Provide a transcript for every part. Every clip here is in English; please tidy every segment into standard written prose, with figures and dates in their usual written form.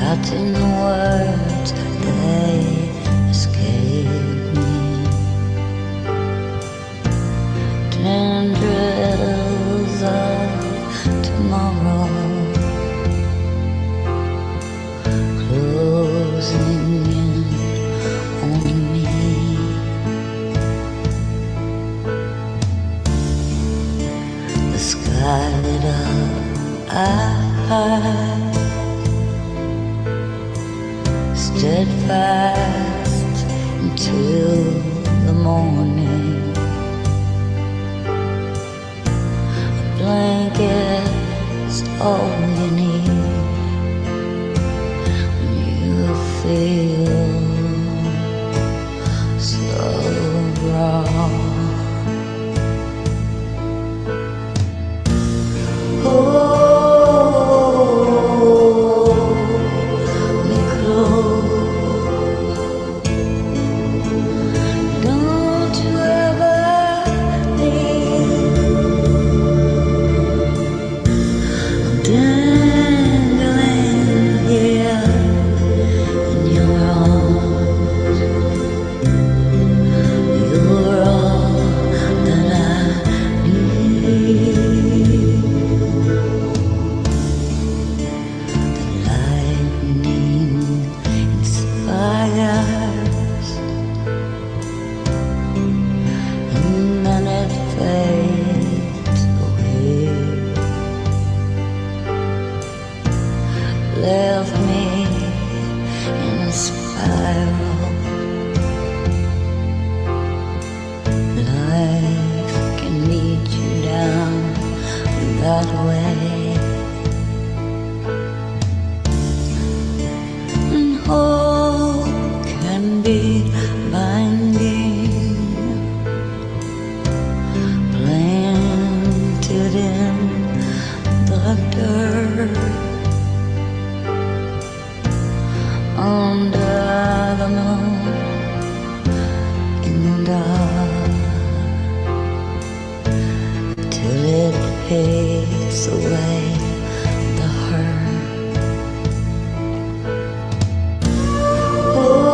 forgotten words, they escape me. Tendrils of tomorrow closing in on me. The sky lit up, I steadfast until the morning. A blanket's all you need when you feel so wrong. Left me in a spiral. Life can lead you down that way, and hope can be binding, planted in the dirt. Under the moon, in the dark, till it fades away the hurt. Hold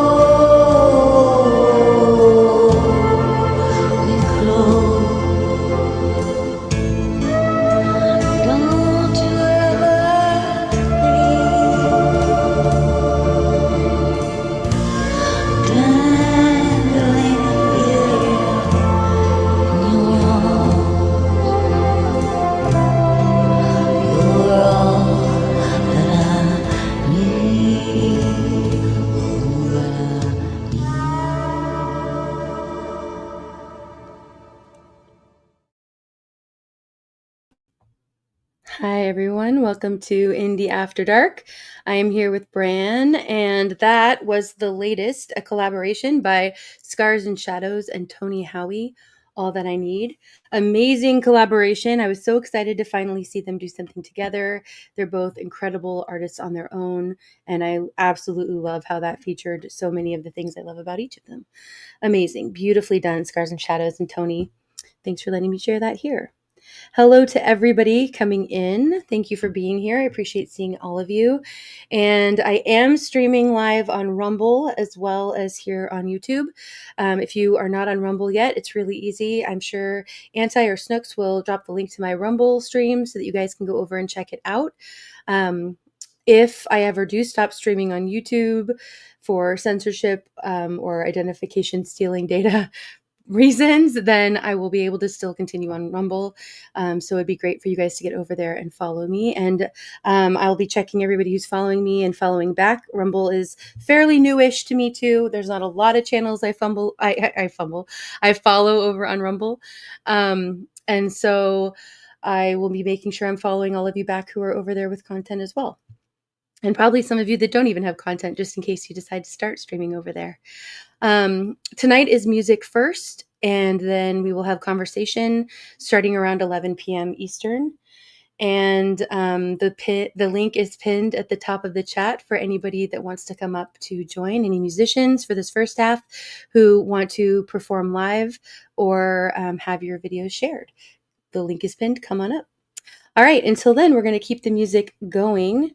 me close, don't you ever Hi, everyone. Welcome to Indy After Dark. I am here with Bran, and that was the latest, a collaboration by Scars and Shadows and Tony Howie, All That I Need. Amazing collaboration. I was so excited to finally see them do something together. They're both incredible artists on their own, and I absolutely love how that featured so many of the things I love about each of them. Amazing. Beautifully done, Scars and Shadows and Tony. Thanks for letting me share that here. Hello to everybody coming in. Thank you for being here. I appreciate seeing all of you. And I am streaming live on Rumble as well as here on YouTube. If you are not on Rumble yet, it's really easy. I'm sure Anti or Snooks will drop the link to my Rumble stream so that you guys can go over and check it out. If I ever do stop streaming on YouTube for censorship or identification stealing data reasons, then I will be able to still continue on Rumble. So it'd be great for you guys to get over there and follow me. And I'll be checking everybody who's following me and following back. Rumble is fairly newish to me too. There's not a lot of channels I follow over on Rumble. And so I will be making sure I'm following all of you back who are over there with content as well. And probably some of you that don't even have content, just in case you decide to start streaming over there. Tonight is music first, and then we will have conversation starting around 11 p.m. Eastern. And the link is pinned at the top of the chat for anybody that wants to come up to join, any musicians for this first half who want to perform live or have your videos shared. The link is pinned. Come on up. All right. Until then, we're going to keep the music going.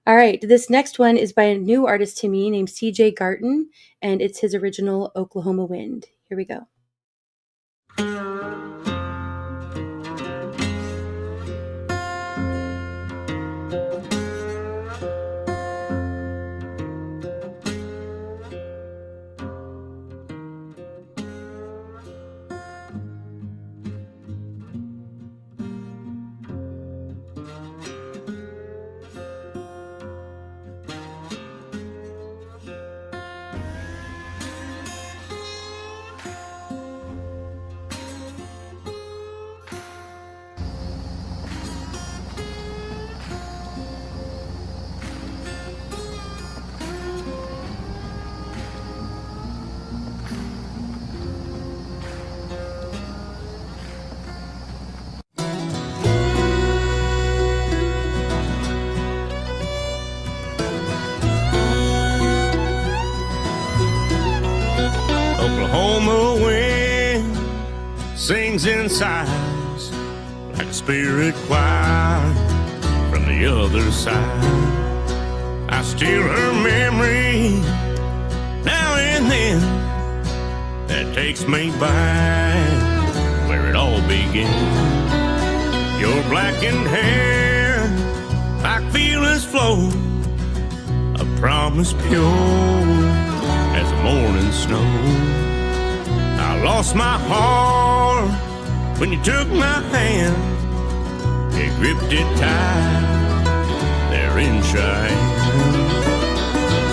All right, this next one is by a new artist to me named CJ Garton, and it's his original Oklahoma Wind. Here we go. Oklahoma wind sings and sighs like a spirit choir from the other side. I steal her memory now and then, that takes me back where it all began. Your blackened hair like feelings flow, a promise pure as the morning snow. I lost my heart when you took my hand, you gripped it tight there in Cheyenne.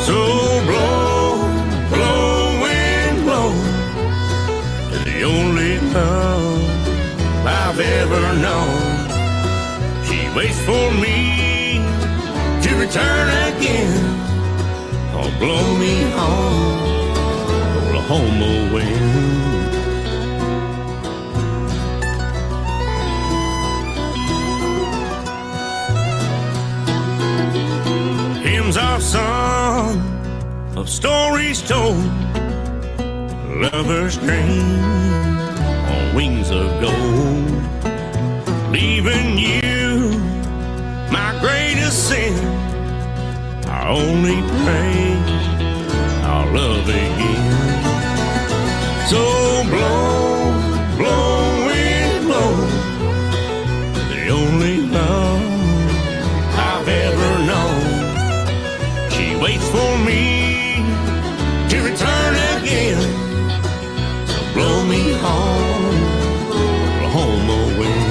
So blow, blow, wind, blow, to the only love I've ever known. She waits for me to return again. Oh, blow me home, Oklahoma wind. Hymns are sung of stories told, lovers dream on wings of gold. Leaving you, my greatest sin, I only pray I'll love again. So blow, blow, wind, blow, the only love I've ever known. She waits for me to return again. So blow me home, Oklahoma wind.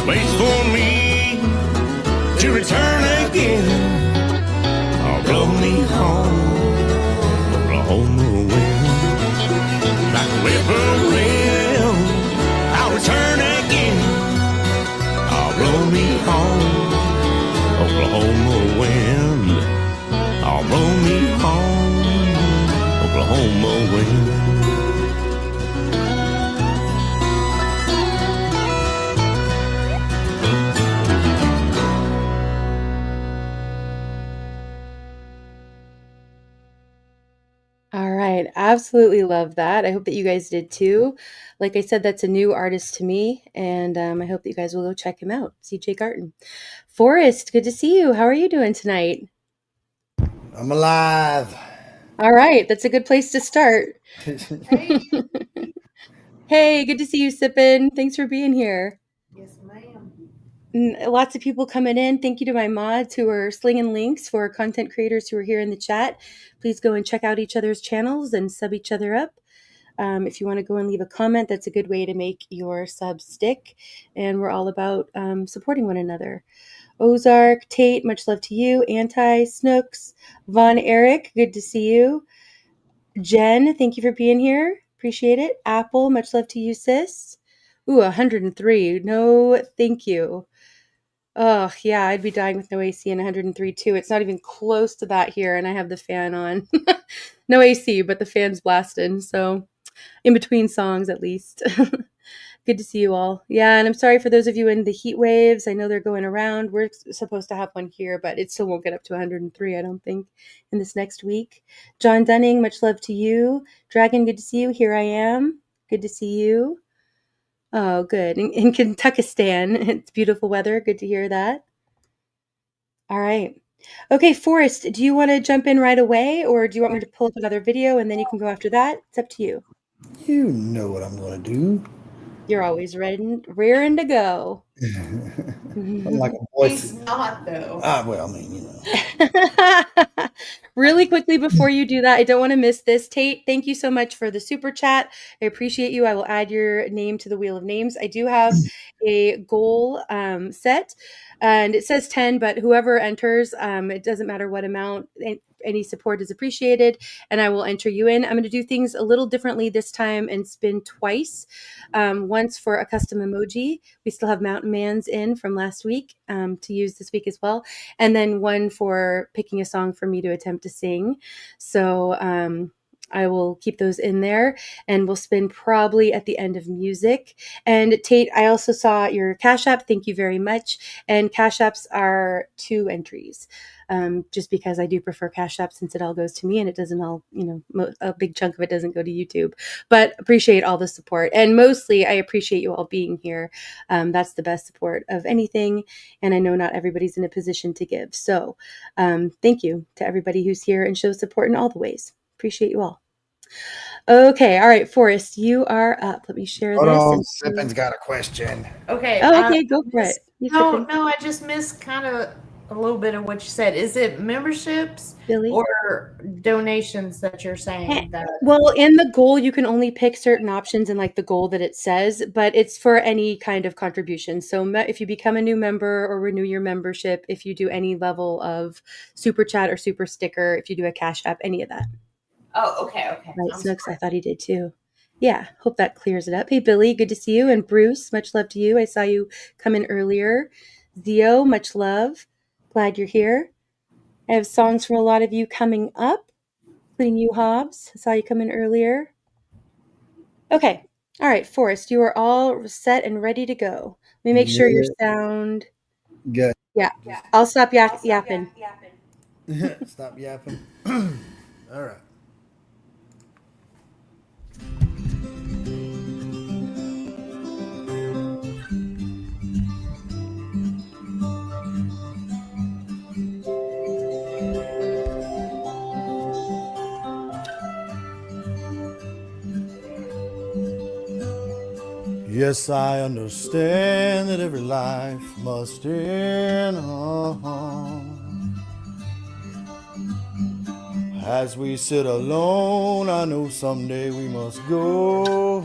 Waits for me to return again. Oh, blow me home, Oklahoma wind. Like a whippoorwill, I'll return again. Oh, blow me home, Oklahoma wind. Oh, blow me home, Oklahoma wind. All right, absolutely love that. I hope that you guys did too. Like I said, that's a new artist to me, and I hope that you guys will go check him out, CJ Garton. Forrest, good to see you. How are you doing tonight? I'm alive. All right, that's a good place to start. Hey, good to see you, Sippin. Thanks for being here. Yes, ma'am. Lots of people coming in. Thank you to my mods who are slinging links for content creators who are here in the chat. Please go and check out each other's channels and sub each other up. If you want to go and leave a comment, that's a good way to make your sub stick. And we're all about supporting one another. Ozark, Tate, much love to you. Anti, Snooks, Von Eric, good to see you. Jen, thank you for being here. Appreciate it. Apple, much love to you, sis. Ooh, 103. No, thank you. Oh, yeah, I'd be dying with no AC and 103 too. It's not even close to that here, and I have the fan on. No AC, but the fan's blasting. So in between songs at least. Good to see you all. Yeah, and I'm sorry for those of you in the heat waves. I know they're going around. We're supposed to have one here, but it still won't get up to 103, I don't think, in this next week. John Dunning, much love to you. Dragon, good to see you. Here I am. Good to see you. Oh, good. In Kentuckistan, it's beautiful weather. Good to hear that. All right. Okay, Forrest, do you want to jump in right away, or do you want me to pull up another video and then you can go after that? It's up to you. You know what I'm going to do. You're always raring to go. I'm like a voice. He's not, though. Well, I mean, you know. Really quickly before you do that, I don't want to miss this. Tate, thank you so much for the super chat. I appreciate you. I will add your name to the wheel of names. I do have a goal set, and it says 10, but whoever enters, it doesn't matter what amount, any support is appreciated, and I will enter you in. I'm going to do things a little differently this time and spin twice. Once for a custom emoji. We still have Mountain Man's in from last week to use this week as well. And then one for picking a song for me to attempt to sing. So I will keep those in there, and we'll spin probably at the end of music. And Tate, I also saw your Cash App. Thank you very much. And Cash Apps are 2 entries. Just because I do prefer Cash App since it all goes to me and it doesn't all, a big chunk of it doesn't go to YouTube, but appreciate all the support. And mostly I appreciate you all being here. That's the best support of anything. And I know not everybody's in a position to give. So thank you to everybody who's here and shows support in all the ways. Appreciate you all. Okay. All right, Forrest, you are up. Let me share Hold this. on, Sippin's got a question. Okay. Oh, okay, go for it. No, I just missed kind of a little bit of what you said. Is it memberships Billy? or donations that you're saying that? Well, in the goal, you can only pick certain options in like the goal that it says, but it's for any kind of contribution. So if you become a new member or renew your membership, if you do any level of super chat or super sticker, if you do a Cash App, any of that. Oh, okay. Right, Snooks, I thought he did too. Yeah, hope that clears it up. Hey, Billy, good to see you. And Bruce, much love to you. I saw you come in earlier. Zio, much love. Glad you're here. I have songs from a lot of you coming up, including you, Hobbs. I saw you come in earlier. Okay. All right, Forrest, you are all set and ready to go. Let me make sure your sound. Good. Yeah. I'll stop yapping. Stop yapping. All right. Yes, I understand that every life must end. As we sit alone, I know someday we must go.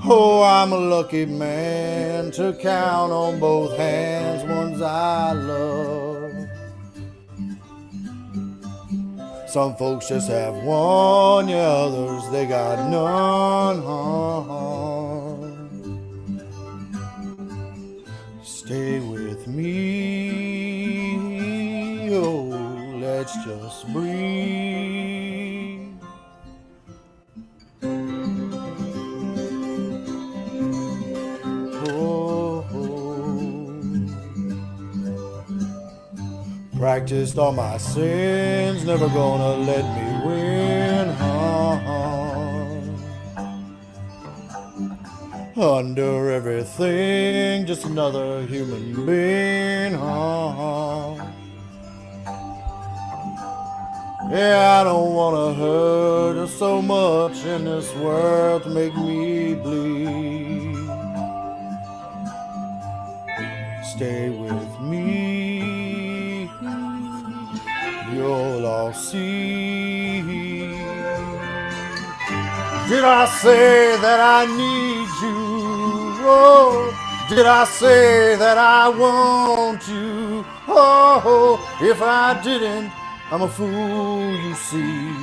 Oh, I'm a lucky man to count on both hands ones I love. Some folks just have one, yeah, others they got none. Stay with me, oh, let's just breathe. Practiced all my sins, never gonna let me win. Under everything, just another human being. Yeah, I don't wanna hurt her so much in this world to make me bleed. Stay with me, you'll all see. Did I say that I need you? Oh, did I say that I want you? Oh, if I didn't, I'm a fool, you see.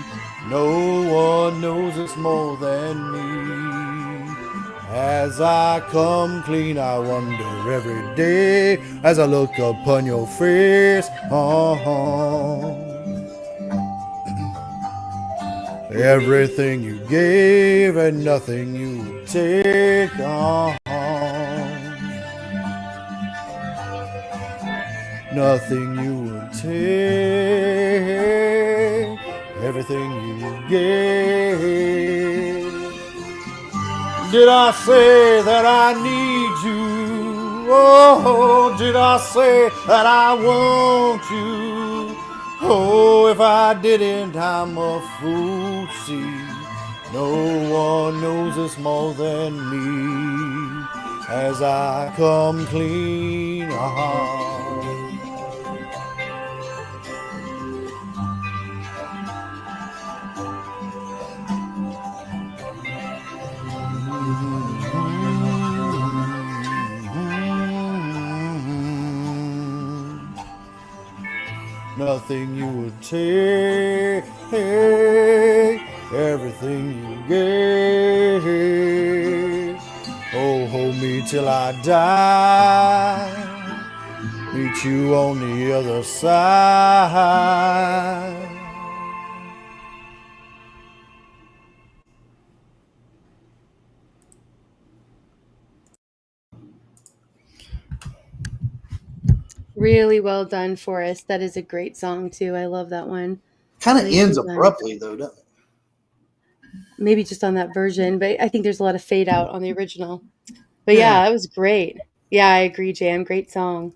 No one knows this more than me. As I come clean, I wonder every day as I look upon your face. Everything you gave and nothing you would take on. Nothing you would take. Everything you gave. Did I say that I need you? Oh, did I say that I want you? Oh, if I didn't, I'm a fool. See, no one knows this more than me as I come clean. Nothing you would take, everything you gave. Oh, hold me till I die, meet you on the other side. Really well done, Forrest. That is a great song too. I love that one. Kind of Nicely ends done. abruptly though, doesn't it? Maybe just on that version, but I think there's a lot of fade out on the original. But yeah, that was great. Yeah, I agree, Jam. Great song.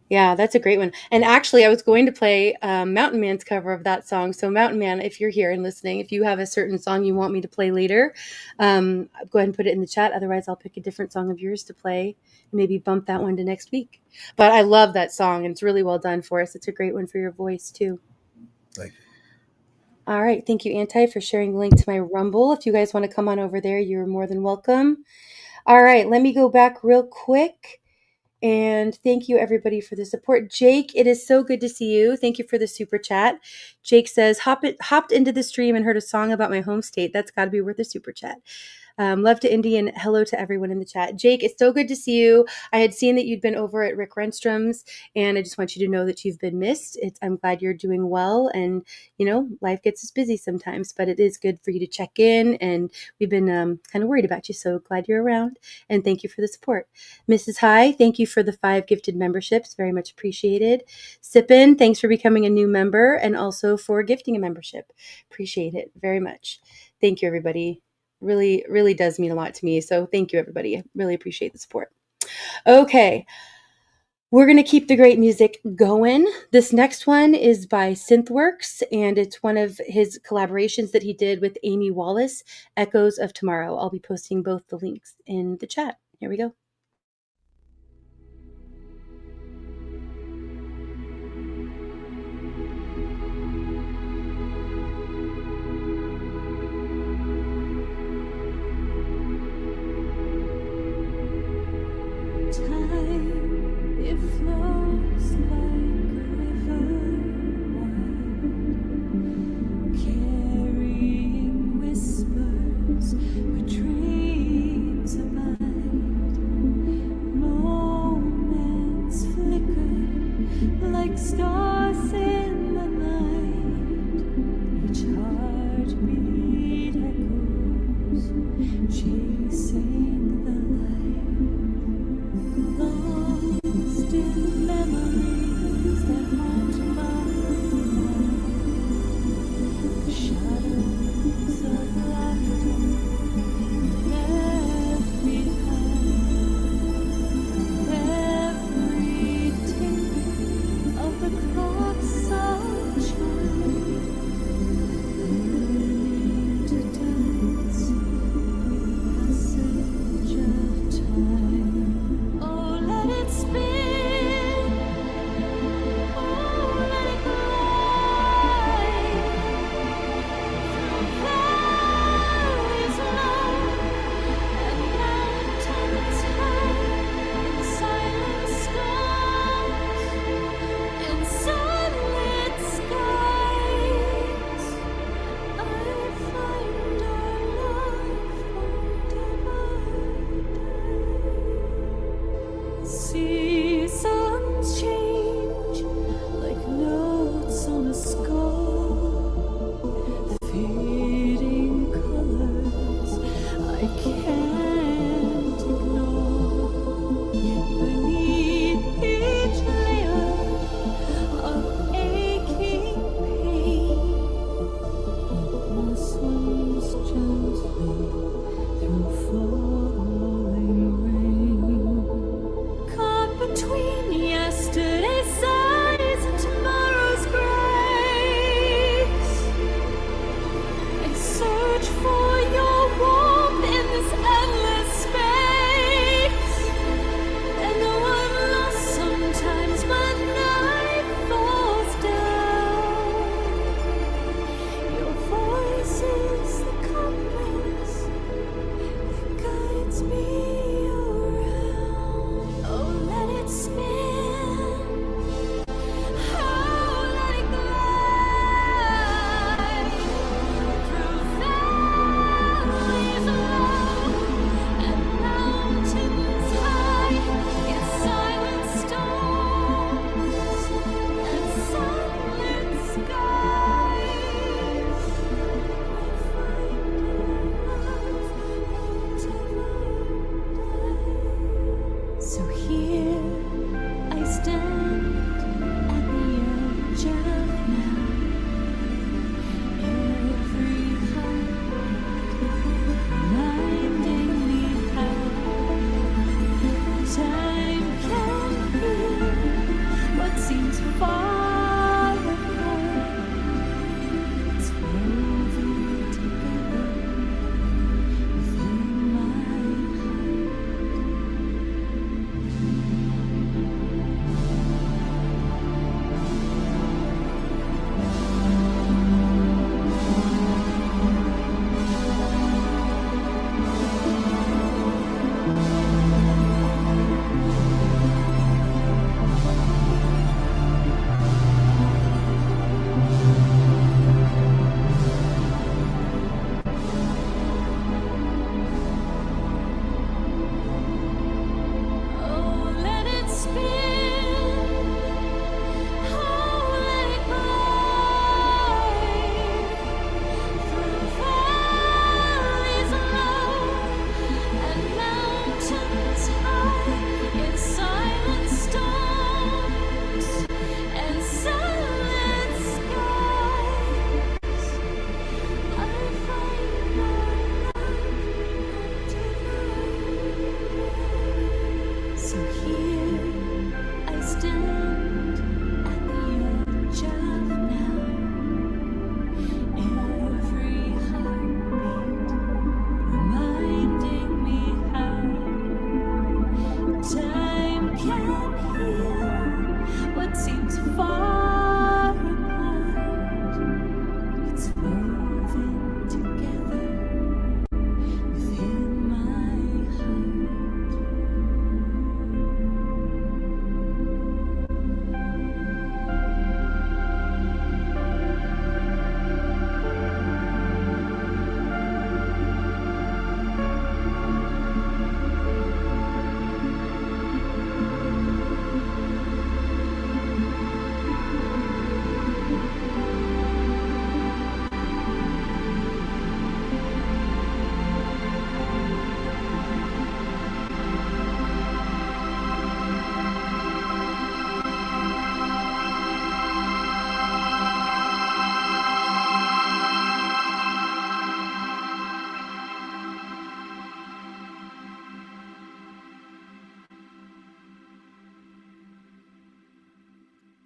Yeah, that's a great one. And actually, I was going to play Mountain Man's cover of that song. So, Mountain Man, if you're here and listening, if you have a certain song you want me to play later, go ahead and put it in the chat. Otherwise, I'll pick a different song of yours to play and maybe bump that one to next week. But I love that song, and it's really well done for us. It's a great one for your voice, too. Thank you. All right. Thank you, Anti, for sharing the link to my Rumble. If you guys want to come on over there, you're more than welcome. All right. Let me go back real quick. And thank you, everybody, for the support. Jake, it is so good to see you. Thank you for the super chat. Jake says, hopped into the stream and heard a song about my home state. That's got to be worth a super chat. Love to Indy and hello to everyone in the chat. Jake, it's so good to see you. I had seen that you'd been over at Rick Renstrom's, and I just want you to know that you've been missed. I'm glad you're doing well, and life gets us busy sometimes, but it is good for you to check in, and we've been kind of worried about you, so glad you're around, and thank you for the support. Mrs. High, thank you for the 5 gifted memberships. Very much appreciated. Sippin, thanks for becoming a new member and also for gifting a membership. Appreciate it very much. Thank you, everybody. Really, really does mean a lot to me. So thank you, everybody. I really appreciate the support. Okay. We're going to keep the great music going. This next one is by Synth-wave, and it's one of his collaborations that he did with Amy Wallace, Echoes of Tomorrow. I'll be posting both the links in the chat. Here we go. It flows like a river wide, carrying whispers where dreams abide.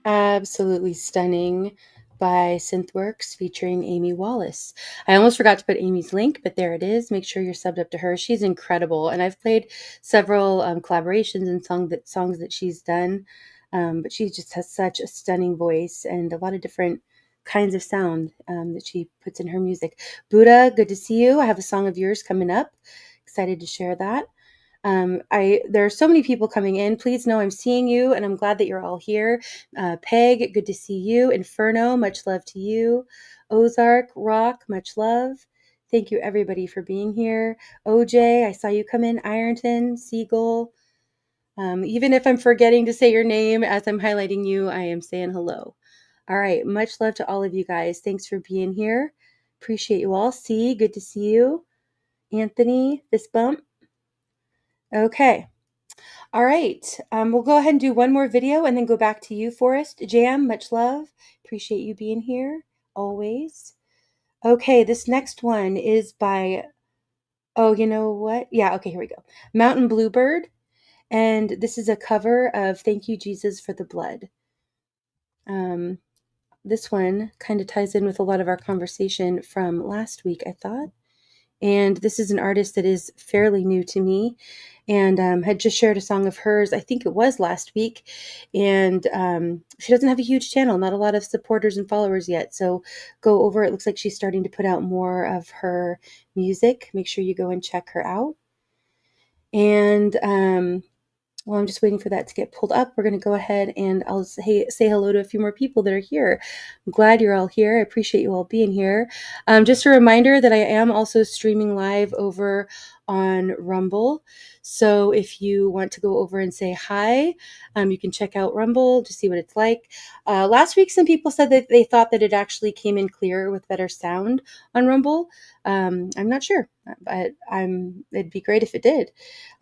Absolutely Stunning by Synthworks featuring Amy Wallace. I almost forgot to put Amy's link, but there it is. Make sure you're subbed up to her. She's incredible. And I've played several collaborations and songs that she's done. But she just has such a stunning voice and a lot of different kinds of sound that she puts in her music. Buddha, good to see you. I have a song of yours coming up. Excited to share that. There are so many people coming in. Please know I'm seeing you, and I'm glad that you're all here. Peg, good to see you. Inferno, much love to you. Ozark, Rock, much love. Thank you everybody for being here. OJ, I saw you come in. Ironton, Seagull. Even if I'm forgetting to say your name as I'm highlighting you, I am saying hello. All right, much love to all of you guys. Thanks for being here. Appreciate you all. C, good to see you. Anthony, Fist bump. Okay. All right. We'll go ahead and do one more video and then go back to you, Forrest. Jam, much love. Appreciate you being here, always. Okay, this next one is by, oh, you know what? Yeah, okay, here we go. Mountain Bluebird. And this is a cover of Thank You, Jesus, for the Blood. This one kind of ties in with a lot of our conversation from last week, I thought. And this is an artist that is fairly new to me and had just shared a song of hers, I think it was last week. And she doesn't have a huge channel, not a lot of supporters and followers yet. So go over. It looks like she's starting to put out more of her music. Make sure you go and check her out. And well, I'm just waiting for that to get pulled up. We're going to go ahead and I'll say hello to a few more people that are here. I'm glad you're all here. I appreciate you all being here. Just a reminder that I am also streaming live over on Rumble. So if you want to go over and say hi, you can check out Rumble to see what it's like. Last week, some people said that they thought that it actually came in clearer with better sound on Rumble. I'm not sure, but it'd be great if it did.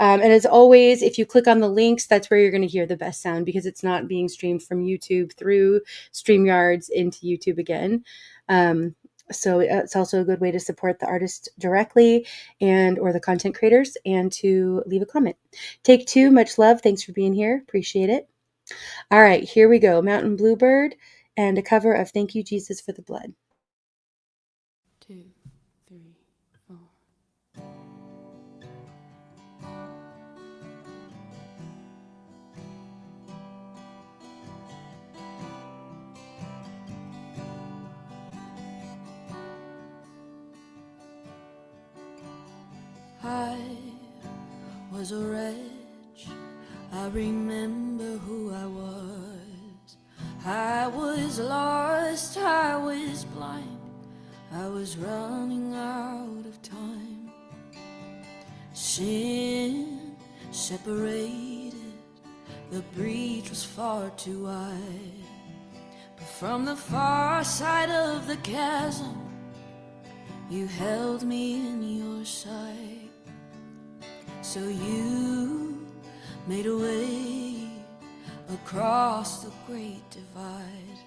And as always, if you click on the links, that's where you're going to hear the best sound because it's not being streamed from YouTube through StreamYards into YouTube again. So it's also a good way to support the artist directly and or the content creators and to leave a comment. Take two, much love. Thanks for being here. Appreciate it. All right, here we go. Mountain Bluebird and a cover of Thank You, Jesus, for the Blood. 2, 3, 4. I was a wretch, I remember who I was. I was lost, I was blind, I was running out of time. Sin separated, the breach was far too wide. But from the far side of the chasm, you held me in your sight. So you made a way across the great divide,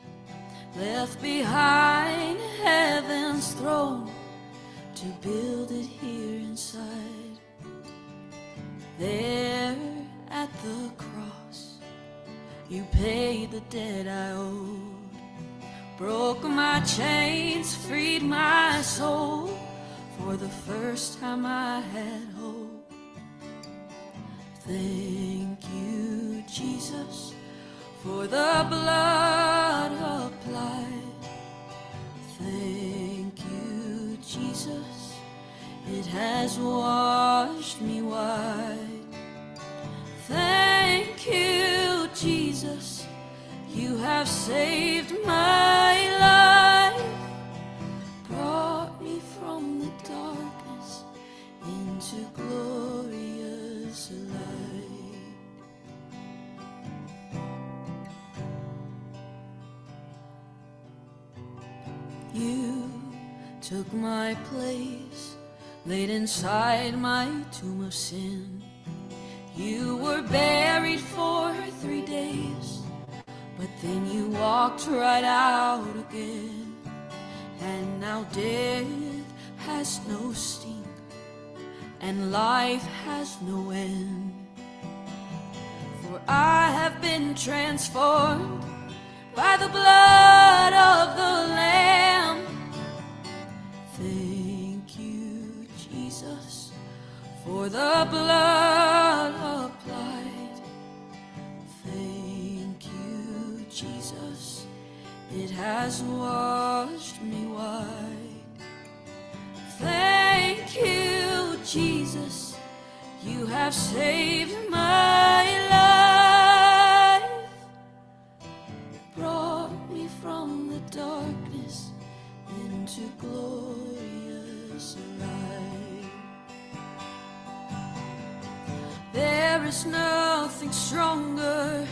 left behind heaven's throne to build it here inside. There at the cross, you paid the debt I owed, broke my chains, freed my soul. For the first time I had hope. Thank you, Jesus, for the blood applied. Thank you, Jesus, it has washed me white. Thank you, Jesus, you have saved my life, brought me from the darkness into glorious light. You took my place, laid inside my tomb of sin. You were buried for 3 days, but then you walked right out again. And now death has no sting, and life has no end. For I have been transformed, by the blood of the Lamb. Thank you, Jesus, for the blood applied. Thank you, Jesus, it has washed me white. Thank you, Jesus, you have saved my life. Brought me from the darkness into glorious light. There is nothing stronger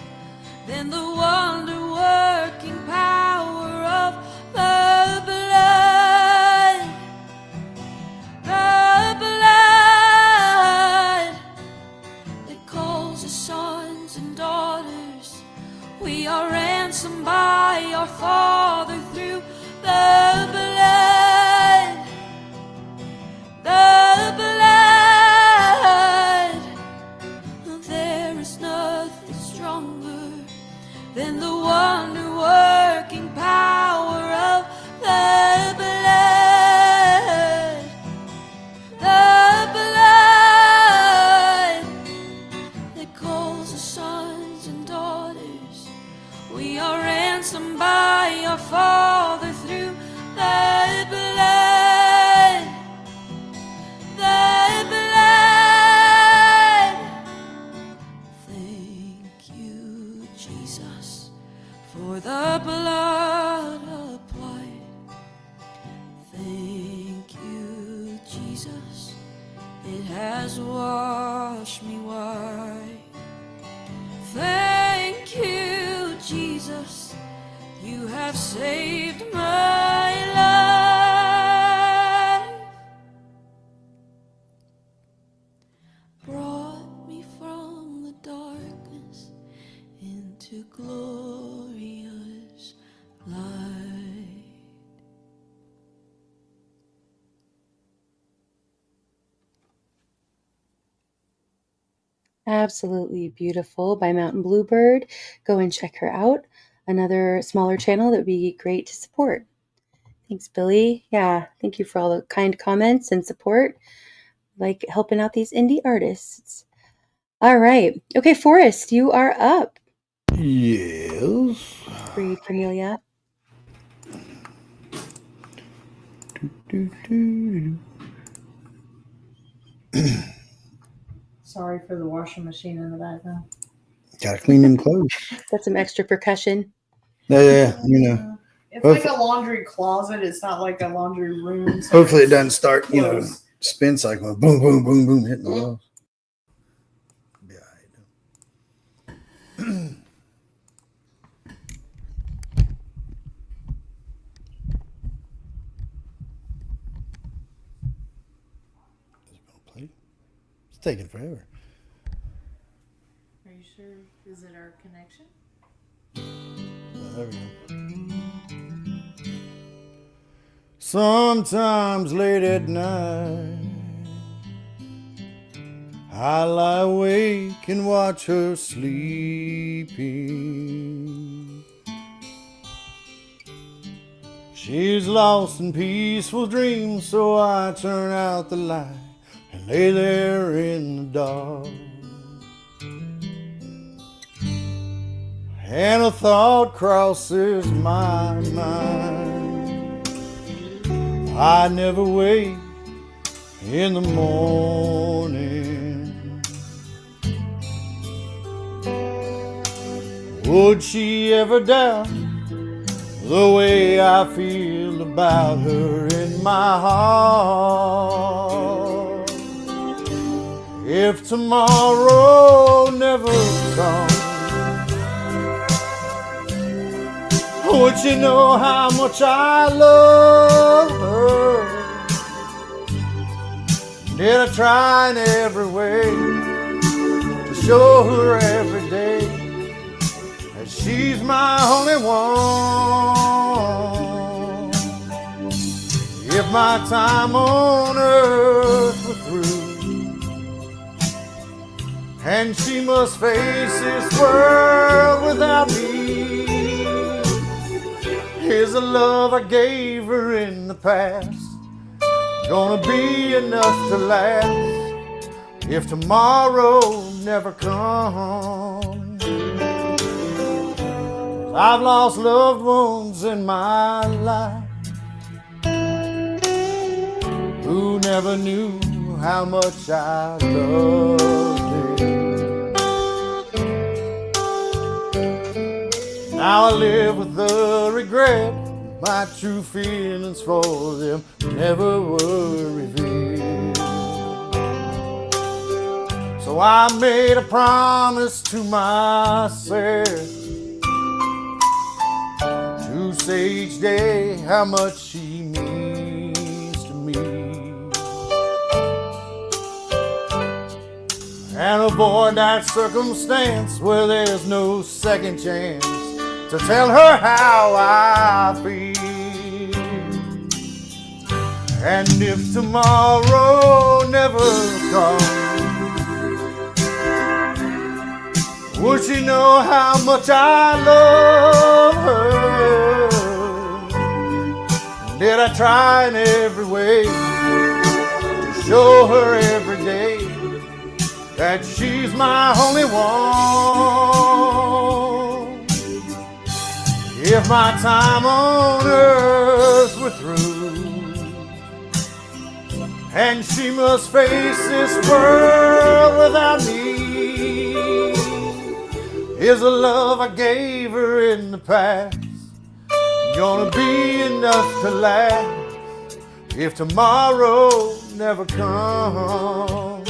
than the wonder-working power of the blood. The blood that calls us sons and daughters. We are ransomed by our Father through the blood. The blood. There is nothing stronger than the wonder-working power of the blood. The blood that calls us sons and daughters. We are ransomed by our Father through the blood. The blood. Thank you, Jesus, for the blood applied. Thank you, Jesus, it has washed me white. Thank you, Jesus, you have saved my life. Brought me from the darkness into glorious light. Absolutely beautiful by Mountain Bluebird. Go and check her out. Another smaller channel that would be great to support. Thanks, Billy. Yeah, thank you for all the kind comments and support. Like helping out these indie artists. All right. Okay, Forrest, you are up. Yes. Read Cornelia. Sorry for the washing machine in the background. Gotta clean them clothes. Got some extra percussion. Yeah, you know. It's like a laundry closet. It's not like a laundry room. So Hopefully it doesn't start, spin cycle. Boom, boom, boom, boom, hitting the walls. Yeah, it's taking forever. Are you sure? Is it our connection? There we go. Sometimes late at night, I lie awake and watch her sleeping. She's lost in peaceful dreams, so I turn out the light and lay there in the dark. And a thought crosses my mind. I never wake in the morning. Would she ever doubt the way I feel about her in my heart? If tomorrow never comes, would you know how much I love her? Did I try in every way to show her every day that she's my only one? If my time on earth were through and she must face this world without me, Is the love I gave her in the past gonna be enough to last if tomorrow never comes? I've lost loved ones in my life who never knew how much I loved them. Now I live with the regret my true feelings for them never were revealed. So I made a promise to myself to say each day how much she means to me, and avoid that circumstance where there's no second chance to tell her how I feel. And if tomorrow never comes, would she know how much I love her? Did I try in every way to show her every day that she's my only one? If my time on earth were through and she must face this world without me, is the love I gave her in the past gonna be enough to last if tomorrow never comes?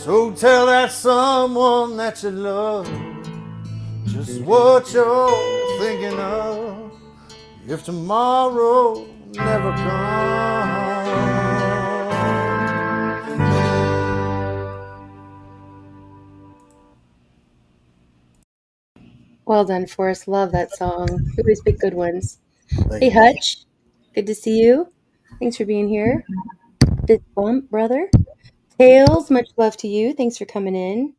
So tell that someone that you love just what you're thinking of if tomorrow never comes. Well done, Forrest. Love that song. You always pick good ones. Thank Hey, you. Hutch. Good to see you. Thanks for being here. This bump, brother. Tails, much love to you. Thanks for coming in.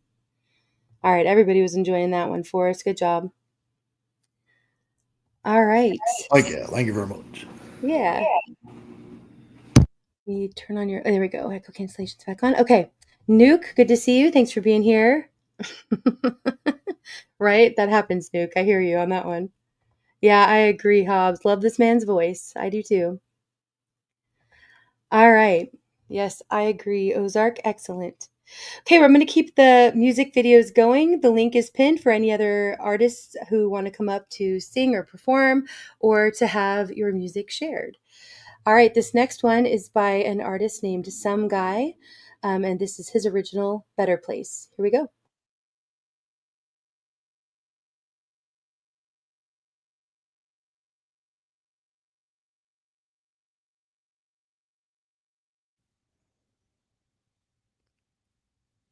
All right, everybody was enjoying that one, Forrest. Good job. All right. Thank you very much. Yeah. You turn on your, oh, there we go. Echo cancellation's back on. Okay. Nuke, good to see you. Thanks for being here. Right? That happens, Nuke. I hear you on that one. Yeah, I agree, Hobbs. Love this man's voice. I do too. All right. Yes, I agree. Ozark, excellent. Okay, we're going to keep the music videos going. The link is pinned for any other artists who want to come up to sing or perform or to have your music shared. All right, this next one is by an artist named Some Guy, and this is his original Better Place. Here we go.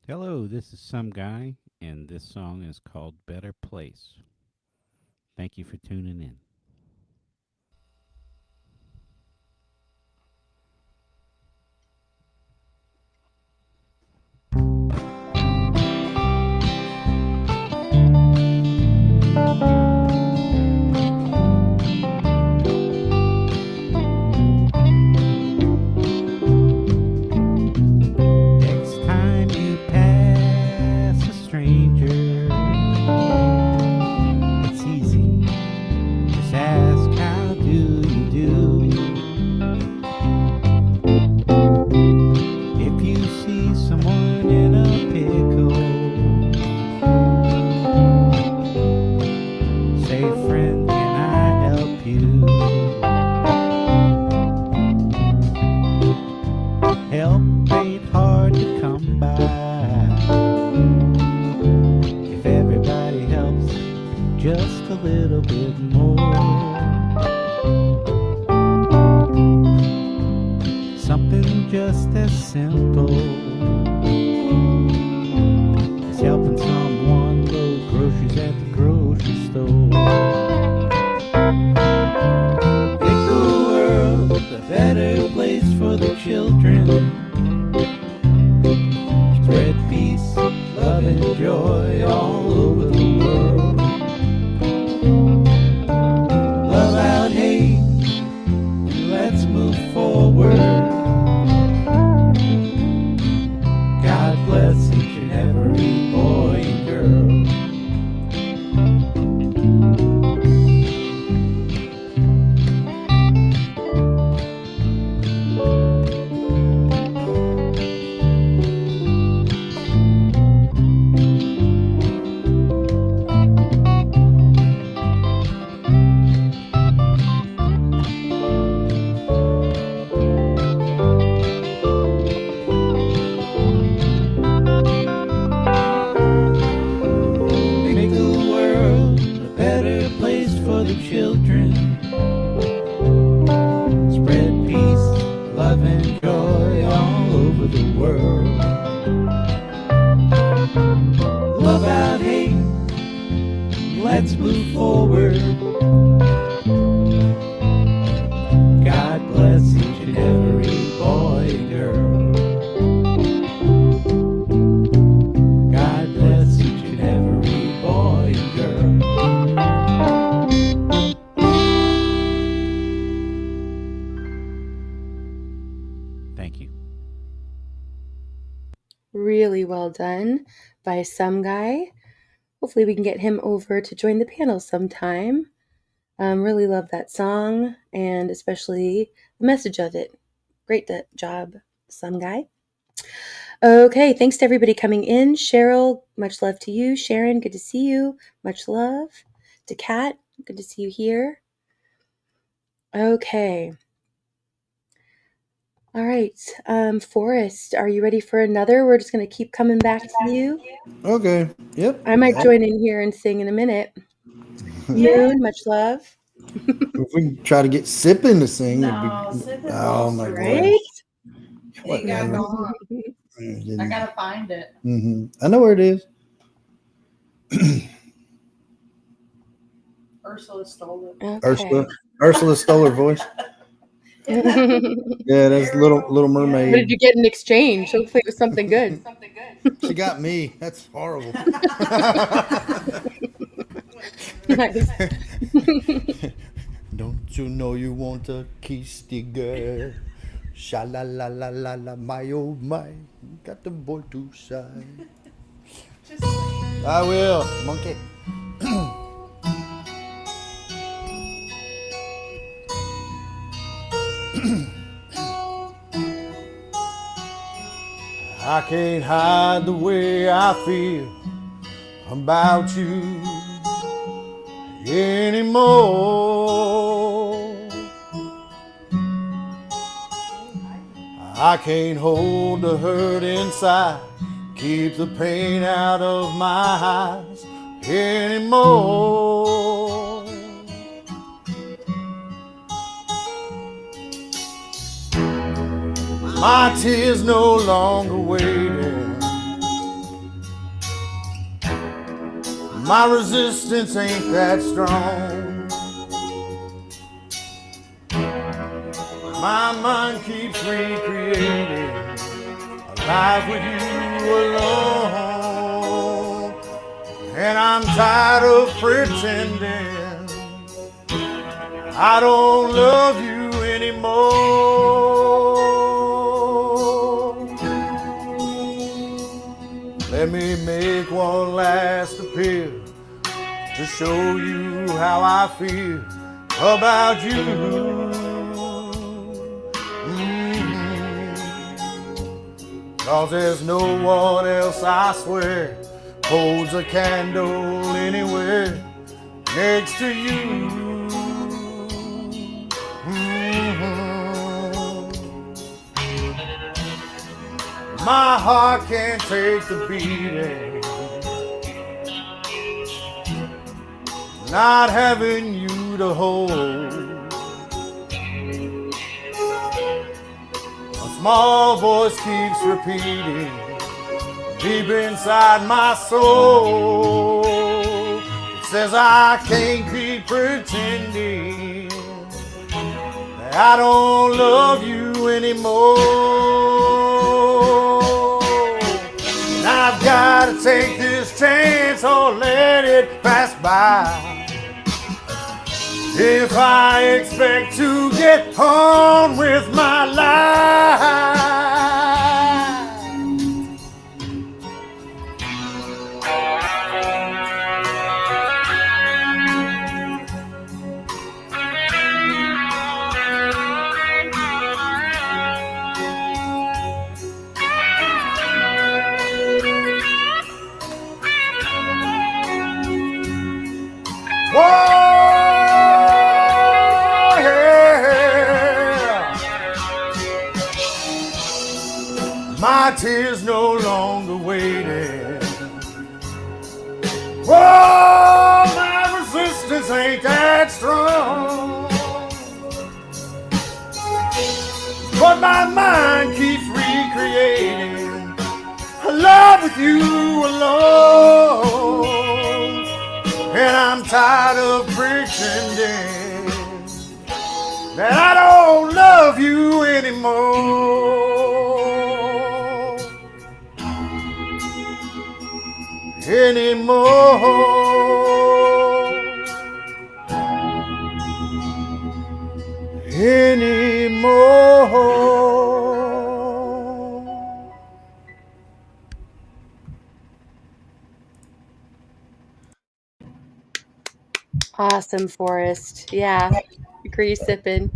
Hello, this is Some Guy, and this song is called Better Place. Thank you for tuning in. Next time you pass a stranger, it's easy. Just ask, how do you do? If you see someone in a pickle, say, friend, can I help you? Help ain't hard to come by if everybody helps just a little bit more. Something just as simple as helping someone load groceries at the grocery store. Make the world a better place for the children. Spread peace, love, and joy all over the world. the world. Love out hate, let's move forward. God bless each and every boy and girl. God bless each and every boy and girl. Thank you. Really well done by Some Guy. Hopefully we can get him over to join the panel sometime. Really love that song and especially the message of it. Great job, Some Guy. Okay, thanks to everybody coming in. Cheryl, much love to you. Sharon, good to see you. Much love. To Kat, good to see you here. Okay. All right. Forrest, are you ready for another? We're just going to keep coming back to you. Okay. Yep. I might join in here and sing in a minute. Moon, much love. If we can try to get Sippin to sing, No, it'd be, Sip is oh lost my already. gosh. It got Whatever. gone. I gotta find it. I know where it is. Ursula stole it. Okay. Ursula stole her voice. Yeah, that's Little Mermaid. What did you get in exchange? Hopefully it was something good. She got me. That's horrible. Nice. Don't you know you want a kiss the girl? Sha la la la la la, my oh my, got the boy too shy. I will, monkey. I can't hide the way I feel about you anymore. I can't hold the hurt inside, keep the pain out of my eyes anymore. My tears no longer waiting. My resistance ain't that strong. My mind keeps recreating a life with you alone. And I'm tired of pretending I don't love you anymore. Let me make one last appeal to show you how I feel about you. 'Cause there's no one else, I swear, holds a candle anywhere next to you. My heart can't take the beating, not having you to hold. A small voice keeps repeating deep inside my soul. It says I can't keep pretending that I don't love you anymore. And I've got to take this chance or let it pass by if I expect to get on with my life. Whoa, yeah. My tears no longer waiting. Whoa, my resistance ain't that strong. But my mind keeps recreating leave you alone. And I'm tired of pretending that I don't love you anymore. Anymore. Awesome, Forrest. Yeah, agree sipping.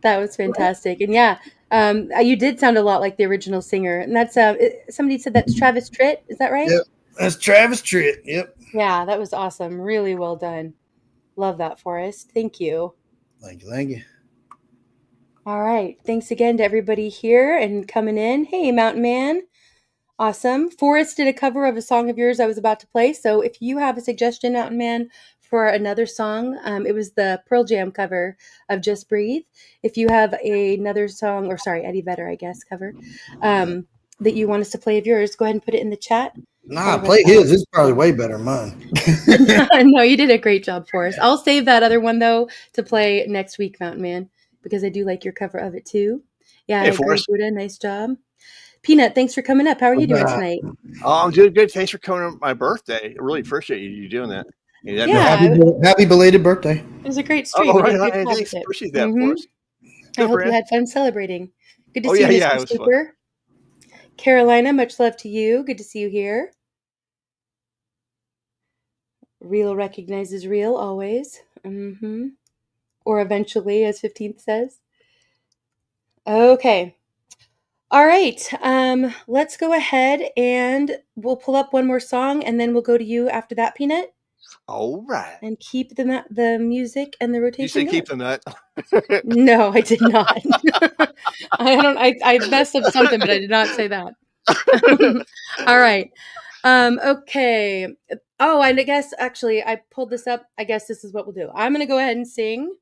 That was fantastic. And yeah, you did sound a lot like the original singer. And that's somebody said that's Travis Tritt. Is that right? Yep, that's Travis Tritt. Yep. Yeah, that was awesome. Really well done. Love that, Forrest. Thank you. Thank you. Thank you. All right. Thanks again to everybody here and coming in. Hey, Mountain Man. Awesome. Forrest did a cover of a song of yours I was about to play. So if you have a suggestion, Mountain Man, for another song, it was the Pearl Jam cover of Just Breathe. If you have another song, or sorry, Eddie Vedder, I guess, cover, that you want us to play of yours, go ahead and put it in the chat. Nah, play his. It's probably way better than mine. No, you did a great job, Forrest. I'll save that other one, though, to play next week, Mountain Man, because I do like your cover of it, too. Yeah, Hey, I agree, Forrest. Buddha. Nice job. Peanut, thanks for coming up. How are you doing tonight? Oh, I'm doing good. Thanks for coming to my birthday. I really appreciate you doing that. Happy belated birthday. It was a great stream. Oh, You did right. a good job Thanks. with it. Appreciate that, Forrest. I hope Brand. you had fun celebrating. Good to Oh, see yeah, you, yeah, Mr. it was fun. Super. Carolina, much love to you. Good to see you here. Real recognizes real always. Or eventually, as 15th says. Okay. All right. Let's go ahead and we'll pull up one more song and then we'll go to you after that, Peanut. All right. And keep the music and the rotation You say going. keep the nut. No, I did not. I messed up something, but I did not say that. All right. Okay. Oh, and I guess actually I pulled this up. I guess this is what we'll do. I'm going to go ahead and sing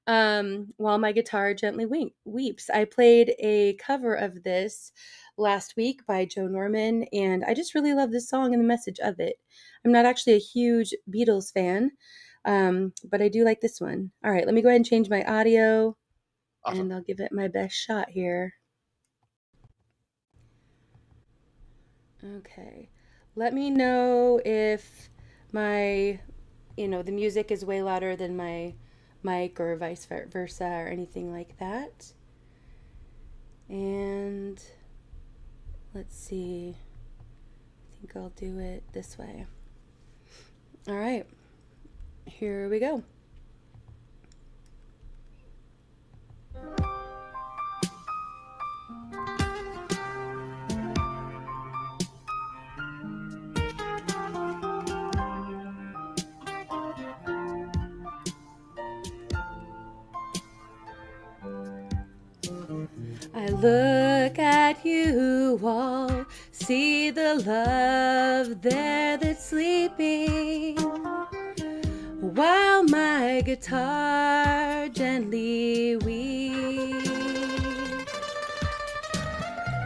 while my guitar gently weeps. I played a cover of this last week by Joe Norman, and I just really love this song and the message of it. I'm not actually a huge Beatles fan, but I do like this one. All right, let me go ahead and change my audio, and I'll give it my best shot here. Okay, let me know if my, the music is way louder than my mic or vice versa or anything like that. And let's see, I think I'll do it this way. All right, here we go. I look at you all, see the love there that's sleeping, while my guitar gently weeps.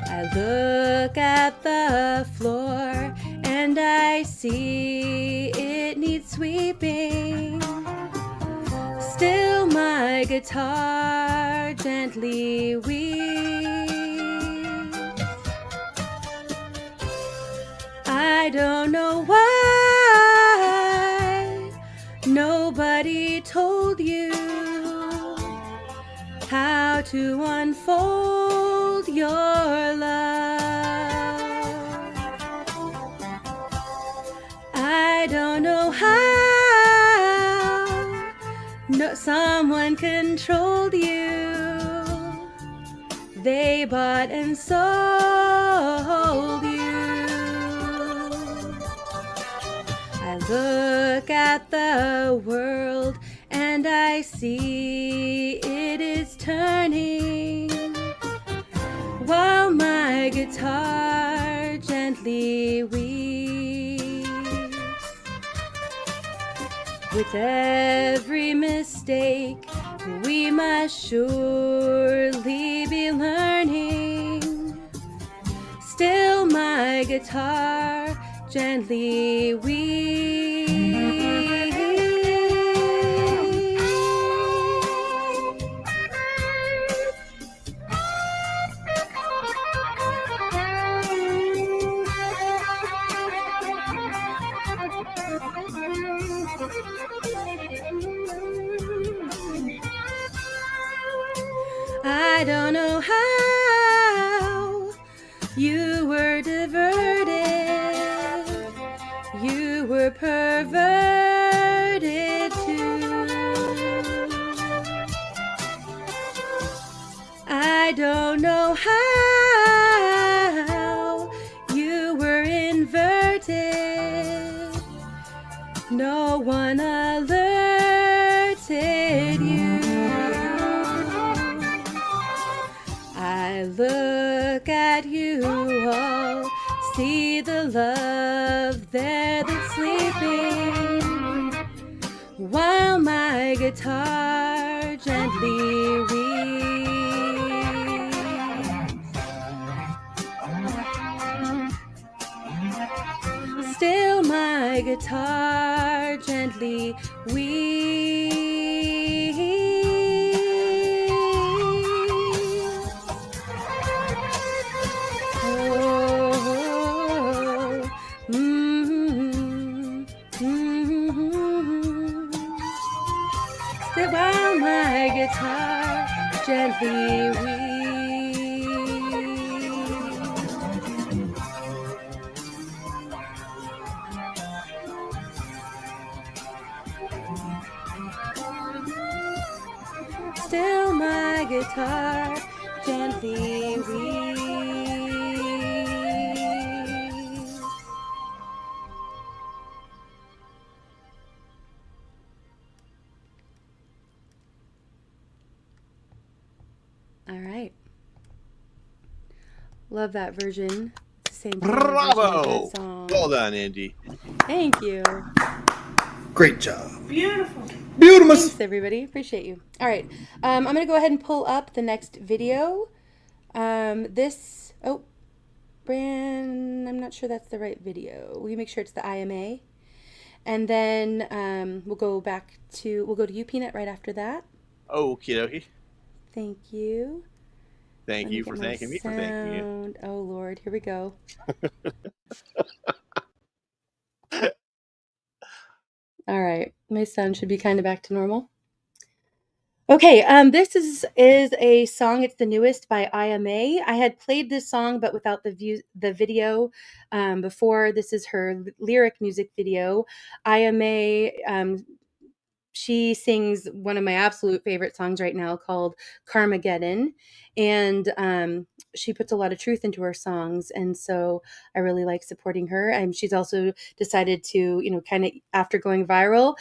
I look at the floor and I see it needs sweeping. Still my guitar gently weeps. I don't know why nobody told you how to unfold your love. I don't know how someone controlled you. They bought and sold you. I look at the world and I see it is turning, while my guitar gently weeps. With every mistake, we must surely be learning. Still my guitar gently weeps. I don't know how you were diverted, you were perverted too. I don't know how you were inverted, no one alerted you. I look at you all, see the love there that's sleeping, while my guitar gently weeps. Still my guitar gently weeps. While my guitar gently weeps. Still my guitar gently weeps. All right. Love that version. It's the same Bravo! Song. Well done, Indy. Thank you. Great job. Beautiful. Beautiful. Thanks, everybody. Appreciate you. All right. I'm going to go ahead and pull up the next video. Brand, I'm not sure that's the right video. Will you make sure it's the IMA? And then we'll go to you, Peanut, right after that. Okie dokie. Thank you. Thank you for thanking me for thanking you. Oh, Lord. Here we go. All right. My sound should be kind of back to normal. Okay. This is a song. It's the newest by IMA. I had played this song, but without the video before. This is her lyric music video. IMA, she sings one of my absolute favorite songs right now called Carmageddon. And she puts a lot of truth into her songs. And so I really like supporting her. And she's also decided to, kind of after going viral,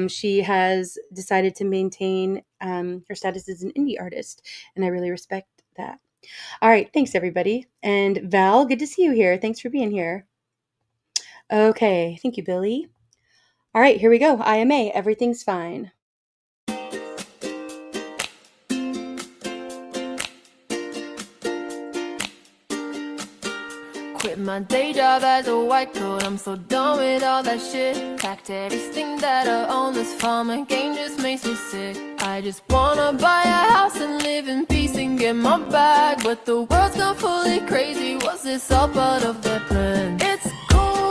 she has decided to maintain her status as an indie artist. And I really respect that. All right. Thanks, everybody. And Val, good to see you here. Thanks for being here. Okay. Thank you, Billy. All right, here we go. IMA, Everything's Fine. Quit my day job as a white coat. I'm so done with all that shit. Packed everything that I own. This farmer game just makes me sick. I just wanna buy a house and live in peace and get my bag. But the world's gone fully crazy. Was this all part of their plan? It's cool.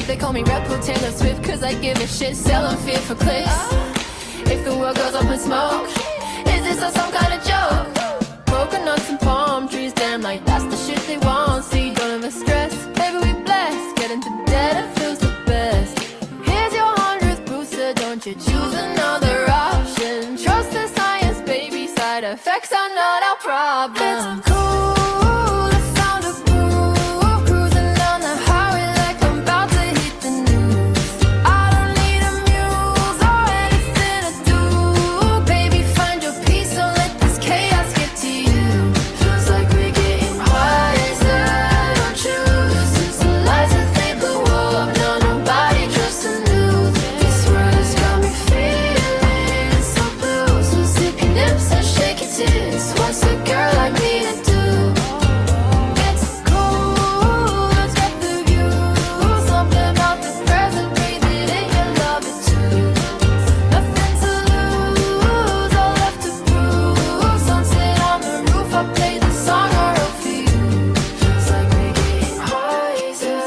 They call call me Red Bull Taylor Swift, cause I give a shit, selling fear for clicks. If the world goes up in smoke, is this some kind of joke? Coconuts and palm trees, damn, like that's the shit they want. See, don't ever stress, baby, we blessed. Get into debt, it feels the best. Here's your 100th booster, don't you choose another option. Trust the science, baby, side effects are not our problem. It's cool. What's a girl like me to do? It's cool, let's get the view. Something about the present, breathe it in, you love it too. Nothing to lose, all left to prove. Sunset on the roof, I play the song I wrote for you. Feels like we're getting wiser,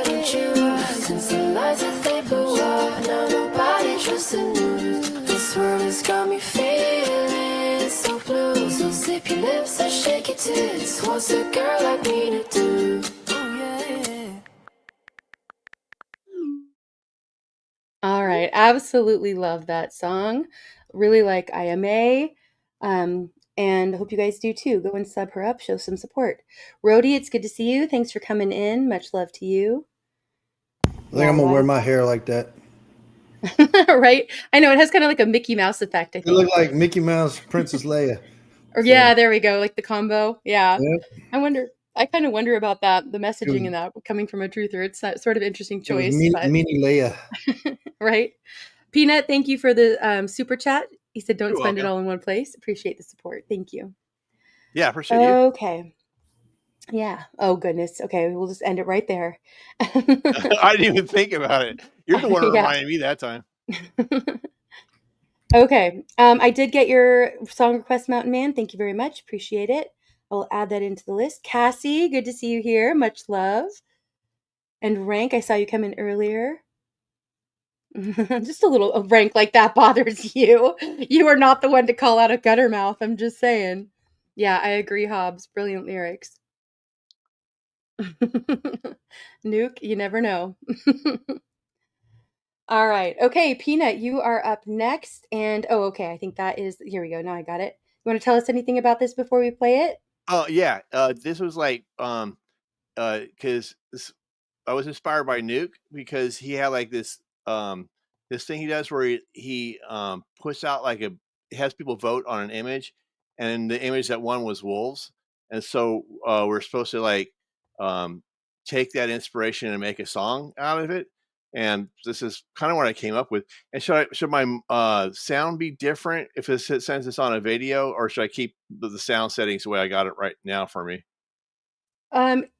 don't you? Since the lights that they blew up, now nobody trusts the news. This world has got me feeling so blue. So sip your lips and shake your tits. What's a girl like me to do? Oh yeah. All right. Absolutely love that song. Really like IMA. And hope you guys do too. Go and sub her up, show some support. Rhodey, it's good to see you. Thanks for coming in. Much love to you. I think I'm gonna wear my hair like that. Right? I know it has kind of like a Mickey Mouse effect, I You think. look like Mickey Mouse, Princess Leia. Or yeah, there we go, like the combo. Yeah. Yeah. I kind of wonder about that, the messaging in that coming from a truther. It's that sort of interesting choice. Mini Leia. Right? Peanut, thank you for the super chat. He said, don't You're spend it welcome. all in one place. Appreciate the support. Thank you. Yeah, appreciate you. Okay. Yeah. Oh, goodness. Okay. We'll just end it right there. I didn't even think about it. You're the one who Yeah. reminded me that time. Okay. I did get your song request, Mountain Man. Thank you very much. Appreciate it. I'll add that into the list. Cassie, good to see you here. Much love. And Rank, I saw you come in earlier. Just a little Rank like that bothers you. You are not the one to call out a gutter mouth. I'm just saying. Yeah, I agree, Hobbs. Brilliant lyrics. Nuke, you never know. All right. Okay, Peanut, you are up next. And okay. I think that is, here we go. Now I got it. You want to tell us anything about this before we play it? Oh yeah. This was like because I was inspired by Nuke because he had like this thing he does where he puts out like has people vote on an image, and the image that won was wolves, and so we're supposed to like take that inspiration and make a song out of it. And this is kind of what I came up with. And should my sound be different since it's on a video, or should I keep the sound settings the way I got it right now for me?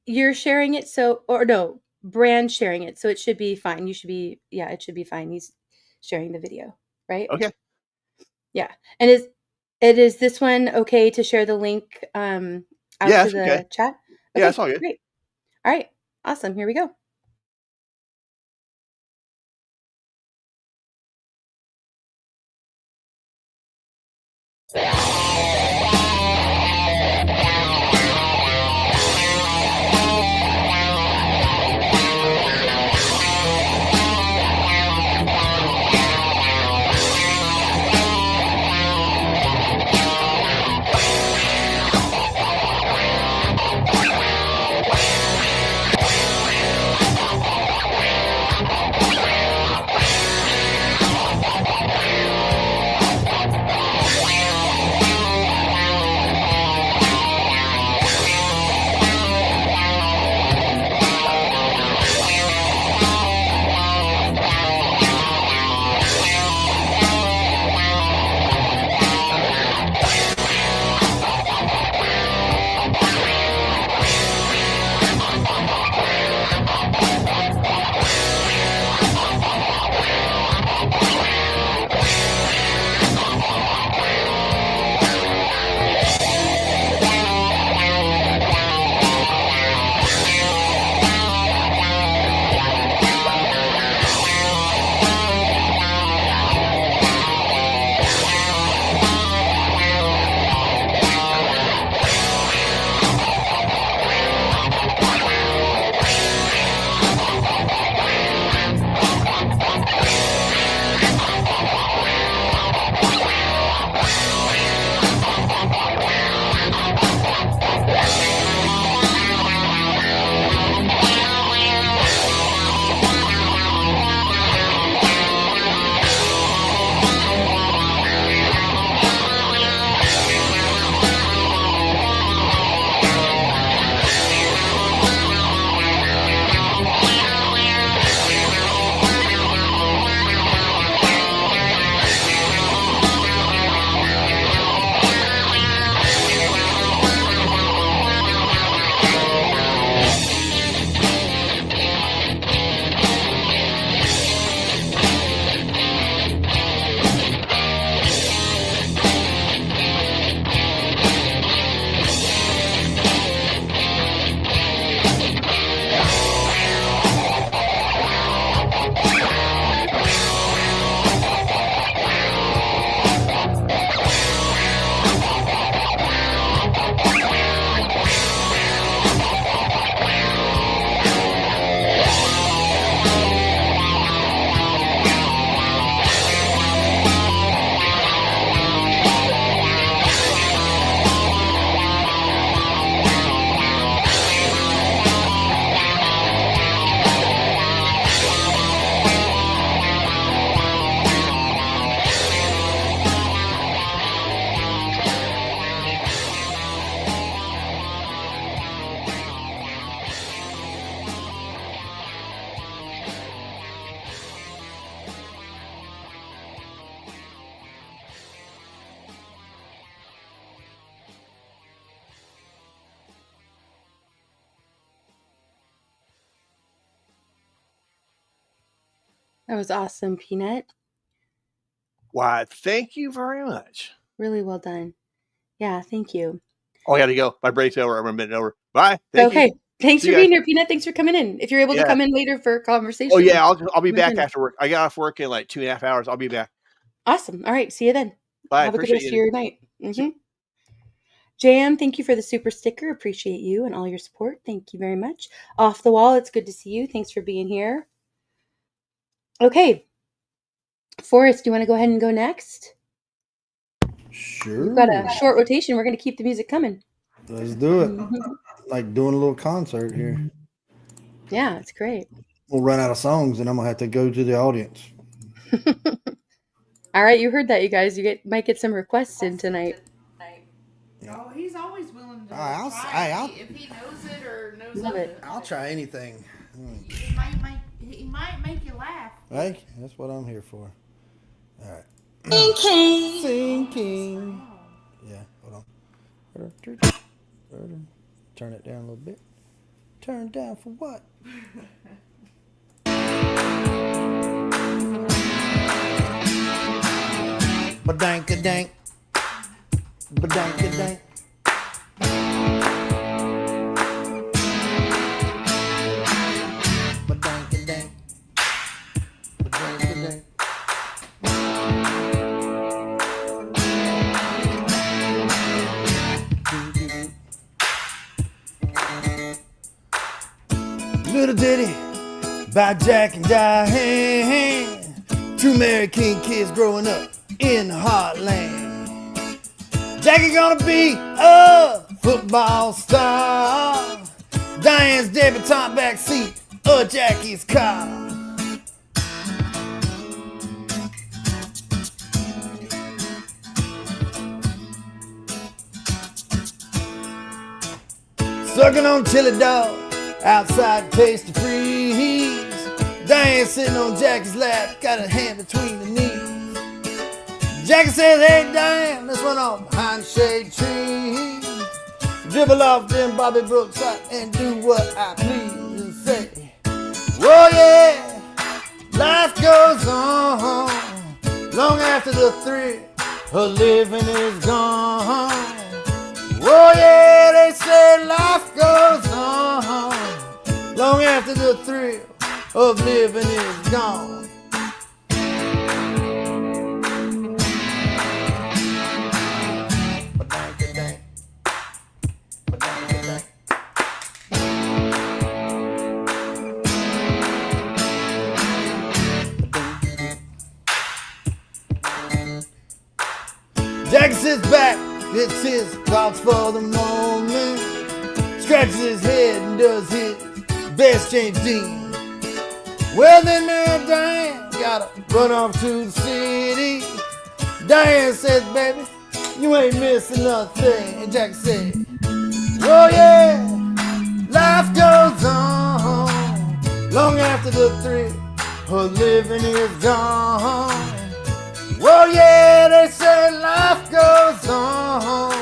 You're sharing it, or no, Brand sharing it, so it should be fine. It should be fine. He's sharing the video, right? Okay. Yeah. And is this one okay to share the link out to the chat? Okay, yeah, it's all good. Great. All right. Awesome. Here we go. That was awesome, Peanut. Why, thank you very much. Really well done. Yeah, thank you. Oh, I got to go. My break's over. I'm a minute over. Bye. Thank you. Okay. Thanks See for you being guys. here, Peanut. Thanks for coming in. If you're able to Yeah. come in later for a conversation. Oh, yeah. I'll be come back in. after work. I got off work in like 2.5 hours. I'll be back. Awesome. All right. See you then. Bye. Have a good Appreciate rest of you. your night. Jam, thank you for the super sticker. Appreciate you and all your support. Thank you very much. Off the Wall, it's good to see you. Thanks for being here. Okay. Forrest, do you want to go ahead and go next? Sure. We've got a short rotation. We're going to keep the music coming. Let's do it. Like doing a little concert here. Yeah, it's great. We'll run out of songs and I'm going to have to go to the audience. All right, you heard that, you guys. Might get some requests in tonight. Oh, he's always willing to I'll- try I'll- if he knows it or knows Love of it. it. I'll try anything. He might make you laugh. Hey, that's what I'm here for. All right. Thinking. Yeah, hold on. Turn it down a little bit. Turn it down for what? Ba-dank-a-dank. Ba-dank-a-dank. Ba-dank-a-dank. Ba-dank-a-dank. Little ditty by Jack and Diane, two American kids growing up in the heartland. Jackie's gonna be a football star. Diane's debutante backseat of Jackie's car. Sucking on chili dog outside Tasty Freeze. Diane sitting on Jackie's lap, got a hand between the knees. Jackie says, hey Diane, let's run off behind the shade tree. Dribble off them Bobby Brooks and do what I please and say, whoa yeah, life goes on long after the thrill of living is gone. Oh yeah, they say life goes on long after the thrill of living is gone. Ba-dank-a-dank. Ba-dank-a-dank. Jack sits back, it's his thoughts for the moment. Scratches his head and does his best James Dean. Well then man, Diane gotta run off to the city. Diane says, baby, you ain't missing nothing. And Jack said, oh yeah, life goes on long after the thrill of living is gone. Well, yeah, they say life goes on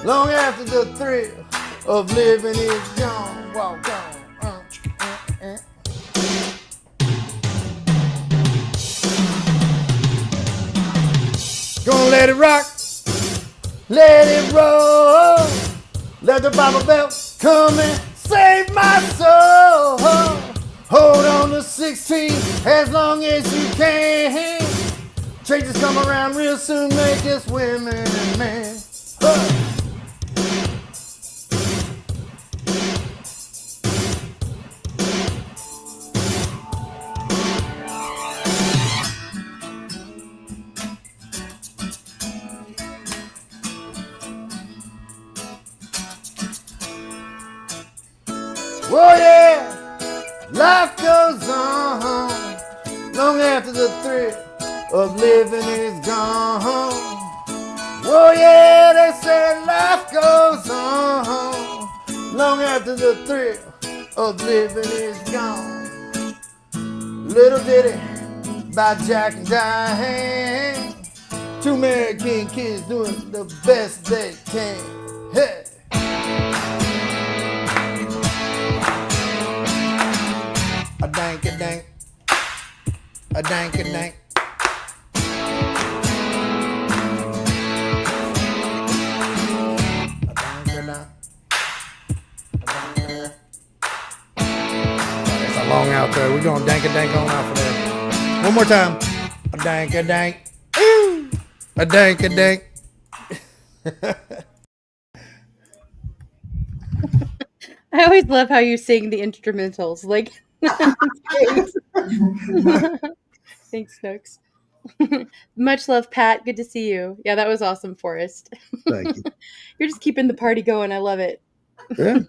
long after the thrill of living is gone. Walk on. Gonna let it rock, let it roll. Let the Bible belt come and save my soul. Hold on to 16 as long as you can. Changes come around real soon, make us women and men. Oh yeah, life goes on long after the thrill of living is gone. Oh yeah, they say life goes on long after the thrill of living is gone. Little ditty by Jack and Diane, two American kids doing the best they can. Hey. A dank a dank. A dank a dank. That's a long outro. We're going dank a dank on off of there. One more time. A dank a dank. Ooh. A dank a dank. I always love how you sing the instrumentals. Like, thanks, Snooks. Much love, Pat. Good to see you. Yeah, that was awesome, Forrest. Thank you. You're just keeping the party going. I love it. Yeah.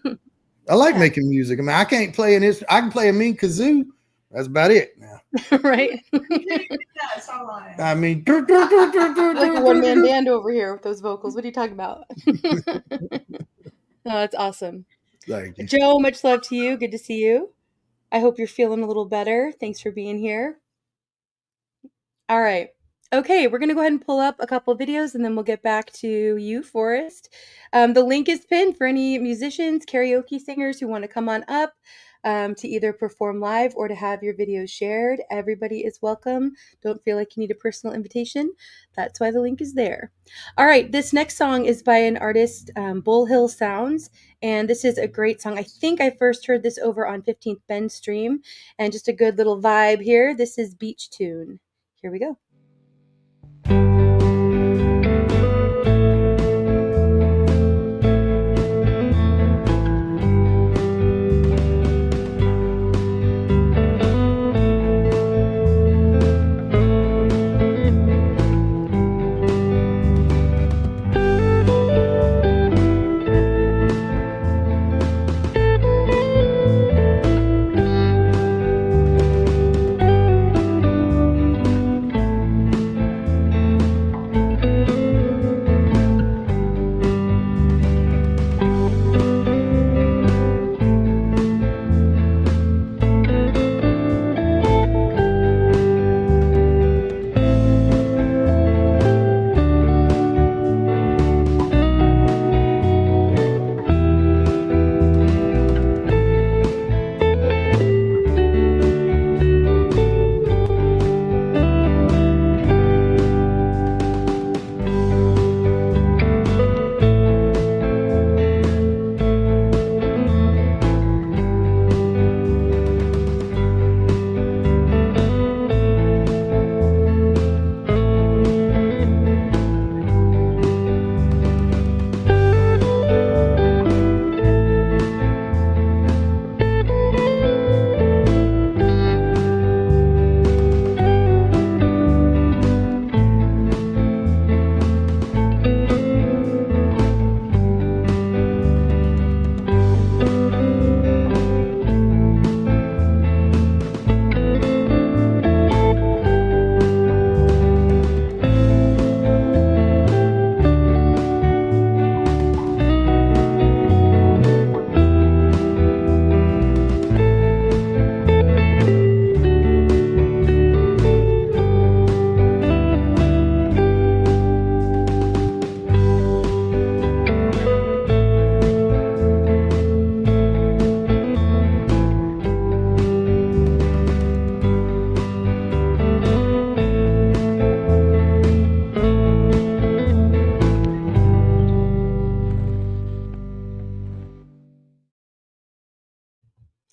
I like making music. I mean, I can't play an instrument. I can play a mean kazoo. That's about it now. Right? That's all I I mean, like a one-man band over here with those vocals. What are you talking about? Oh, that's awesome. Thank you. Joe, much love to you. Good to see you. I hope you're feeling a little better. Thanks for being here. All right. Okay, we're going to go ahead and pull up a couple of videos and then we'll get back to you, Forrest. The link is pinned for any musicians, karaoke singers who want to come on up to either perform live or to have your videos shared. Everybody is welcome. Don't feel like you need a personal invitation. That's why the link is there. All right, this next song is by an artist, Bull Hill Sounds, and this is a great song. I think I first heard this over on 15th Bend stream, and just a good little vibe here. This is Beach Tune. Here we go.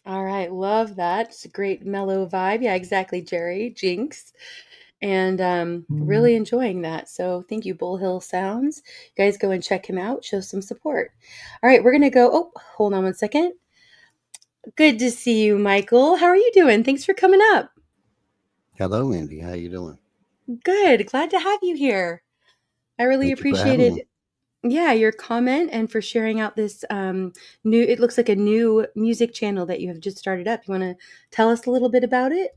All right, love that. It's a great mellow vibe. Yeah, exactly, Jerry. Jinx. And really enjoying that. So thank you, Bull Hill Sounds. You guys go and check him out. Show some support. All right, we're going to go. Oh, hold on one second. Good to see you, Michael. How are you doing? Thanks for coming up. Hello, Indy. How you doing? Good. Glad to have you here. I really Thank you for having appreciated me. yeah, your comment and for sharing out this new, it looks like a new music channel that you have just started up. You want to tell us a little bit about it?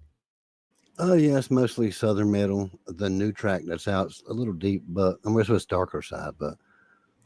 Oh, yeah, it's mostly Southern metal. The new track that's out is a little deep, but I'm going to it's darker side. But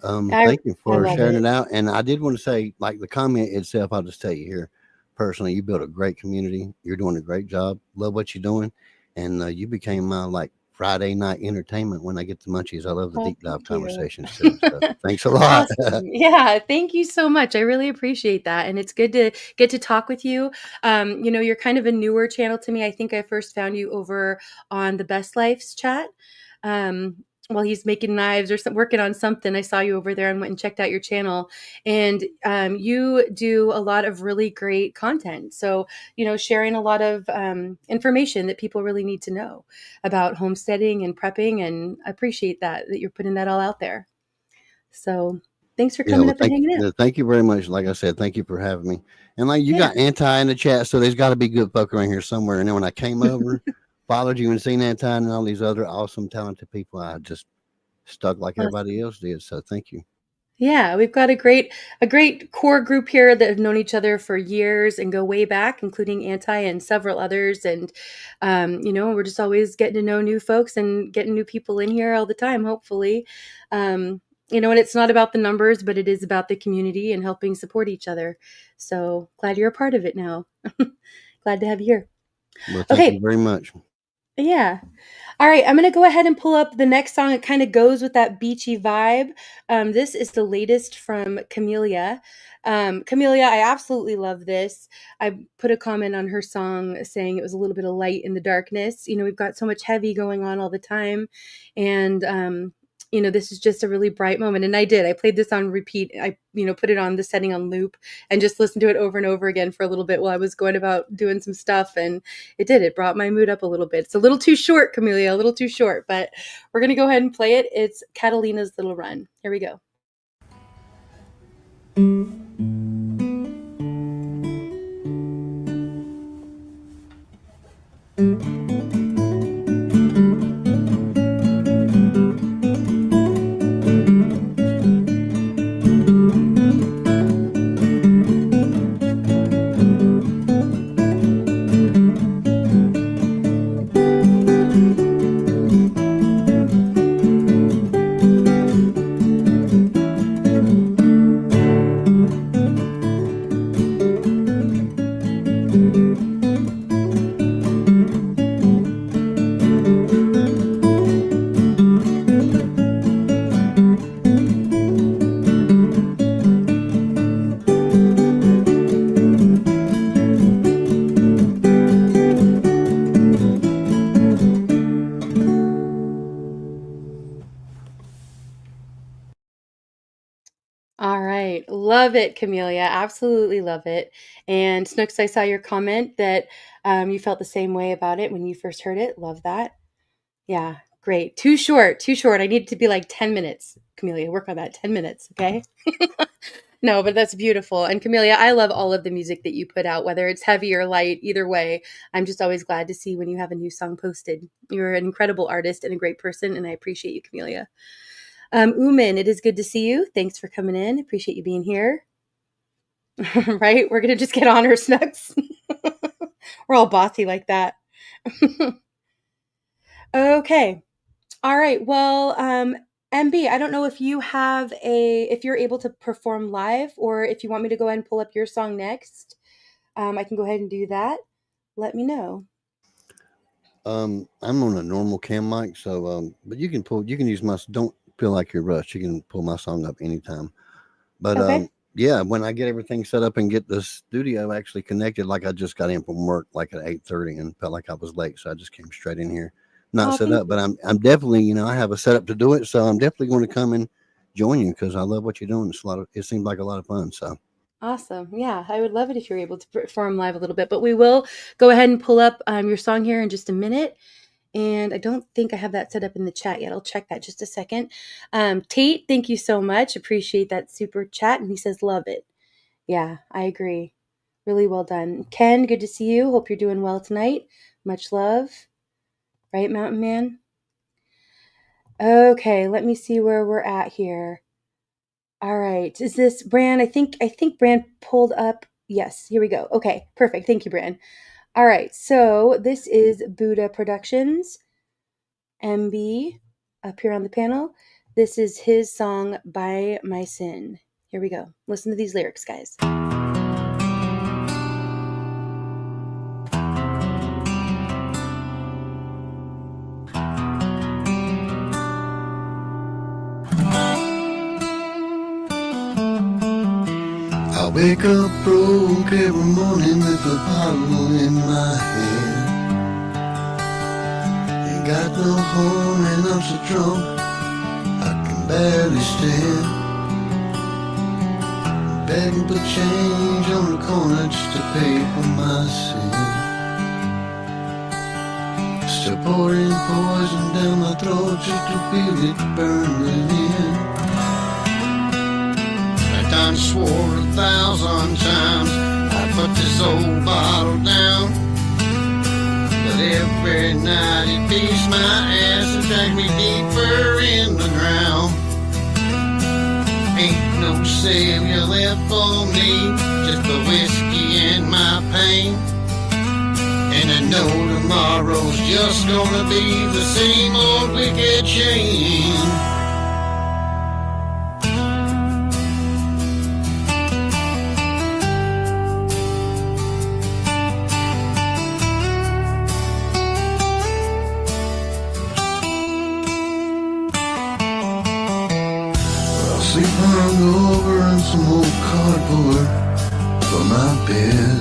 thank you I for love sharing it. it out. And I did want to say, like the comment itself, I'll just tell you here personally, you built a great community. You're doing a great job. Love what you're doing, and you became my like Friday night entertainment when I get the munchies. I love the deep dive Thank you. conversations too. So thanks a lot. Awesome. Yeah, thank you so much. I really appreciate that. And it's good to get to talk with you. You're kind of a newer channel to me. I think I first found you over on the Best Lives chat. While he's making knives or working on something, I saw you over there and went and checked out your channel. And you do a lot of really great content. So, sharing a lot of information that people really need to know about homesteading and prepping. And I appreciate that you're putting that all out there. So thanks for coming up and hanging out. Thank you very much. Like I said, thank you for having me. And like you got Anti in the chat, so there's got to be good folk around here somewhere. And then when I came over, followed you and seen Anti and all these other awesome, talented people, I just stuck like everybody else did. So thank you. Yeah, we've got a great core group here that have known each other for years and go way back, including Anti and several others. And, we're just always getting to know new folks and getting new people in here all the time, hopefully. And it's not about the numbers, but it is about the community and helping support each other. So glad you're a part of it now. Glad to have you here. Well, thank you very much. Yeah. All right. I'm going to go ahead and pull up the next song. It kind of goes with that beachy vibe. This is the latest from Camellia. Camellia, I absolutely love this. I put a comment on her song saying it was a little bit of light in the darkness. We've got so much heavy going on all the time. And, this is just a really bright moment. And I played this on repeat. I, put it on the setting on loop and just listened to it over and over again for a little bit while I was going about doing some stuff. And it brought my mood up a little bit. It's a little too short, Camellia, a little too short, but we're going to go ahead and play it. It's Catalina's Little Run. Here we go. All right. Love it, Camellia. Absolutely love it. And Snooks, I saw your comment that you felt the same way about it when you first heard it. Love that. Yeah, great. Too short. I need it to be like 10 minutes, Camellia. Work on that. 10 minutes, okay? No, but that's beautiful. And Camellia, I love all of the music that you put out, whether it's heavy or light, either way. I'm just always glad to see when you have a new song posted. You're an incredible artist and a great person, and I appreciate you, Camellia. Uman, it is good to see you. Thanks for coming in. Appreciate you being here. Right? We're going to just get on her, Snooks. We're all bossy like that. Okay. All right. Well, MB, I don't know if if you're able to perform live or if you want me to go ahead and pull up your song next. I can go ahead and do that. Let me know. I'm on a normal cam mic, so but you can use my, don't feel like you're rushed. You can pull my song up anytime. But Okay. yeah, when I get everything set up and get the studio actually connected, like I just got in from work like at 8:30 and felt like I was late, so I just came straight in here. Not set up, but I'm definitely, I have a setup to do it, so I'm definitely going to come and join you because I love what you're doing. It seems like a lot of fun. So Awesome. Yeah, I would love it if you're able to perform live a little bit, but we will go ahead and pull up your song here in just a minute. And I don't think I have that set up in the chat yet. I'll check that just a second. Tate, thank you so much. Appreciate that super chat. And he says, love it. Yeah, I agree. Really well done. Ken, good to see you. Hope you're doing well tonight. Much love. Right, Mountain Man? Okay, let me see where we're at here. All right. Is this Bran? I think Bran pulled up. Yes, here we go. Okay, perfect. Thank you, Bran. All right. So this is Buddha Productions. MB up here on the panel. This is his song By My Sin. Here we go. Listen to these lyrics, guys. Wake up broke every morning with a bottle in my hand. Ain't got no home and I'm so drunk I can barely stand. Begging for change on the corner just to pay for my sin. Still pouring poison down my throat just to feel it burn within. I done swore 1,000 times I'd put this old bottle down, but every night it beats my ass and drags me deeper in the ground. Ain't no savior left for me, just the whiskey and my pain. And I know tomorrow's just gonna be the same old wicked chain. I'll sleep hungover on some old cardboard for my bed.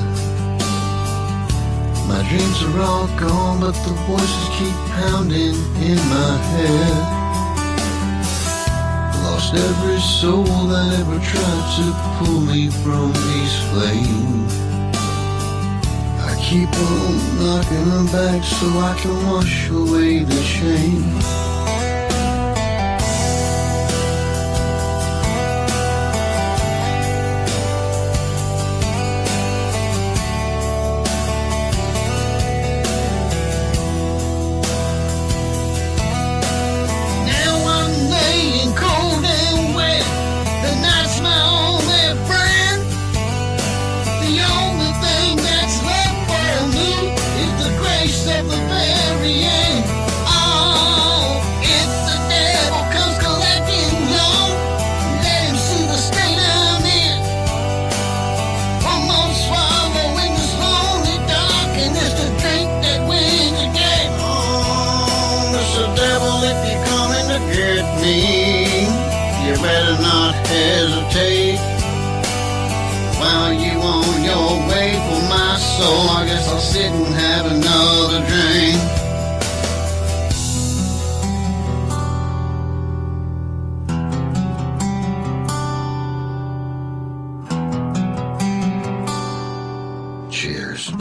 My dreams are all gone, but the voices keep pounding in my head. Lost every soul that ever tried to pull me from these flames. I keep on knocking them back so I can wash away the shame. You better not hesitate. While you on your way for my soul, I guess I'll sit and have another drink. Cheers.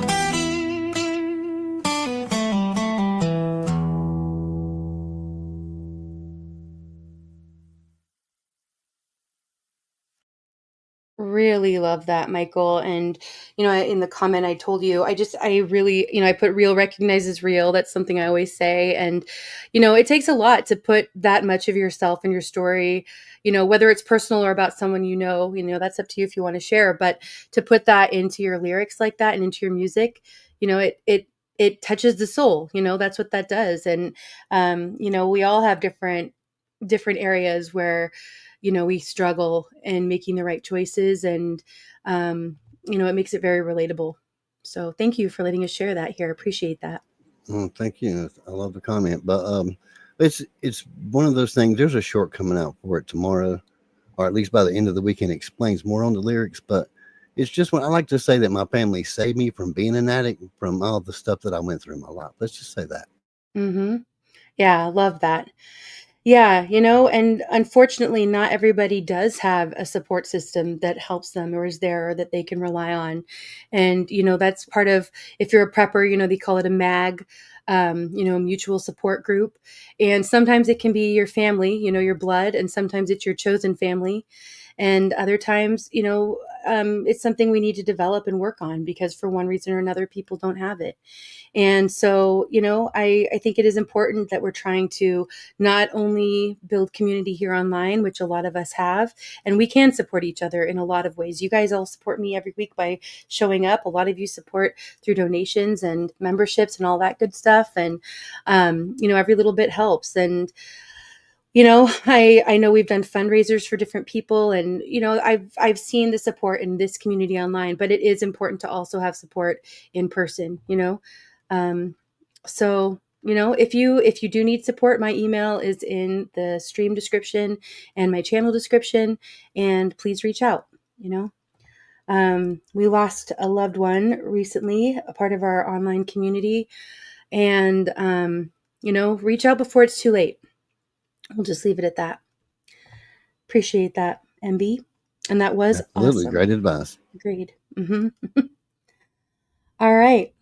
Really love that, Michael. And, in the comment I told you, I really, I put real recognizes real. That's something I always say. And, it takes a lot to put that much of yourself and your story, whether it's personal or about someone, that's up to you if you want to share, but to put that into your lyrics like that and into your music, it touches the soul, that's what that does. And, we all have different areas where we struggle in making the right choices, and it makes it very relatable. So thank you for letting us share that here. I appreciate that. Thank you. I love the comment, but it's one of those things. There's a short coming out for it tomorrow, or at least by the end of the weekend. It explains more on the lyrics, but it's just when I like to say that my family saved me from being an addict, from all the stuff that I went through in my life. Let's just say that. Mm-hmm. Yeah, I love that. Yeah, and unfortunately, not everybody does have a support system that helps them or is there or that they can rely on. And, that's part of, if you're a prepper, they call it a MAG, mutual support group. And sometimes it can be your family, your blood, and sometimes it's your chosen family. And other times, it's something we need to develop and work on because for one reason or another, people don't have it. And so, I think it is important that we're trying to not only build community here online, which a lot of us have, and we can support each other in a lot of ways. You guys all support me every week by showing up. A lot of you support through donations and memberships and all that good stuff. And, every little bit helps. And, I know we've done fundraisers for different people, and, I've seen the support in this community online, but it is important to also have support in person, so, if you do need support, my email is in the stream description and my channel description, and please reach out, We lost a loved one recently, a part of our online community, and reach out before it's too late. We'll just leave it at that. Appreciate that, MB. And that was Absolutely awesome. great advice. Agreed. All right.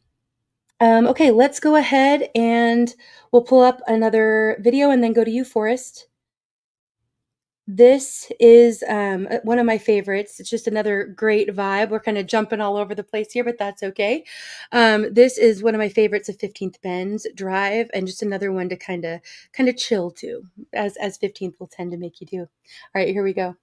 Okay, let's go ahead and we'll pull up another video and then go to you, Forrest. This is one of my favorites. It's just another great vibe. We're kind of jumping all over the place here, but that's okay. This is one of my favorites of 15th Bend's Drive, and just another one to kind of chill to, as 15th will tend to make you do. All right, here we go.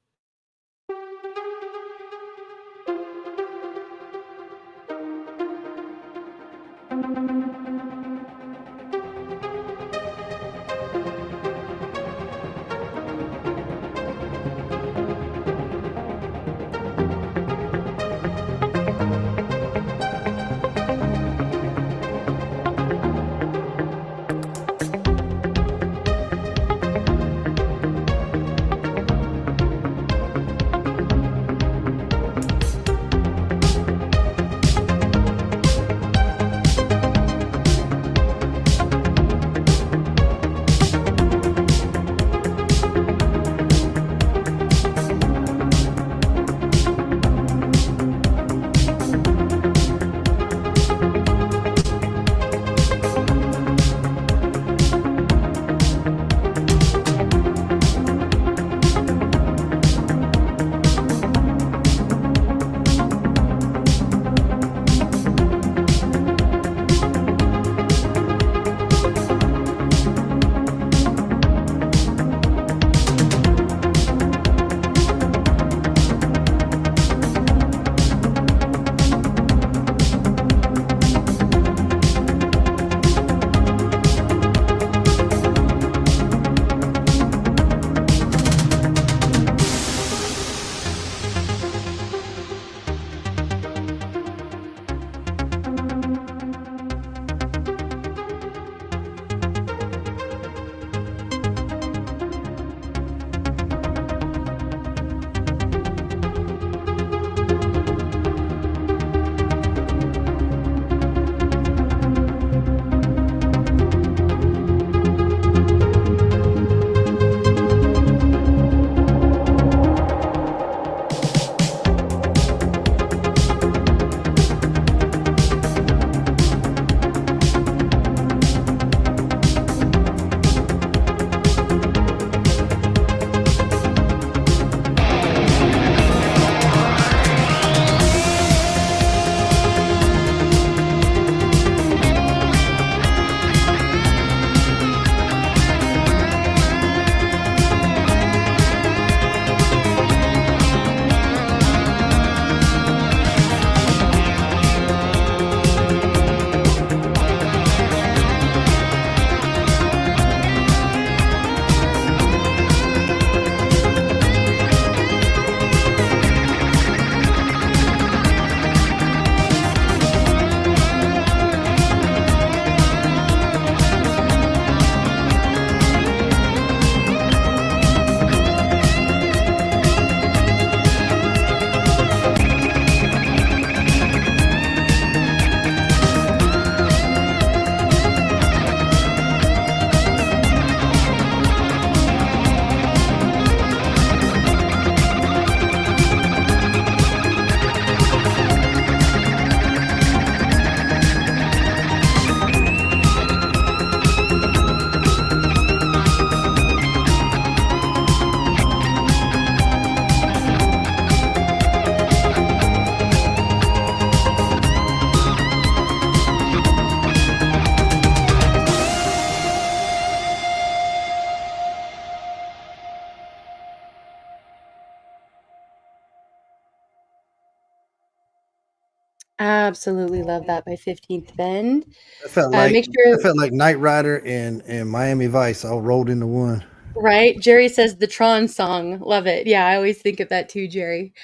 Absolutely love that by 15th Bend. That felt like Knight Rider and Miami Vice all rolled into one. Right? Jerry says the Tron song. Love it. Yeah, I always think of that too, Jerry.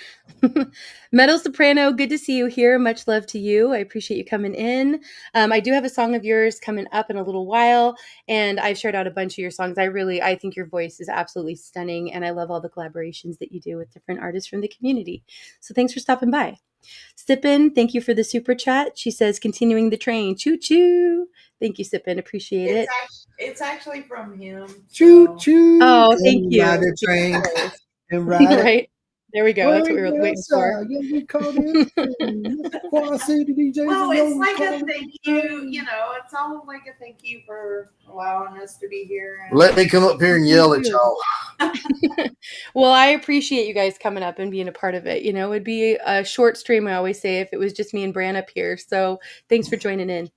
Metal Soprano, good to see you here. Much love to you. I appreciate you coming in. I do have a song of yours coming up in a little while, and I've shared out a bunch of your songs. I think your voice is absolutely stunning, and I love all the collaborations that you do with different artists from the community. So thanks for stopping by. Sippin, thank you for the super chat. She says, continuing the train. Choo choo. Thank you, Sippin. Appreciate it. It's actually from him. Choo so- choo. Oh, thank come you. Ride the train and ride it. Right? There we go. That's what we were waiting for. Yeah, we called in. Quad City DJs. Well, and it's yo, like called a thank you. You know, it's all like a thank you for allowing us to be here. And Let me come up here and yell at y'all. Well, I appreciate you guys coming up and being a part of it. You know, it'd be a short stream, I always say, if it was just me and Bran up here. So thanks for joining in.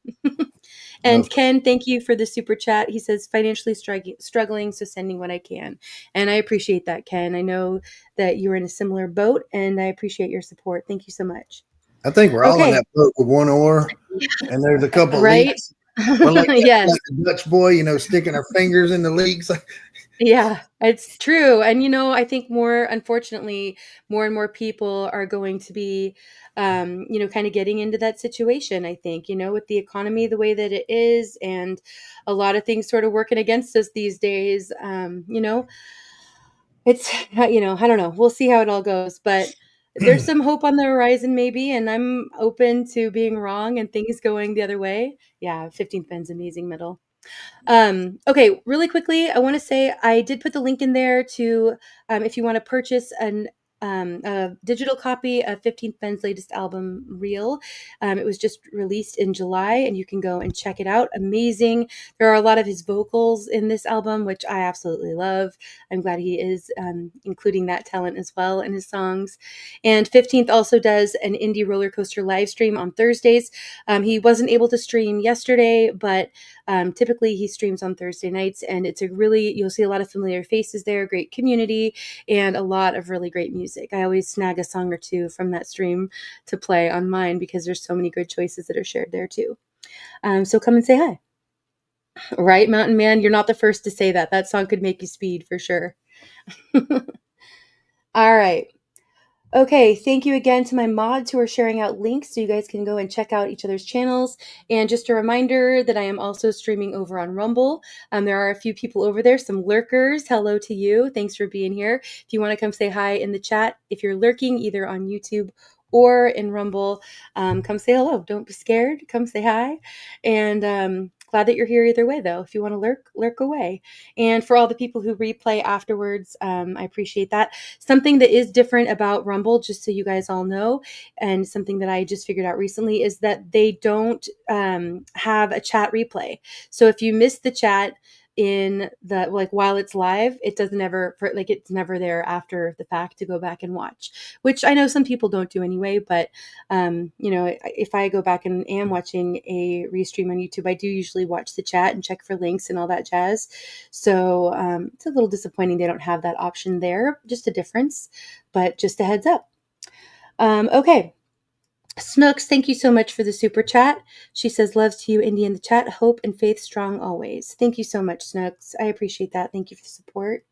And No. Ken, thank you for the super chat. He says, financially struggling, so sending what I can. And I appreciate that, Ken. I know that you're in a similar boat, and I appreciate your support. Thank you so much. I think we're all in Okay. that boat with one oar, and there's a couple Right? leaks. We're like, Yes. like the Dutch boy, you know, sticking our fingers in the leaks. Yeah, it's true. And, you know, I think unfortunately, more and more people are going to be, you know, kind of getting into that situation, I think, you know, with the economy the way that it is and a lot of things sort of working against us these days. You know, it's, you know, I don't know. We'll see how it all goes. But there's some hope on the horizon, maybe. And I'm open to being wrong and things going the other way. Yeah, 15th Ben's amazing middle. Okay, really quickly, I want to say I did put the link in there to if you want to purchase a digital copy of 15th Ben's latest album, Real. It was just released in July, and you can go and check it out. Amazing. There are a lot of his vocals in this album, which I absolutely love. I'm glad he is including that talent as well in his songs. And 15th also does an indie roller coaster live stream on Thursdays. He wasn't able to stream yesterday, but typically he streams on Thursday nights, and you'll see a lot of familiar faces there, great community, and a lot of really great music. I always snag a song or two from that stream to play on mine because there's so many good choices that are shared there too. So come and say hi. Right, Mountain Man? You're not the first to say that. That song could make you speed for sure. All right. Okay, thank you again to my mods who are sharing out links so you guys can go and check out each other's channels. And just a reminder that I am also streaming over on Rumble. There are a few people over there, some lurkers. Hello to you. Thanks for being here. If you want to come say hi in the chat, if you're lurking either on YouTube or in Rumble, come say hello. Don't be scared. Come say hi. And glad that you're here either way, though. If you want to lurk away. And for all the people who replay afterwards, I appreciate that. Something that is different about Rumble, just so you guys all know, and something that I just figured out recently is that they don't have a chat replay. So if you miss the chat in while it's live, it's never there after the fact to go back and watch, which I know some people don't do anyway. But you know, if I go back and am watching a restream on YouTube, I do usually watch the chat and check for links and all that jazz. So it's a little disappointing they don't have that option there. Just a difference, but just a heads up. Okay. Snooks, thank you so much for the super chat. She says, loves to you, Indy, in the chat. Hope and faith strong always. Thank you so much, Snooks. I appreciate that. Thank you for the support.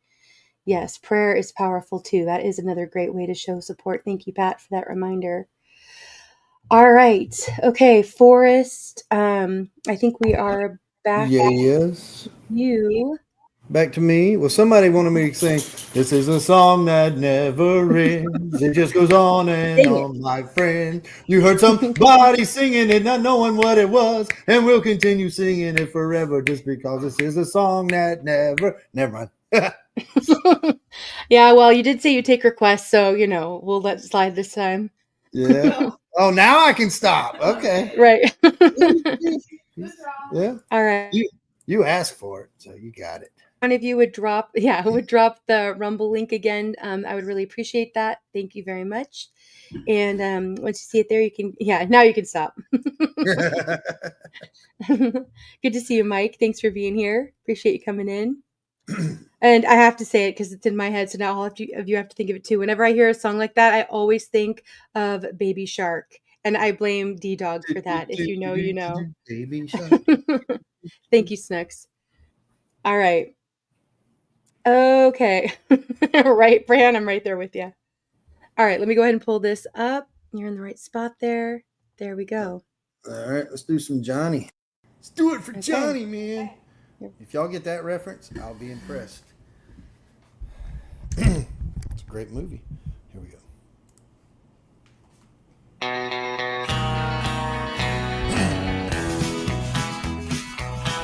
Yes, prayer is powerful too. That is another great way to show support. Thank you, Pat, for that reminder. All right. Okay, Forrest. I think we are back. Yes. You. Back to me. Well, somebody wanted me to sing, this is a song that never ends. It just goes on and on, my friend. You heard somebody singing it, not knowing what it was, and we'll continue singing it forever just because this is a song that never mind. Yeah, well, you did say you take requests, so, you know, we'll let it slide this time. Yeah. Oh, now I can stop. Okay. Right. Yeah. All right. You asked for it, so you got it. One of you would drop the Rumble link again. I would really appreciate that. Thank you very much. And once you see it there, now you can stop. Good to see you, Mike. Thanks for being here. Appreciate you coming in. And I have to say it because it's in my head, so now all of you have to think of it too. Whenever I hear a song like that, I always think of Baby Shark. And I blame D-Dog for that. If you know, you know. Baby Shark. Thank you, Snooks. All right. Okay. Right, Bran, I'm right there with you. All right, let me go ahead and pull this up. You're in the right spot there. There we go. All right, let's do some Johnny. Let's do it for Okay. Johnny, man. Yep. If y'all get that reference, I'll be impressed. It's a great movie. Here we go.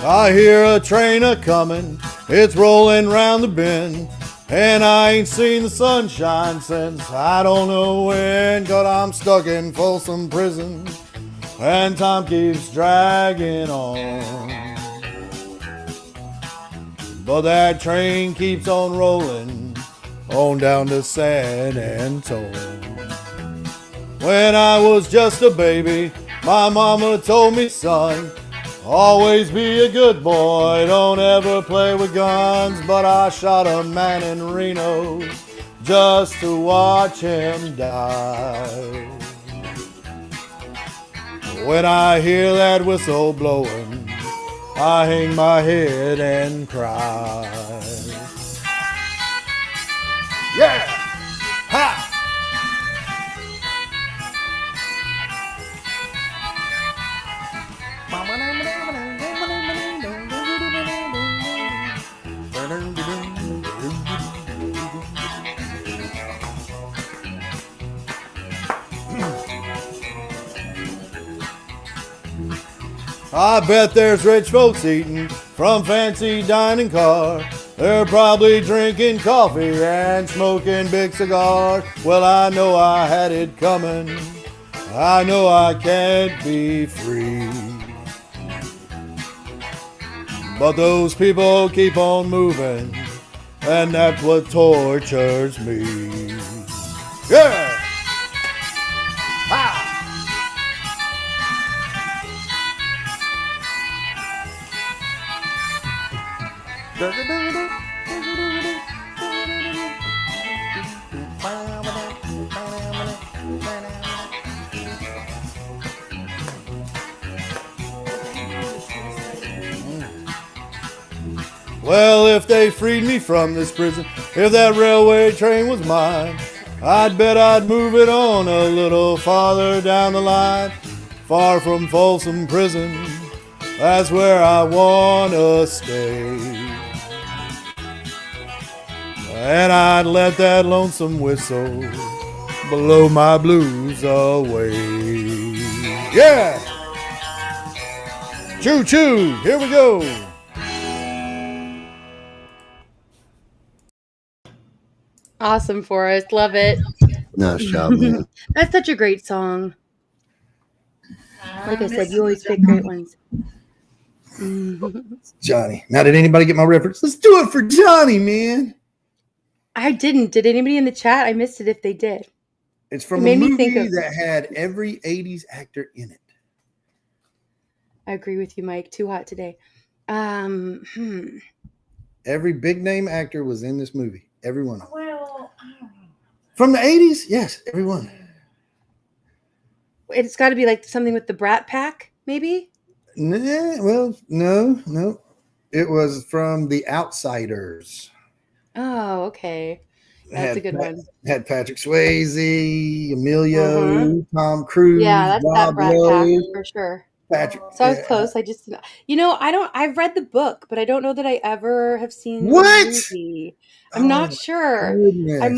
I hear a train a coming, it's rolling round the bend, and I ain't seen the sunshine since I don't know when, 'cause I'm stuck in Folsom Prison, and time keeps dragging on. But that train keeps on rolling on down to San Antonio. When I was just a baby, my mama told me, son, always be a good boy, don't ever play with guns. But I shot a man in Reno just to watch him die. When I hear that whistle blowing, I hang my head and cry. Yeah! Ha! I bet there's rich folks eating from fancy dining car. They're probably drinking coffee and smoking big cigars. Well, I know I had it coming. I know I can't be free. But those people keep on moving, and that's what tortures me. Yeah! Ha! Well, if they freed me from this prison, if that railway train was mine, I'd bet I'd move it on a little farther down the line, far from Folsom Prison. That's where I wanna stay. And I'd let that lonesome whistle blow my blues away. Yeah! Choo choo! Here we go! Awesome, Forrest. Love it. Nice job, man. That's such a great song. Like I said, you always pick great ones. Johnny. Now, did anybody get my reference? Let's do it for Johnny, man. I didn't. Did anybody in the chat? I missed it if they did. It's from a movie that had every 80s actor in it. I agree with you, Mike. Too hot today. Every big name actor was in this movie. Every one of them. Well, I don't know. From the 80s? Yes, everyone. It's got to be like something with the Brat Pack, maybe? Nah, well, no. It was from The Outsiders. Oh, okay. That's a good one. Had Patrick Swayze, Emilio, Tom Cruise, Yeah, that's Rob that Brat Pack Lowe, for sure. Patrick. So I was close. I just, I've read the book, but I don't know that I ever have seen What? the movie. I'm not sure. Goodness. I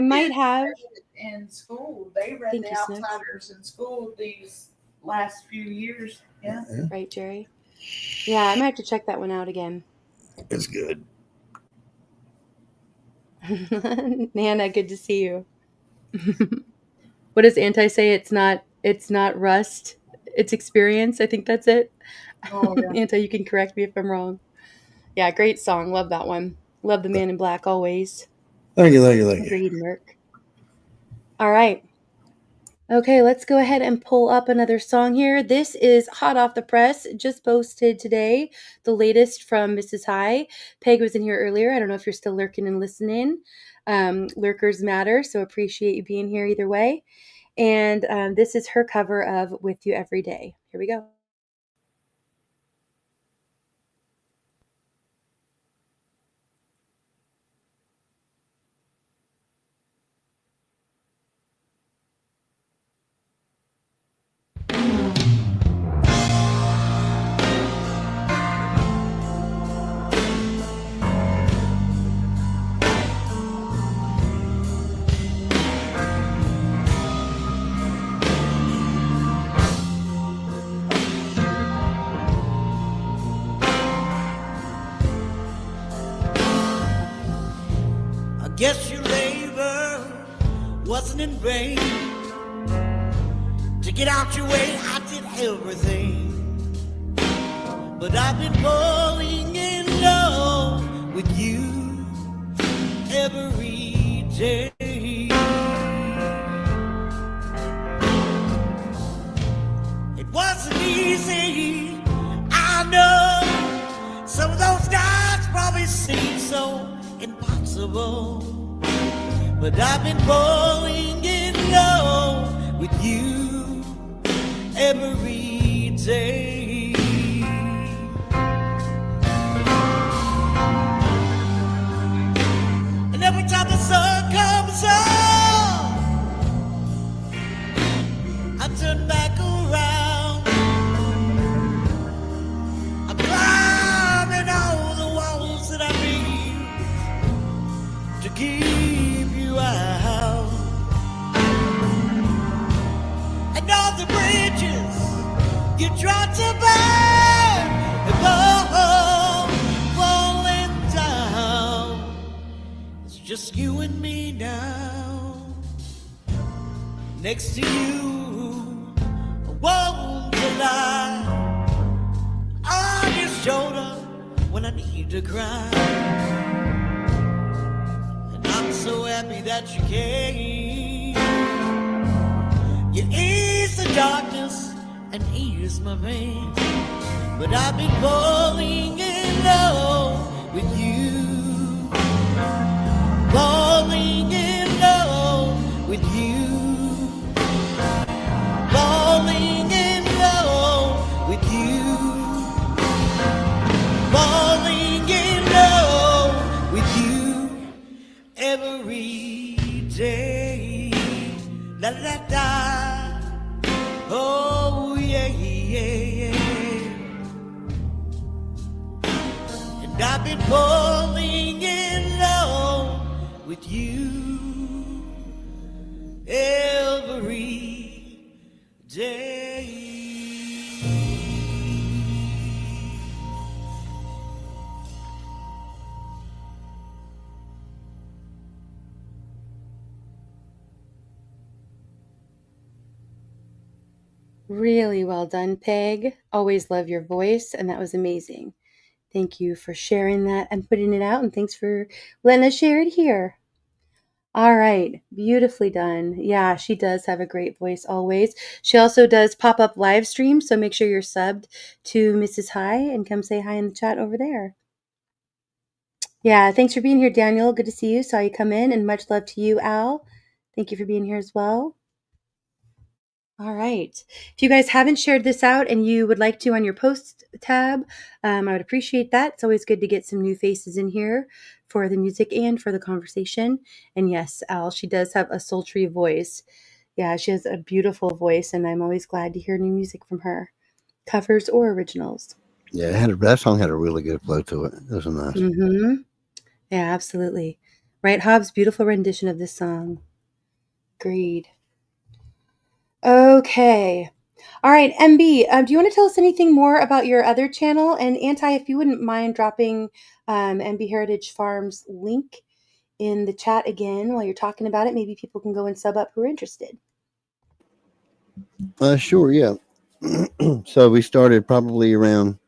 might have. In school, they read Thank The you, Snooks. Outsiders in school these last few years. Yeah. Right, Jerry? Yeah, I might have to check that one out again. It's good. Nana, good to see you. What does Anti say? It's not rust, it's experience. I think that's it. Oh, yeah. Anti, you can correct me if I'm wrong. Yeah, great song. Love that one. Love the Man in Black always. Thank you. Agreed, Merc. All right. Okay, let's go ahead and pull up another song here. This is hot off the press, just posted today, the latest from Mrs. High. Peg was in here earlier. I don't know if you're still lurking and listening. Lurkers matter, so appreciate you being here either way. And this is her cover of With You Every Day. Here we go. guess your labor wasn't in vain. To get out your way, I did everything. But I've been falling in love with you every day. It wasn't easy, I know. Some of those nights probably seem so impossible. But I've been falling in love with you every day. And every time the sun comes up, I turn back around. I'm climbing all the walls that I need to keep you out. And all the bridges you tried to burn have all fallen down. It's just you and me now. Next to you, I won't lie on your shoulder when I need to cry. And I'm so happy that you came. You ease the darkness and ease my pain. But I've been falling in love with you. Falling in love with you. Falling in love with you. Falling in love with you every day. La la da. Oh yeah, yeah, yeah. And I've been falling in love with you every day. Really well done, Peg. Always love your voice, and that was amazing. Thank you for sharing that and putting it out, and thanks for letting us share it here. All right, beautifully done. Yeah, she does have a great voice always. She also does pop-up live streams, so make sure you're subbed to Mrs. Hi and come say hi in the chat over there. Yeah, thanks for being here, Daniel. Good to see you. Saw you come in, and much love to you, Al. Thank you for being here as well. All right. If you guys haven't shared this out and you would like to on your post tab, I would appreciate that. It's always good to get some new faces in here for the music and for the conversation. And yes, Al, she does have a sultry voice. Yeah, she has a beautiful voice, and I'm always glad to hear new music from her, covers or originals. Yeah, that song had a really good flow to it. It was nice. Mm-hmm. Yeah, absolutely. Right, Hobbs, beautiful rendition of this song. Agreed. Okay. All right, MB, do you want to tell us anything more about your other channel? And Anti, if you wouldn't mind dropping MB Heritage Farms link in the chat again while you're talking about it, maybe people can go and sub up who are interested. Sure, yeah. So we started probably around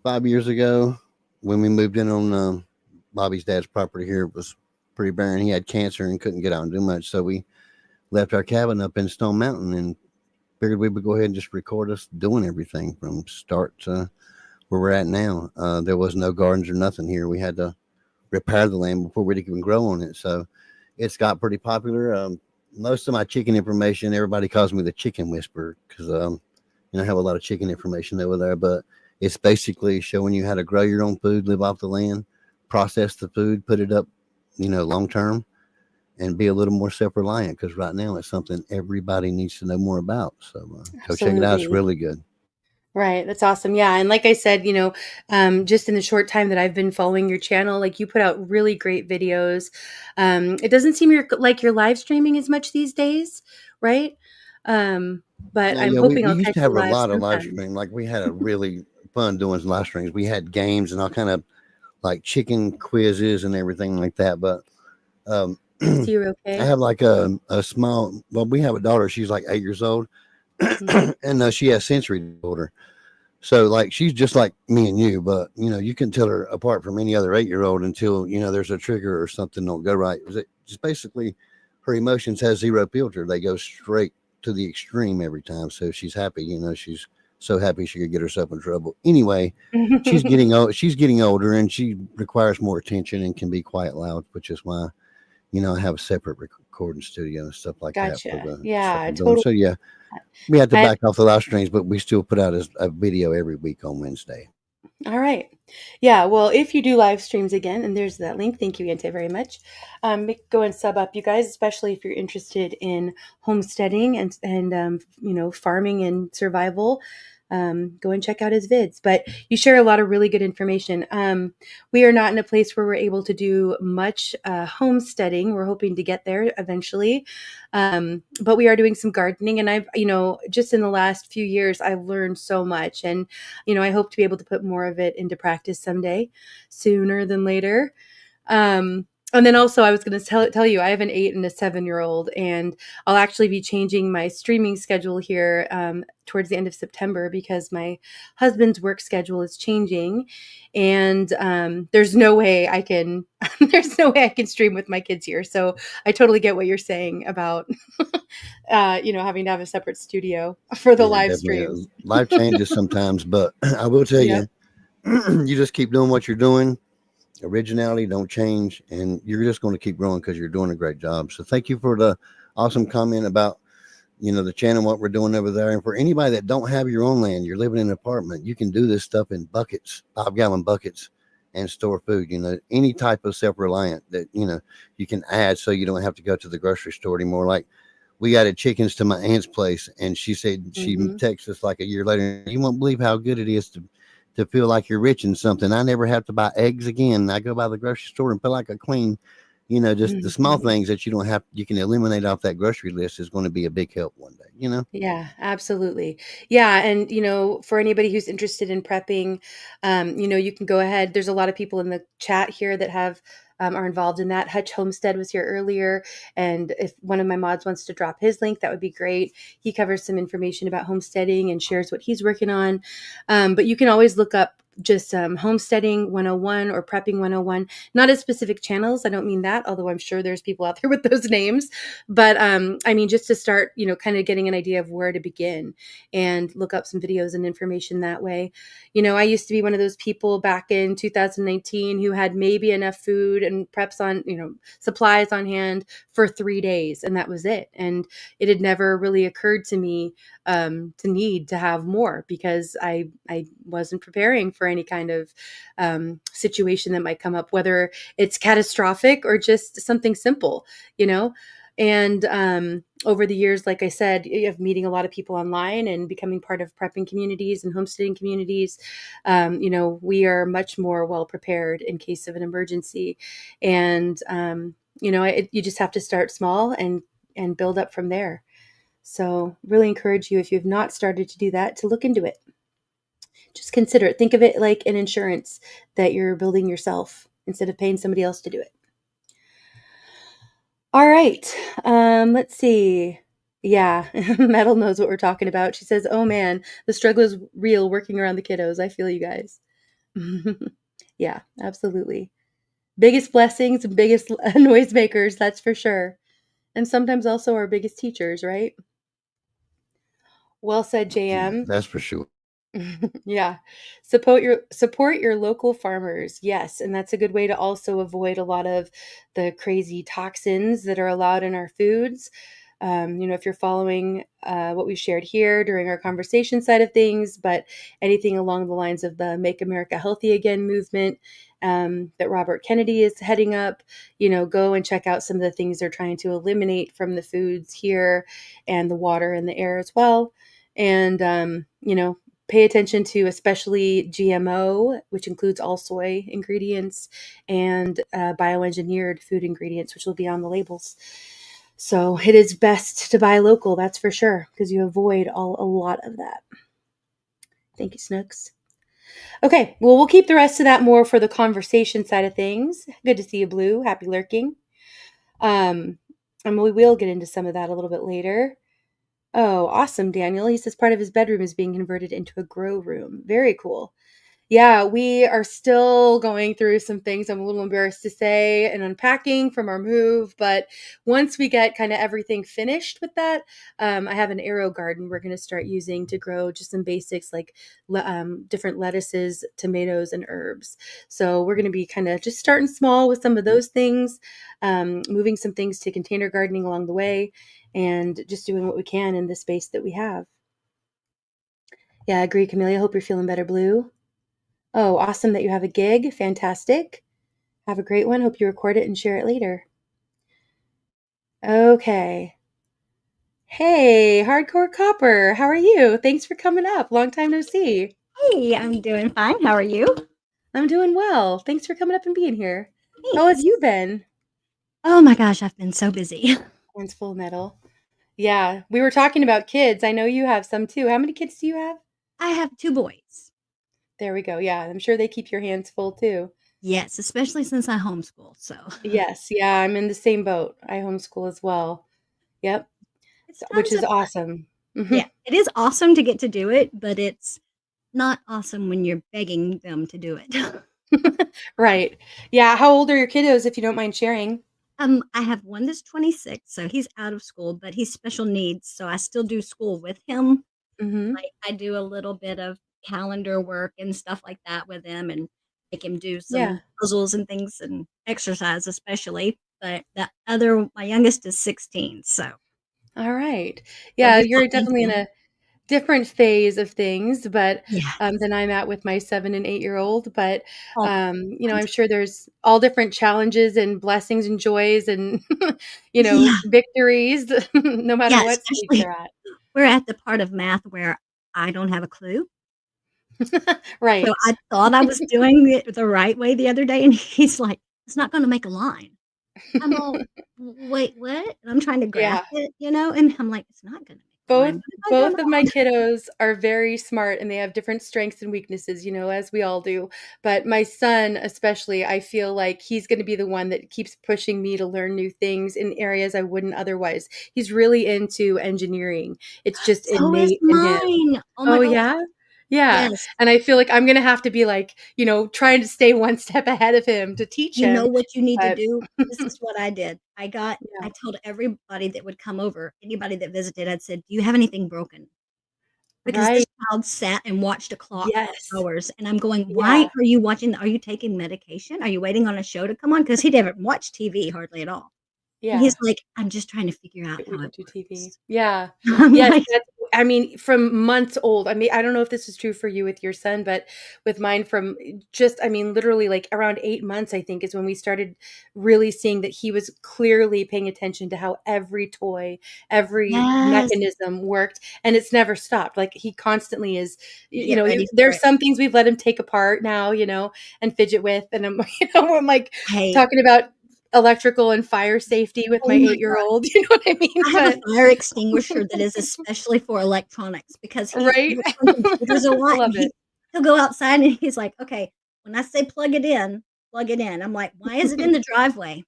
5 years ago when we moved in on Bobby's dad's property here. It was pretty barren. He had cancer and couldn't get out and do much. So we left our cabin up in Stone Mountain and figured we would go ahead and just record us doing everything from start to where we're at now. There was no gardens or nothing here. We had to repair the land before we could even grow on it. So it's got pretty popular. Most of my chicken information, everybody calls me the chicken whisperer because, I have a lot of chicken information over there, but it's basically showing you how to grow your own food, live off the land, process the food, put it up, long term, and be a little more self-reliant, because right now it's something everybody needs to know more about. So go check it out. It's really good. Right. That's awesome. Yeah. And like I said, just in the short time that I've been following your channel, like you put out really great videos. It doesn't seem like you're live streaming as much these days, right? But I'm hoping we I'll used catch to have you a live lot of live sometime. stream. Like we had a really fun doing live streams. We had games and all kind of like chicken quizzes and everything like that. But Um, You're I okay. have like a small. Well, we have a daughter. She's like 8 years old, Mhm. and she has sensory disorder. So like she's just like me and you, but you can tell her apart from any other 8-year old until there's a trigger or something don't go right. Just basically her emotions has zero filter. They go straight to the extreme every time. So she's happy, she's so happy she could get herself in trouble. Anyway, she's getting old. She's getting older, and she requires more attention and can be quite loud, which is why I have a separate recording studio and stuff like that for Gotcha. the stuff Yeah, I'm doing. totally. So yeah, we have to I, back off the live streams, but we still put out a video every week on Wednesday. all right. Yeah. Well, if you do live streams again, and there's that link. Thank you, Yente, very much. Go and sub up, you guys, especially if you're interested in homesteading and farming and survival. Go and check out his vids. But you share a lot of really good information. We are not in a place where we're able to do much homesteading. We're hoping to get there eventually. But we are doing some gardening, and just in the last few years, I've learned so much, and I hope to be able to put more of it into practice someday, sooner than later. And then also, I was going to tell you, I have an 8 and a 7-year-old, and I'll actually be changing my streaming schedule here towards the end of September because my husband's work schedule is changing, and there's no way I can stream with my kids here. So I totally get what you're saying about having to have a separate studio for the Yeah, live definitely. streams. Life changes sometimes, but I will tell Yep. you, you just keep doing what you're doing. Originality don't change, and you're just going to keep growing because you're doing a great job. So thank you for the awesome comment about the channel, what we're doing over there. And for anybody that don't have your own land, you're living in an apartment, you can do this stuff in buckets, 5-gallon buckets, and store food. Any type of self-reliant that you can add, so you don't have to go to the grocery store anymore. Like we added chickens to my aunt's place, and she said she Mhm. texted us like a year later. You won't believe how good it is to feel like you're rich in something. I never have to buy eggs again. I go by the grocery store and feel like a queen. Just the small Mhm. things that you can eliminate off that grocery list is going to be a big help one day. Yeah, absolutely. Yeah, and for anybody who's interested in prepping, you can go ahead. There's a lot of people in the chat here that are involved in that. Hutch Homestead was here earlier, and if one of my mods wants to drop his link, that would be great. He covers some information about homesteading and shares what he's working on. But you can always look up just homesteading 101 or prepping 101, not as specific channels. I don't mean that, although I'm sure there's people out there with those names. But I mean, just to start, kind of getting an idea of where to begin and look up some videos and information that way. I used to be one of those people back in 2019 who had maybe enough food and preps on, supplies on hand for 3 days, and that was it. And it had never really occurred to me to need to have more because I wasn't preparing for any kind of situation that might come up, whether it's catastrophic or just something simple, you know. And over the years, like I said, of meeting a lot of people online and becoming part of prepping communities and homesteading communities, we are much more well prepared in case of an emergency. And you just have to start small and build up from there. So really encourage you, if you've not started to do that, to look into it. Just consider it. Think of it like an insurance that you're building yourself instead of paying somebody else to do it. All right. Let's see. Yeah, Metal knows what we're talking about. She says, "Oh man, the struggle is real working around the kiddos. I feel you guys." Yeah, absolutely. Biggest blessings and biggest noisemakers, that's for sure. And sometimes also our biggest teachers, right? Well said, JM. That's for sure. Yeah. Support your local farmers. Yes, and that's a good way to also avoid a lot of the crazy toxins that are allowed in our foods. If you're following what we shared here during our conversation side of things, but anything along the lines of the Make America Healthy Again movement that Robert Kennedy is heading up, go and check out some of the things they're trying to eliminate from the foods here and the water and the air as well. And, pay attention to especially GMO, which includes all soy ingredients, and bioengineered food ingredients, which will be on the labels. So it is best to buy local, that's for sure, because you avoid a lot of that. Thank you, Snooks. Okay, well, we'll keep the rest of that more for the conversation side of things. Good to see you, Blue. Happy lurking. And we will get into some of that a little bit later. Oh, awesome, Daniel. He says part of his bedroom is being converted into a grow room. Very cool. Yeah, we are still going through some things I'm a little embarrassed to say and unpacking from our move. But once we get kind of everything finished with that, I have an arrow garden we're going to start using to grow just some basics like different lettuces, tomatoes, and herbs. So we're going to be kind of just starting small with some of those things, moving some things to container gardening along the way, and just doing what we can in the space that we have. Yeah, I agree, Camelia. Hope you're feeling better, Blue. Oh, awesome that you have a gig. Fantastic. Have a great one. Hope you record it and share it later. Okay. Hey, Hardcore Copper. How are you? Thanks for coming up. Long time no see. Hey, I'm doing fine. How are you? I'm doing well. Thanks for coming up and being here. How have you been? Oh my gosh, I've been so busy. Hands full of metal. Yeah, we were talking about kids. I know you have some too. How many kids do you have? I have 2 boys. There we go. Yeah, I'm sure they keep your hands full too. Yes, especially since I homeschool. So Yes, yeah, I'm in the same boat. I homeschool as well. Yep. Which is awesome. Yeah, it is awesome to get to do it, but it's not awesome when you're begging them to do it. Right. Yeah. How old are your kiddos, if you don't mind sharing? I have one that's 26, so he's out of school, but he's special needs, so I still do school with him. Like, I do a little bit of calendar work and stuff like that with him and make him do some puzzles and things and exercise especially. But my youngest is 16, so. All right. Yeah, you're definitely in a different phase of things, but than I'm at with my 7 and 8-year-old. But I'm sure there's all different challenges and blessings and joys and victories, no matter what stage they're at. We're at the part of math where I don't have a clue. Right. So I thought I was doing it the right way the other day, and he's like, "It's not going to make a line." I'm all, "Wait, what?" And I'm trying to grasp it, and I'm like, "It's not going to." Both of my kiddos are very smart and they have different strengths and weaknesses, as we all do. But my son, especially, I feel like he's going to be the one that keeps pushing me to learn new things in areas I wouldn't otherwise. He's really into engineering. It's just innate in him. Oh my God. Yeah? Yeah. Yes. And I feel like I'm going to have to be like, trying to stay one step ahead of him to teach him. You know what you need to do? This is what I did. I told everybody that would come over, anybody that visited, I'd said, "Do you have anything broken?" Because this child sat and watched a clock for hours, and I'm going, "Why are you watching? Are you taking medication? Are you waiting on a show to come on?" Because he didn't watch TV hardly at all. Yeah. And he's like, "I'm just trying to figure out how it works." TV. Yeah. Yes. From months old. I don't know if this is true for you with your son, but with mine from literally like around 8 months, I think is when we started really seeing that he was clearly paying attention to how every toy, every mechanism worked, and it's never stopped. Like he constantly is, there's some things we've let him take apart now, and fidget with. And I'm, I'm like talking about electrical and fire safety with my 8-year-old. You know what I mean? I have a fire extinguisher that is especially for electronics because he works on computers a lot. Love and he'll go outside and he's like, "Okay, when I say plug it in, plug it in." I'm like, "Why is it in the driveway?"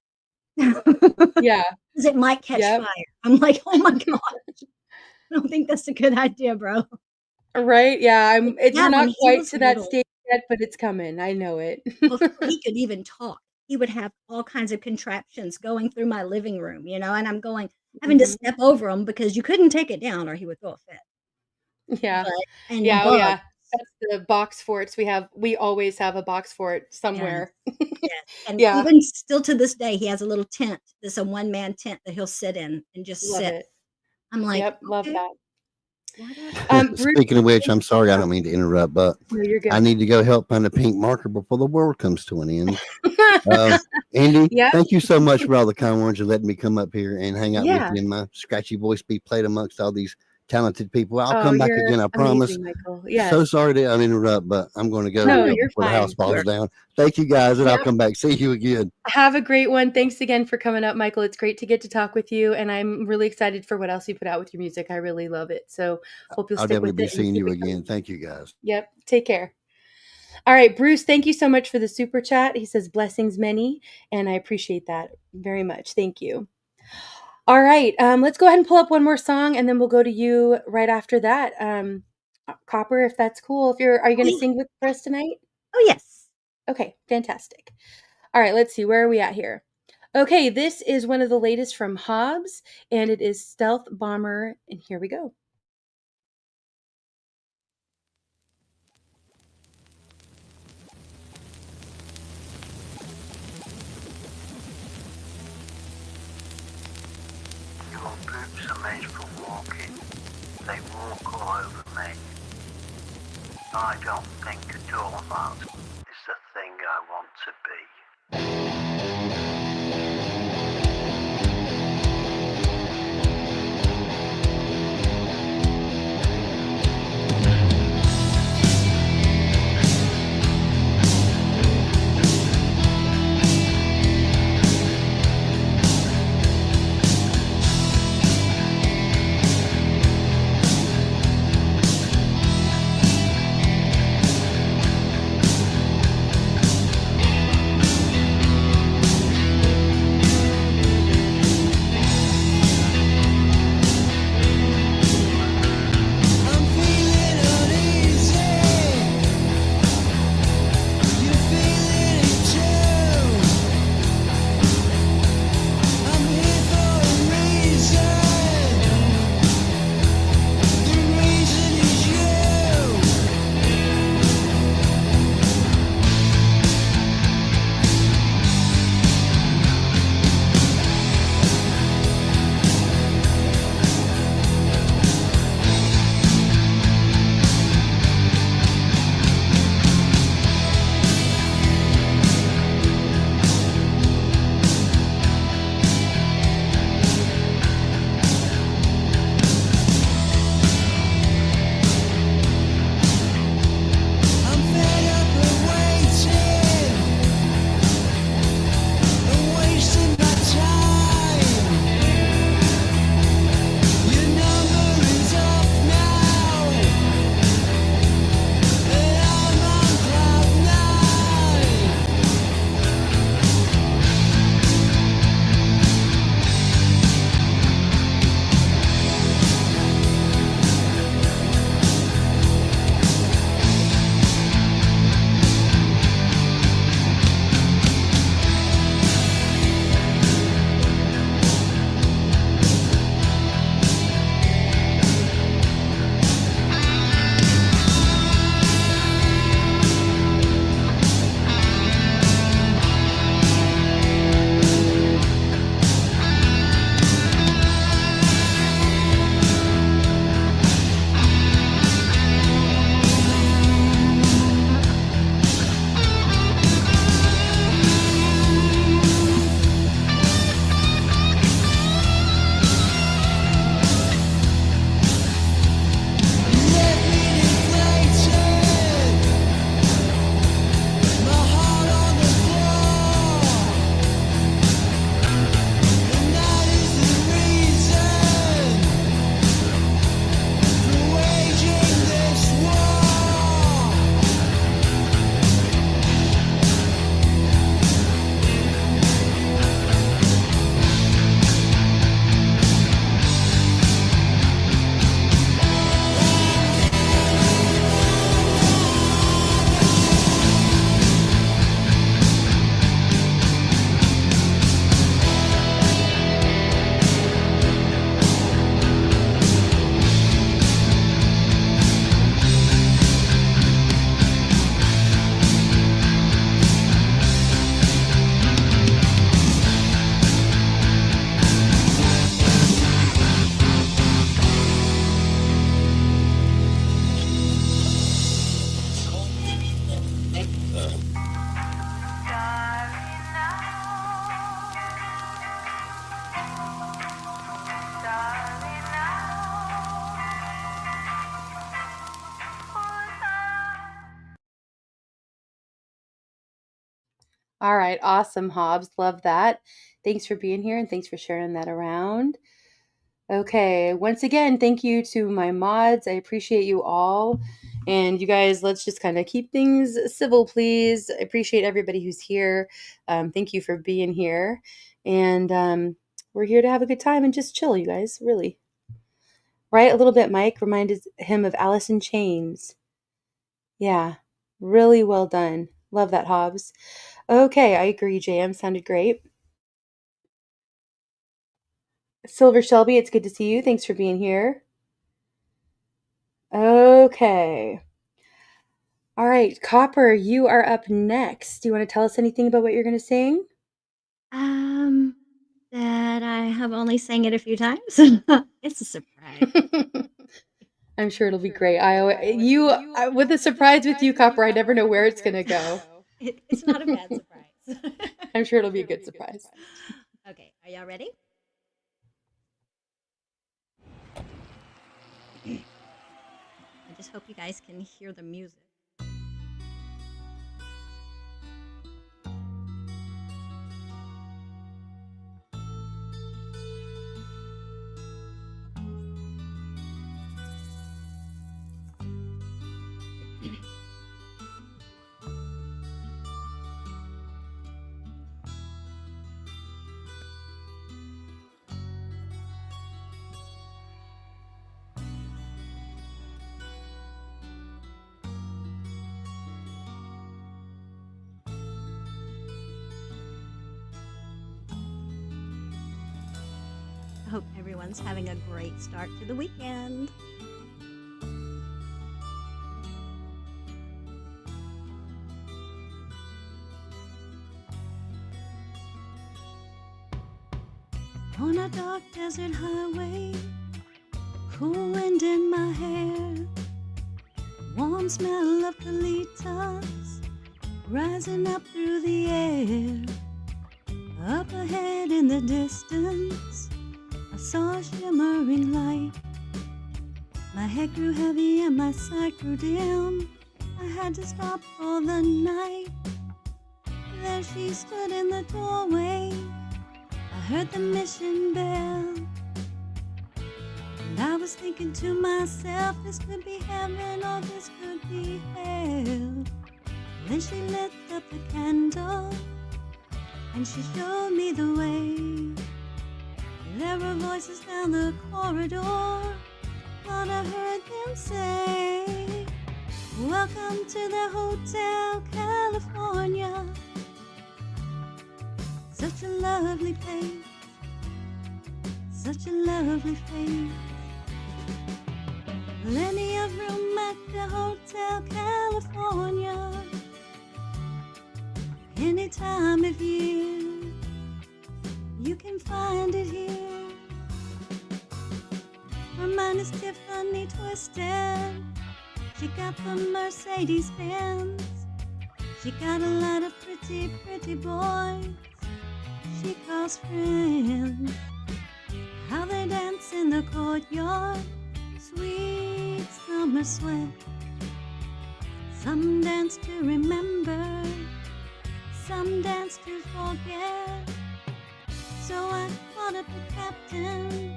Yeah. Because it might catch fire. I'm like, "Oh my gosh. I don't think that's a good idea, bro." Right? Yeah. We're not quite to that little, stage yet, but it's coming. I know it. Before he could even talk, he would have all kinds of contraptions going through my living room, and I'm having to step over them because you couldn't take it down or he would throw a fit. Yeah. And yeah. That's the box forts we have. We always have a box fort somewhere. Yes. And even still to this day, he has a little tent. There's a one-man tent that he'll sit in and just sit. It. I'm like, "Yep, love that." Speaking of which, I'm sorry, I don't mean to interrupt, but you're good. I need to go help find a pink marker before the world comes to an end. Indy, thank you so much for all the kind words and letting me come up here and hang out with you and my scratchy voice be played amongst all these talented people. I'll come back again, I promise. So sorry to interrupt, but I'm going to go before the house falls down. Thank you guys, and I'll come back. See you again. Have a great one. Thanks again for coming up, Michael. It's great to get to talk with you, and I'm really excited for what else you put out with your music. I really love it. So hope you'll stick with it. I'll definitely be seeing you again. Thank you guys. Yep. Take care. All right, Bruce, thank you so much for the super chat. He says blessings many, and I appreciate that very much. Thank you. All right, let's go ahead and pull up one more song, and then we'll go to you right after that. Copper, if that's cool. Are you going to sing with us tonight? Oh, yes. Okay, fantastic. All right, let's see. Where are we at here? Okay, this is one of the latest from Hobbs, and it is Stealth Bomber, and here we go. Your boots are made for walking, they walk all over me. I don't think at all that is the thing I want to be. All right, awesome, Hobbs. Love that. Thanks for being here and thanks for sharing that around. Okay, once again, thank you to my mods. I appreciate you all. And you guys, let's just kind of keep things civil, please. I appreciate everybody who's here. Thank you for being here. And we're here to have a good time and just chill, you guys, really. Right? A little bit, Mike reminded him of Alice in Chains. Yeah, really well done. Love that, Hobbs. Okay, I agree, JM. Sounded great. Silver Shelby, it's good to see you. Thanks for being here. Okay. All right, Copper, you are up next. Do you want to tell us anything about what you're going to sing? That I have only sang it a few times. It's a surprise. I'm sure it'll be great. With a surprise with you, Copper, I never know where it's going to go. It's not a bad surprise. I'm sure it'll be a good surprise. Okay, are y'all ready? I just hope you guys can hear the music. I hope everyone's having a great start to the weekend. On a dark desert highway, cool wind in my hair, warm smell of colitas rising up through the air. Up ahead in the distance, I saw a shimmering light. My head grew heavy and my sight grew dim. I had to stop for the night. There she stood in the doorway. I heard the mission bell, and I was thinking to myself, this could be heaven or this could be hell. Then she lit up the candle and she showed me the way. There were voices down the corridor, thought I heard them say, welcome to the Hotel California. Such a lovely place, such a lovely place. Plenty of room at the Hotel California. Any time of year, you can find it here. Her mind is Tiffany twisted. She got the Mercedes Benz. She got a lot of pretty, pretty boys she calls friends. How they dance in the courtyard, sweet summer sweat. Some dance to remember, some dance to forget. So I called up the captain,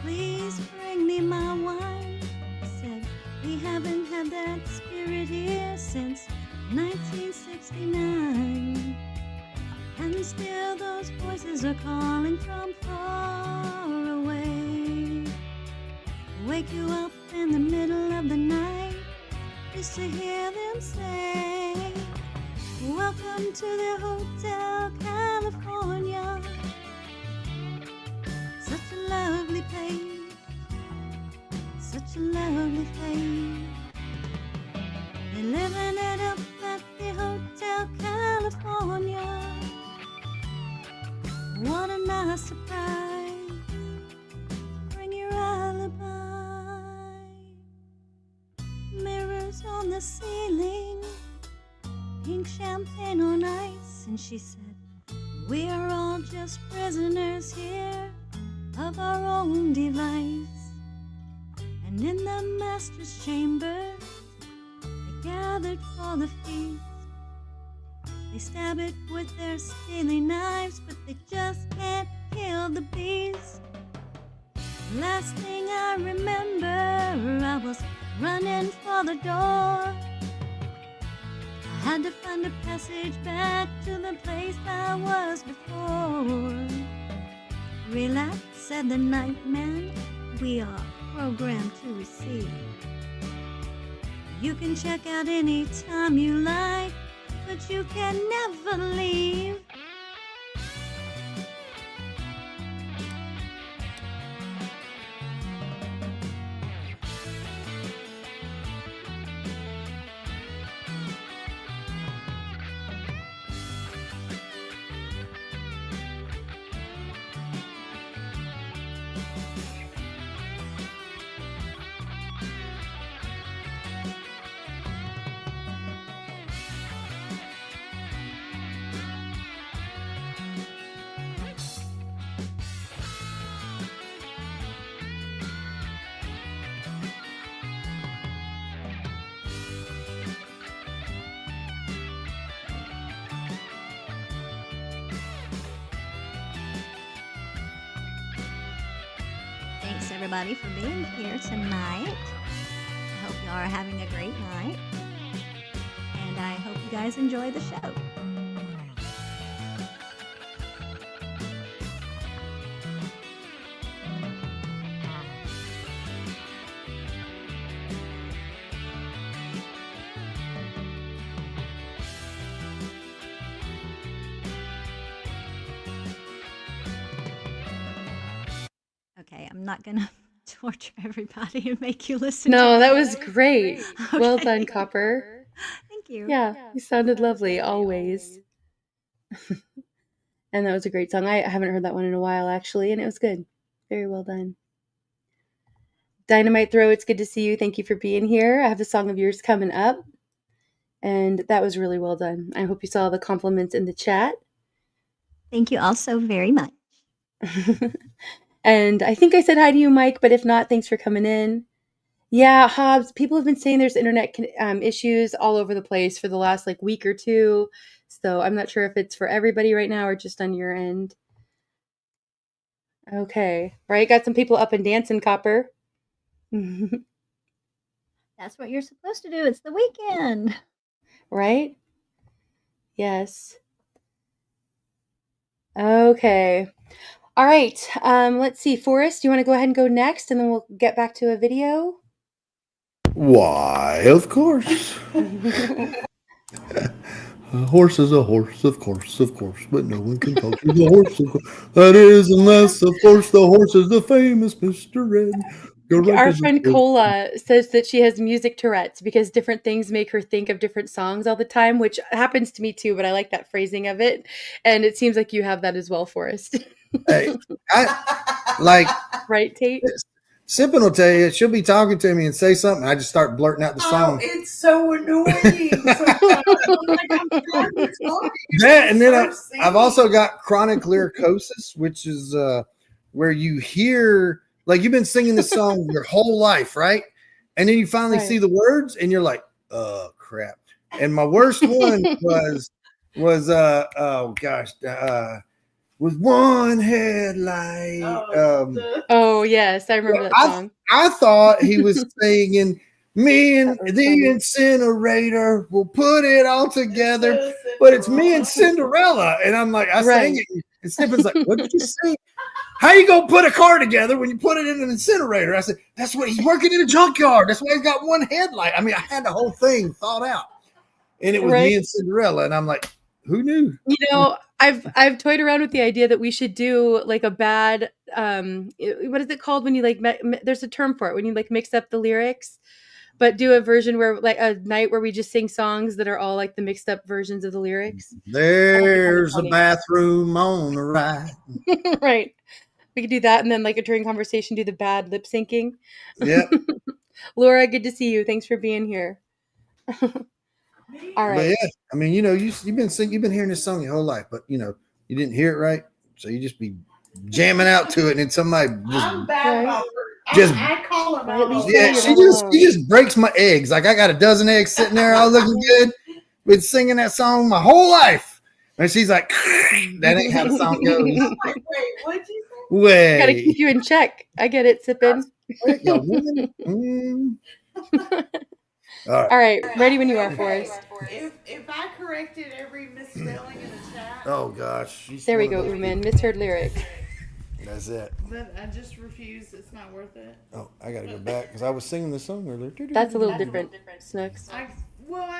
please bring me my wine. He said, we haven't had that spirit here since 1969. And still those voices are calling from far away. Wake you up in the middle of the night just to hear them say, welcome to the Hotel California. Such a lovely place, such a lovely place. They're living it up at the Hotel California. What a nice surprise, bring your alibi. Mirrors on the ceiling, pink champagne on ice. And she said, we are all just prisoners here of our own device. And in the master's chamber, they gathered for the feast. They stab it with their steely knives, but they just can't kill the beast. Last thing I remember, I was running for the door. I had to find a passage back to the place I was before. Relax, said the night man, we are programmed to receive. You can check out any time you like, but you can never leave. Thanks everybody for being here tonight. I hope you are having a great night. And I hope you guys enjoy the show. Okay, I'm not gonna torture everybody and make you listen to No, it. that was great. Well Okay. done, Copper. Thank you. Yeah, you sounded lovely always. And that was a great song. I haven't heard that one in a while, actually, and it was good. Very well done. Dynamite Throw, it's good to see you. Thank you for being here. I have a song of yours coming up, and that was really well done. I hope you saw the compliments in the chat. Thank you also very much. And I think I said hi to you, Mike, but if not, thanks for coming in. Yeah, Hobbs, people have been saying there's internet issues all over the place for the last week or two. So I'm not sure if it's for everybody right now or just on your end. Okay, right? Got some people up and dancing, Copper. That's what you're supposed to do. It's the weekend. Right? Yes. Okay. All right. Let's see. Forrest, you want to go ahead and go next, and then we'll get back to a video? Why, of course. A horse is a horse, of course, but no one can talk to the horse, of course. That is, unless, of course, the horse is the famous Mr. Red. Our friend Cola says that she has music Tourette's because different things make her think of different songs all the time, which happens to me too, but I like that phrasing of it. And it seems like you have that as well, Forrest. Hey, I like right, Tate? Sippin will tell you, she'll be talking to me and say something. I just start blurting out the song. It's so annoying. That, and then I've also got chronic lyricosis, which is where you hear, like, you've been singing this song your whole life, right? And then you finally see the words and you're like, oh crap. And my worst one was oh gosh, with one headlight. Oh yes, I remember that song. I thought he was singing, me and the incinerator will put it all together, but it's me and Cinderella. And I'm like, I sang it, and Stephen's like, what did you say? How you gonna put a car together when you put it in an incinerator? I said, that's what he's working in a junkyard. That's why he's got one headlight. I mean, I had the whole thing thought out, and it was me and Cinderella. And I'm like, who knew? You know, I've toyed around with the idea that we should do like a bad what is it called when you there's a term for it when you mix up the lyrics, but do a version where a night where we just sing songs that are all like the mixed up versions of the lyrics. There's a bathroom on the right. Right. We could do that, and then during conversation do the bad lip syncing. Yeah. Laura, good to see you. Thanks for being here. All right. But yeah, I mean, you've been hearing this song your whole life, but you didn't hear it right, so you just be jamming out to it, and then somebody I'm bad about I call him out. Yeah, she just breaks my eggs. Like, I got a dozen eggs sitting there all looking good. Been singing that song my whole life, and she's like, that ain't how the song goes. Wait, what'd you say? Wait, gotta keep you in check. I get it, Sippin. All right, ready when you are, Forrest. If I corrected every misspelling in the chat. Oh gosh. There we go, Uman. Misheard lyric. That's it. But I just refuse. It's not worth it. Oh, I gotta go back because I was singing the song earlier. That's a little different, Snooks. I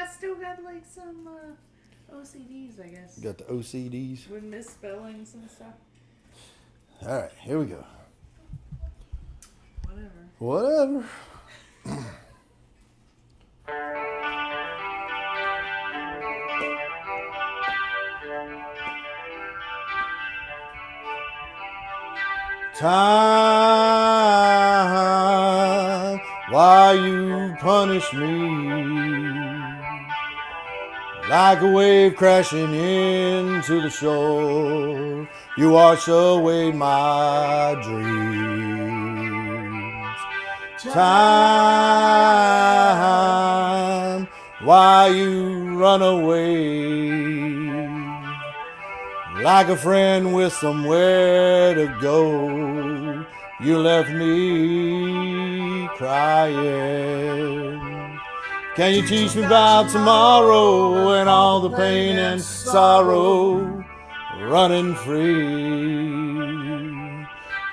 still got like some OCDs, I guess. Got the OCDs. With misspellings and stuff. All right, here we go. Whatever. Time, why you punish me like a wave crashing into the shore? You wash away my dreams. Time, why you run away like a friend with somewhere to go? You left me crying. Can you teach me about tomorrow and all the pain and sorrow running free?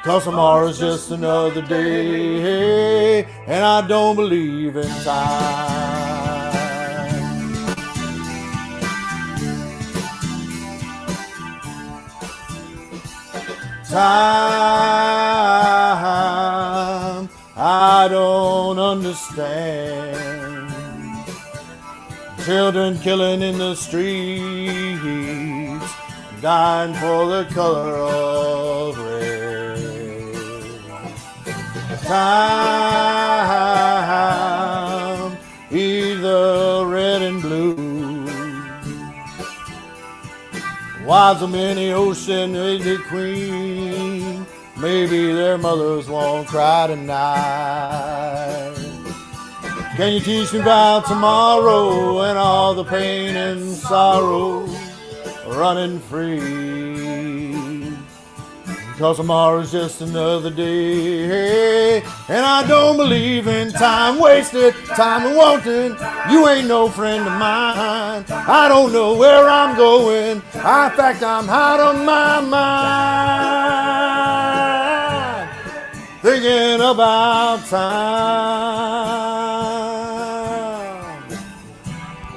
'Cause tomorrow's just another day and I don't believe in time. Time, I don't understand. Children killing in the streets, dying for the color of red. Time, either red and blue. Why so many ocean-aged queen? Maybe their mothers won't cry tonight. Can you teach me about tomorrow and all the pain and sorrow running free? 'Cause tomorrow's just another day and I don't believe in time wasted, time wanting. You ain't no friend of mine. I don't know where I'm going. In fact, I'm out of my mind, thinking about time.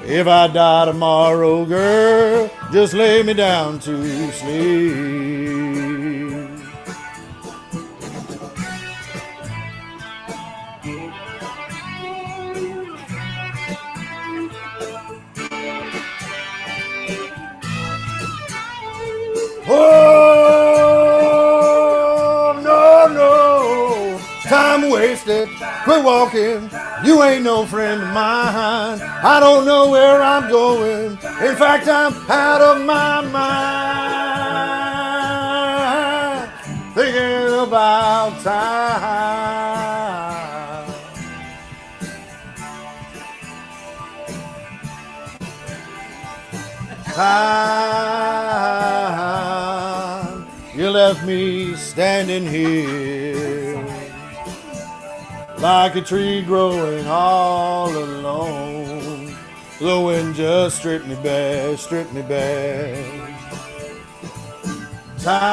If I die tomorrow, girl, just lay me down to sleep. Oh, no, no, time wasted, quit walking, you ain't no friend of mine. I don't know where I'm going, in fact I'm out of my mind, thinking about time. Time, you left me standing here like a tree growing all alone. The wind just stripped me bare, stripped me bare. Time,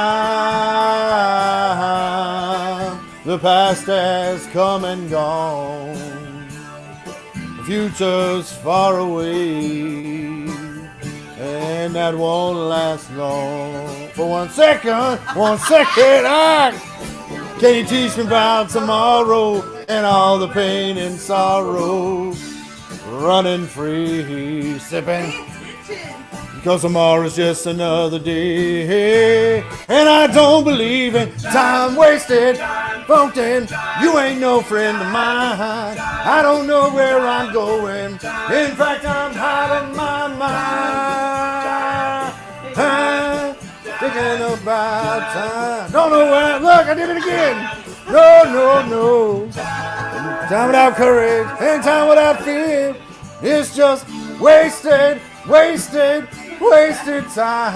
the past has come and gone. The future's far away, and that won't last long. For 1 second, 1 second, can you teach me about tomorrow and all the pain and sorrow running free, sipping? Because tomorrow's just another day and I don't believe in time wasted, funkin'. You ain't no friend of mine. I don't know where I'm going. In fact, I'm out of my mind, thinking about time. Don't know where. Look, I did it again. No, no, no. Time without courage and time without fear. It's just wasted, wasted, wasted time.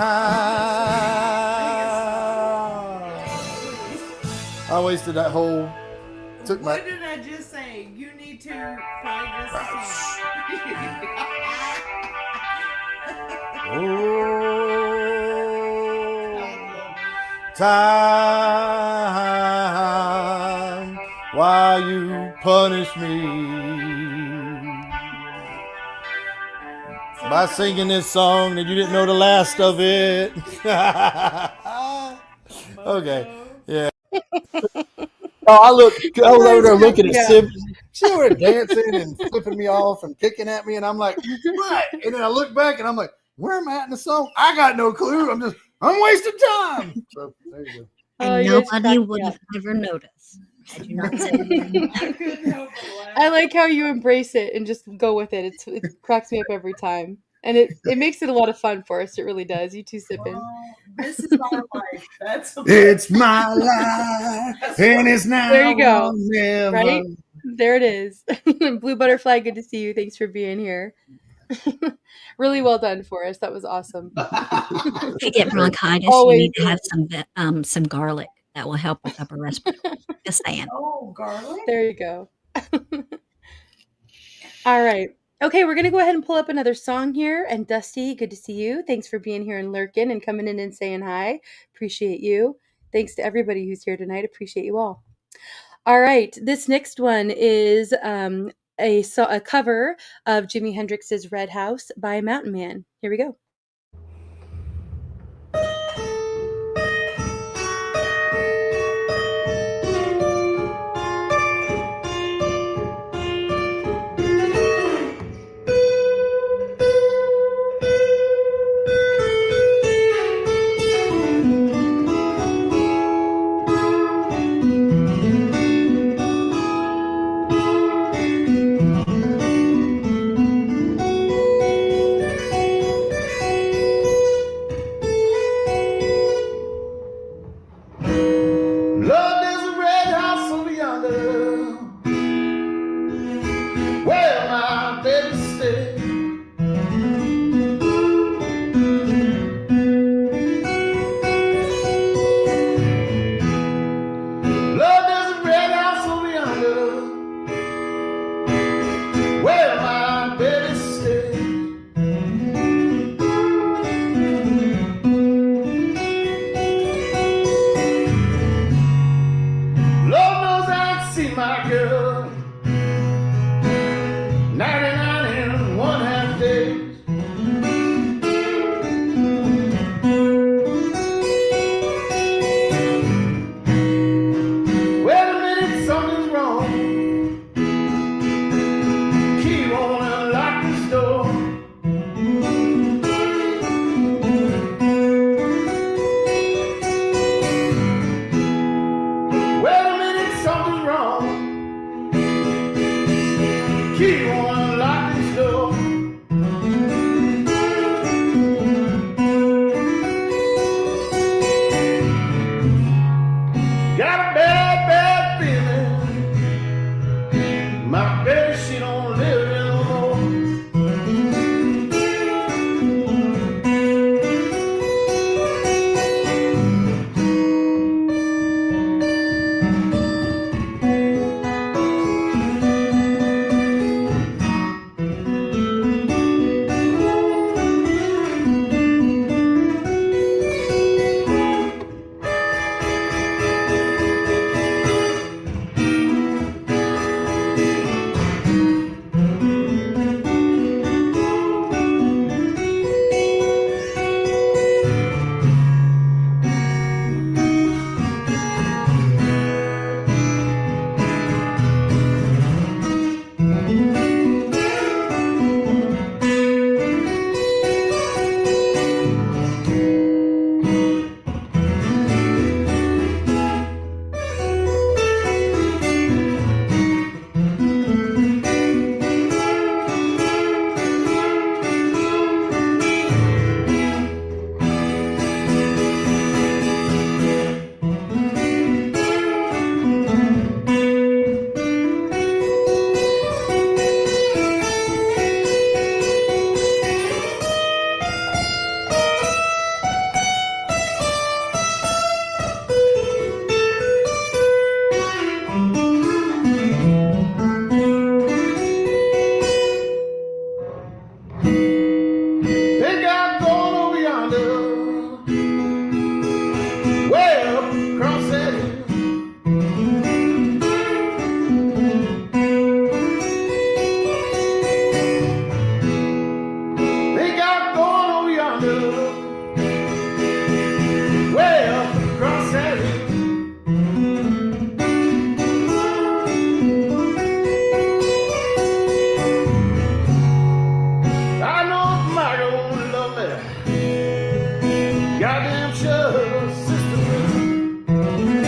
I wasted that whole. What did I just say? You need you two probably just the same. Time, why you punish me by singing this song that you didn't know the last of it. Okay, yeah. Oh, I was over there looking at Sip. She was dancing and flipping me off and picking at me, and I'm like, what? And then I look back and I'm like, where am I at in the song? I got no clue. I'm wasting time. So there you go. And nobody would have ever noticed. I do not say. I like how you embrace it and just go with it. It cracks me up every time. And it makes it a lot of fun for us. It really does. You two sip in. This is my life. It's my life, and it's now. There you go. Never. Right? There it is. Blue Butterfly, good to see you. Thanks for being here. Really well done for us. That was awesome. If you get bronchitis, Always. you need to have some garlic. That will help with upper respiratory. Just saying. Oh, garlic? There you go. All right. Okay, we're going to go ahead and pull up another song here. And Dusty, good to see you. Thanks for being here and lurking and coming in and saying hi. Appreciate you. Thanks to everybody who's here tonight. Appreciate you all. All right. This next one is a cover of Jimi Hendrix's Red House by Mountain Man. Here we go. goddamn sure, Sister Lou.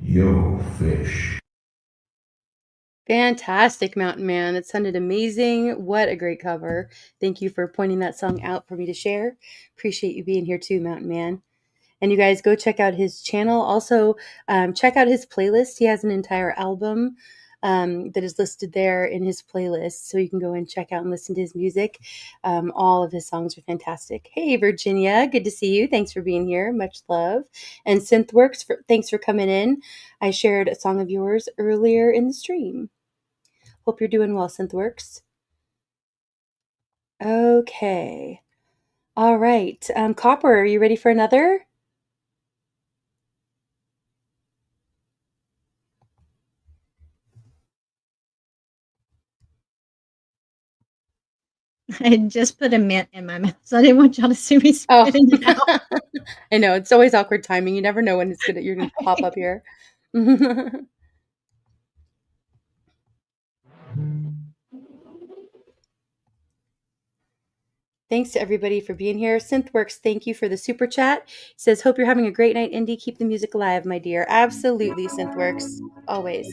Yo, fish. Fantastic, Mountain Man. It sounded amazing. What a great cover. Thank you for pointing that song out for me to share. Appreciate you being here too, Mountain Man. And you guys go check out his channel. Also, check out his playlist. He has an entire album that is listed there in his playlist. So you can go and check out and listen to his music. All of his songs are fantastic. Hey, Virginia. Good to see you. Thanks for being here. Much love. And Synthworks, thanks for coming in. I shared a song of yours earlier in the stream. Hope you're doing well, Synthworks. Okay. All right. Copper, are you ready for another? I just put a mint in my mouth, so I didn't want y'all to see me spitting it out. I know, it's always awkward timing. You never know when you're gonna pop up here. Thanks to everybody for being here. Synthworks, thank you for the super chat. He says, hope you're having a great night, Indy. Keep the music alive, my dear. Absolutely, Synthworks. Always.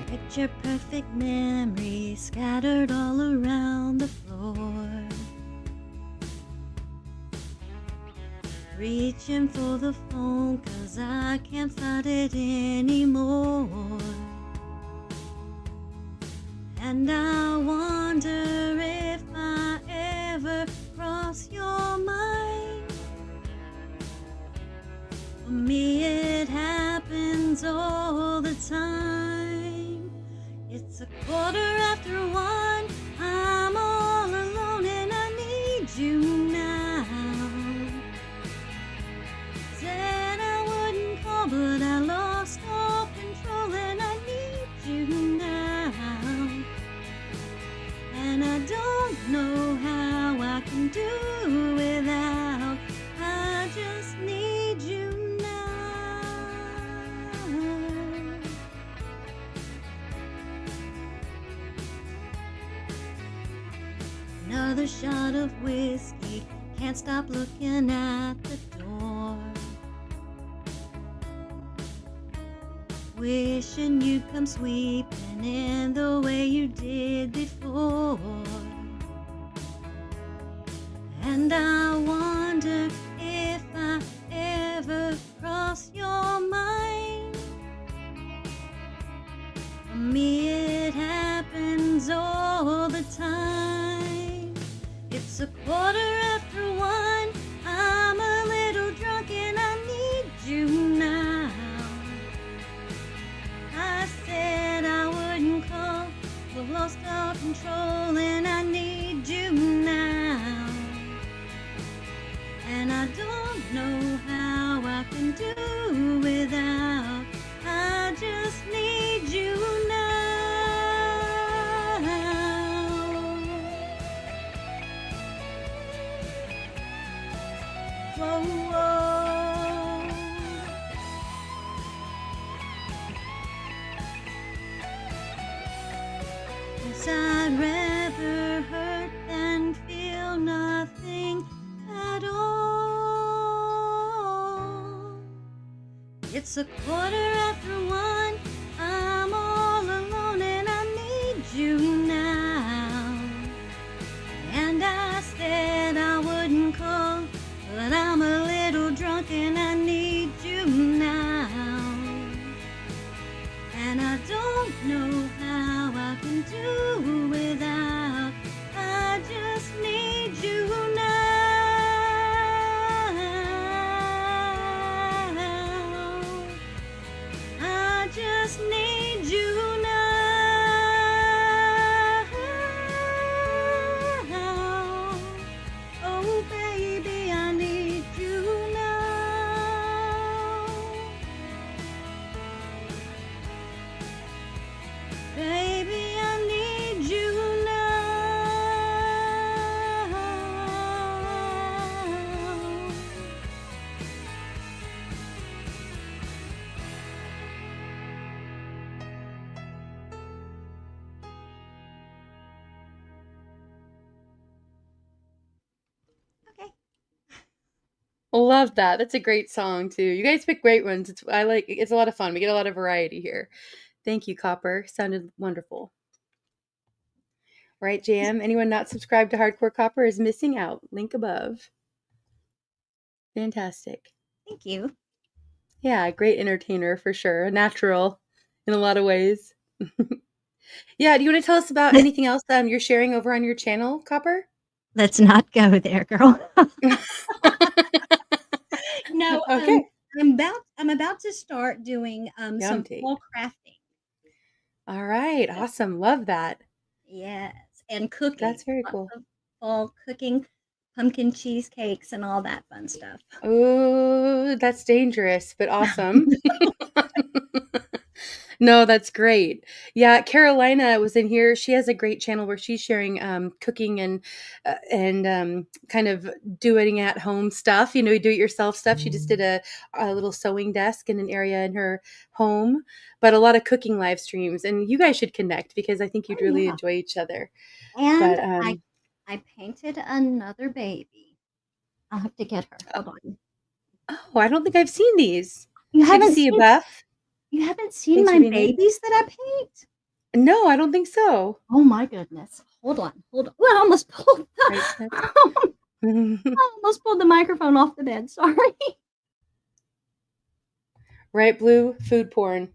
Picture perfect memories scattered all around the floor. Reaching for the phone 'cause I can't find it anymore. And I wonder if I ever cross your mind. For me it happens all the time. It's 1:15. I'm all alone and I need you now. Said I wouldn't call, but I lost all control and I need you now. And I don't know how I can do without. I just need you now. Another shot of whiskey, can't stop looking at the door. Wishing you'd come sweeping in the way you did before. And I wonder if I ever cross your mind. For me it happens all the time. It's 1:15. I'm a little drunk and I need you now. I said I wouldn't call, but lost all control and I need you now. And I don't know how I can do without. I just need you now. Whoa, whoa. 'Cause I'd rather hurt than feel nothing at all. It's 1:15. I'm all alone and I need you love that. That's a great song too. You guys pick great ones. It's a lot of fun. We get a lot of variety here. Thank you, Copper. Sounded wonderful. Right, JM? Anyone not subscribed to Hardcore Copper is missing out. Link above. Fantastic. Thank you. Yeah, great entertainer for sure. A natural in a lot of ways. Yeah, do you want to tell us about anything else you're sharing over on your channel, Copper? Let's not go there, girl. No, Okay. I'm about to start doing some Yum-tea. fall crafting. All right, awesome. Love that. Yes, and cooking. That's very Lots cool. of fall cooking, pumpkin cheesecakes, and all that fun stuff. Oh, that's dangerous, but awesome. No, that's great. Yeah, Carolina was in here. She has a great channel where she's sharing cooking and kind of doing at home stuff. Do it yourself stuff. She just did a little sewing desk in an area in her home, but a lot of cooking live streams. And you guys should connect because I think you'd really enjoy each other. And But I painted another baby. I'll have to get her. Hold on. oh, I don't think I've seen these. You Good to haven't see you, seen Beth. You haven't seen Thanks for my being here. babies that I paint? No, I don't think so. Oh my goodness. Hold on. Well, I almost pulled Right, I almost pulled the microphone off the bed. Sorry. Right, Blue? Food porn.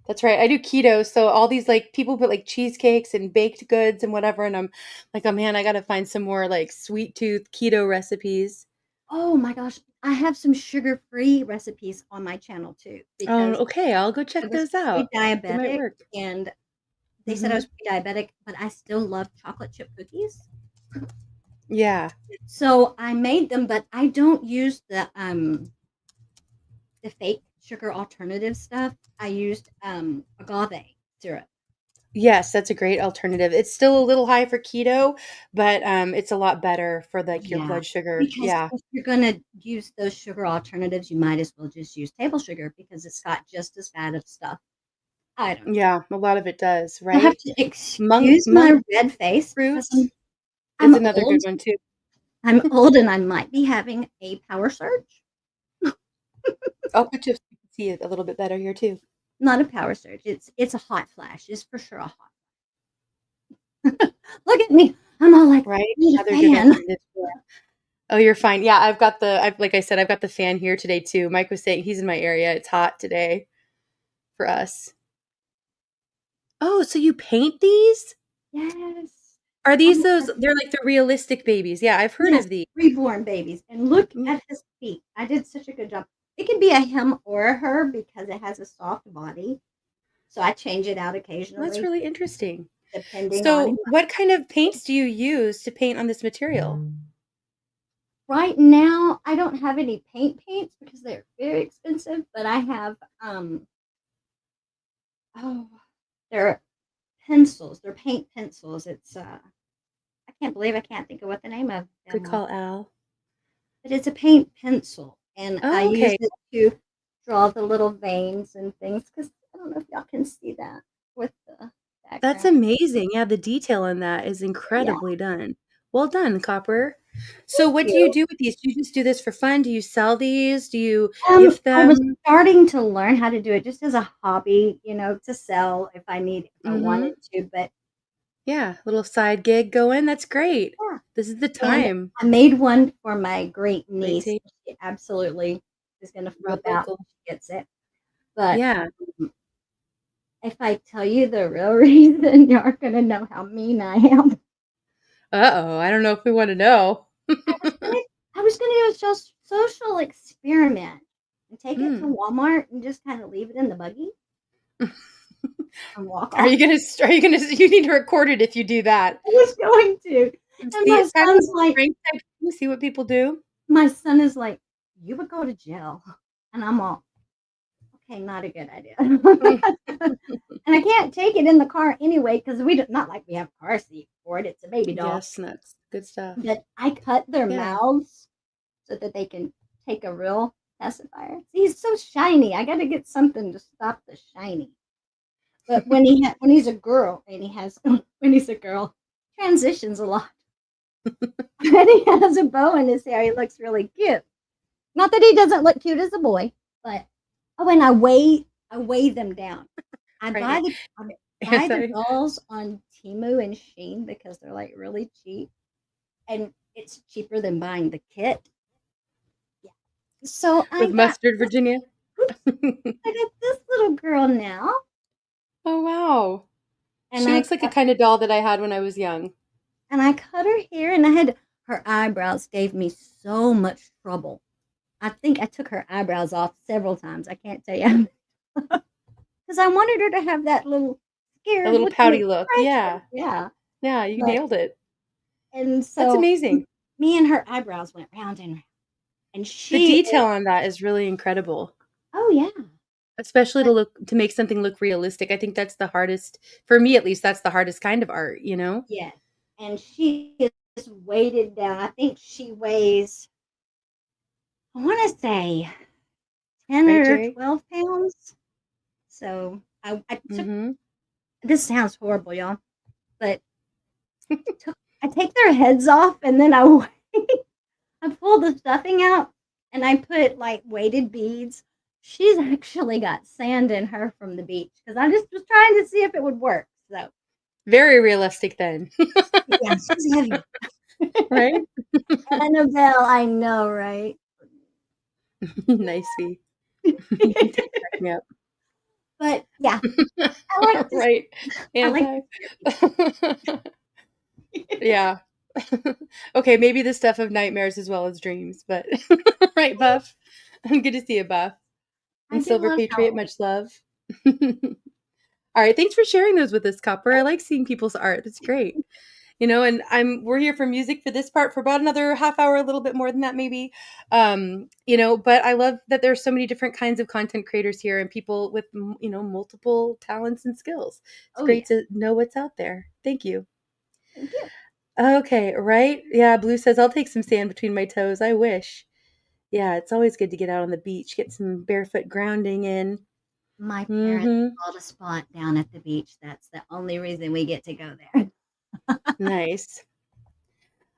That's right. I do keto, so all these people put cheesecakes and baked goods and whatever, and I'm like, oh man, I gotta find some more sweet tooth keto recipes. Oh my gosh. I have some sugar-free recipes on my channel too. Oh, Because okay. I'll go I check was those out. They might pre-diabetic, work. and they said I was pre-diabetic, but I still love chocolate chip cookies. Yeah. So I made them, but I don't use the fake sugar alternative stuff. I used agave syrup. Yes, that's a great alternative. It's still a little high for keto, but it's a lot better for your blood sugar. Because Yeah. if you're gonna use those sugar alternatives, you might as well just use table sugar because it's got just as bad of stuff. I don't know. Yeah, a lot of it does, right? I have to excuse my red face because I'm It's another old. good one too. I'm old and I might be having a power surge. I'll put you so you can see it a little bit better here too. Not a power surge. It's a hot flash. It's for sure a hot flash. Look at me. I'm all like, right. I need a Other good fan. alternatives, yeah. Oh, you're fine. Yeah, like I said, I've got the fan here today too. Mike was saying he's in my area. It's hot today for us. Oh, so you paint these? Yes. Are these they're like the realistic babies? Yeah, I've heard of these. Reborn babies. And look at his feet. I did such a good job. It can be a him or a her because it has a soft body. So I change it out occasionally. That's really interesting. Depending So, on what kind of paints do you use to paint on this material? right now I don't have any paints because they're very expensive, but I have they're pencils. They're paint pencils. It's I can't believe I can't think of what the name of them Good call, Al. But it's a paint pencil, and I use okay. it to draw the little veins and things. Because I don't know if y'all can see that with the background. That's amazing. Yeah, the detail in that is incredibly done. Well done, Copper. So what do you do with these? Do you just do this for fun? Do you sell these? Do you gift them? I was starting to learn how to do it just as a hobby, to sell if I wanted to. But yeah, little side gig going. That's great. Yeah. This is the and time. I made one for my great niece. taste. She absolutely is going to flip Real out cool. when she gets it. But Yeah. if I tell you the real reason, you're going to know how mean I am. Uh-oh. I don't know if we want to know. I was going to do a social experiment and take it to Walmart and just kind of leave it in the buggy and walk off. You need to record it if you do that. I was going to. And my son's like, see what people do. My son is like, you would go to jail. And I'm all, okay, not a good idea. And I can't take it in the car anyway, because not like we have a car seat for it. It's a baby doll. Yes, that's good stuff. But I cut their mouths so that they can take a real pacifier. He's so shiny. I got to get something to stop the shiny. But when he's a girl, when he's a girl, transitions a lot. And he has a bow in his hair. He looks really cute. Not that he doesn't look cute as a boy, but and I weigh them down. I buy the dolls on Temu and Shein because they're like really cheap, and it's cheaper than buying the kit. Yeah. So With mustard, Virginia. I got this little girl now. Oh wow! And she looks like a kind of doll that I had when I was young. And I cut her hair, and her eyebrows gave me so much trouble. I think I took her eyebrows off several times. I can't tell you. Because I wanted her to have that little scared, a little pouty look. Yeah. Yeah, you nailed it. And so that's amazing. Me and her eyebrows went round and round. And the detail on that is really incredible. Oh yeah. Especially to make something look realistic. I think that's the hardest, for me at least, that's the hardest kind of art, you know? Yeah. And she is weighted down. I think she weighs, I want to say 10 or 12 pounds. So I took, this sounds horrible, y'all, but I take their heads off, and then I pull the stuffing out, and I put like weighted beads. She's actually got sand in her from the beach because I just was trying to see if it would work. So very realistic then. Yeah, she's heavy. Right? Annabelle, I know, right? Nicey. Yep. But yeah, I like this. Right. Like yeah. Okay, maybe the stuff of nightmares as well as dreams, but right, Buff. Good to see you, Buff. And Silver Patriot, much love. All right, thanks for sharing those with us, Copper. I like seeing people's art. That's great. You know, and we're here for music for this part for about another half hour, a little bit more than that maybe. You know, but I love that there's so many different kinds of content creators here and people with, you know, multiple talents and skills. It's great to know what's out there. Thank you. Thank you. Okay, right? Yeah, Blue says, I'll take some sand between my toes. I wish. Yeah, it's always good to get out on the beach, get some barefoot grounding in. My parents bought a spot down at the beach. That's the only reason we get to go there. Nice.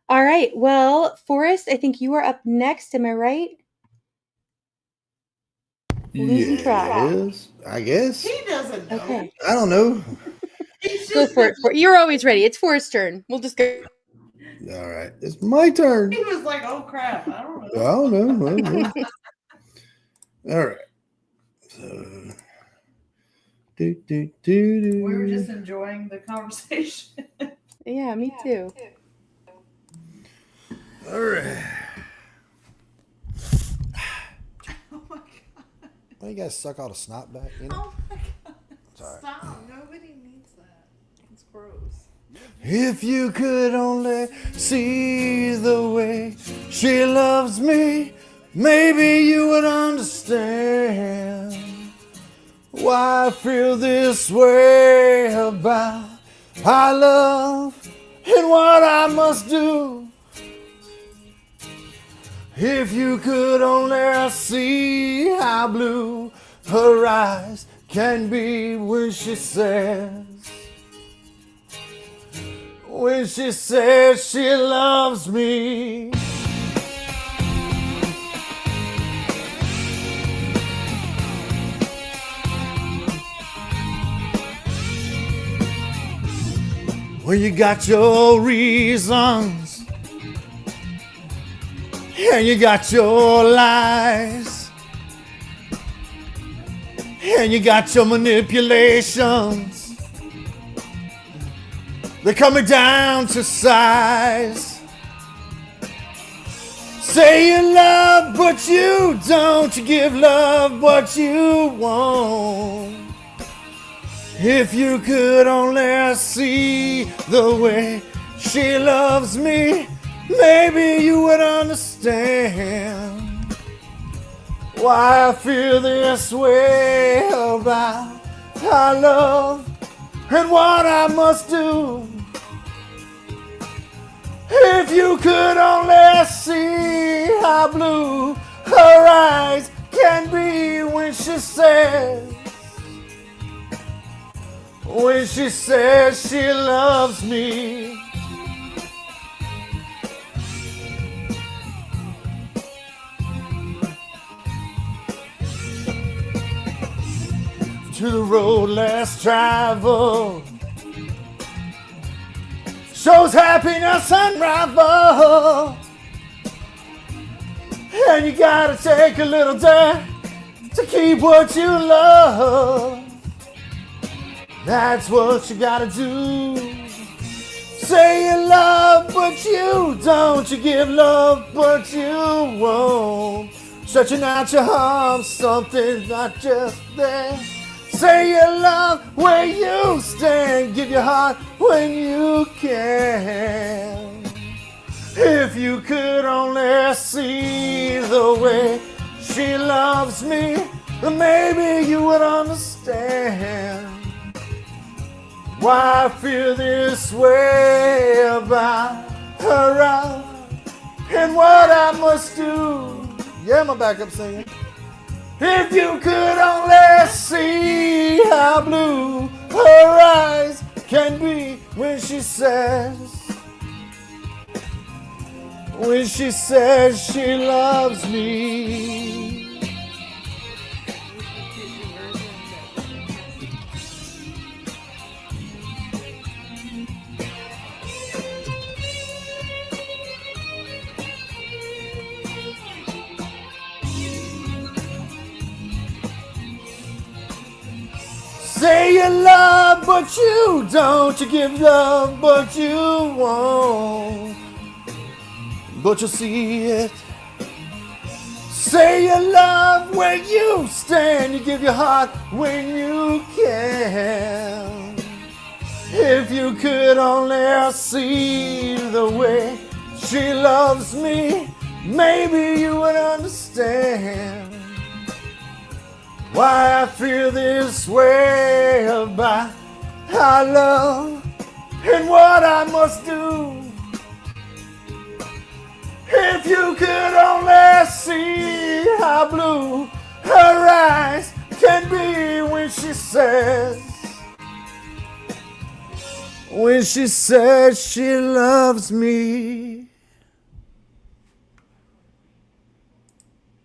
All right. Well, Forrest, I think you are up next. Am I right? Losing track. Yes, I guess. He doesn't know. Okay. I don't know. Go for it. You're always ready. It's Forrest's turn. We'll just go. All right. It's my turn. He was like, oh crap. I don't know. I don't know. All right. So, we were just enjoying the conversation. Yeah, me too. All right. Oh my god. Well, you guys suck all the snot back, you know? Oh my god. Sorry. Stop. Nobody needs that. It's gross. If you could only see the way she loves me, maybe you would understand why I feel this way about our love and what I must do. If you could only see how blue her eyes can be when she says she loves me. Well, you got your reasons and you got your lies and you got your manipulations. They cut me down to size. Say you love, but you don't. You give love what you want. If you could only see the way she loves me, maybe you would understand why I feel this way about our love and what I must do. If you could only see how blue her eyes can be when she says she loves me. to the road less traveled. Shows happiness unraveled. And you gotta take a little dare to keep what you love. That's what you gotta do. Say you love, but you don't. You give love, but you won't. Stretching out your arms, something's not just there. Say you love where you stand. Give your heart when you can. If you could only see the way she loves me, then maybe you would understand why I feel this way about her and what I must do. Yeah, my backup singer. If you could only see how blue her eyes can be when she says she loves me. Say you love, but you don't. You give love, but you won't. But you'll see it. Say you love where you stand. You give your heart when you can. If you could only see the way she loves me, maybe you would understand why I feel this way about our love and what I must do. If you could only see how blue her eyes can be when she says she loves me.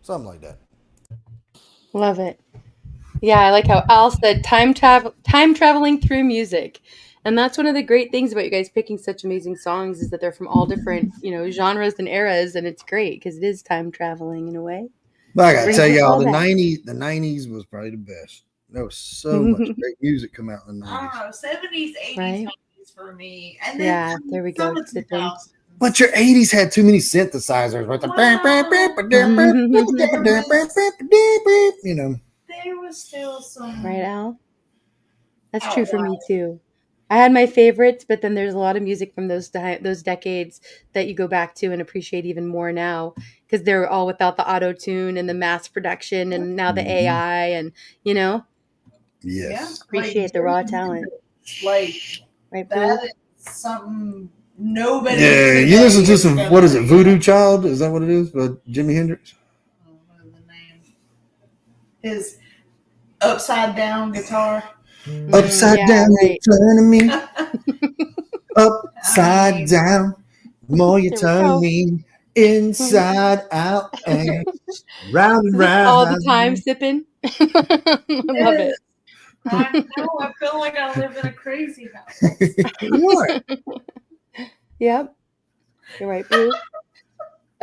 Something like that. Love it. Yeah, I like how Al said time traveling through music. And that's one of the great things about you guys picking such amazing songs is that they're from all different, genres and eras, and it's great because it is time traveling in a way. But I gotta Brings tell us y'all, all the back. '90s was probably the best. There was so much great music come out in the I '90s. don't know, 70s, 80s, Right? 90s for me. And then Yeah, there we go. some of the 2000s. But your '80s had too many synthesizers. With the you know. There was still some. Right, Al? That's true for me too. I had my favorites, but then there's a lot of music from those decades that you go back to and appreciate even more now because they're all without the auto tune and the mass production and now the AI and Yes. appreciate the raw talent. Like Right, Blue? that is something nobody. Yeah, you listen to some, what is it, Voodoo Child? Is that what it is? By Jimi Hendrix? I don't know the name. His upside down guitar. Upside down, you're turning me. Upside down, the more you turn me. Inside out and round and round. All the time sipping. I love it. I know. I feel like I live in a crazy house. You are. Yep. You're right, Blue.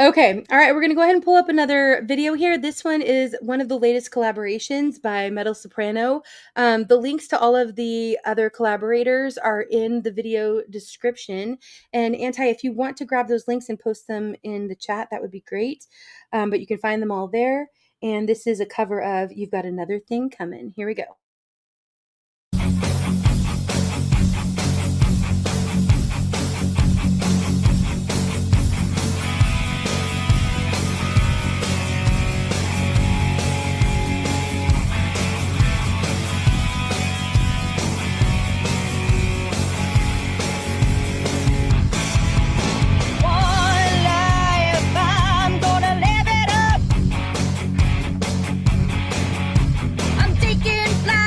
Okay. All right. We're going to go ahead and pull up another video here. This one is one of the latest collaborations by Metal Soprano. The links to all of the other collaborators are in the video description. And Anti, if you want to grab those links and post them in the chat, that would be great. But you can find them all there. And this is a cover of You've Got Another Thing Coming. Here we go. I'm taking flight.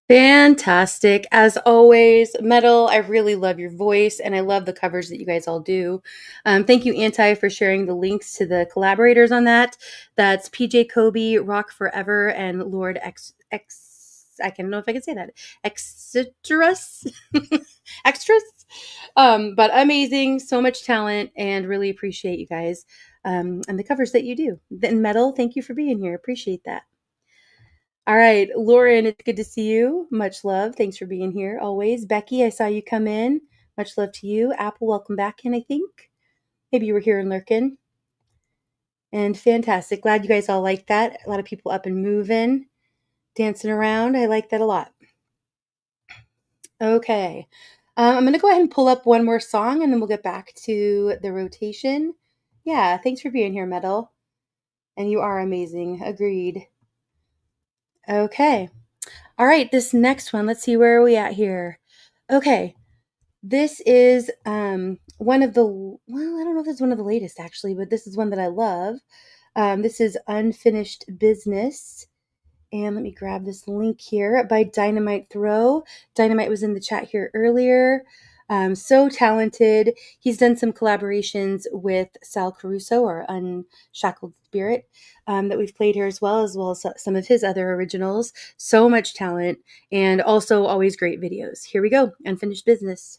Fantastic. As always, Metal, I really love your voice and I love the covers that you guys all do. Thank you, Anti, for sharing the links to the collaborators on that. That's PJ Kobe, Rock Forever, and Lord I can't know if I can say that. Extras? Extras? But amazing. So much talent and really appreciate you guys and the covers that you do. Then Metal, thank you for being here. Appreciate that. All right, Lauren, it's good to see you. Much love. Thanks for being here always. Becky, I saw you come in. Much love to you. Apple, welcome back in, I think. Maybe you were here and lurking. And fantastic. Glad you guys all like that. A lot of people up and moving, dancing around. I like that a lot. Okay. I'm going to go ahead and pull up one more song and then we'll get back to the rotation. Yeah, thanks for being here, Metal. And you are amazing. Agreed. Okay. All right, this next one, let's see, where are we at here? Okay, this is one of the, well, I don't know if it's one of the latest actually, but this is one that I love. This is Unfinished Business. And let me grab this link here by Dynamite Throw. Dynamite was in the chat here earlier. So talented. He's done some collaborations with Sal Caruso or Unshackled Spirit that we've played here as well as some of his other originals. So much talent and also always great videos. Here we go. Unfinished Business.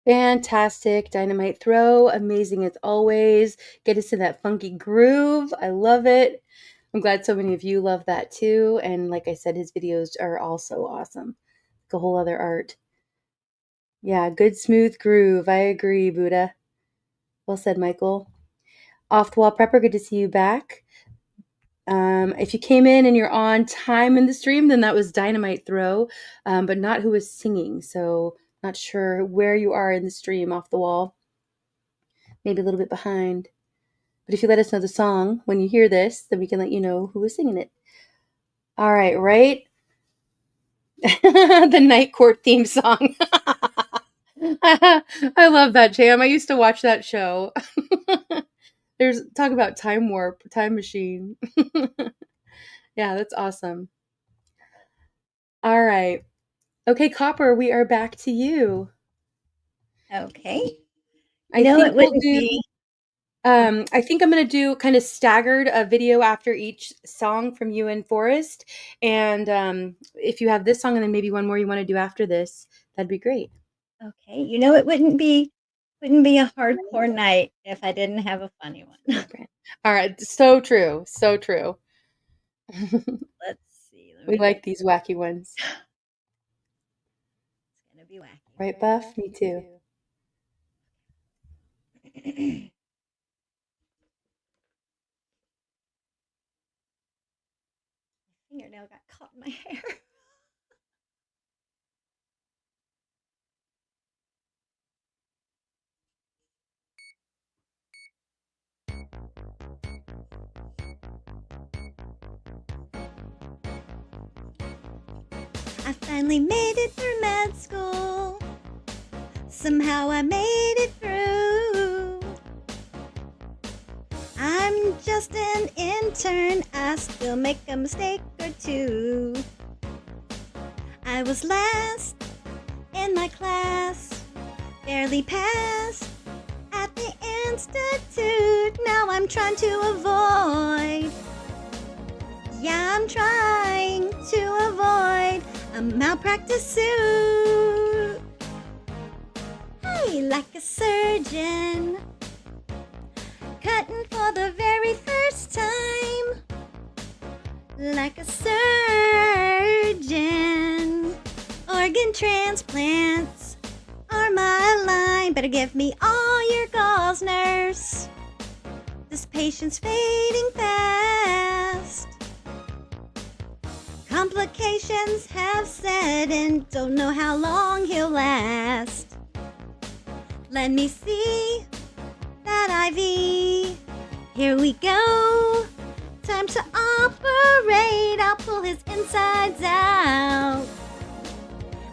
Fantastic dynamite throw. Amazing as always. Get us in that funky groove. I love it. I'm glad so many of you love that too. And like I said, his videos are also awesome. Like a whole other art. Yeah, good smooth groove. I agree, Buddha. Well said, Michael. Off the Wall Prepper, good to see you back. If you came in and you're on time in the stream, then that was Dynamite Throw, but not who was singing. So not sure where you are in the stream, Off the Wall. Maybe a little bit behind. But if you let us know the song when you hear this, then we can let you know who was singing it. All right, right? The Night Court theme song. I love that, Jam. I used to watch that show. There's talk about time warp, time machine. Yeah, that's awesome. All right. Okay, Copper, we are back to you. Okay. I know, think it we'll wouldn't do. be. I think I'm going to do kind of staggered a video after each song from you and Forrest. And if you have this song and then maybe one more you want to do after this, that'd be great. Okay. You know, it wouldn't be a hardcore night if I didn't have a funny one. All right. So true. So true. Let's see. We like these wacky ones. It's gonna be wacky. Right, Buff? Me too. Fingernail got caught in my hair. I finally made it through med school. Somehow I made it through. I'm just an intern, I still make a mistake or two. I was last in my class, barely passed at the institute. Now I'm trying to avoid. Yeah, I'm trying to avoid a malpractice suit. Hey, like a surgeon, cutting for the very first time. Like a surgeon, organ transplants are my line. Better give me all your gauze, nurse. This patient's fading fast. Complications have set in, don't know how long he'll last. Let me see that IV. Here we go. Time to operate. I'll pull his insides out.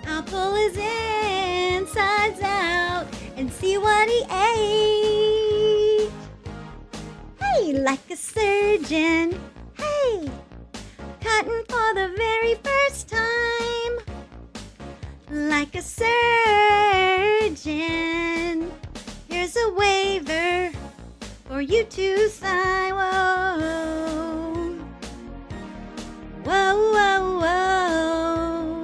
I'll pull his insides out and see what he ate. Hey, like a surgeon. Hey, cutting for the very first time. Like a surgeon. Here's a waiver for you to sign. Whoa, whoa, whoa,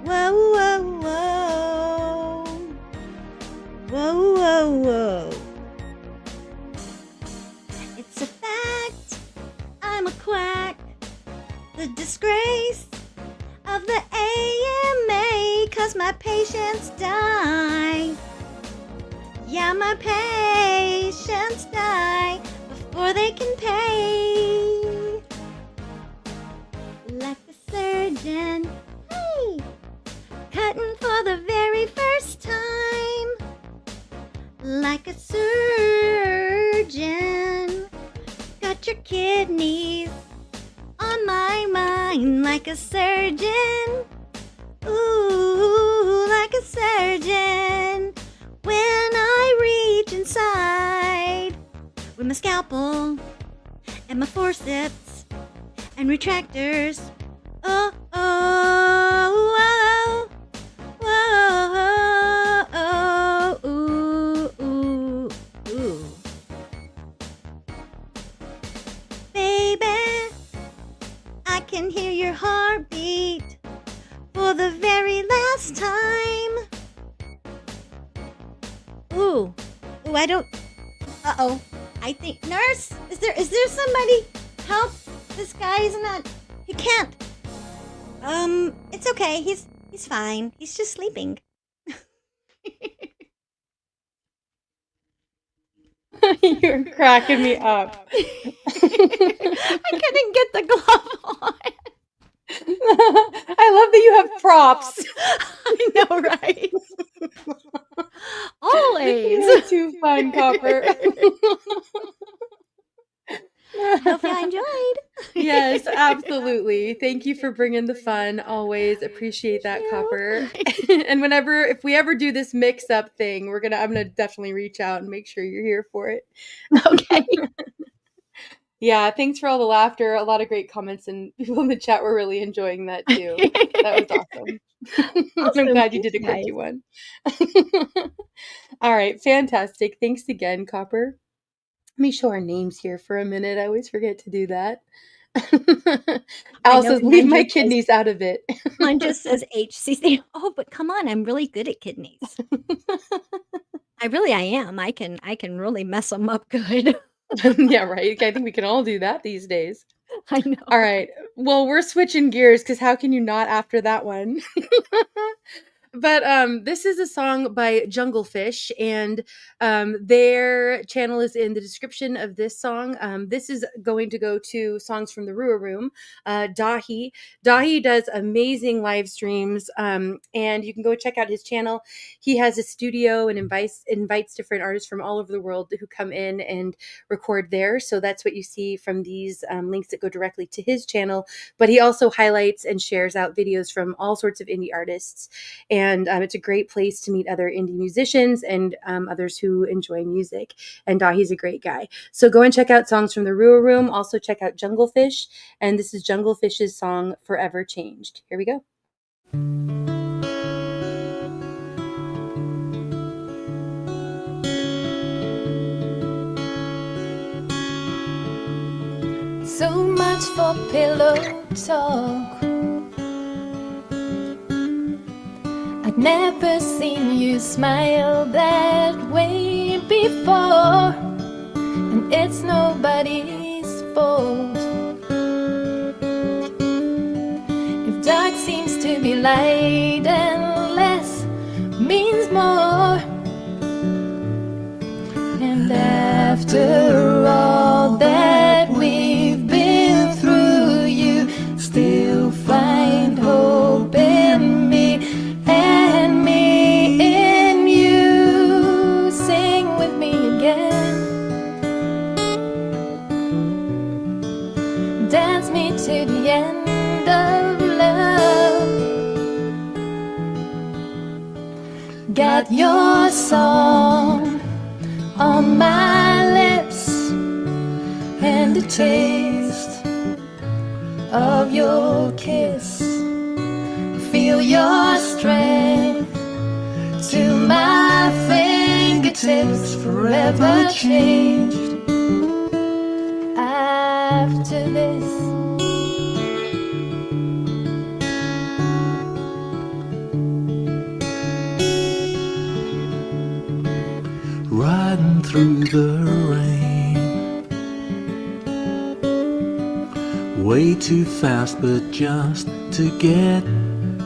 whoa, whoa, whoa, whoa, whoa, whoa, whoa. It's a fact, I'm a quack, the disgrace of the AMA, 'cause my patients die. Yeah, my patients die before they can pay. Like a surgeon, hey, cutting for the very first time. Like a surgeon, got your kidneys on my mind. Like a surgeon, ooh, like a surgeon. When I reach inside with my scalpel and my forceps and retractors. Oh, oh, oh, whoa, oh, ooh, ooh, ooh. Baby, I can hear your heartbeat for the very last time. Oh, I don't. Uh-oh. I think nurse. Is there somebody help? This guy is not. He can't. It's okay. He's fine. He's just sleeping. You're cracking me up. I couldn't get the glove on. I love that you have props. I know, right? Always. You're too fun, Copper. Hope you enjoyed. Yes, absolutely. Thank you for bringing the fun. Always appreciate that, Copper. And if we ever do this mix-up thing, I'm gonna definitely reach out and make sure you're here for it. Okay. Yeah, thanks for all the laughter. A lot of great comments, and people in the chat were really enjoying that too. That was awesome. I'm glad you did a quickie one. All right, fantastic. Thanks again, Copper. Let me show our names here for a minute. I always forget to do that. Al says, leave my kidneys out of it. Mine just says HCC. Oh, but come on, I'm really good at kidneys. I am. I can really mess them up good. Yeah, right. I think we can all do that these days. I know. All right. Well, we're switching gears because how can you not after that one? But this is a song by Junglefish, and their channel is in the description of this song. This is going to go to Songs from the Rua Room. Dahi does amazing live streams, and you can go check out his channel. He has a studio and invites different artists from all over the world who come in and record there. So that's what you see from these links that go directly to his channel. But he also highlights and shares out videos from all sorts of indie artists. And it's a great place to meet other indie musicians and others who enjoy music. And Dahi's a great guy. So go and check out Songs from the Rua Room. Also check out Junglefish. And this is Junglefish's song, Forever Changed. Here we go. So much for pillow talk. I'd never seen you smile that way before, and it's nobody's fault. If dark seems to be light and less means more, and after all that we've been through, you still find hope in me and me in you. Sing with me again, dance me to the end of love. Got your song on my lips and the taste of your kiss. Feel your strength to my fingertips, forever changed after this. Riding through the rain, way too fast but just to get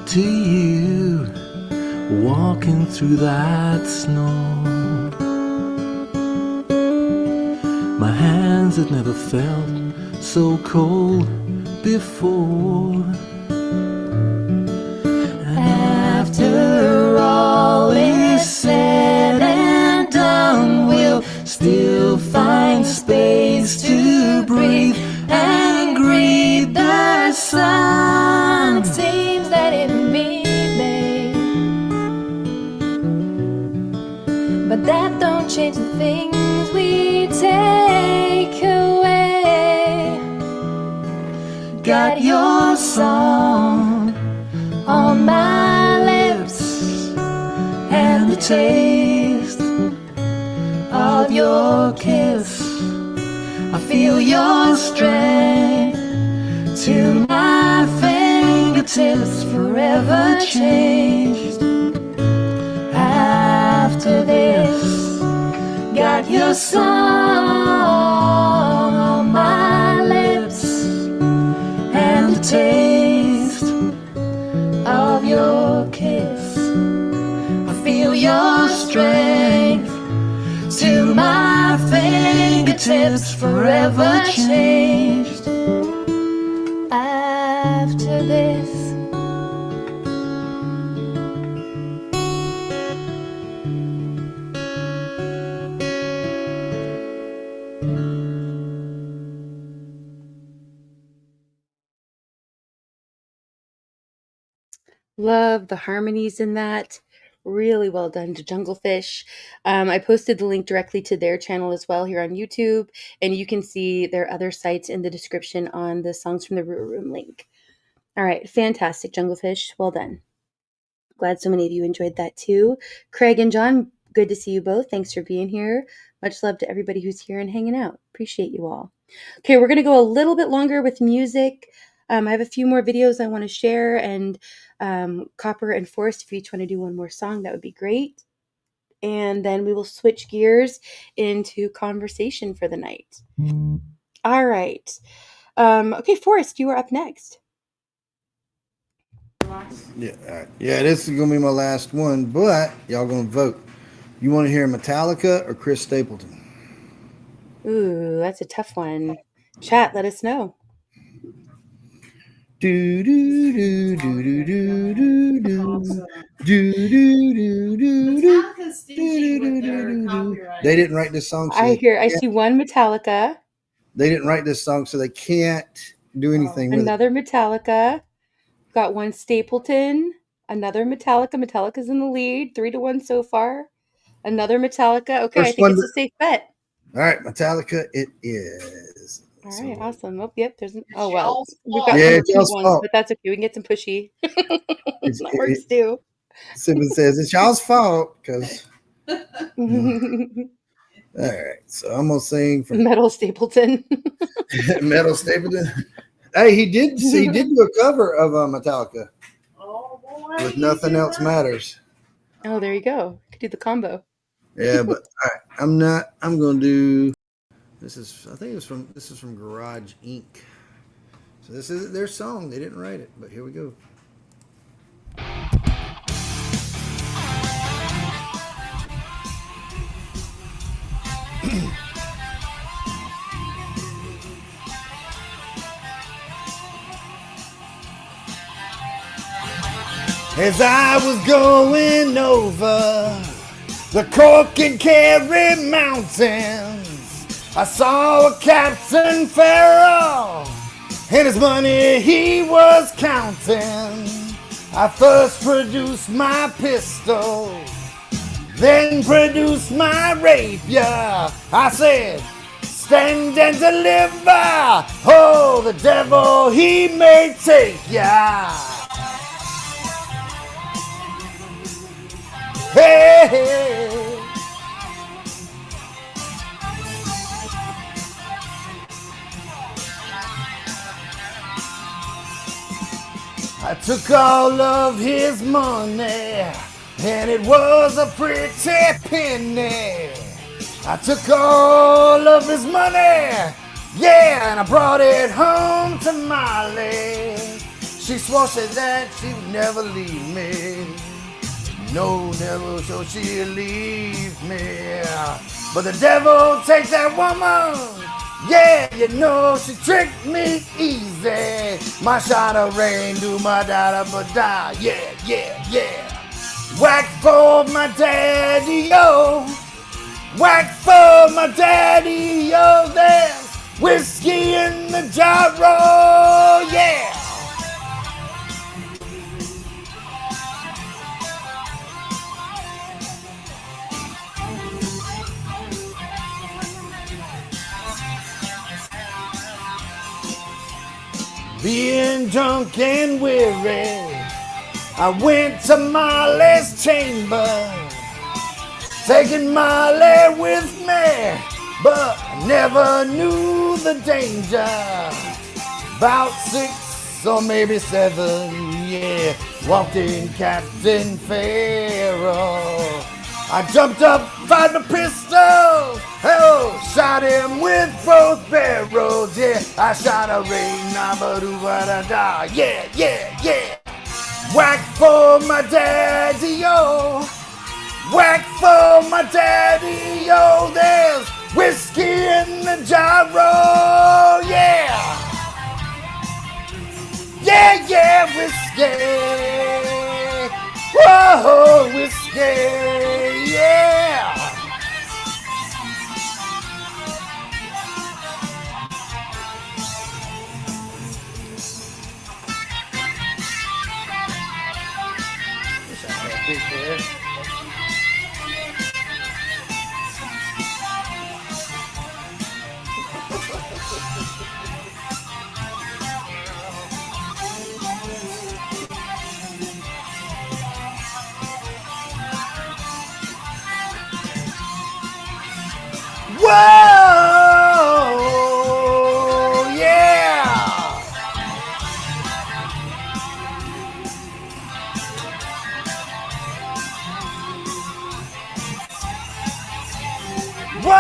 to you, walking through that snow. My hands had never felt so cold before. After all is said and done, we'll still find space to breathe and greet the sun. Seems that it be, babe, but that don't change the things we take away. Got your song on my lips and the taste of your kiss. I feel your strength to my fingertips, forever changed after this. Got your song on my lips and the taste of your kiss. I feel your strength to my fingertips, forever changed after this. Love the harmonies in that. Really well done to Junglefish. I posted the link directly to their channel as well here on YouTube, and you can see their other sites in the description on the Songs from the Root Room link. All right, fantastic, Junglefish. Well done. Glad so many of you enjoyed that too. Craig and John, good to see you both. Thanks for being here. Much love to everybody who's here and hanging out. Appreciate you all. Okay, we're going to go a little bit longer with music. I have a few more videos I want to share, and Copper and Forrest, if you each want to do one more song, that would be great. And then we will switch gears into conversation for the night. All right. Okay, Forrest, you are up next. Yeah, all right. Yeah, this is gonna be my last one, but y'all gonna vote. You want to hear Metallica or Chris Stapleton? Ooh, that's a tough one. Chat, let us know. Do do do do do do do do do do do do. They didn't write this song. So I see one Metallica. They didn't write this song, so they can't do anything with it. Another Metallica. Got one Stapleton. Another Metallica. Metallica's in the lead. 3-1 so far. Another Metallica. Okay, I think it's a safe bet. All right, Metallica it is. All right, awesome. Oh, yep. There's well. We've got y'all's ones, fault. but that's okay. We can get some pushy. That works too. Simon says it's y'all's fault because. All right, so I'm gonna sing from Metal Stapleton. Metal Stapleton. Hey, he did do a cover of Metallica. Oh boy! With Nothing Else Matters. Oh, there you go. Could do the combo. Yeah, but all right, I'm gonna do. This is from Garage Inc. So this isn't their song. They didn't write it, but here we go. As I was going over the Cork and Kerry Mountains, I saw a Captain Farrell and his money he was counting. I first produced my pistol, then produced my rapier. I said, stand and deliver. Oh, the devil he may take ya. Hey, hey. I took all of his money, and it was a pretty penny. I took all of his money, yeah, and I brought it home to Molly. She swore that she would never leave me. No, never shall she leave me. But the devil take that woman. Yeah, you know she tricked me easy. My shot of rain do my da-da-ba-da. Yeah, yeah, yeah. Whack for my daddy, yo. Whack for my daddy, yo. There's whiskey in the gyro, yeah. Being drunk and weary, I went to Molly's chamber, taking Molly with me, but I never knew the danger. About 6 or maybe 7, yeah, walked in Captain Farrell. I jumped up, fired my pistol, oh, shot him with both barrels, yeah. I shot a rain, da, yeah, yeah, yeah. Whack for my daddy, yo. Whack for my daddy, yo. There's whiskey in the gyro, yeah. Yeah, yeah, whiskey. Whoa, whiskey, yeah. Whoa, yeah. Whoa,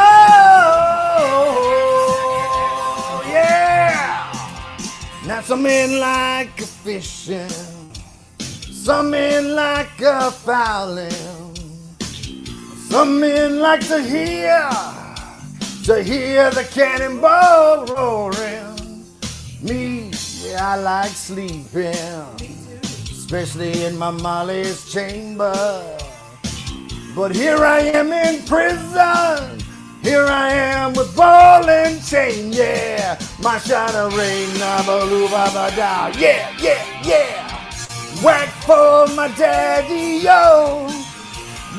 yeah. Now some men like a fishing, some men like a fowling, some men like to hear the cannonball roaring. Me, yeah, I like sleeping, especially in my Molly's chamber. But here I am in prison, here I am with ball and chain, yeah. My shot of rain, da, yeah, yeah, yeah. Whack for my daddy, yo.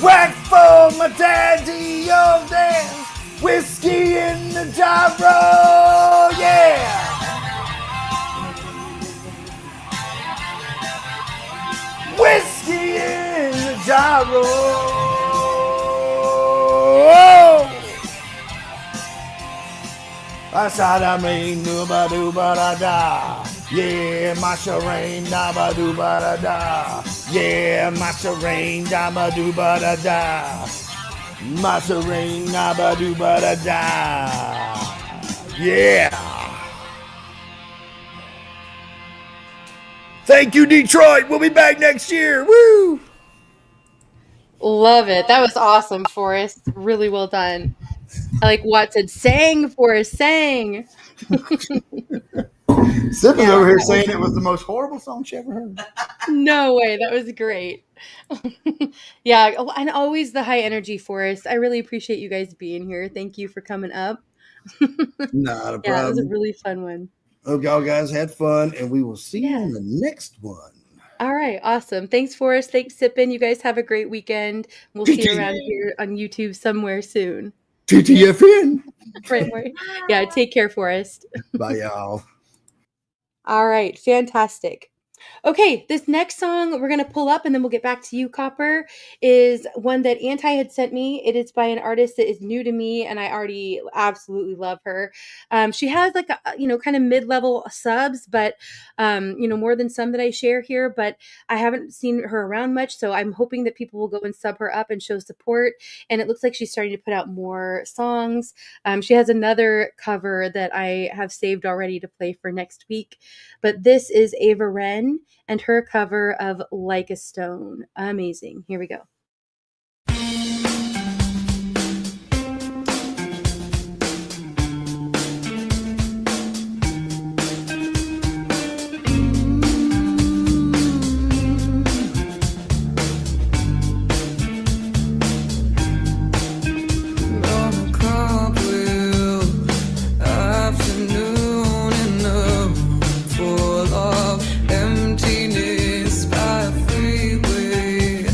Whack for my daddy, yo. There's whiskey in the gyro, yeah. Whiskey in the gyro. I said I mean dooba dooba da da. Yeah, Masha rain daba dooba da da. Yeah, Masha rain daba dooba da da. Masha rain daba dooba da da. Yeah. Thank you, Detroit. We'll be back next year. Woo! Love it. That was awesome, Forrest. Really well done. I like Watson sang, Forrest sang. Sydney's over here saying it was the most horrible song she ever heard. No way. That was great. Yeah. And always the high energy, Forrest. I really appreciate you guys being here. Thank you for coming up. Not a problem. Yeah, it was a really fun one. Hope y'all guys had fun, and we will see you on the next one. All right. Awesome. Thanks, Forrest. Thanks, Sippin. You guys have a great weekend. We'll see you around here on YouTube somewhere soon. TTFN. Right. Yeah. Take care, Forrest. Bye, y'all. All right. Fantastic. Okay, this next song we're going to pull up and then we'll get back to you, Copper, is one that Anti had sent me. It is by an artist that is new to me and I already absolutely love her. She has like, kind of mid-level subs, but, more than some that I share here, but I haven't seen her around much. So I'm hoping that people will go and sub her up and show support. And it looks like she's starting to put out more songs. She has another cover that I have saved already to play for next week, but this is Ava Wren and her cover of Like a Stone. Amazing. Here we go. Emptiness by freeway.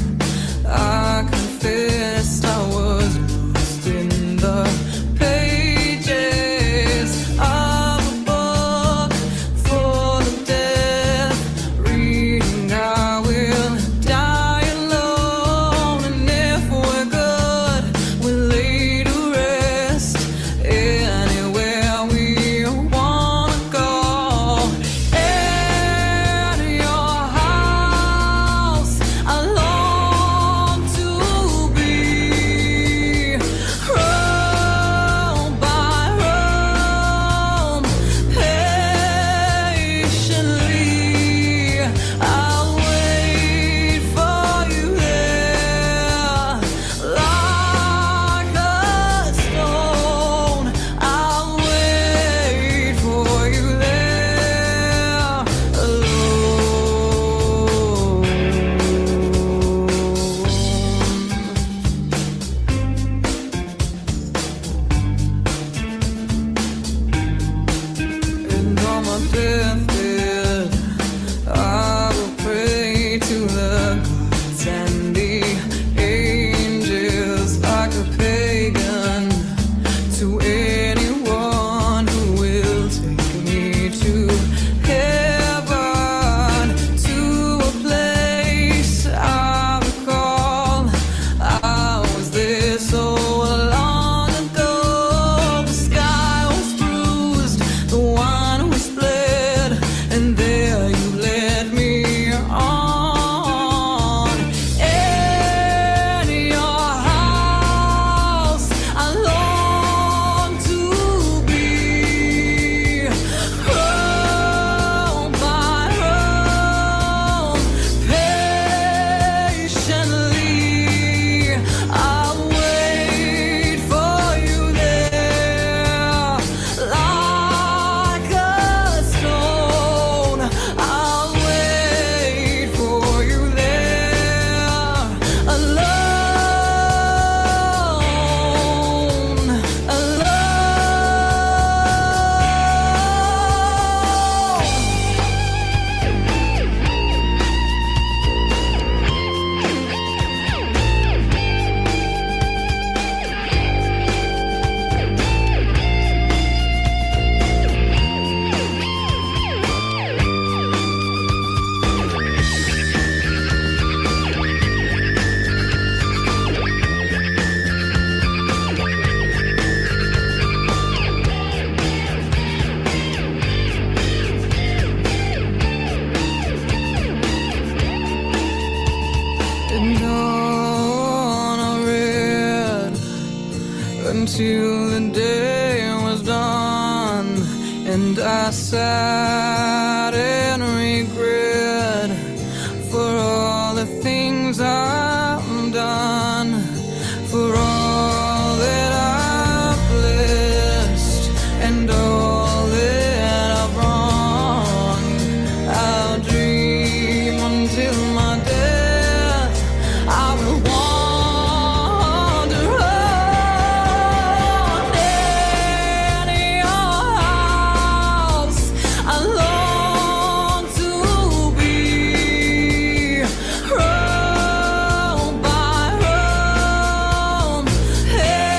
until the day was done, and I sat in regret for all the things I've done, for all that I've blessed and all that I've wronged. I'll dream until my death. I will wander on in your house. I long to be row by row, patiently.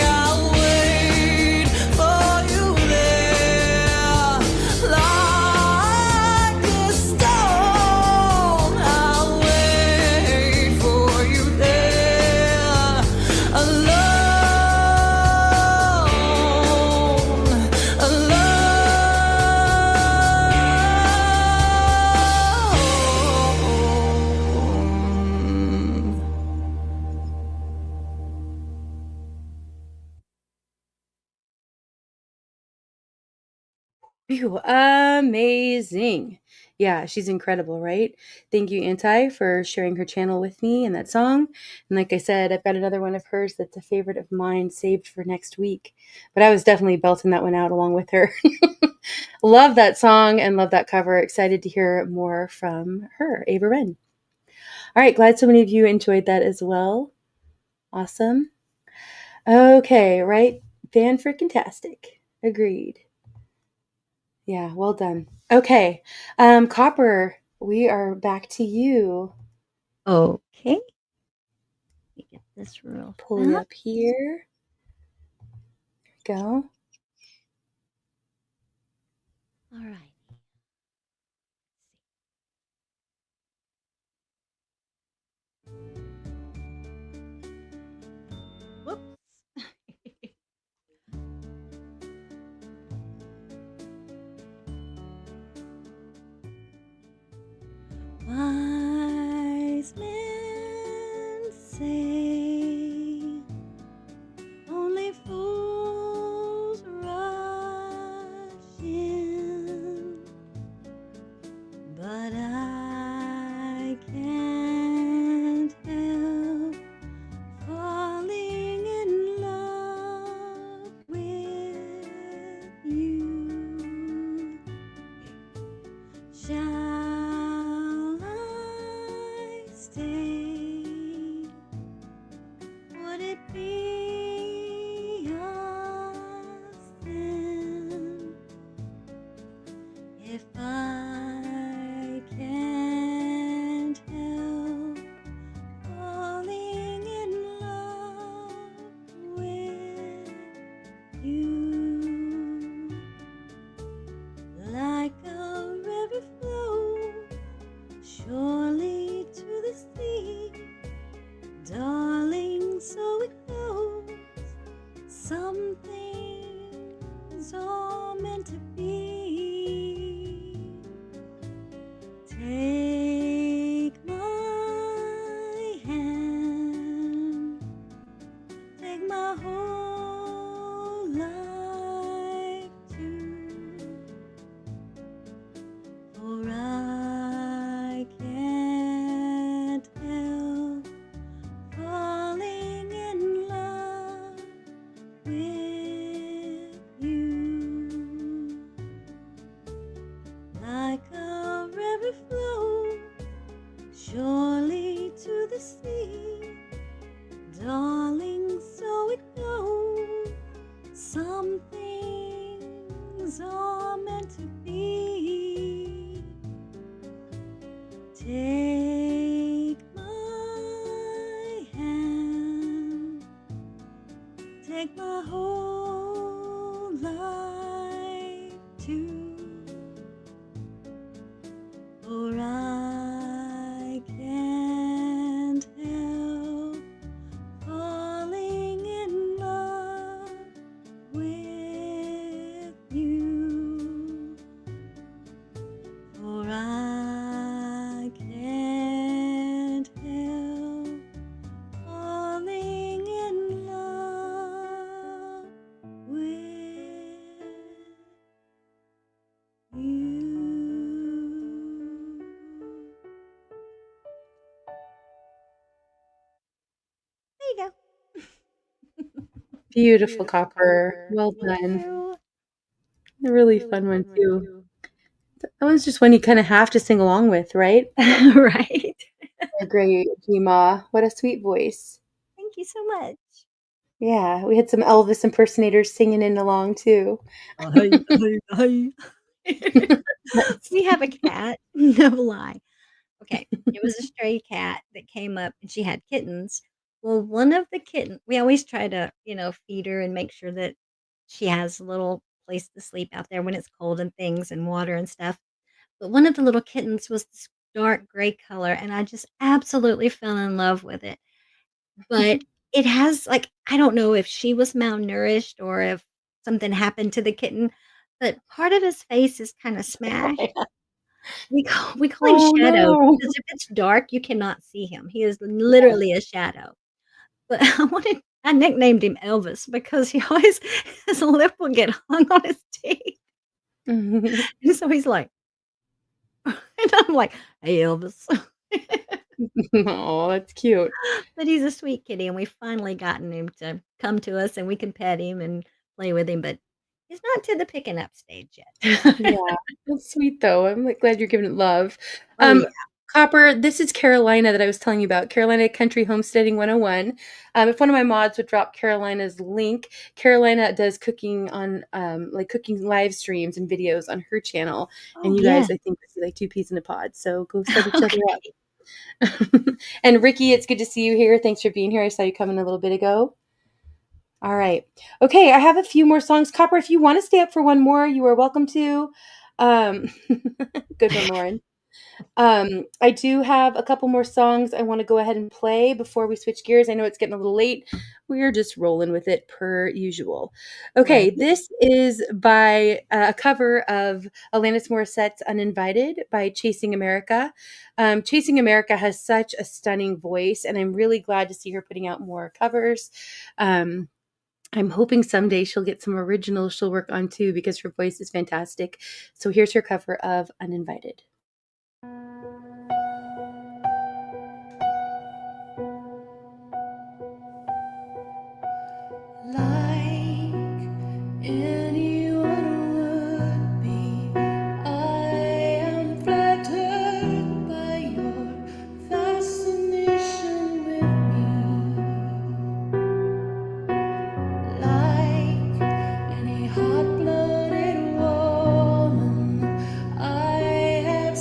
I'll wait for you there, like a stone. I'll wait for you there, alone, alone. Phew, amazing. Yeah, she's incredible, right? Thank you, Anti, for sharing her channel with me and that song. And like I said, I've got another one of hers that's a favorite of mine saved for next week. But I was definitely belting that one out along with her. Love that song and love that cover. Excited to hear more from her, Ava Wren. All right, glad so many of you enjoyed that as well. Awesome. Okay, right? Fan-frickin-tastic. Agreed. Yeah, well done. Okay. Copper, we are back to you. Okay. Let me get this real Pull you fast. up here. Go. All right. Whoops. Wise men say only fools rush in, but I can't help falling in love with you. Shall I stay? Would it be a sin if I can't help falling in love with you? Like a river flow surely to the sea, darling, so it goes. Some things are meant to be. Take my hand, take my whole life too, for I can't help falling in love with you. Like a river flow surely to the sea, darling, so it goes. Some things are meant to be. Take my hand, take my whole life too, for I can't help falling in love with you, for I can't help falling Beautiful, Copper. Well Thank done. you. A really fun one too. That one's just one you kind of have to sing along with, right? Right. Great, Gma. What a sweet voice. Thank you so much. Yeah, we had some Elvis impersonators singing in along too. Hey, hey, hey. We have a cat. No lie. Okay, it was a stray cat that came up and she had kittens. Well, one of the kitten we always try to, feed her and make sure that she has a little place to sleep out there when it's cold and things and water and stuff. But one of the little kittens was this dark gray color, and I just absolutely fell in love with it. But it has, like I don't know if she was malnourished or if something happened to the kitten, but part of his face is kinda smashed. We call him Oh, Shadow no. because if it's dark, you cannot see him. He is literally a shadow. But I nicknamed him Elvis because he always his lip will get hung on his teeth. And so he's like and I'm like, "Hey, Elvis." Oh, that's cute. But he's a sweet kitty, and we've finally gotten him to come to us, and we can pet him and play with him, but he's not to the picking up stage yet. Yeah, that's sweet though. I'm like glad you're giving it love. Oh, yeah. Copper, this is Carolina that I was telling you about, Carolina Country Homesteading 101. If one of my mods would drop Carolina's link, Carolina does cooking on like cooking live streams and videos on her channel. Oh, And you yeah. guys, I think, see like two peas in a pod. So go set each other Okay. up. And Ricky, it's good to see you here. Thanks for being here. I saw you coming a little bit ago. All right. Okay, I have a few more songs. Copper, if you want to stay up for one more, you are welcome to. Good one, Lauren. I do have a couple more songs I want to go ahead and play before we switch gears. I know it's getting a little late. We're just rolling with it per usual. Okay, Right. this is by a cover of Alanis Morissette's Uninvited by Chasing America. Chasing America has such a stunning voice, and I'm really glad to see her putting out more covers. I'm hoping someday she'll get some originals she'll work on too because her voice is fantastic. So here's her cover of Uninvited. Like anyone would be, I am flattered by your fascination with me. Like any hot-blooded woman, I have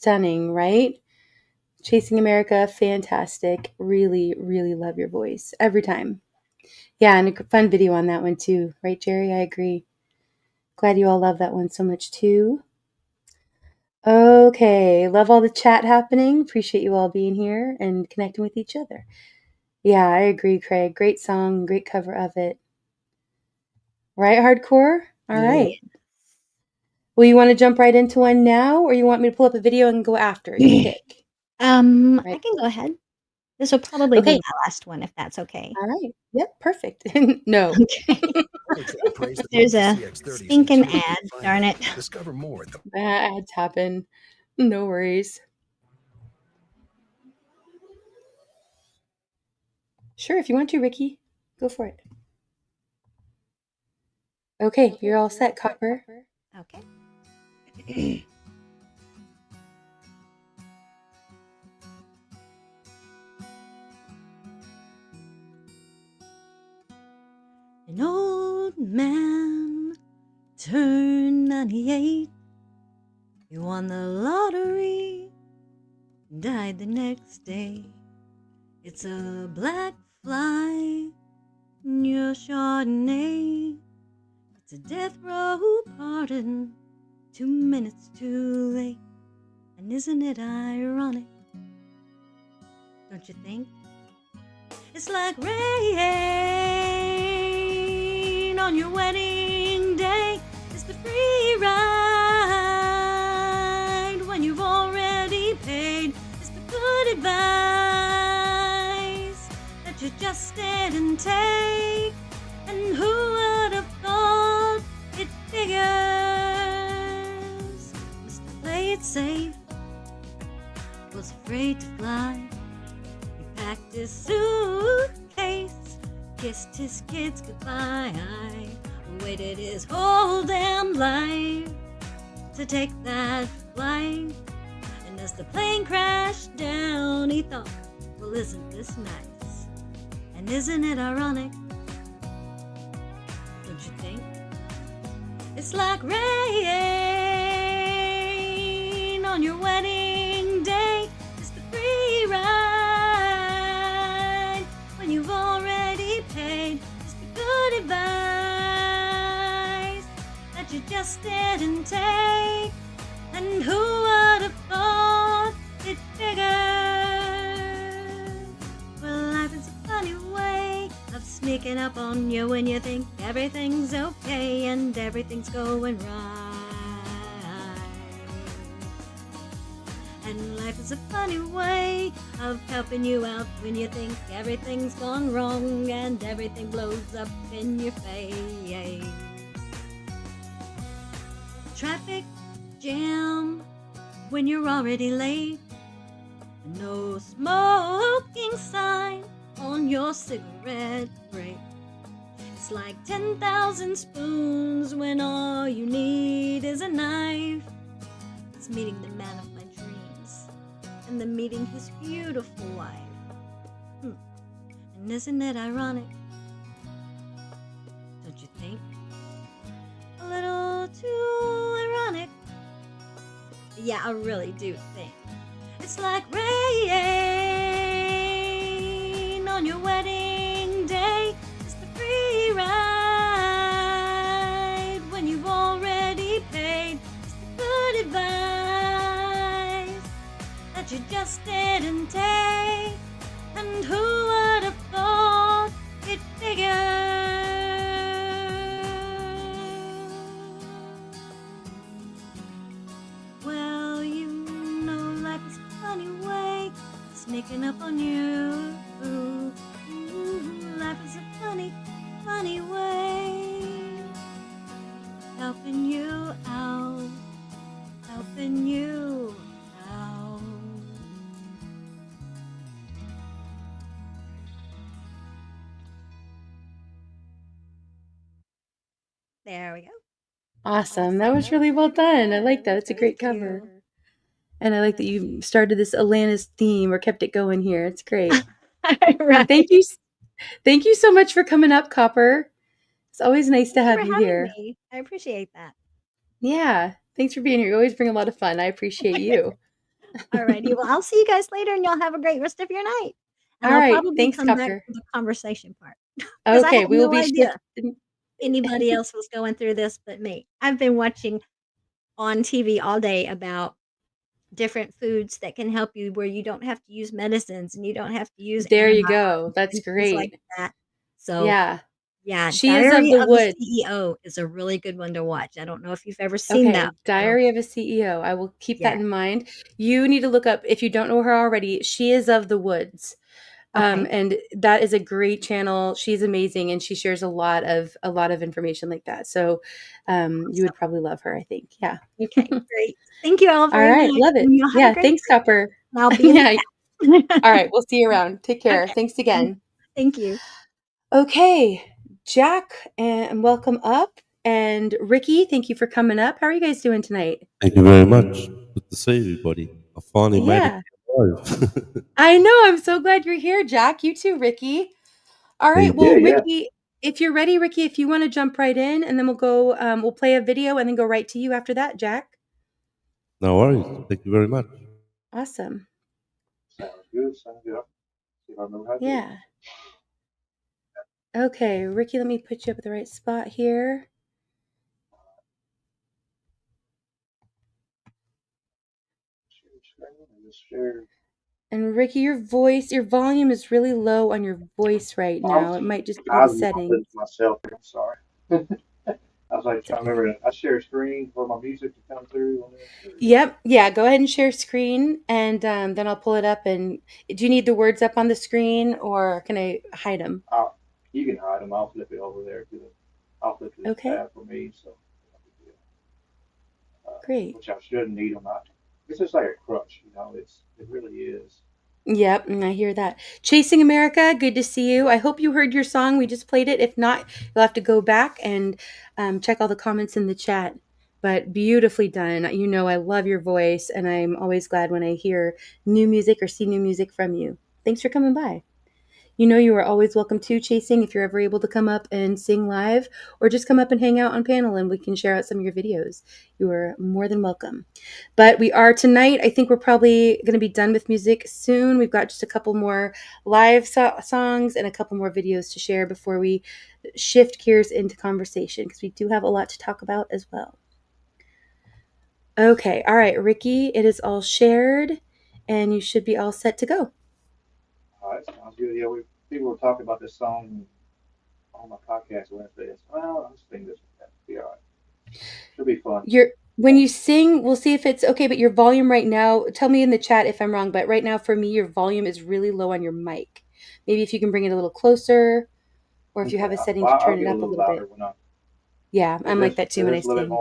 stunning, right? Chasing America, fantastic. Really, really love your voice every time. Yeah, and a fun video on that one too, right, Jerry? I agree. Glad you all love that one so much too. Okay, love all the chat happening. Appreciate you all being here and connecting with each other. Yeah, I agree, Craig. Great song, great cover of it. Right, Hardcore? All right. Well, you want to jump right into one now, or you want me to pull up a video and go after? You pick. I can go ahead. This will probably be Okay. my last one, if that's okay. All right. Yep, perfect. No. There's a stinking ad, darn it. Ads happen. No worries. Sure, if you want to, Ricky, go for it. Okay, you're all set, Copper. Okay. An old man turned 98. He won the lottery, died the next day. It's a black fly in your Chardonnay. It's a death row pardon, 2 minutes too late. And isn't it ironic? Don't you think? It's like rain on your wedding day. It's the free ride when you've already paid. It's the good advice that you just didn't take. And who would have thought it figures? Must play it safe, was afraid to fly. Packed his suitcase, kissed his kids goodbye, waited his whole damn life to take that flight. And as the plane crashed down, he thought, well, isn't this nice? And isn't it ironic? Don't you think? It's like rain on your wedding day. It's the free ride when you've already paid. It's the good advice that you just didn't take. And who would have thought it figured? Well, life is a funny way of sneaking up on you when you think everything's okay and everything's going right. And life is a funny way of helping you out when you think everything's gone wrong and everything blows up in your face. Traffic jam when you're already late. No smoking sign on your cigarette break. It's like 10,000 spoons when all you need is a knife. It's meeting the man of my dreams and then meeting his beautiful wife. And isn't it ironic? Don't you think? A little too ironic. Yeah, I really do think. It's like rain on your wedding day. It's the free ride when you've already paid. It's the good advice that you just didn't take. And who would have thought it figured? Well, you know life is a funny way, sneaking up on you. Life is a funny, funny way, helping you out, helping you out. There we go. Awesome. That was really well done. I like that. It's a great cover. And I like that you started this Alanis theme or kept it going here. It's great. Right. Thank you so much for coming up, Copper. It's always nice to have you here. Me. I appreciate that. Yeah. Thanks for being here. You always bring a lot of fun. I appreciate you. All righty. Well, I'll see you guys later, and y'all have a great rest of your night. And All I'll right. probably Thanks, come back Copper. to the conversation part because I Okay, have we will no be idea shifting. anybody else was going through this but me. I've been watching on TV all day about different foods that can help you where you don't have to use medicines and you don't have to use There you antibiotics go. That's and things like great. that. So, Yeah. yeah, She is of Diary the of a Woods. CEO is a really good one to watch. I don't know if you've ever seen Okay, that. Diary of a CEO. I will keep Yeah. that in mind. You need to look up, if you don't know her already, she is of the Woods. Okay. And that is a great channel. She's amazing, and she shares a lot of information like that. So you would probably love her, I think. Yeah. Okay, great. Thank you all All very right, much. love it. And y'all have Yeah, a great thanks, night. Copper. And I'll be in Yeah. the chat. All right, we'll see you around. Take care. Okay. Thanks again. Thank you. Okay, Jack, and welcome up. And Ricky, thank you for coming up. How are you guys doing tonight? Thank you very much. Good to see everybody. I finally made it Yeah. alive. I know. I'm so glad you're here, Jack. You too, Ricky. All right. Thank Well, you. Ricky, if you're ready, Ricky, if you want to jump right in, and then we'll go, we'll play a video and then go right to you after that, Jack. No worries. Thank you very much. Awesome. Sounds good. Sounds good. See if I remember how to do it. Yeah. Okay, Ricky, let me put you up at the right spot here. Share. And Ricky, your volume is really low on your voice right now. It might just be I the was settings. myself here. I'm sorry. I was like trying to remember. I share a screen for my music to come through on this. Yep. Yeah. Go ahead and share screen, and then I'll pull it up. And do you need the words up on the screen, or can I hide them? You can hide them. I'll flip it over there to the. I'll flip to the tab for me. So. Great. Which I shouldn't need them. It's just like a crutch, you know. It really is. Yep, and I hear that. Chasing America, good to see you. I hope you heard your song. We just played it. If not, you'll have to go back and check all the comments in the chat. But beautifully done. You know I love your voice, and I'm always glad when I hear new music or see new music from you. Thanks for coming by. You know you are always welcome to Chasing if you're ever able to come up and sing live, or just come up and hang out on panel and we can share out some of your videos. You are more than welcome. But we are tonight, I think we're probably going to be done with music soon. We've got just a couple more live songs and a couple more videos to share before we shift gears into conversation, because we do have a lot to talk about as well. Okay, all right, Ricky, it is all shared and you should be all set to go. All right, sounds good. Yeah, people were talking about this song on my podcast Wednesday. Well, I'm just thinking this will be all right. Should be fun. When you sing, we'll see if it's okay, but your volume right now, tell me in the chat if I'm wrong, but right now for me, your volume is really low on your mic. Maybe if you can bring it a little closer, or if you have a setting to turn it up a little bit. Yeah, I'm like that too when I sing.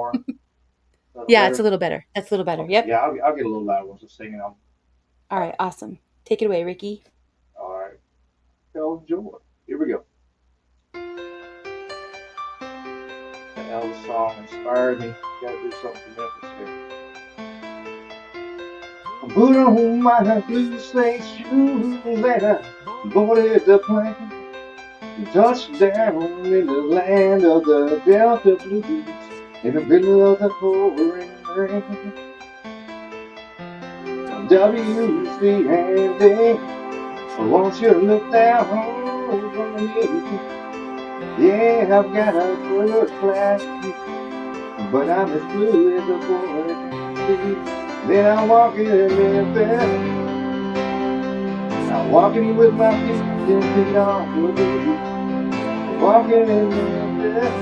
Yeah, it's a little better. That's a little better. Yep. Yeah, I'll get a little louder once I'm singing. All right, awesome. Take it away, Ricky. All right. Go enjoy. Here we go. The Elvis song inspired me. Gotta do something for Memphis here. Put on my blue suede shoes and I boarded the plane. Touched down in the land of the Delta Blues in the middle of the pouring rain. WC Andy, won't you look down on me? Yeah, I've got a first class key, but I'm as blue as a boy can be. Then I'm walking in Memphis, I'm walking with my feet into all the blues. Walking in Memphis,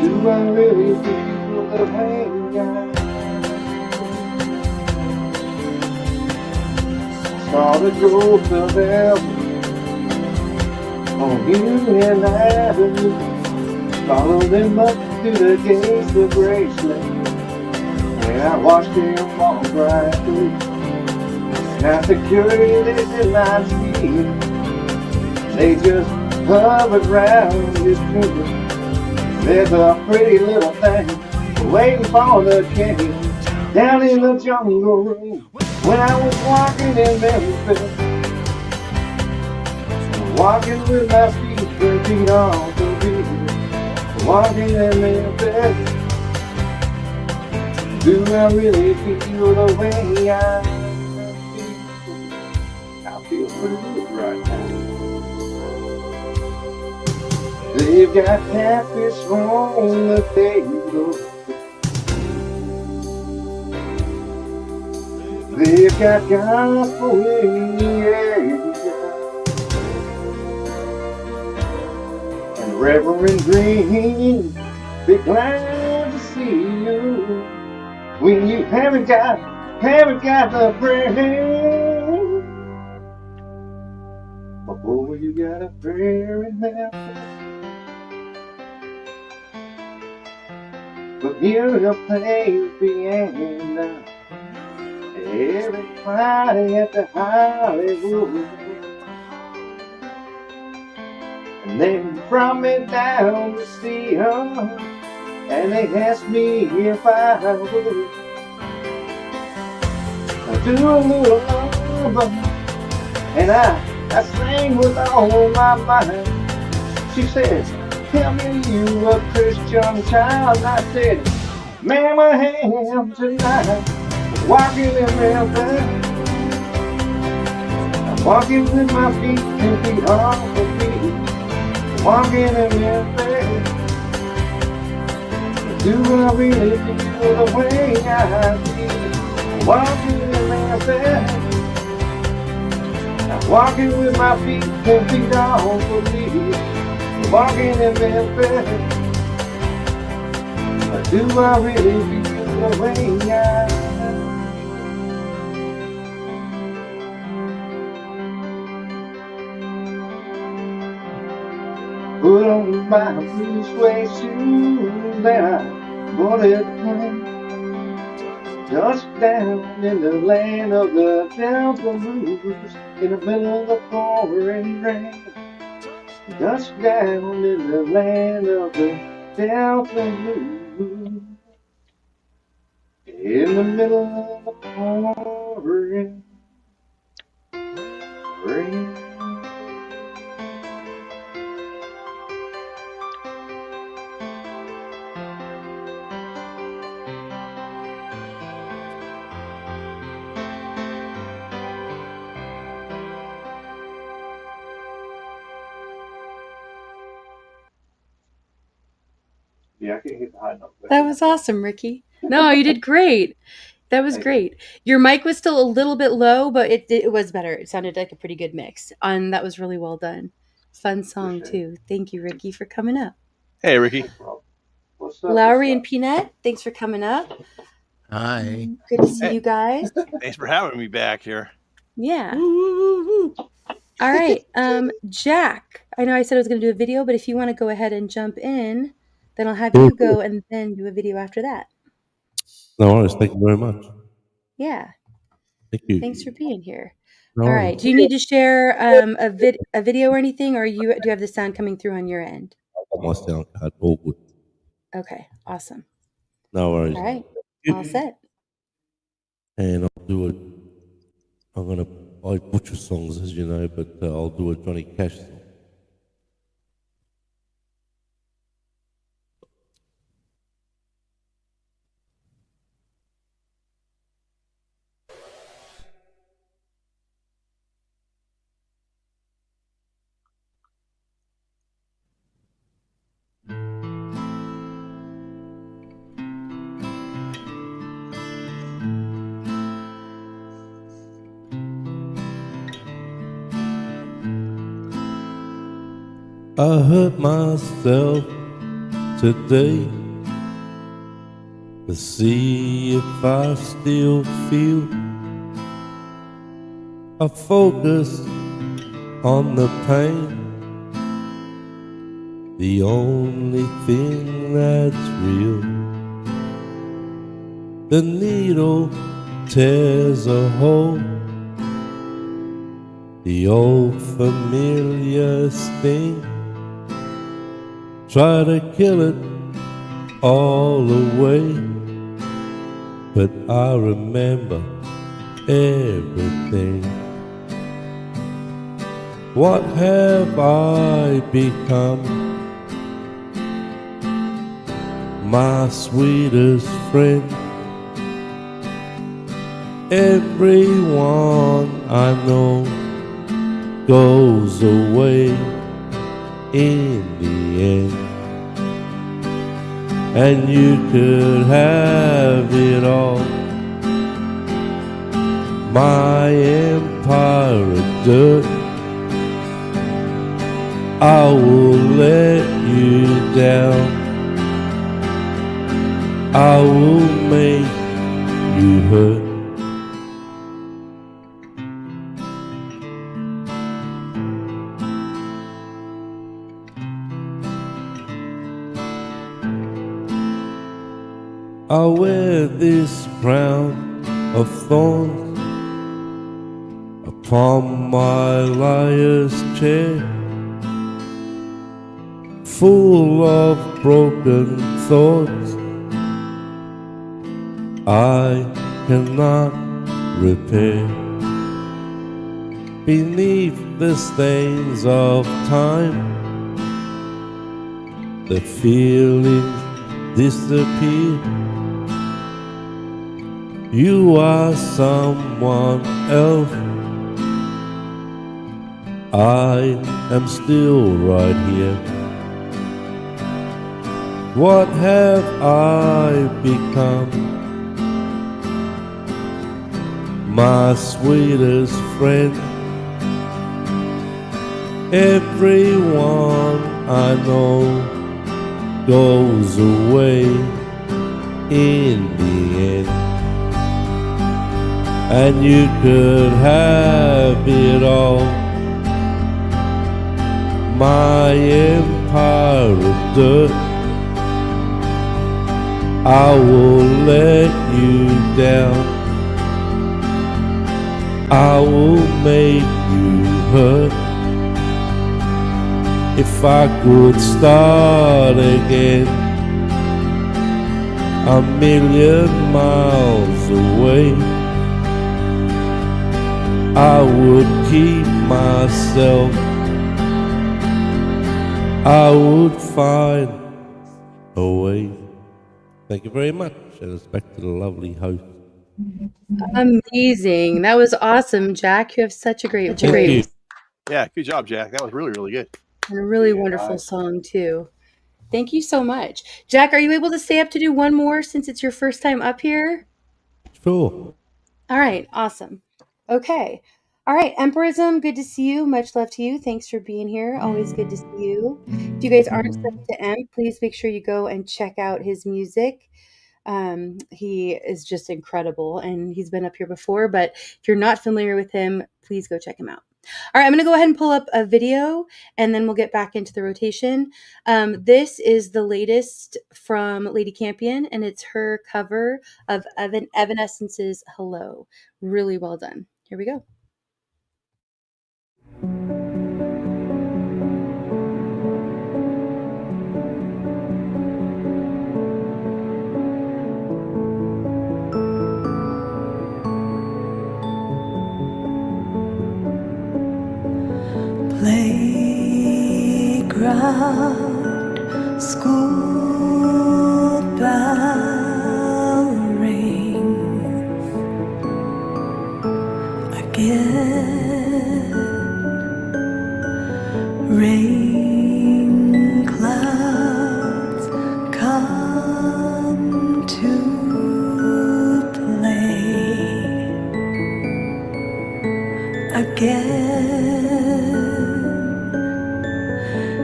do I really feel the pain? Saw the ghost of Elvis on Union Avenue. Followed them up to the gates of Graceland, and I watched him walk right through. Now security, they did not see him. They just hovered round his tomb. There's a pretty little thing waiting for the king down in the jungle room. When I was walking in Memphis, walking with my feet 3 feet off the beat, walking in Memphis, Do I really feel the way I feel pretty good right now. They've got catfish on the table. They've got gospel in the air. And Reverend Green, be glad to see you when you haven't got the prayer. Before you got a prayer in Memphis, but you're playing piano every Friday at the Hollywood. And they brought me down to see her, and they asked me if I would do a little love, and I sang with all my mind. She said, tell me you a Christian child. And I said, ma'am, I am tonight. Walking in Memphis, I'm walking with my feet 10 feet off the beat. Walking in Memphis, do I really feel the way I feel? Walking in Memphis, I'm walking with my feet 10 feet off the beat. Walking in Memphis, do I really feel the way I feel? Put on my blue suede shoes and I boarded the plane. Touched down in the land of the Delta Blues in the middle of the pouring rain. Touched down in the land of the Delta Blues in the middle of the pouring rain. Yeah, I can't hit the high note. That was awesome, Ricky. No, you did great. That was great. Your mic was still a little bit low, but it was better. It sounded like a pretty good mix. And that was really well done. Fun song, too. Thank you, Ricky, for coming up. Hey, Ricky. What's up? Lowry and Peanut, thanks for coming up. Hi. Good to see you guys. Thanks for having me back here. Yeah. All right. Jack, I know I said I was going to do a video, but if you want to go ahead and jump in, then I'll have you go and then do a video after that. No worries. Thank you very much. Yeah. Thank you. Thanks for being here. No All worries. right. Do you need to share a video or anything, or do you have the sound coming through on your end? I got my sound card. All good. Okay. Awesome. No worries. All right. All set. And I'll do it. I butcher songs, as you know, but I'll do a Johnny Cash song. I hurt myself today to see if I still feel. I focus on the pain, the only thing that's real. The needle tears a hole, the old familiar sting. Try to kill it all away, but I remember everything. What have I become? My sweetest friend, Everyone I know goes away in the end, and you could have it all. My empire of dirt, I will let you down. I will make you hurt. I wear this crown of thorns upon my liar's chair, full of broken thoughts I cannot repair. Beneath the stains of time, the feelings disappear. You are someone else. I am still right here. What have I become? My sweetest friend. Everyone I know goes away in the end, and you could have it all. My empire of dirt, I will let you down. I will make you hurt. If I could start again, a million miles away, I would keep myself. I would find a way. Thank you very much, and it's back to the lovely host. Amazing. That was awesome, Jack. You have such a great voice. Yeah, good job, Jack. That was really, really good. And a really wonderful song, too. Thank you so much. Jack, are you able to stay up to do one more since it's your first time up here? Sure. All right, awesome. Okay. All right, Emperism, good to see you. Much love to you. Thanks for being here. Always good to see you. If you guys aren't subbed to Emp, please make sure you go and check out his music. He is just incredible, and he's been up here before, but if you're not familiar with him, please go check him out. All right, I'm going to go ahead and pull up a video, and then we'll get back into the rotation. This is the latest from Lady Campion, and it's her cover of Evanescence's Hello. Really well done. Here we go. Playground, school bell rings again. Rain clouds come to play again.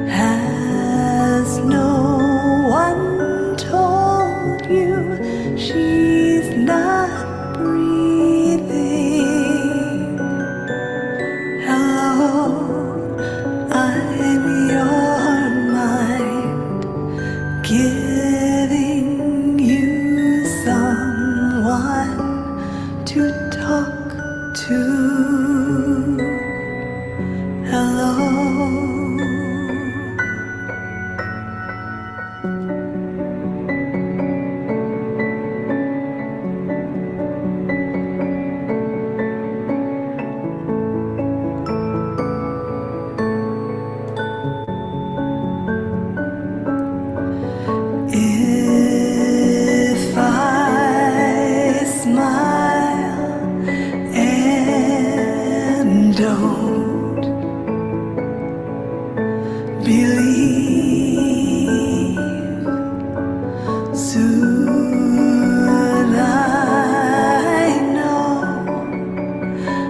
Has no one told you she's not breathing? Hello, I'm your mind, giving you someone to talk to. Hello. If I smile don't believe soon I know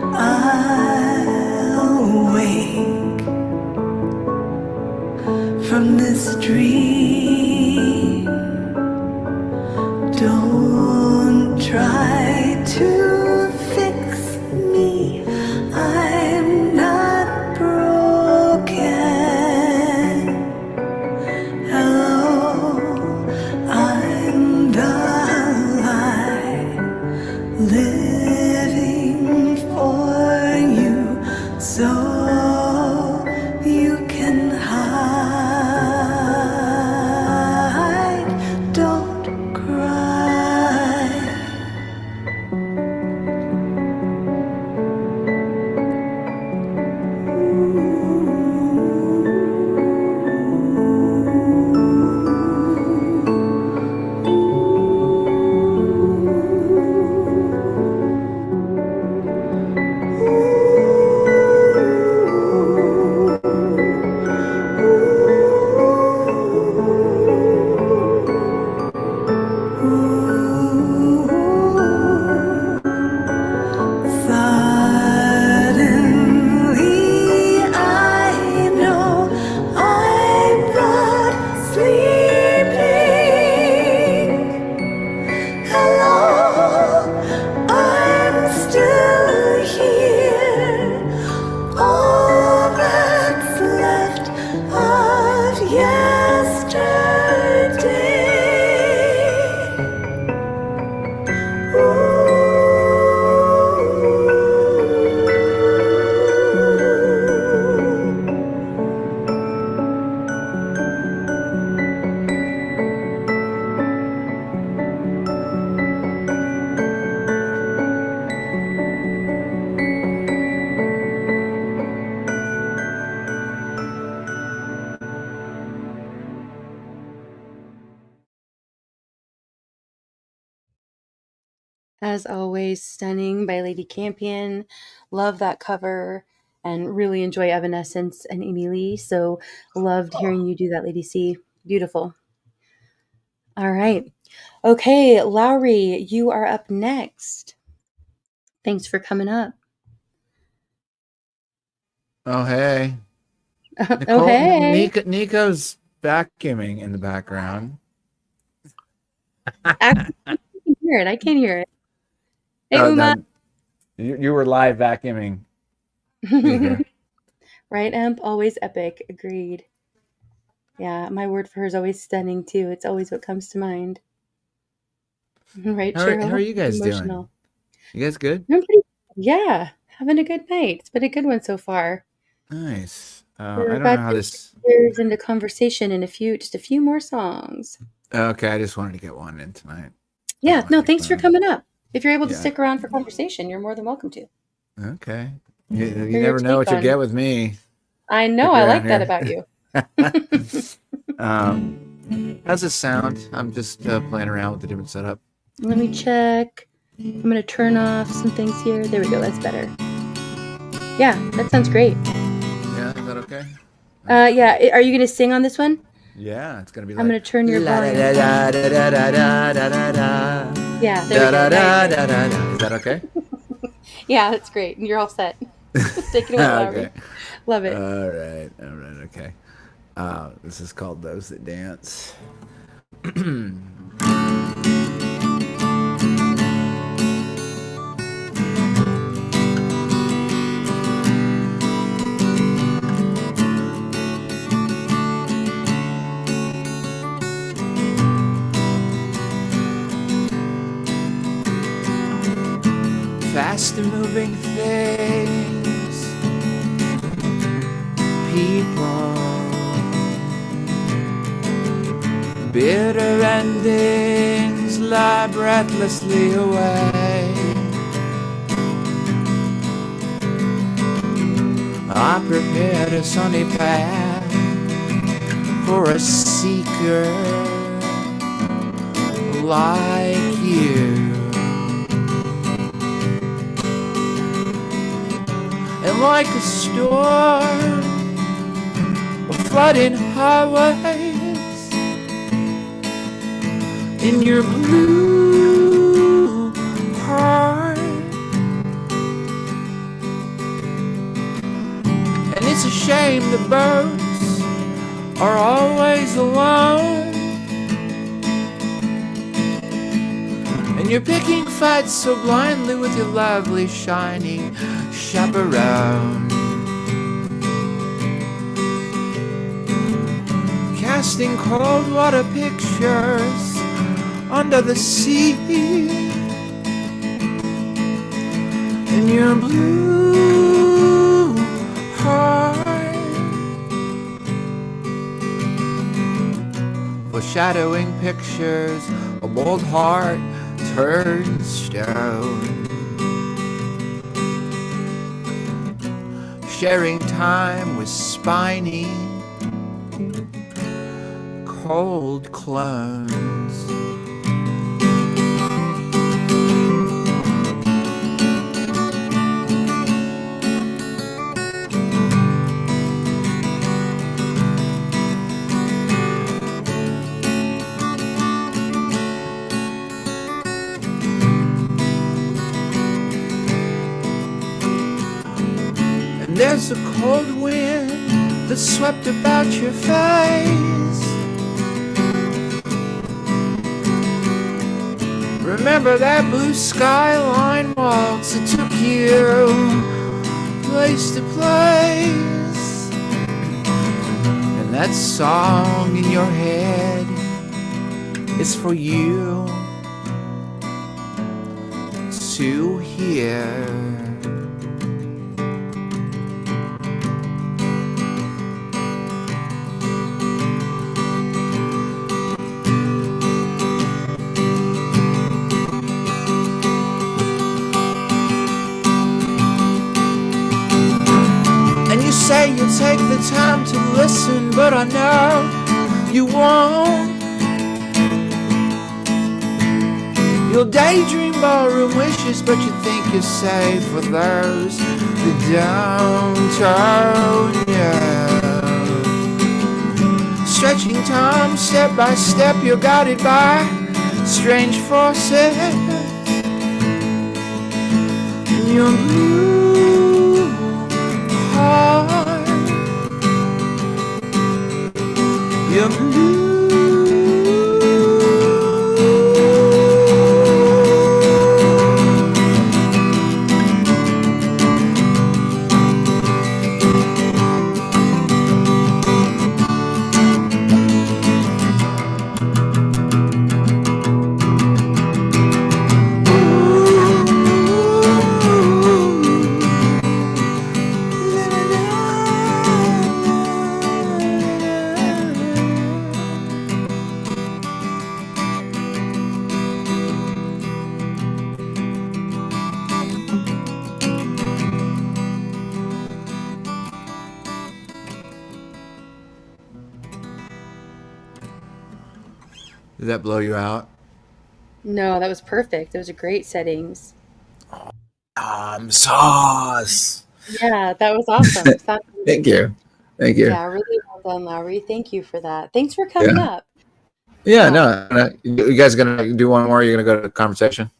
I'll wake from this dream. Don't try to fix me, I'm not broken. Hello, I'm the light living for you, so you can hide. Don't cry. Suddenly I know I'm not sleeping. Hello, I'm still here. All that's left of yesterday. As always, stunning by Lady Campion. Love that cover and really enjoy Evanescence and Amy Lee. So loved hearing you do that, Lady C. Beautiful. All right. Okay, Lowry, you are up next. Thanks for coming up. Oh, hey. Oh, Nicole, hey. Nico's vacuuming in the background. I can hear it. I can hear it. Hey, Oh, Uma. no, you were live vacuuming. Nika. Right, Emp? Always epic. Agreed. Yeah, my word for her is always stunning, too. It's always what comes to mind. Right, How Cheryl? are you guys Emotional. doing? You guys good? Yeah, having a good night. It's been a good one so far. Nice. We're I don't about know how to this. gears into conversation in just a few more songs. Okay, I just wanted to get one in tonight. Yeah, no, thanks for coming up. If you're able to Yeah. stick around for conversation, you're more than welcome to. Okay. You Hear your never know take what you'll on- get with me. I know, Stick I around like that here. about you. How's this sound? I'm just playing around with the different setup. Let me check. I'm going to turn off some things here. There we go. That's better. Yeah, that sounds great. Yeah, is that okay? Yeah. Are you going to sing on this one? Yeah, it's gonna be like. I'm going to turn your volume. Yeah, there we go. Is that okay? Yeah, that's great. You're all set. Take it away, Lowry. Okay. Love it. All right, okay. This is called Those That Dance. Faster moving things, people, bitter endings lie breathlessly away. I prepared a sunny path for a seeker like you. And like a storm, flooding highways in your blue heart. And it's a shame the birds are always alone, and you're picking fights so blindly with your lovely shiny chaperone. Casting cold water pictures under the sea in your blue heart. Foreshadowing pictures, a bold heart turned stone. Sharing time with spiny, cold clones. And there's a cold wind that swept about your face. Remember that blue skyline waltz that took you place to place, and that song in your head is for you to hear. Say you'll take the time to listen, but I know you won't. You'll daydream ballroom wishes, but you think you're safe for those that don't know. Stretching time step by step, you're guided by strange forces. And you're blue heart. You're blue. Did that blow you out? No, that was perfect. Those are great settings. Sauce. Yeah, that was awesome. Thank you. Thank you. Yeah, really well done, Lowry. Thank you for that. Thanks for coming up. Yeah, no. You guys gonna do one more? You're gonna go to conversation?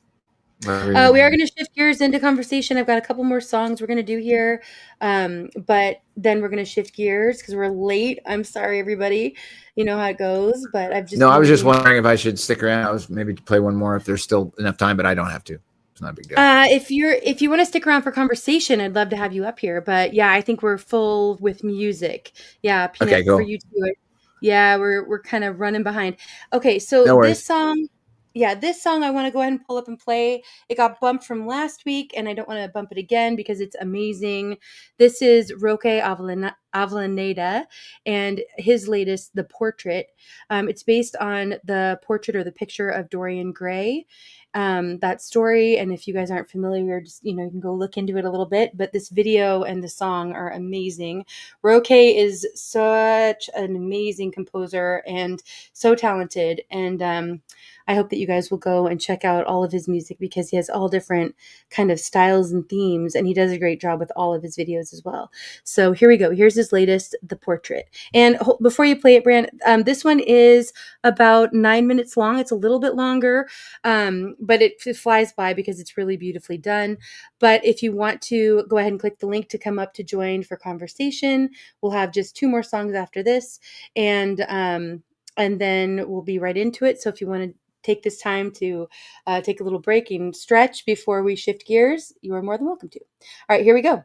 We are going to shift gears into conversation. I've got a couple more songs we're going to do here, but then we're going to shift gears because we're late. I'm sorry, everybody. You know how it goes, but I've just I was just wondering if I should stick around. I was maybe to play one more if there's still enough time, but I don't have to. It's not a big deal. If you want to stick around for conversation, I'd love to have you up here. But yeah, I think we're full with music. Yeah, Peanut, okay, cool. For you too. Yeah, we're kind of running behind. Okay, so this song. Yeah, this song I want to go ahead and pull up and play. It got bumped from last week, and I don't want to bump it again because it's amazing. This is Roque Avellaneda and his latest, The Portrait. It's based on the portrait or the picture of Dorian Gray. That story, and if you guys aren't familiar, just you can go look into it a little bit. But this video and the song are amazing. Roque is such an amazing composer and so talented, and I hope that you guys will go and check out all of his music because he has all different kind of styles and themes, and he does a great job with all of his videos as well. So here we go. Here's his latest, The Portrait. And before you play it, Brand, this one is about 9 minutes long. It's a little bit longer, but it flies by because it's really beautifully done. But if you want to go ahead and click the link to come up to join for conversation, we'll have just 2 more songs after this, and then we'll be right into it. So if you want to take this time to take a little break and stretch before we shift gears, you are more than welcome to. All right, here we go.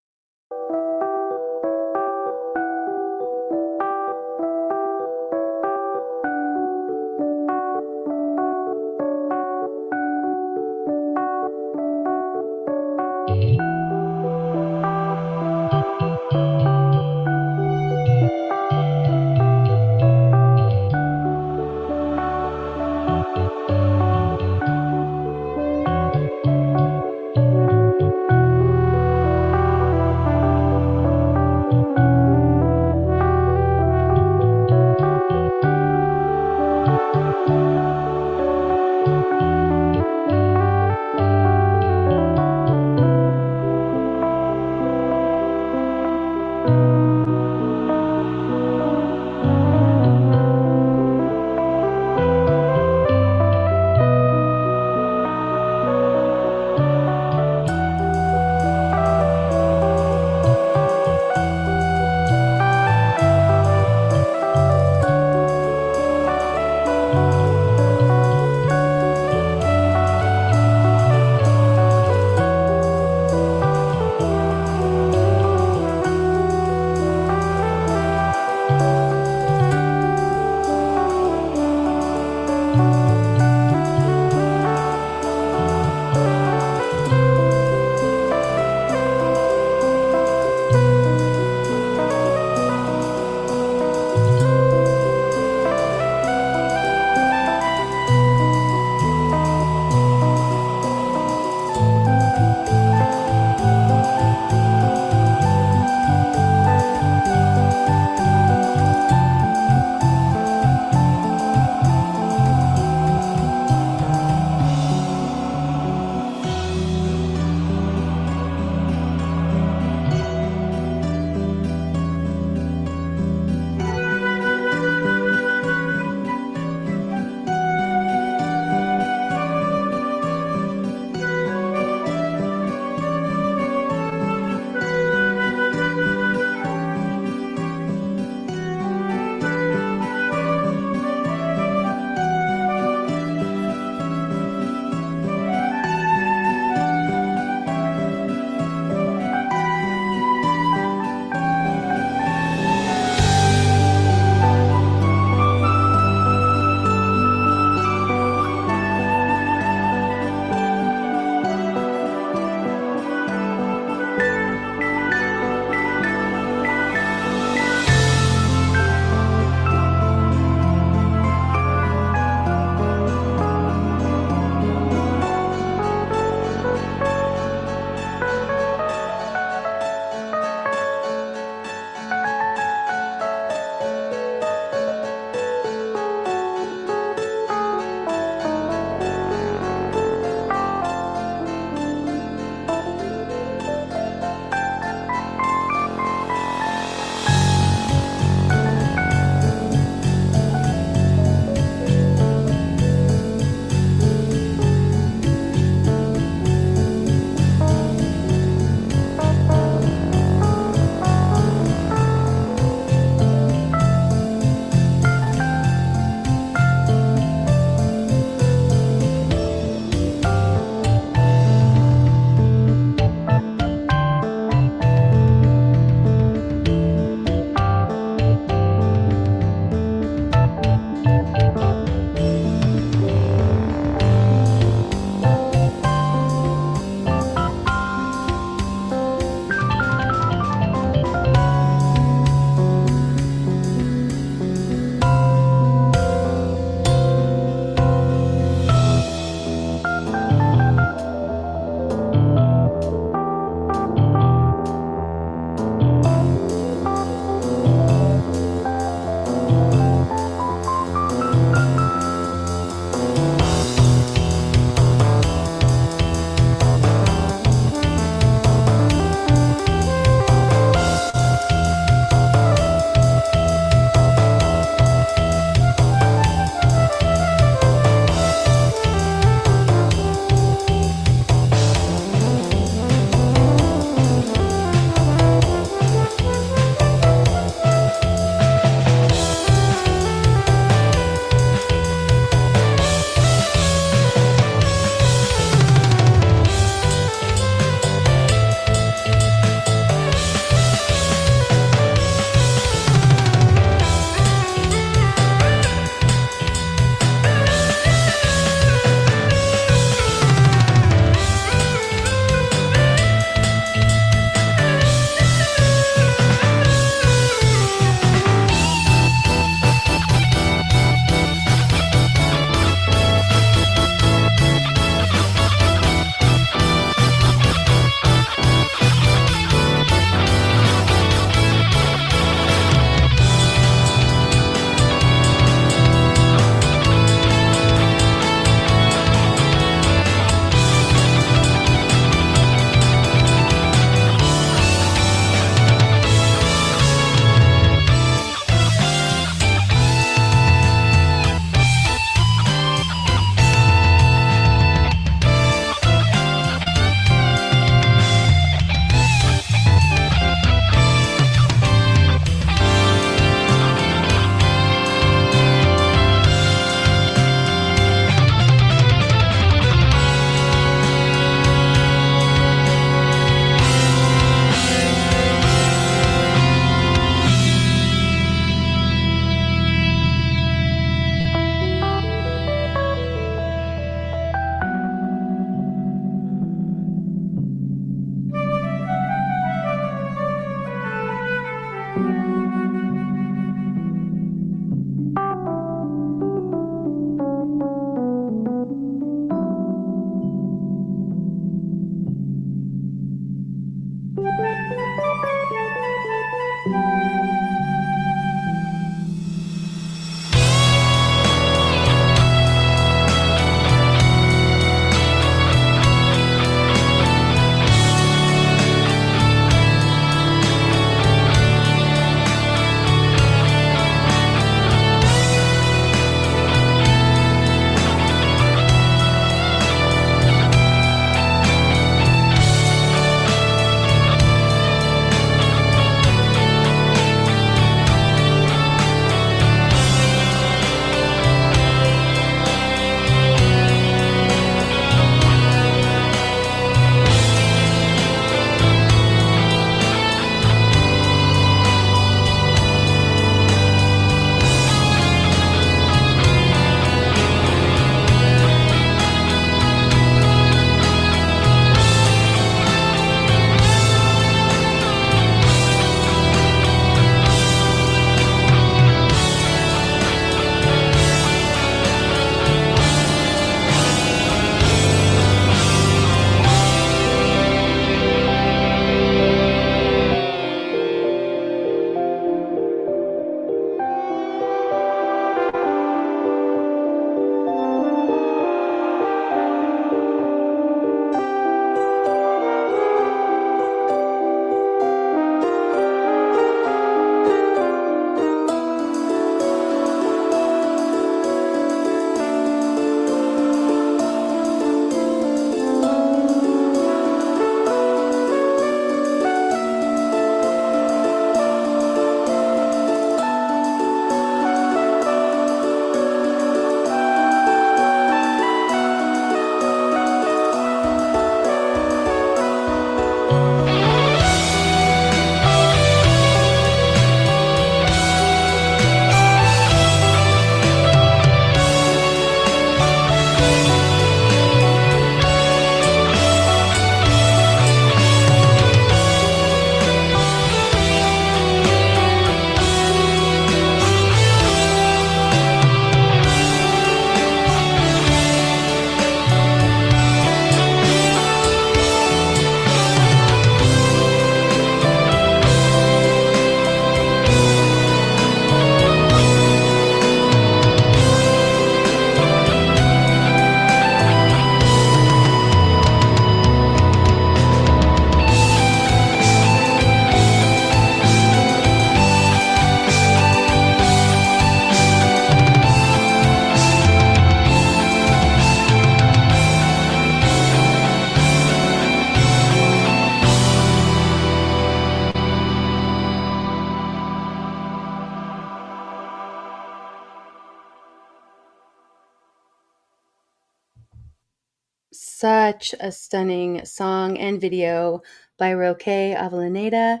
such a stunning song and video by Roque Avellaneda.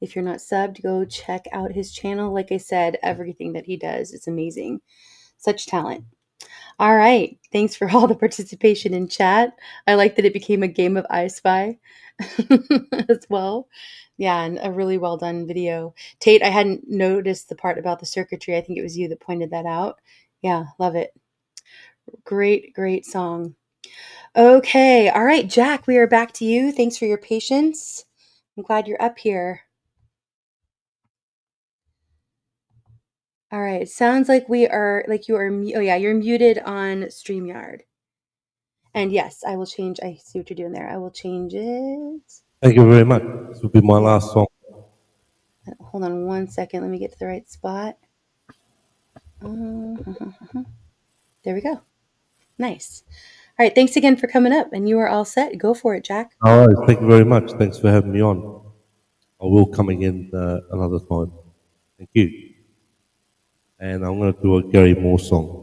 If you're not subbed, go check out his channel. Like I said, everything that he does is amazing. Such talent. All right. Thanks for all the participation in chat. I like that it became a game of I Spy as well. Yeah, and a really well done video. Tate, I hadn't noticed the part about the circuitry. I think it was you that pointed that out. Yeah, love it. Great, great song. Okay. All right, Jack, we are back to you. Thanks for your patience. I'm glad you're up here. All right. It sounds like you are, oh yeah, you're muted on StreamYard. And yes, I will change. I see what you're doing there. I will change it. Thank you very much. This will be my last song. Hold on one second. Let me get to the right spot. There we go. Nice. All right. Thanks again for coming up. And you are all set. Go for it, Jack. All right. Thank you very much. Thanks for having me on. I will come again another time. Thank you. And I'm going to do a Gary Moore song.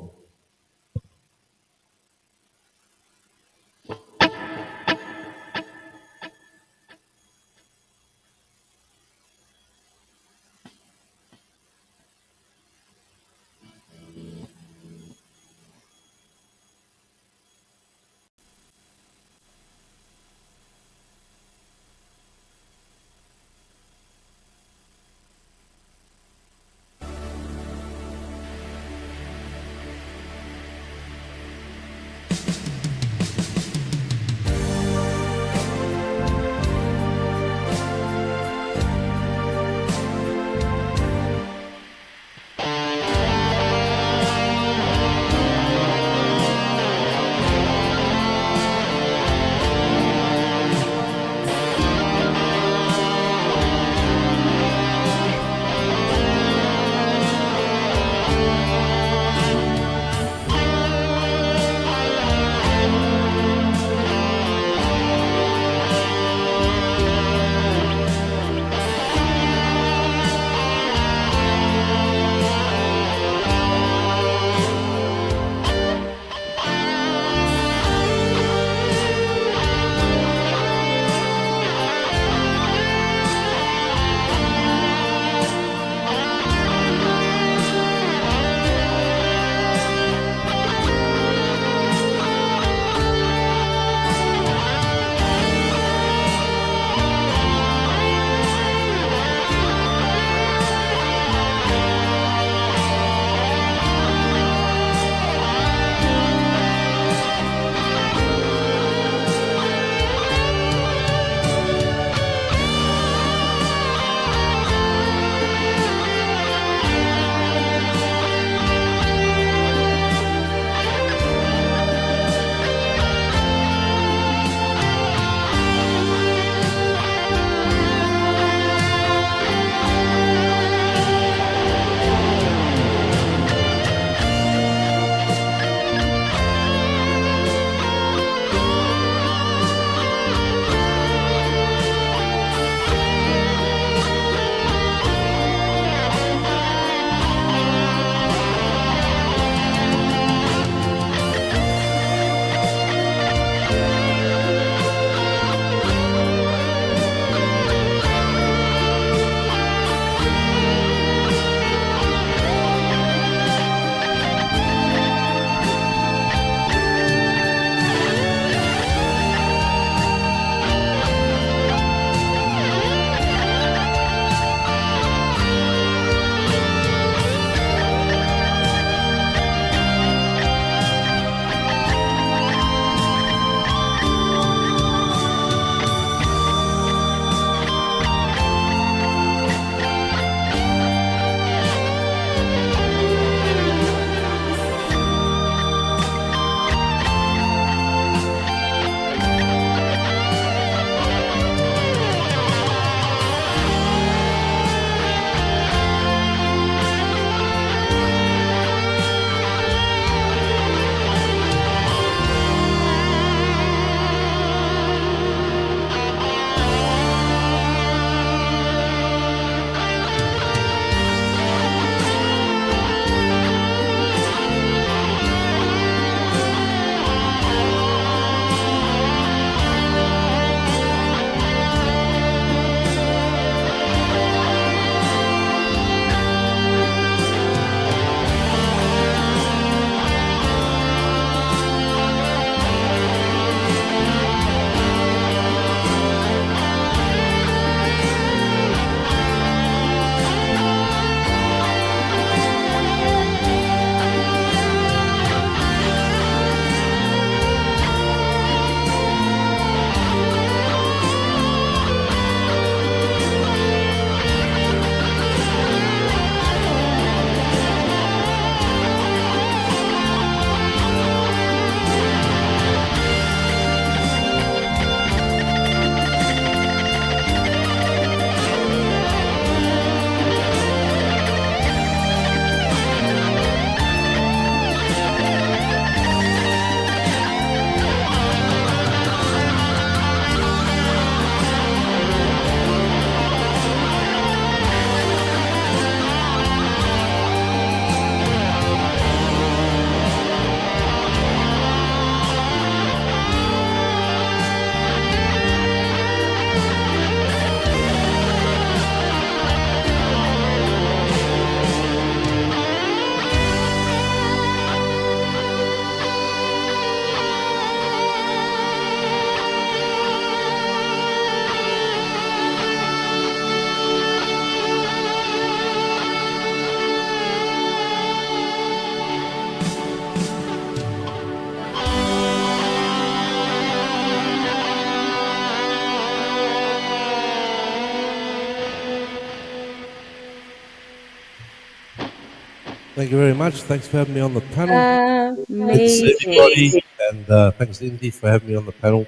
Thank you very much. Thanks for having me on the panel. Amazing. Thanks everybody, and thanks Indy for having me on the panel.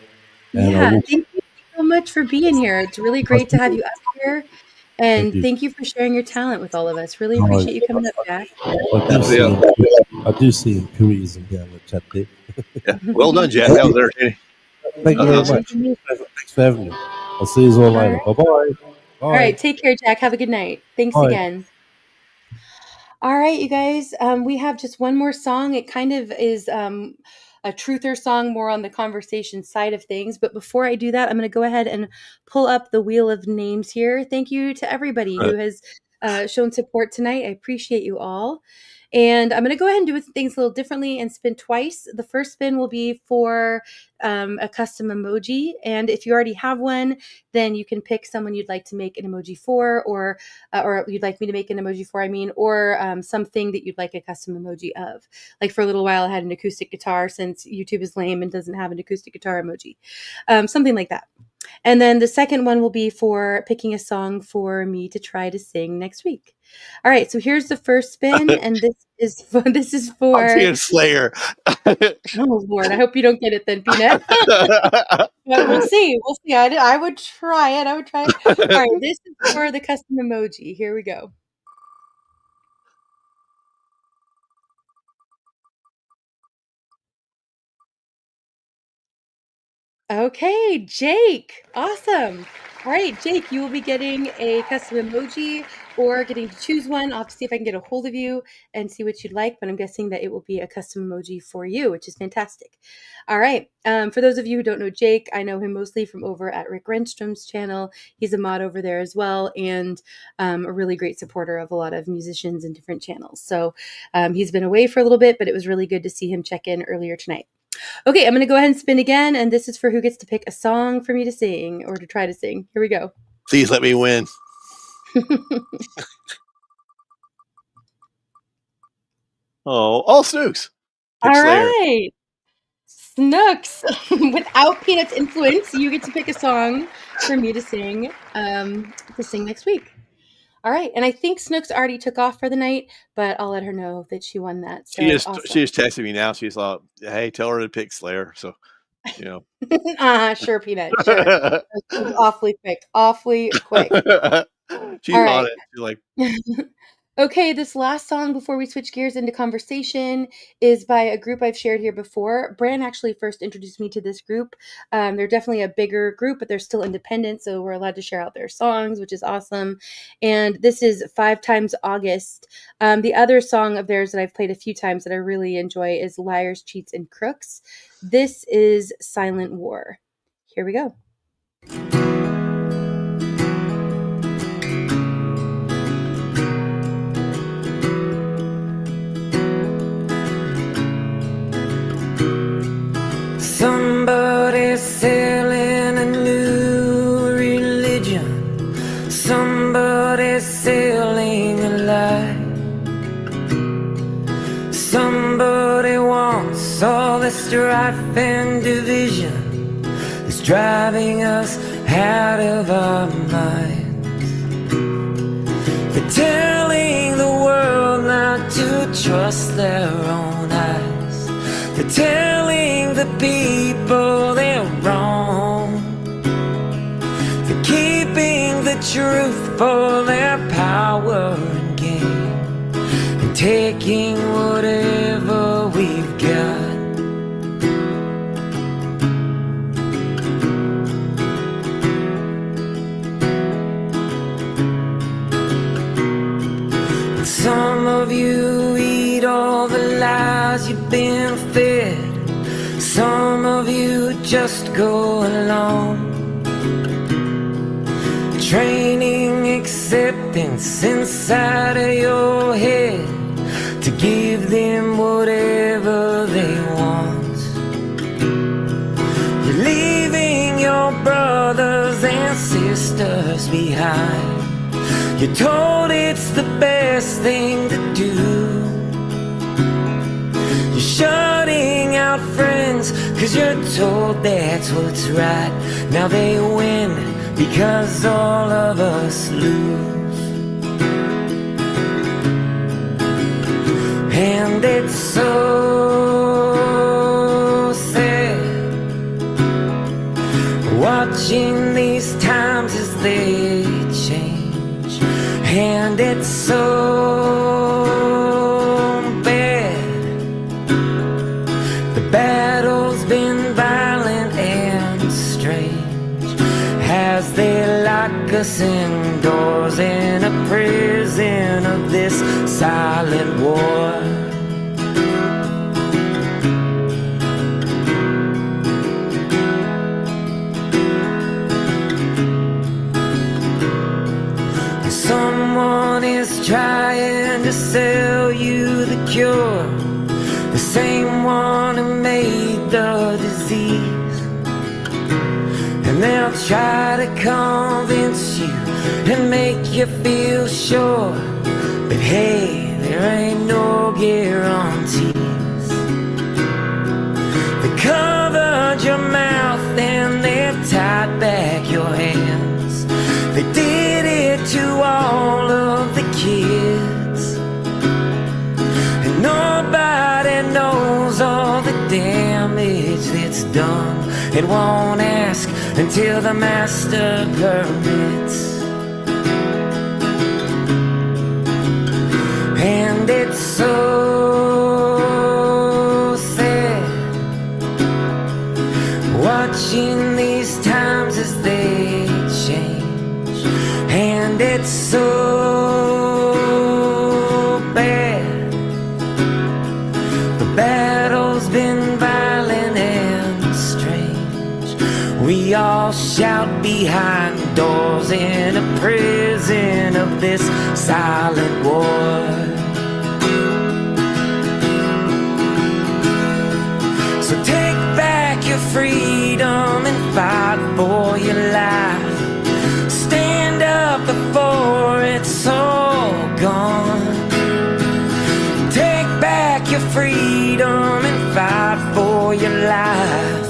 And Yeah, thank you so much for being here. It's really great to have you up here. And thank you for sharing your talent with all of us. Really appreciate you coming up, Jack. I do see imperialism down the chat there. Yeah. Well done, Jack. That was entertaining. Thank you very much. Thanks for having me. I'll see you all later. All Bye-bye. Bye. All right, take care, Jack. Have a good night. Thanks Bye. again. All right, you guys, we have just one more song. It kind of is a truther song, more on the conversation side of things. But before I do that, I'm going to go ahead and pull up the wheel of names here. Thank you to everybody who has shown support tonight. I appreciate you all. And I'm going to go ahead and do things a little differently and spin twice. The first spin will be for a custom emoji. And if you already have one, then you can pick someone you'd like to make an emoji for, or you'd like me to make an emoji for, or something that you'd like a custom emoji of. Like for a little while, I had an acoustic guitar since YouTube is lame and doesn't have an acoustic guitar emoji. Something like that. And then the second one will be for picking a song for me to try to sing next week. All right, so here's the first spin, and this is for I'm seeing Slayer. Oh Lord, I hope you don't get it then, Peanut. But we'll see. We'll see. I would try it. All right, this is for the custom emoji. Here we go. Okay, Jake. Awesome. All right, Jake, you will be getting a custom emoji or getting to choose one. I'll have to see if I can get a hold of you and see what you'd like, but I'm guessing that it will be a custom emoji for you, which is fantastic. All right. For those of you who don't know Jake, I know him mostly from over at Rick Renstrom's channel. He's a mod over there as well, and a really great supporter of a lot of musicians and different channels. So he's been away for a little bit, but it was really good to see him check in earlier tonight. Okay, I'm going to go ahead and spin again, and this is for who gets to pick a song for me to sing or to try to sing. Here we go. Please let me win. Snooks. All right. Snooks. Without Peanut's influence, you get to pick a song for me to sing next week. All right, and I think Snooks already took off for the night, but I'll let her know that she won that. So She just texted me now. She's like, "Hey, tell her to pick Slayer." So, you know. Sure, Peanut. Sure. Awfully quick. She's All on right. it. She's like, Okay, this last song before we switch gears into conversation is by a group I've shared here before. Bran actually first introduced me to this group. They're definitely a bigger group, but they're still independent, so we're allowed to share out their songs, which is awesome. And this is 5 Times August. The other song of theirs that I've played a few times that I really enjoy is Liars, Cheats, and Crooks. This is Silent War. Here we go. Somebody's selling a new religion. Somebody's selling a lie. Somebody wants all the strife and division that's driving us out of our minds. They're telling the world not to trust their own eyes. They're telling the people they're wrong. They're keeping the truth for their power and gain, and taking whatever we've got. And some of you eat all the lies you've been fed. Some of you just go along, training acceptance inside of your head to give them whatever they want. You're leaving your brothers and sisters behind. You're told it's the best thing to do. You're shutting out friends 'cause you're told that's what's right. Now they win because all of us lose. and it's so sad watching these times as they change, and it's so bad. The battle's been violent and strange as they lock us indoors in a prison of this silent war. Someone is trying to sell you the cure, the same one who made the disease, and they'll try to convince you and make you feel sure, but hey, there ain't no guarantees. They covered your mouth and they've tied back your hands. They did it to all of the kids, and nobody knows all the damage that's done. It won't ask until the master permits. And it's so sad watching these times as they change, and it's so bad. The battle's been violent and strange. We all shout behind doors in a prison of this silent war. So take back your freedom and fight for your life. Stand up before it's all gone. Take back your freedom and fight for your life.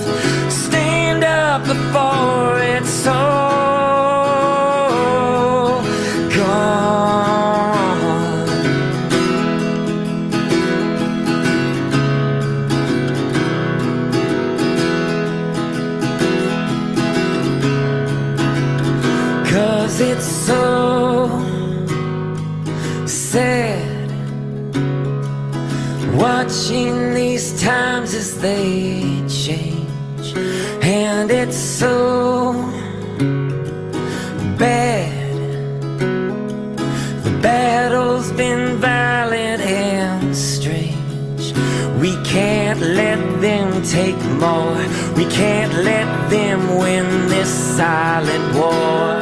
Stand up before it's all gone. Cause it's so sad watching these times as they change, and it's so bad. The battle's been violent and strange. We can't let them take more. We can't let them win this silent war.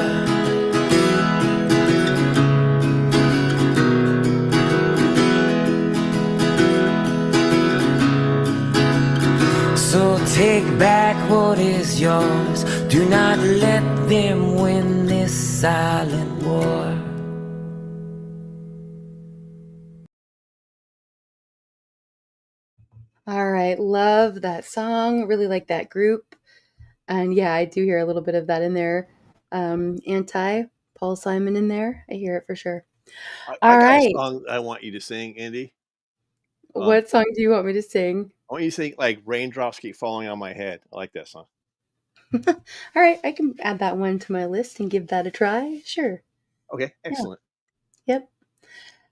So take back what is yours. Do not let them win this silent war. All right, love that song. Really like that group. And yeah, I do hear a little bit of that in there. Anti Paul Simon in there. I hear it for sure. I All got right. a song I want you to sing, Indy. What song do you want me to sing? I want you to sing like "Raindrops Keep Falling on My Head." I like that song. All right, I can add that one to my list and give that a try. Sure. Okay, excellent. Yep.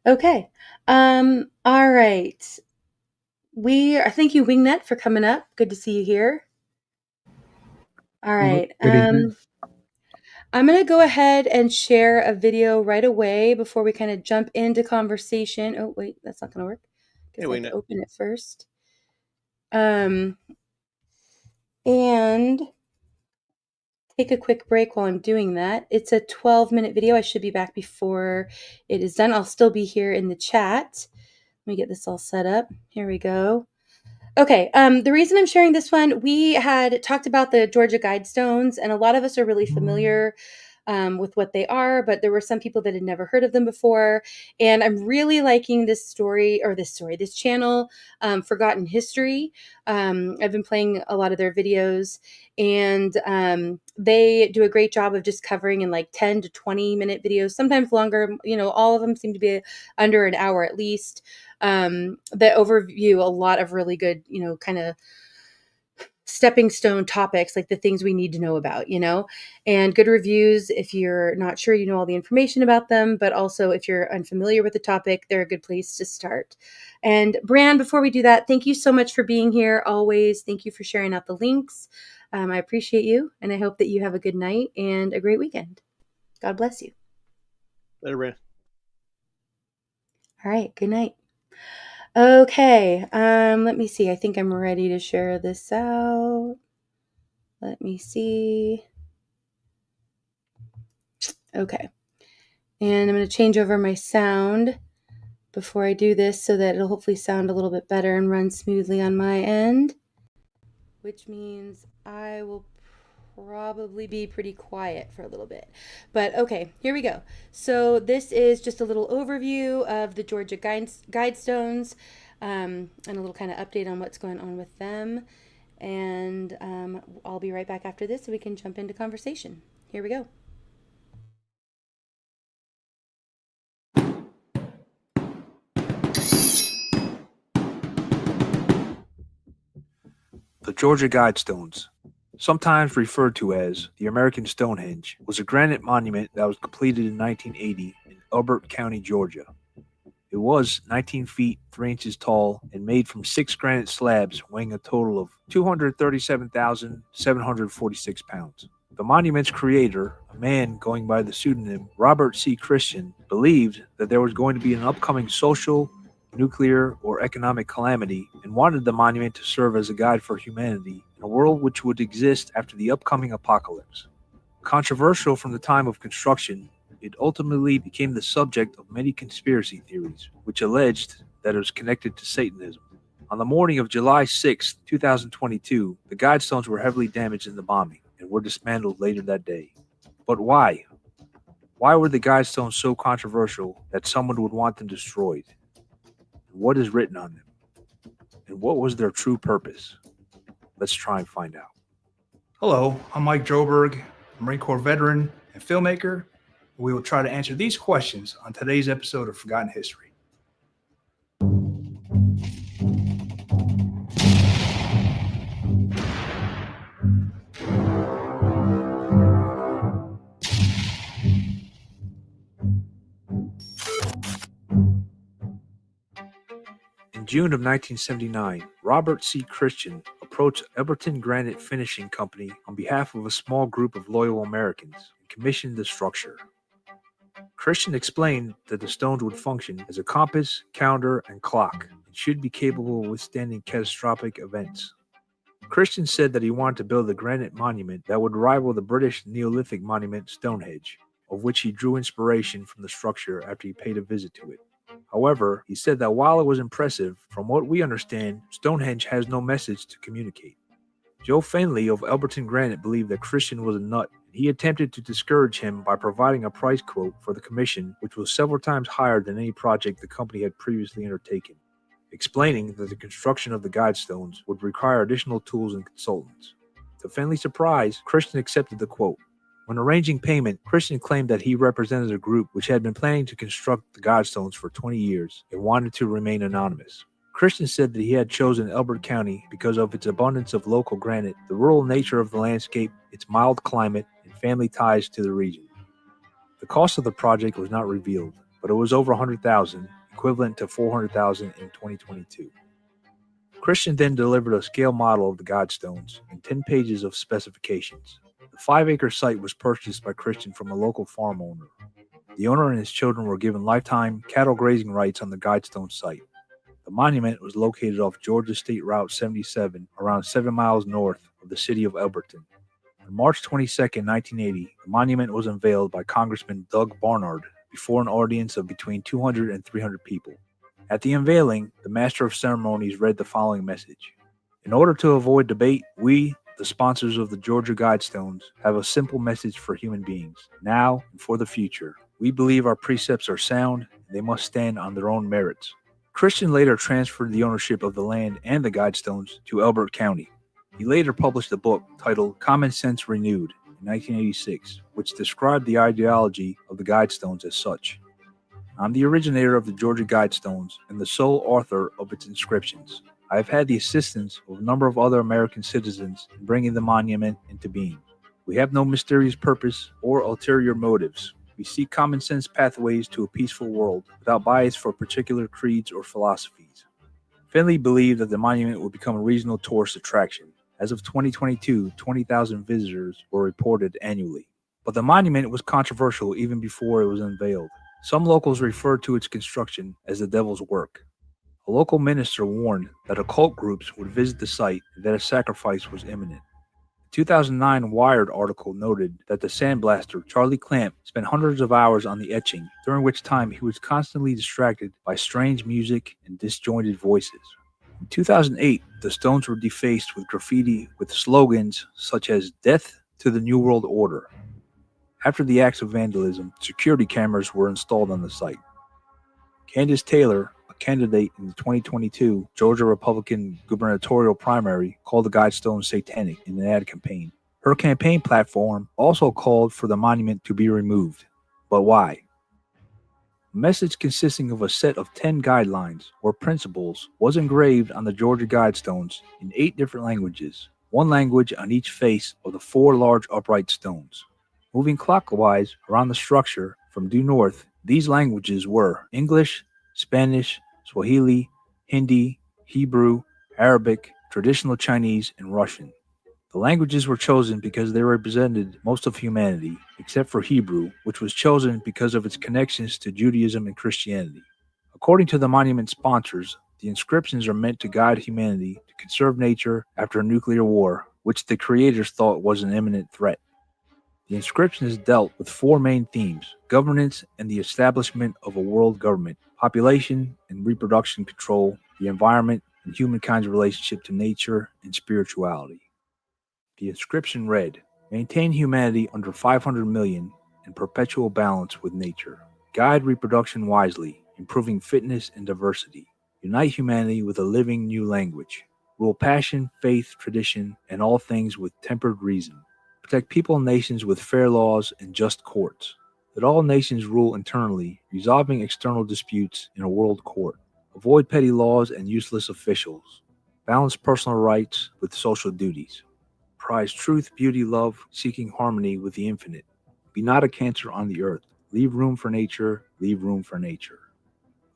Okay. All right. Thank you, Wingnet, for coming up. Good to see you here. All right. Good evening. I'm going to go ahead and share a video right away before we kind of jump into conversation. Oh, wait, that's not going to work. Guess I have to open it first. And take a quick break while I'm doing that. It's a 12-minute video. I should be back before it is done. I'll still be here in the chat. Let me get this all set up. Here we go. Okay, the reason I'm sharing this one, we had talked about the Georgia Guidestones, and a lot of us are really familiar with what they are, but there were some people that had never heard of them before. And I'm really liking this channel, Forgotten History. I've been playing a lot of their videos, and they do a great job of just covering in like 10 to 20 minute videos, sometimes longer. You know, all of them seem to be under an hour at least. that overview a lot of really good, kind of stepping stone topics, like the things we need to know about, and good reviews. If you're not sure, all the information about them, but also if you're unfamiliar with the topic, they're a good place to start. And Bran, before we do that, thank you so much for being here. Always. Thank you for sharing out the links. I appreciate you. And I hope that you have a good night and a great weekend. God bless you. Later, Bran. All right. Good night. Okay, let me see. I think I'm ready to share this out. Let me see. Okay. And I'm going to change over my sound before I do this so that it'll hopefully sound a little bit better and run smoothly on my end, which means I will probably be pretty quiet for a little bit. But okay, here we go. So this is just a little overview of the Georgia Guidestones, and a little kind of update on what's going on with them. And I'll be right back after this so we can jump into conversation. Here we go. The Georgia Guidestones, sometimes referred to as the American Stonehenge, was a granite monument that was completed in 1980 in Elbert County, Georgia. It was 19 feet 3 inches tall and made from 6 granite slabs weighing a total of 237,746 pounds. The monument's creator, a man going by the pseudonym Robert C. Christian, believed that there was going to be an upcoming social, nuclear, or economic calamity and wanted the monument to serve as a guide for humanity in a world which would exist after the upcoming apocalypse. Controversial from the time of construction, it ultimately became the subject of many conspiracy theories, which alleged that it was connected to Satanism. On the morning of July 6, 2022, the Guidestones were heavily damaged in the bombing and were dismantled later that day. But why? Why were the Guidestones so controversial that someone would want them destroyed? What is written on them? And what was their true purpose? Let's try and find out. Hello, I'm Mike Droberg, Marine Corps veteran and filmmaker. We will try to answer these questions on today's episode of Forgotten History. In June of 1979, Robert C. Christian approached Elberton Granite Finishing Company on behalf of a small group of loyal Americans and commissioned the structure. Christian explained that the stones would function as a compass, calendar, and clock, and should be capable of withstanding catastrophic events. Christian said that he wanted to build a granite monument that would rival the British Neolithic monument Stonehenge, of which he drew inspiration from the structure after he paid a visit to it. However, he said that while it was impressive, from what we understand, Stonehenge has no message to communicate. Joe Fenley of Elberton Granite believed that Christian was a nut, and he attempted to discourage him by providing a price quote for the commission, which was several times higher than any project the company had previously undertaken, explaining that the construction of the Guidestones would require additional tools and consultants. To Fenley's surprise, Christian accepted the quote. When arranging payment, Christian claimed that he represented a group which had been planning to construct the Guidestones for 20 years and wanted to remain anonymous. Christian said that he had chosen Elbert County because of its abundance of local granite, the rural nature of the landscape, its mild climate, and family ties to the region. The cost of the project was not revealed, but it was over $100,000, equivalent to $400,000 in 2022. Christian then delivered a scale model of the Guidestones and 10 pages of specifications. The 5-acre site was purchased by Christian from a local farm owner. The owner and his children were given lifetime cattle grazing rights on the Guidestone site. The monument was located off Georgia State Route 77, around 7 miles north of the city of Elberton. On March 22, 1980, the monument was unveiled by Congressman Doug Barnard before an audience of between 200 and 300 people. At the unveiling, the Master of Ceremonies read the following message. In order to avoid debate, we, the sponsors of the Georgia Guidestones, have a simple message for human beings, now and for the future. We believe our precepts are sound, and they must stand on their own merits. Christian later transferred the ownership of the land and the Guidestones to Elbert County. He later published a book titled Common Sense Renewed in 1986, which described the ideology of the Guidestones as such. I'm the originator of the Georgia Guidestones and the sole author of its inscriptions. I have had the assistance of a number of other American citizens in bringing the monument into being. We have no mysterious purpose or ulterior motives. We seek common sense pathways to a peaceful world without bias for particular creeds or philosophies. Finley believed that the monument would become a regional tourist attraction. As of 2022, 20,000 visitors were reported annually. But the monument was controversial even before it was unveiled. Some locals referred to its construction as the devil's work. A local minister warned that occult groups would visit the site and that a sacrifice was imminent. A 2009 Wired article noted that the sandblaster Charlie Clamp spent hundreds of hours on the etching, during which time he was constantly distracted by strange music and disjointed voices. In 2008, the stones were defaced with graffiti with slogans such as "Death to the New World Order." After the acts of vandalism, security cameras were installed on the site. Candace Taylor, a candidate in the 2022 Georgia Republican gubernatorial primary, called the Guidestones satanic in an ad campaign. Her campaign platform also called for the monument to be removed. But why? A message consisting of a set of 10 guidelines or principles was engraved on the Georgia Guidestones in 8 different languages, one language on each face of the 4 large upright stones. Moving clockwise around the structure from due north, these languages were English, Spanish, Swahili, Hindi, Hebrew, Arabic, traditional Chinese, and Russian. The languages were chosen because they represented most of humanity, except for Hebrew, which was chosen because of its connections to Judaism and Christianity. According to the monument sponsors, the inscriptions are meant to guide humanity to conserve nature after a nuclear war, which the creators thought was an imminent threat. The inscriptions dealt with 4 main themes: governance and the establishment of a world government, population and reproduction control, the environment, and humankind's relationship to nature and spirituality. The inscription read, "Maintain humanity under 500 million in perpetual balance with nature. Guide reproduction wisely, improving fitness and diversity. Unite humanity with a living new language. Rule passion, faith, tradition, and all things with tempered reason. Protect people and nations with fair laws and just courts. Let all nations rule internally, resolving external disputes in a world court. Avoid petty laws and useless officials. Balance personal rights with social duties. Prize truth, beauty, love, seeking harmony with the infinite. Be not a cancer on the earth. Leave room for nature, leave room for nature."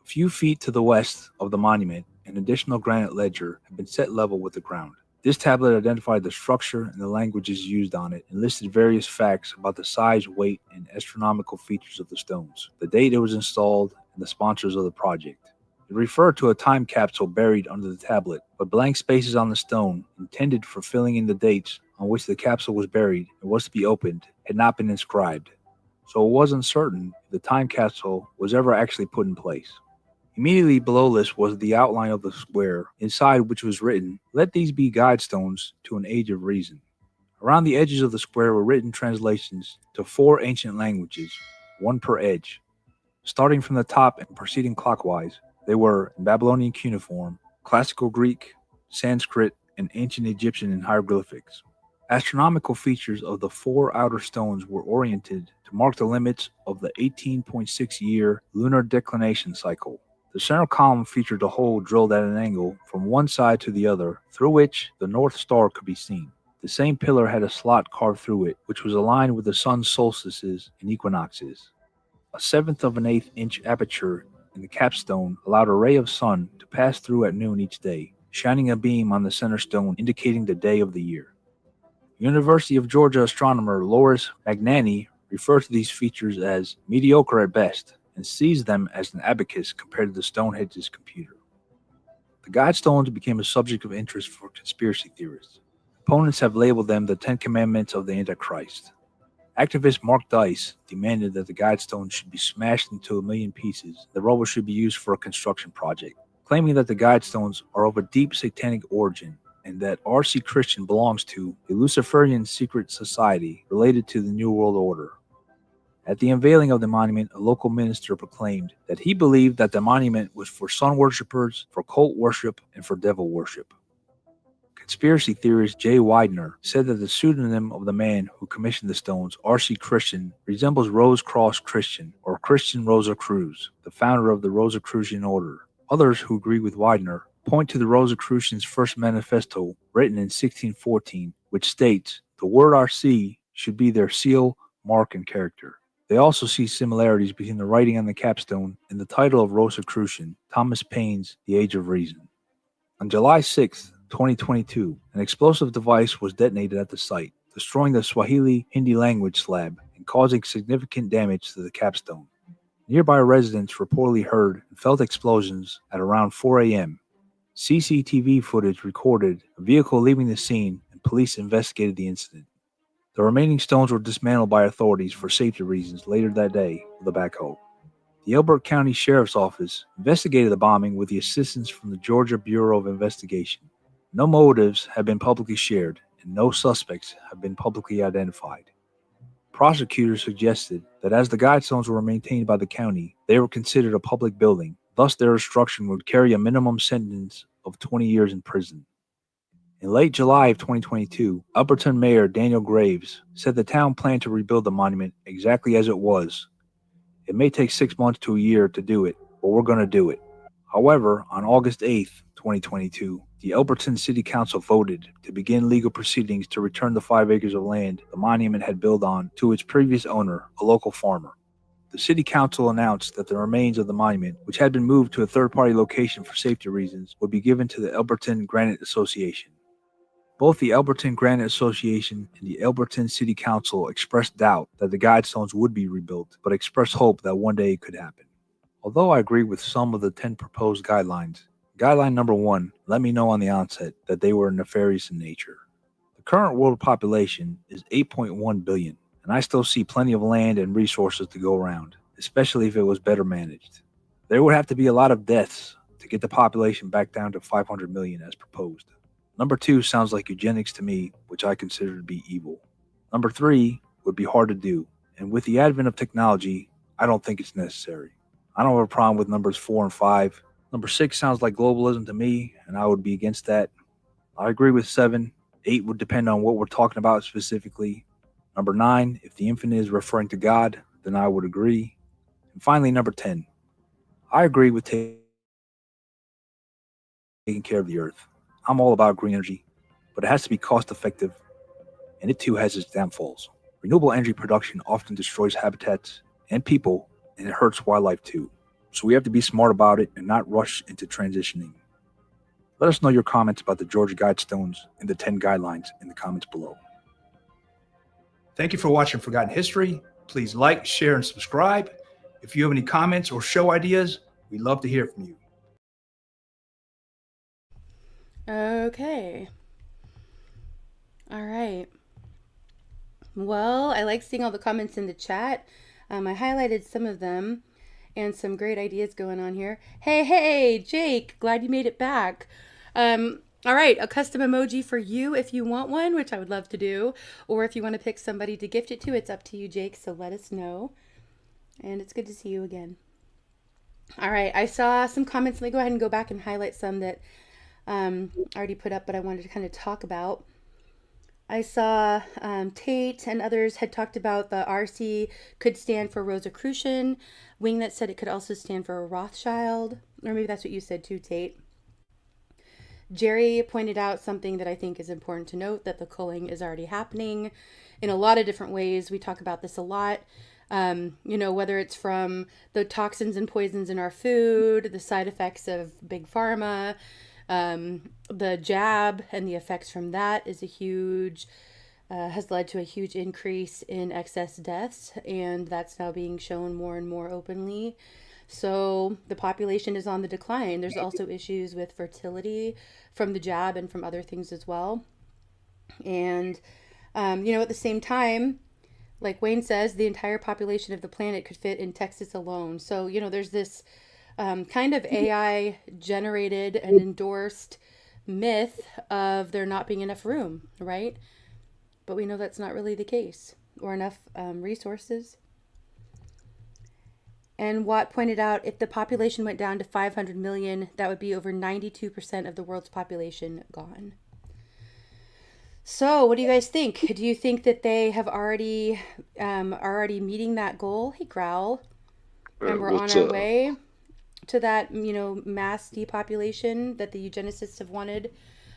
A few feet to the west of the monument, an additional granite ledger had been set level with the ground. This tablet identified the structure and the languages used on it and listed various facts about the size, weight, and astronomical features of the stones, the date it was installed, and the sponsors of the project. It referred to a time capsule buried under the tablet, but blank spaces on the stone, intended for filling in the dates on which the capsule was buried and was to be opened, had not been inscribed. So it was uncertain if the time capsule was ever actually put in place. Immediately below this was the outline of the square, inside which was written, "Let these be guidestones to an age of reason." Around the edges of the square were written translations to 4 ancient languages, one per edge. Starting from the top and proceeding clockwise, they were in Babylonian cuneiform, Classical Greek, Sanskrit, and Ancient Egyptian in hieroglyphics. Astronomical features of the 4 outer stones were oriented to mark the limits of the 18.6-year lunar declination cycle. The center column featured a hole drilled at an angle from one side to the other, through which the North Star could be seen. The same pillar had a slot carved through it, which was aligned with the sun's solstices and equinoxes. A 1/7 of an 1/8 inch aperture in the capstone allowed a ray of sun to pass through at noon each day, shining a beam on the center stone indicating the day of the year. University of Georgia astronomer Loris Magnani referred to these features as mediocre at best and sees them as an abacus compared to the Stonehenge's computer. The Guidestones became a subject of interest for conspiracy theorists. Opponents have labeled them the 10 Commandments of the Antichrist. Activist Mark Dice demanded that the Guidestones should be smashed into 1,000,000 pieces. The rubble should be used for a construction project, claiming that the Guidestones are of a deep satanic origin and that R.C. Christian belongs to a Luciferian secret society related to the New World Order. At the unveiling of the monument, a local minister proclaimed that he believed that the monument was for sun worshippers, for cult worship, and for devil worship. Conspiracy theorist Jay Widener said that the pseudonym of the man who commissioned the stones, R.C. Christian, resembles Rose Cross Christian, or Christian Rosicrucians, the founder of the Rosicrucian order. Others who agree with Widener point to the Rosicrucians' first manifesto, written in 1614, which states, "The word RC should be their seal, mark, and character." They also see similarities between the writing on the capstone and the title of Rosicrucian, Thomas Paine's The Age of Reason. On July 6, 2022, an explosive device was detonated at the site, destroying the Swahili Hindi language slab and causing significant damage to the capstone. Nearby residents reportedly heard and felt explosions at around 4 a.m. CCTV footage recorded a vehicle leaving the scene, and police investigated the incident. The remaining stones were dismantled by authorities for safety reasons later that day with a backhoe. The Elbert County Sheriff's Office investigated the bombing with the assistance from the Georgia Bureau of Investigation. No motives have been publicly shared, and no suspects have been publicly identified. Prosecutors suggested that as the guidestones were maintained by the county, they were considered a public building, thus their destruction would carry a minimum sentence of 20 years in prison. In late July of 2022, Upperton Mayor Daniel Graves said the town planned to rebuild the monument exactly as it was. It may take 6 months to a year to do it, but we're going to do it. However, on August 8th, 2022, the Elberton City Council voted to begin legal proceedings to return the 5 acres of land the monument had built on to its previous owner, a local farmer. The City Council announced that the remains of the monument, which had been moved to a third-party location for safety reasons, would be given to the Elberton Granite Association. Both the Elberton Granite Association and the Elberton City Council expressed doubt that the guidestones would be rebuilt, but expressed hope that one day it could happen. Although I agree with some of the 10 proposed guidelines, guideline number 1 let me know on the onset that they were nefarious in nature. The current world population is 8.1 billion, and I still see plenty of land and resources to go around, especially if it was better managed. There would have to be a lot of deaths to get the population back down to 500 million as proposed. Number 2 sounds like eugenics to me, which I consider to be evil. Number 3 would be hard to do, and with the advent of technology, I don't think it's necessary. I don't have a problem with numbers 4 and 5. Number 6 sounds like globalism to me, and I would be against that. I agree with 7. 8 would depend on what we're talking about specifically. Number 9, if the infinite is referring to God, then I would agree. And finally, number 10. I agree with taking care of the earth. I'm all about green energy, but it has to be cost effective, and it too has its downfalls. Renewable energy production often destroys habitats and people, and it hurts wildlife too. So we have to be smart about it and not rush into transitioning. Let us know your comments about the Georgia Guidestones and the 10 guidelines in the comments below. Thank you for watching Forgotten History. Please like, share, and subscribe. If you have any comments or show ideas, we'd love to hear from you. Okay. All right. Well, I like seeing all the comments in the chat. I highlighted some of them and some great ideas going on here. Hey, Jake, glad you made it back. All right, a custom emoji for you if you want one, which I would love to do. Or if you want to pick somebody to gift it to, it's up to you, Jake, so let us know. And it's good to see you again. All right, I saw some comments. Let me go ahead and go back and highlight some that I already put up, but I wanted to kind of talk about. I saw Tate and others had talked about the RC could stand for Rosicrucian. Wingnut said it could also stand for a Rothschild, or maybe that's what you said too, Tate. Jerry pointed out something that I think is important to note, that the culling is already happening in a lot of different ways. We talk about this a lot. Whether it's from the toxins and poisons in our food, the side effects of big pharma, the jab and the effects from that is has led to a huge increase in excess deaths, and that's now being shown more and more openly. So the population is on the decline. There's also issues with fertility from the jab and from other things as well. And, at the same time, like Wayne says, the entire population of the planet could fit in Texas alone. So, there's this kind of AI generated and endorsed myth of there not being enough room, right? But we know that's not really the case, or enough resources. And Watt pointed out if the population went down to 500 million, that would be over 92% of the world's population gone. So, what do you guys think? Do you think that they have already meeting that goal? Hey, Growl, and we're on What's our up? way to that, mass depopulation that the eugenicists have wanted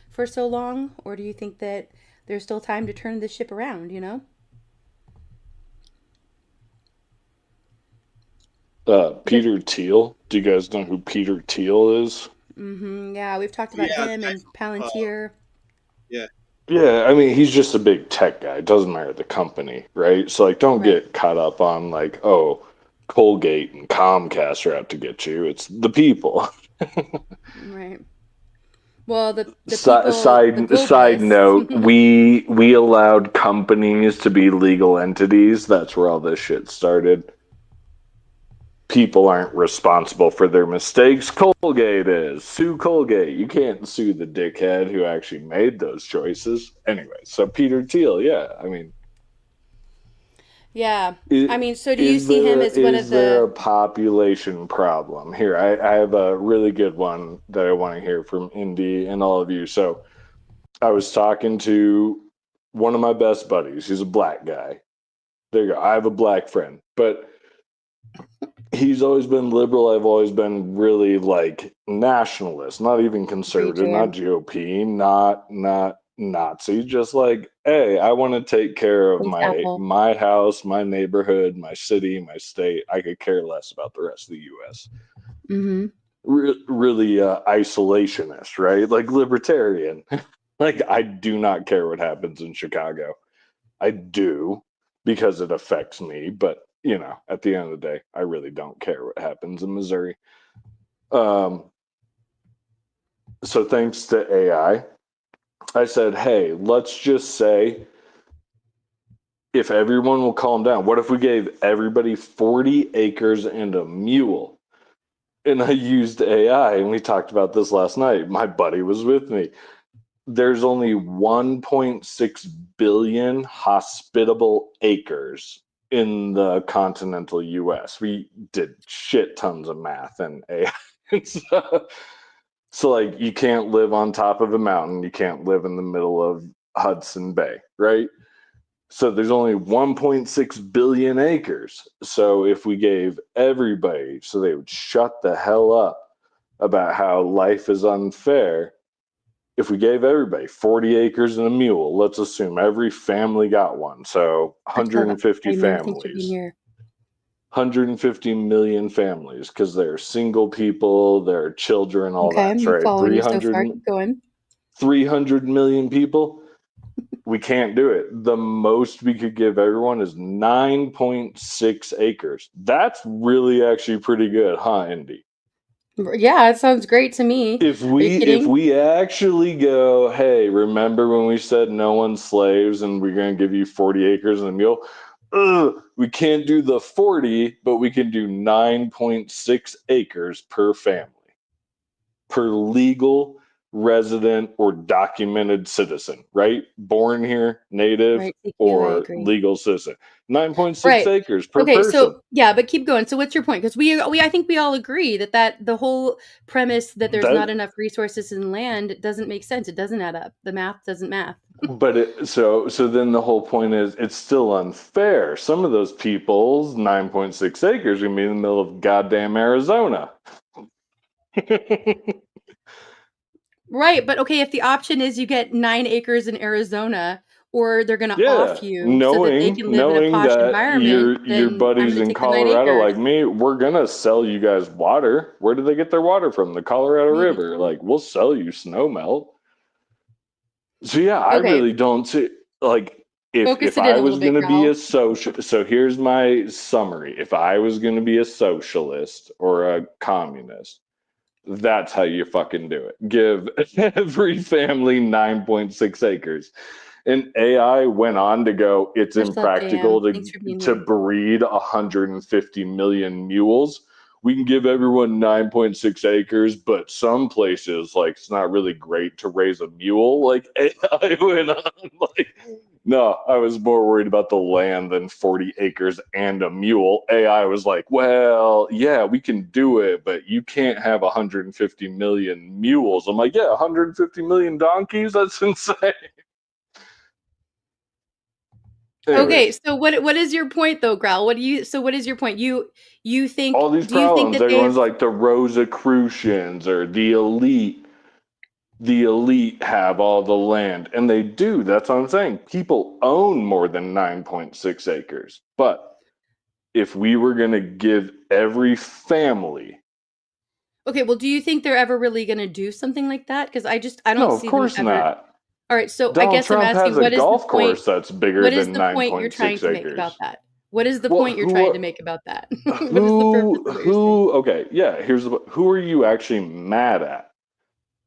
for so long? Or do you think that there's still time to turn this ship around, Peter Thiel. Do you guys know who Peter Thiel is? Yeah, we've talked about him and Palantir. Yeah. Yeah, I mean, he's just a big tech guy. It doesn't matter the company, right? So, like, don't Right. get caught up on, like, oh, Colgate and Comcast are out to get you. It's the people. Right. Well, the Side people, the side note, globalists. we allowed companies to be legal entities. That's where all this shit started. People aren't responsible for their mistakes. Colgate is. Sue Colgate. You can't sue the dickhead who actually made those choices. Anyway, so Peter Thiel, yeah. I mean, Yeah. I mean, so do you is see him as one of is there the a population problem? Here, I have a really good one that I want to hear from Indy and all of you. So I was talking to one of my best buddies. He's a black guy. There you go. I have a black friend, but he's always been liberal. I've always been really like nationalist, not even conservative, not preacher? GOP, not Nazi, just like, hey, I want to take care of Thanks, my Apple. my house, my neighborhood, my city, my state. I could care less about the rest of the US. Mm-hmm. Really isolationist, right? Like libertarian. Like I do not care what happens in Chicago. I do because it affects me, but at the end of the day, I really don't care what happens in Missouri. So thanks to AI, I said, hey, let's just say if everyone will calm down, what if we gave everybody 40 acres and a mule? And I used AI, and we talked about this last night. My buddy was with me. There's only 1.6 billion hospitable acres in the continental US. We did shit tons of math and AI. So like you can't live on top of a mountain, you can't live in the middle of Hudson Bay, right? So there's only 1.6 billion acres. So if we gave everybody, so they would shut the hell up about how life is unfair, if we gave everybody 40 acres and a mule, let's assume every family got one. So That's kind of 150 framing. Thanks for being families, here. 150 million families, because they're single people, they're children, all Okay, that, I'm right? following you so far. Keep going. 300 million people. We can't do it. The most we could give everyone is 9.6 acres. That's really actually pretty good, huh, Indy? Yeah, it sounds great to me. If Are you we kidding? actually go, hey, remember when we said no one's slaves and we're going to give you 40 acres and a mule? We can't do the 40, but we can do 9.6 acres per family, per legal resident or documented citizen, right? Born here, native, Right, TQ, I or agree. legal citizen. 9.6 Right. acres per Okay, person. so yeah, but keep going. So what's your point? Because I think we all agree that the whole premise that there's not That enough resources in land doesn't make sense. It doesn't add up. The math doesn't math. But so then the whole point is it's still unfair. Some of those people's 9.6 acres are gonna be in the middle of goddamn Arizona. Right, but okay, if the option is you get 9 acres in Arizona, or they're going to off Yeah, you so that they knowing can live in a knowing posh that environment, your then I'm buddies going to in take the 9 Colorado acres. like me, we're gonna sell you guys water. Where do they get their water from? The Colorado Maybe River. true. Like we'll sell you snow melt. So yeah, I Okay, really don't see like if focus it in I a little was bit, gonna be a Growl. social, so here's my summary. If I was gonna be a socialist or a communist, that's how you fucking do it. Give every family 9.6 acres. And AI went on to go, it's Much love, impractical JM. Thanks for being to here. breed 150 million mules. We can give everyone 9.6 acres, but some places, like, it's not really great to raise a mule. Like, AI went on, like, no, I was more worried about the land than 40 acres and a mule. AI was like, well, yeah, we can do it, but you can't have 150 million mules. I'm like, yeah, 150 million donkeys? That's insane. Okay, so what is your point though, Growl? What is your point? You think all these do you think problems, that everyone's they've like the Rosicrucians or the elite have all the land, and they do. That's what I'm saying. People own more than 9.6 acres. But if we were going to give every family, Okay, well, do you think they're ever really going to do something like that? Because I don't no, of see them course ever. not. All right, so I Donald guess I'm Trump has asking, a what is the golf point? course that's bigger What is than the point you're trying 9.6 to make about acres. that? What is the Well, point you're trying to make about that? What is the purpose of what you're saying? Okay, yeah, who are you actually mad at?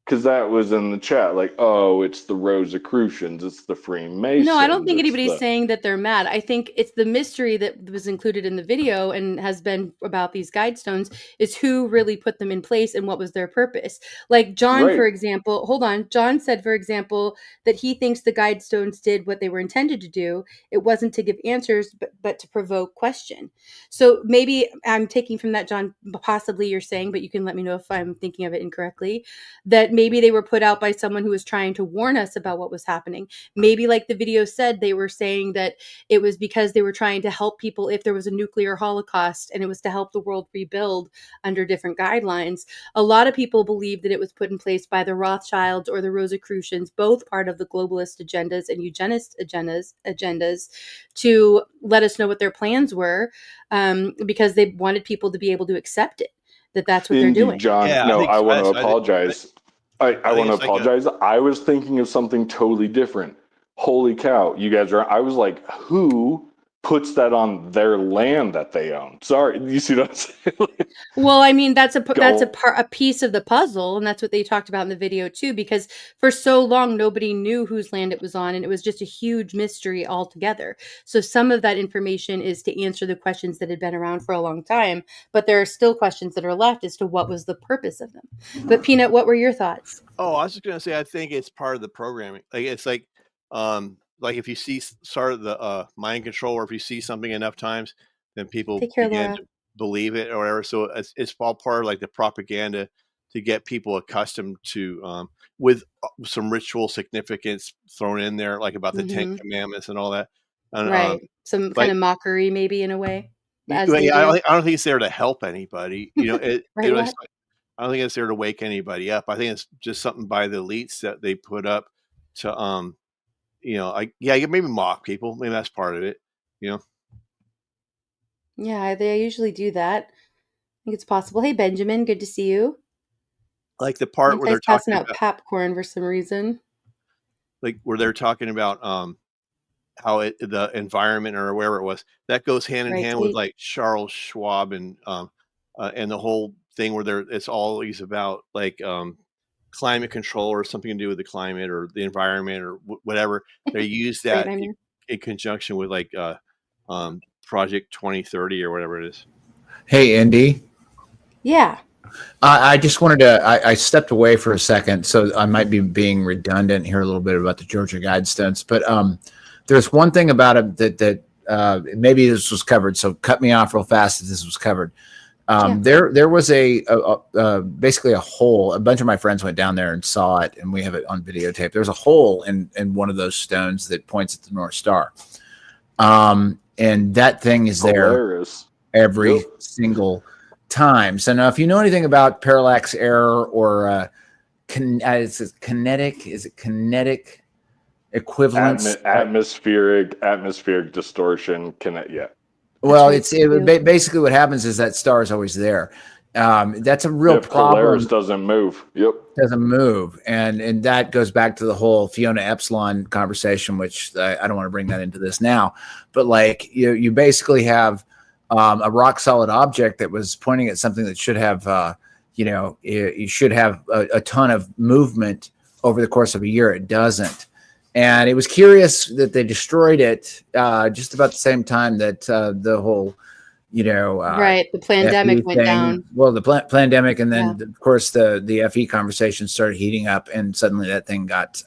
Because that was in the chat, like, oh, it's the Rosicrucians, it's the Freemasons. No, I don't think it's anybody's the... saying that they're mad. I think it's the mystery that was included in the video and has been about these guide stones is who really put them in place and what was their purpose. Like John, for Right. example, hold on. John said, for example, that he thinks the guide stones did what they were intended to do. It wasn't to give answers, but to provoke question. So maybe I'm taking from that, John, possibly you're saying, but you can let me know if I'm thinking of it incorrectly, that maybe they were put out by someone who was trying to warn us about what was happening. Maybe like the video said, they were saying that it was because they were trying to help people if there was a nuclear holocaust, and it was to help the world rebuild under different guidelines. A lot of people believe that it was put in place by the Rothschilds or the Rosicrucians, both part of the globalist agendas and eugenist agendas to let us know what their plans were, because they wanted people to be able to accept it, that that's what they're Indy, doing. John, Yeah, no, I want to I think apologize. I think want to it's like a apologize. I was thinking of something totally different. Holy cow, you guys are... I was like, who puts that on their land that they own? Sorry, you see what I'm saying? Well, I mean, that's a Go. piece of the puzzle, and that's what they talked about in the video too, because for so long nobody knew whose land it was on, and it was just a huge mystery altogether. So some of that information is to answer the questions that had been around for a long time, but there are still questions that are left as to what was the purpose of them. But Peanut, what were your thoughts? Oh, I was just gonna say, I think it's part of the programming. Like it's like if you see sort of the mind control, or if you see something enough times, then people Take care, begin Laura. to believe it or whatever. So it's all part of like the propaganda to get people accustomed to with some ritual significance thrown in there, like about the Ten Hmm. Commandments and all that. And Right. Some kind like of mockery, maybe in a way, as like, they I do. don't think it's there to help anybody. You know, Right? it was What? like, I don't think it's there to wake anybody up. I think it's just something by the elites that they put up to maybe mock people. Maybe that's part of it. You know, Yeah, they usually do that. I think it's possible. Hey, Benjamin, good to see you. like the part where Manti's they're passing talking out about popcorn for some reason. how the environment or wherever it was, that goes hand in Right, hand with Tate? like Charles Schwab and the whole thing where it's always about like climate control or something to do with the climate or the environment or whatever. They use Great, that I'm here. in conjunction with like Project 2030 or whatever it is. Hey, Indy. Yeah. I just wanted to, I stepped away for a second, so I might be being redundant here a little bit about the Georgia Guidestones, but there's one thing about it that maybe this was covered, so cut me off real fast if this was covered. There was basically a hole. A bunch of my friends went down there and saw it, and we have it on videotape. There's a hole in one of those stones that points at the North Star. And that thing is Hilarious. there every single time. So now if you know anything about parallax error or is it kinetic equivalence? Atmospheric distortion. Well, basically what happens is that star is always there. That's a real problem. Polaris doesn't move. Yep. Doesn't move. And that goes back to the whole Fiona Epsilon conversation, which I don't want to bring that into this now, but like you basically have a rock solid object that was pointing at something that should have, you should have a ton of movement over the course of a year. It doesn't. And it was curious that they destroyed it just about the same time that the whole, right, the pandemic FE went thing, down. Well, the pandemic, and then of course the FE conversation started heating up, and suddenly that thing got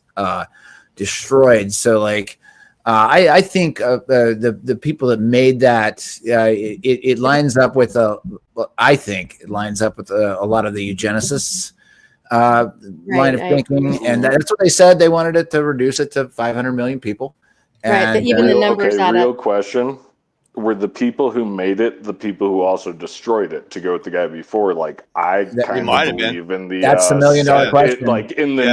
destroyed. So like, I think the people that made that, it lines up with I think it lines up with a lot of the eugenicists line of thinking, and that's what they said. They wanted it to reduce it to 500 million people, Right, And even the numbers add real up. question. Were the people who made it the people who also destroyed it, to go with the guy before? Like, I kind might of have been. believe in the that's the $1 million question. like in the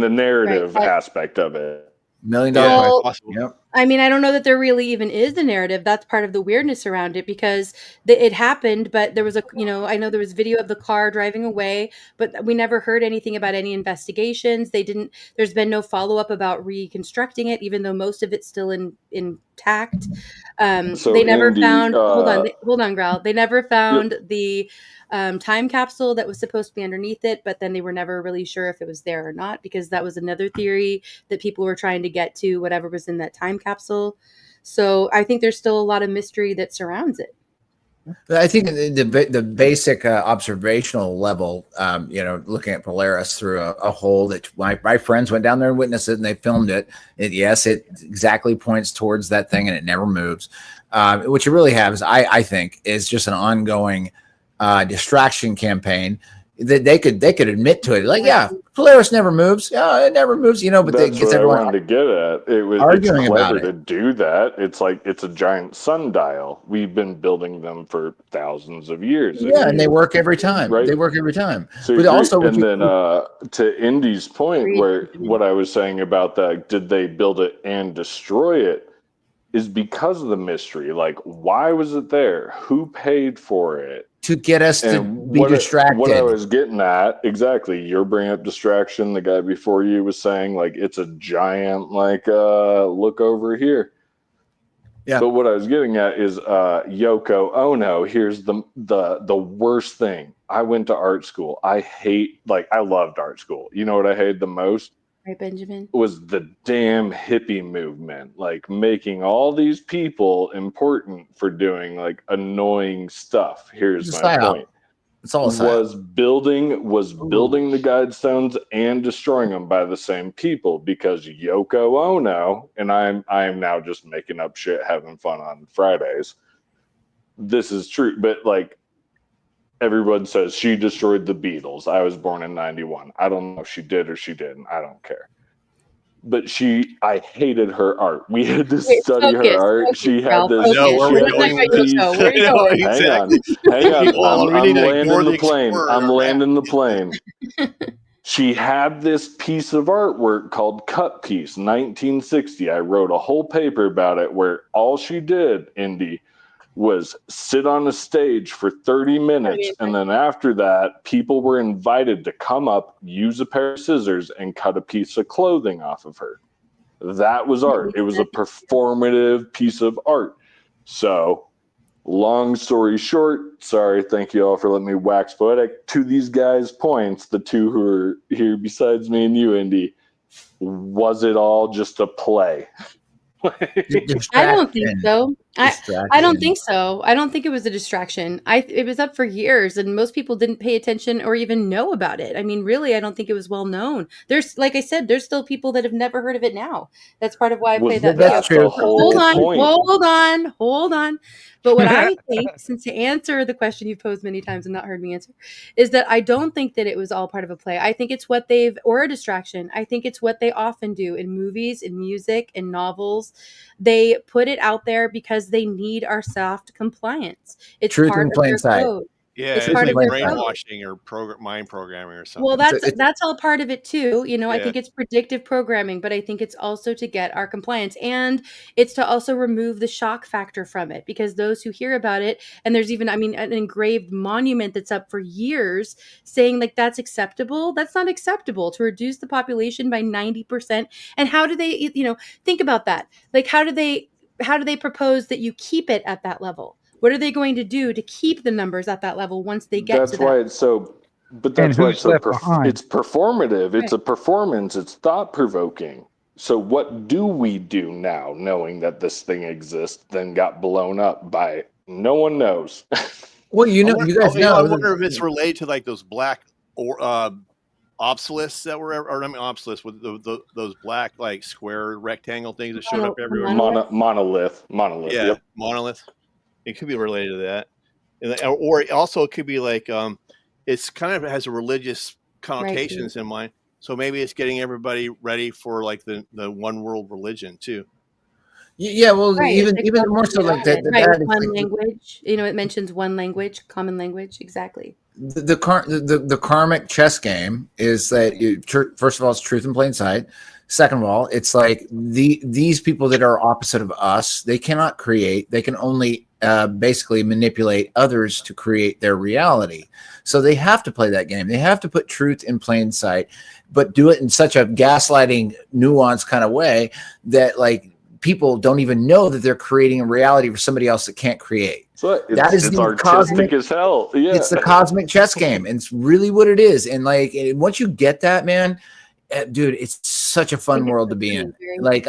narrative Right. aspect of it. $1 million Well, question. Yep. I mean, I don't know that there really even is a narrative. That's part of the weirdness around it, because it happened, but there was I know there was video of the car driving away, but we never heard anything about any investigations. There's been no follow up about reconstructing it, even though most of it's still intact. So They never Indy, found, hold on, Growl. They never found the time capsule that was supposed to be underneath it, but then they were never really sure if it was there or not, because that was another theory that people were trying to get to, whatever was in that time capsule. So I think there's still a lot of mystery that surrounds it. I think the basic observational level, looking at Polaris through a hole that my friends went down there and witnessed it, and they filmed it. Yes, it exactly points towards that thing, and it never moves. What you really have is, I think, is just an ongoing distraction campaign that they could admit to it. Like, yeah, Polaris never moves. Yeah, it never moves. But that's gets what I everyone wanted to get at. It's arguing clever about to it. do that. It's like it's a giant sundial. We've been building them for thousands of years. Yeah, and they work every time. Right? They work every time. So But also, and then to Indy's point, where what I was saying about that, did they build it and destroy it, is because of the mystery. Like, why was it there? Who paid for it? To get us to be distracted. What I was getting at, exactly. You're bringing up distraction. The guy before you was saying, like, it's a giant, like, look over here. Yeah. But what I was getting at is Yoko Ono. Here's the worst thing. I went to art school. I loved art school. You know what I hated the most? Right, Benjamin? Was the damn hippie movement, like making all these people important for doing like annoying stuff. Here's my point. It's all was building the guidestones and destroying them by the same people, because Yoko Ono, and I'm now just making up shit, having fun on Fridays. This is true, but like everyone says she destroyed the Beatles. I was born in 91. I don't know if she did or she didn't. I don't care. But I hated her art. We had to study her art. She had this. Where are we going? Hang on. I'm landing the plane. I'm landing the plane. She had this piece of artwork called Cut Piece, 1960. I wrote a whole paper about it, where all she did, Indy, was sit on a stage for 30 minutes. And then after that, people were invited to come up, use a pair of scissors, and cut a piece of clothing off of her. That was art. It was a performative piece of art. So, long story short, sorry, thank you all for letting me wax poetic. To these guys' points, the two who are here besides me and you, Indy, was it all just a play? I don't think so. I don't think so. I don't think it was a distraction. It was up for years, and most people didn't pay attention or even know about it. I mean, really, I don't think it was well known. There's, like I said, there's still people that have never heard of it now. That's part of why I played that video. True. Hold on. But what I think, since to answer the question you've posed many times and not heard me answer, is that I don't think that it was all part of a play. I think it's or a distraction. I think it's what they often do in movies, in music, in novels. They put it out there because they need our soft compliance. It's Truth part in of plain their sight. code. Yeah, it's it's part like of their brainwashing or mind programming or something. Well, that's all part of it too. I Yeah. think it's predictive programming, but I think it's also to get our compliance, and it's to also remove the shock factor from it, because those who hear about it, and there's even, an engraved monument that's up for years saying like that's acceptable. That's not acceptable to reduce the population by 90%. And how do they, think about that? Like, how do they propose that you keep it at that level? What are they going to do to keep the numbers at that level once they get to that? Why it's so. But that's why it's so. It's performative. It's a performance. It's thought provoking. So what do we do now, knowing that this thing exists, then got blown up by no one knows? Well, you guys know. I wonder if it's related to like those black or obsolesks that were, or I mean obsolesks with those black like square rectangle things that showed up everywhere. Monolith. Yeah, yep. Monolith. It could be related to that, or also it could be like it's kind of has a religious connotations in mind. So maybe it's getting everybody ready for like the one world religion too. Yeah, well, Right, it's even more so like that. right, with That one it's like language. You know, it mentions one language, common language. Exactly. the karmic chess game is that first of all, it's truth in plain sight. Second of all, it's like these people that are opposite of us, they cannot create. They can only basically manipulate others to create their reality. So they have to play that game. They have to put truth in plain sight, but do it in such a gaslighting, nuanced kind of way that like people don't even know that they're creating a reality for somebody else that can't create. So That is it's the artistic cosmic as hell. Yeah. it's the cosmic chess game, and it's really what it is. And like once you get that, man, dude, it's such a fun world to be in. Like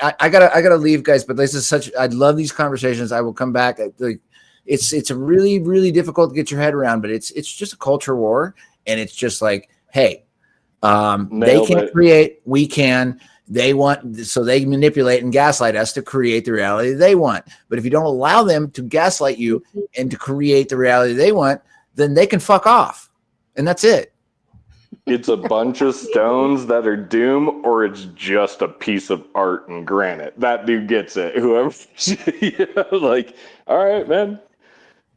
I gotta leave, guys, but this is such. I love these conversations. I will come back. Like it's a really difficult to get your head around, but it's just a culture war, and it's just like, hey, they can't create, we can. They want, so they manipulate and gaslight us to create the reality they want. But if you don't allow them to gaslight you and to create the reality they want, then they can fuck off, and that's it. It's a bunch of stones that are doom, or it's just a piece of art and granite. That dude gets it. Whoever, like, all right, man.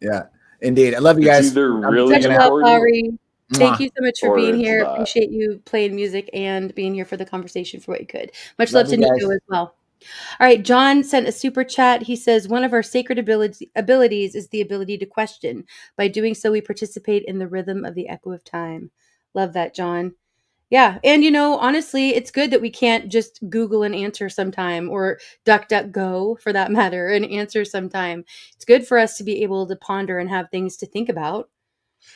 Yeah, indeed. I love you It's guys. either really Much love, important, Ari. Thank you so much for or being it's here. not. Appreciate you playing music and being here for the conversation for what you could. Much Love love to you Nico guys. as well. All right, John sent a super chat. He says, one of our sacred abilities is the ability to question. By doing so, we participate in the rhythm of the echo of time. Love that, John. Yeah. And, you know, honestly, it's good that we can't just Google an answer sometime, or DuckDuckGo for that matter, an answer sometime. It's good for us to be able to ponder and have things to think about.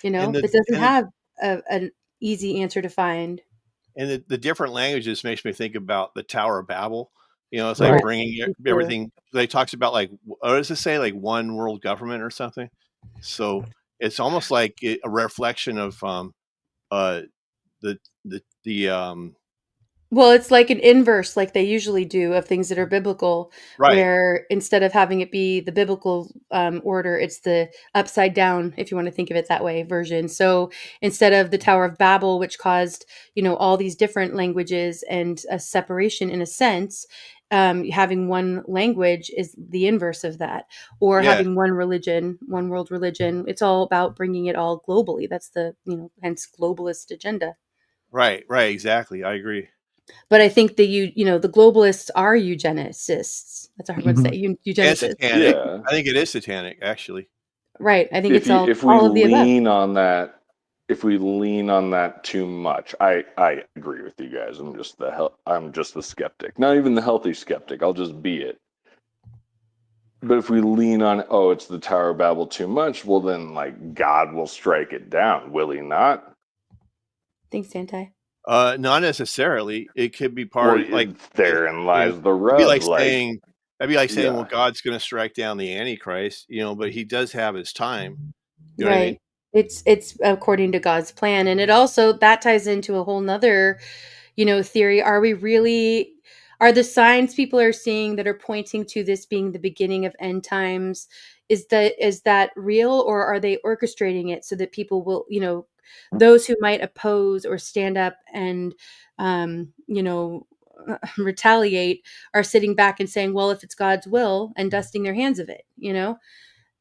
You know, And it doesn't have an easy answer to find. And the different languages makes me think about the Tower of Babel. You know, it's Right. like bringing everything. They talks about like, what does it say? Like one world government or something. So it's almost like a reflection of the Well, it's like an inverse, like they usually do, of things that are biblical, right. where instead of having it be the biblical order, it's the upside down, if you want to think of it that way, version. So instead of the Tower of Babel, which caused, you know, all these different languages and a separation in a sense, having one language is the inverse of that, or Yeah. having one religion, one world religion. It's all about bringing it all globally. That's the, you know, hence globalist agenda. Right. Exactly. I agree. But I think the the globalists are eugenicists. That's a hard word to say. And Eugenicists. satanic. Yeah. I think it is satanic, actually. Right. I think it's If we all of the above. lean on that, if we lean on that too much, I agree with you guys. I'm just the skeptic. Not even the healthy skeptic. I'll just be it. But if we lean on, oh, it's the Tower of Babel too much, well then like God will strike it down, will he not? Thanks, Santai. Not necessarily. It could be part of like therein lies the rub. It'd be like like saying, yeah. well, God's going to strike down the Antichrist, you know, but he does have his time. You know Right. what I mean? It's according to God's plan. And it also, that ties into a whole nother, theory. Are the signs people are seeing that are pointing to this being the beginning of end times, is that real, or are they orchestrating it so that people will, those who might oppose or stand up and, retaliate, are sitting back and saying, well, if it's God's will, and dusting their hands of it,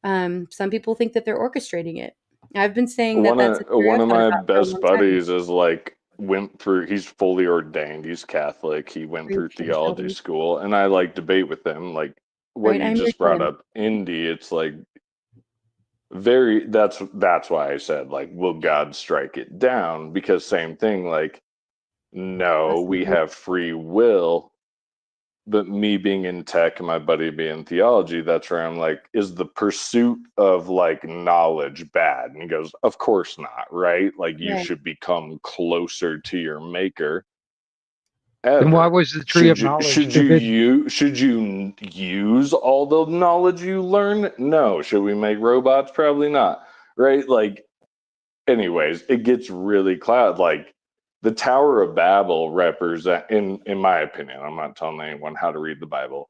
some people think that they're orchestrating it. I've been saying that that's a theory one I've of thought my about for a best long time. buddies is like he's fully ordained, he's Catholic, he went through theology school, and I like debate with him like what Right, you I'm your just brought twin. up, Indy. It's like that's why I said like, will God strike it down? Because same thing, like, no, we have free will. But me being in tech and my buddy being in theology, that's where I'm like, is the pursuit of like knowledge bad? And he goes, of course not, right? Like you should become closer to your maker. Then why was the tree of knowledge forbidden? Should you use all the knowledge you learn? No. Should we make robots? Probably not. Right? Like, anyways, it gets really cloud. Like the Tower of Babel represent, in my opinion, I'm not telling anyone how to read the Bible,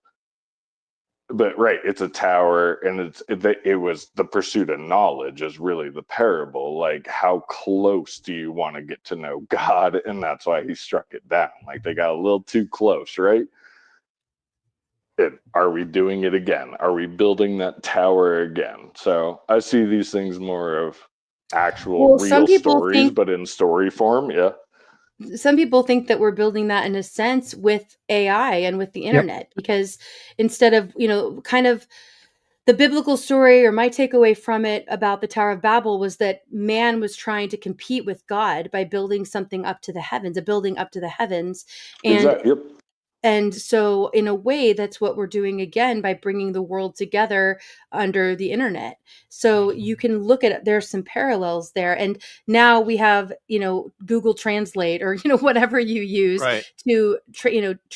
but right, it's a tower, and it was the pursuit of knowledge is really the parable. Like, how close do you want to get to know God? And that's why he struck it down. Like they got a little too close, right? are we doing it again? Are we building that tower again? So I see these things more of actual real stories, but in story form. Yeah. Some people think that we're building that in a sense with AI and with the internet, because instead of, kind of the biblical story, or my takeaway from it about the Tower of Babel, was that man was trying to compete with God by building something up to the heavens, a building up to the heavens. And exactly. Yep. And so in a way, that's what we're doing again by bringing the world together under the internet. So you can look at it, there's some parallels there. And now we have, Google Translate, or, whatever you use to,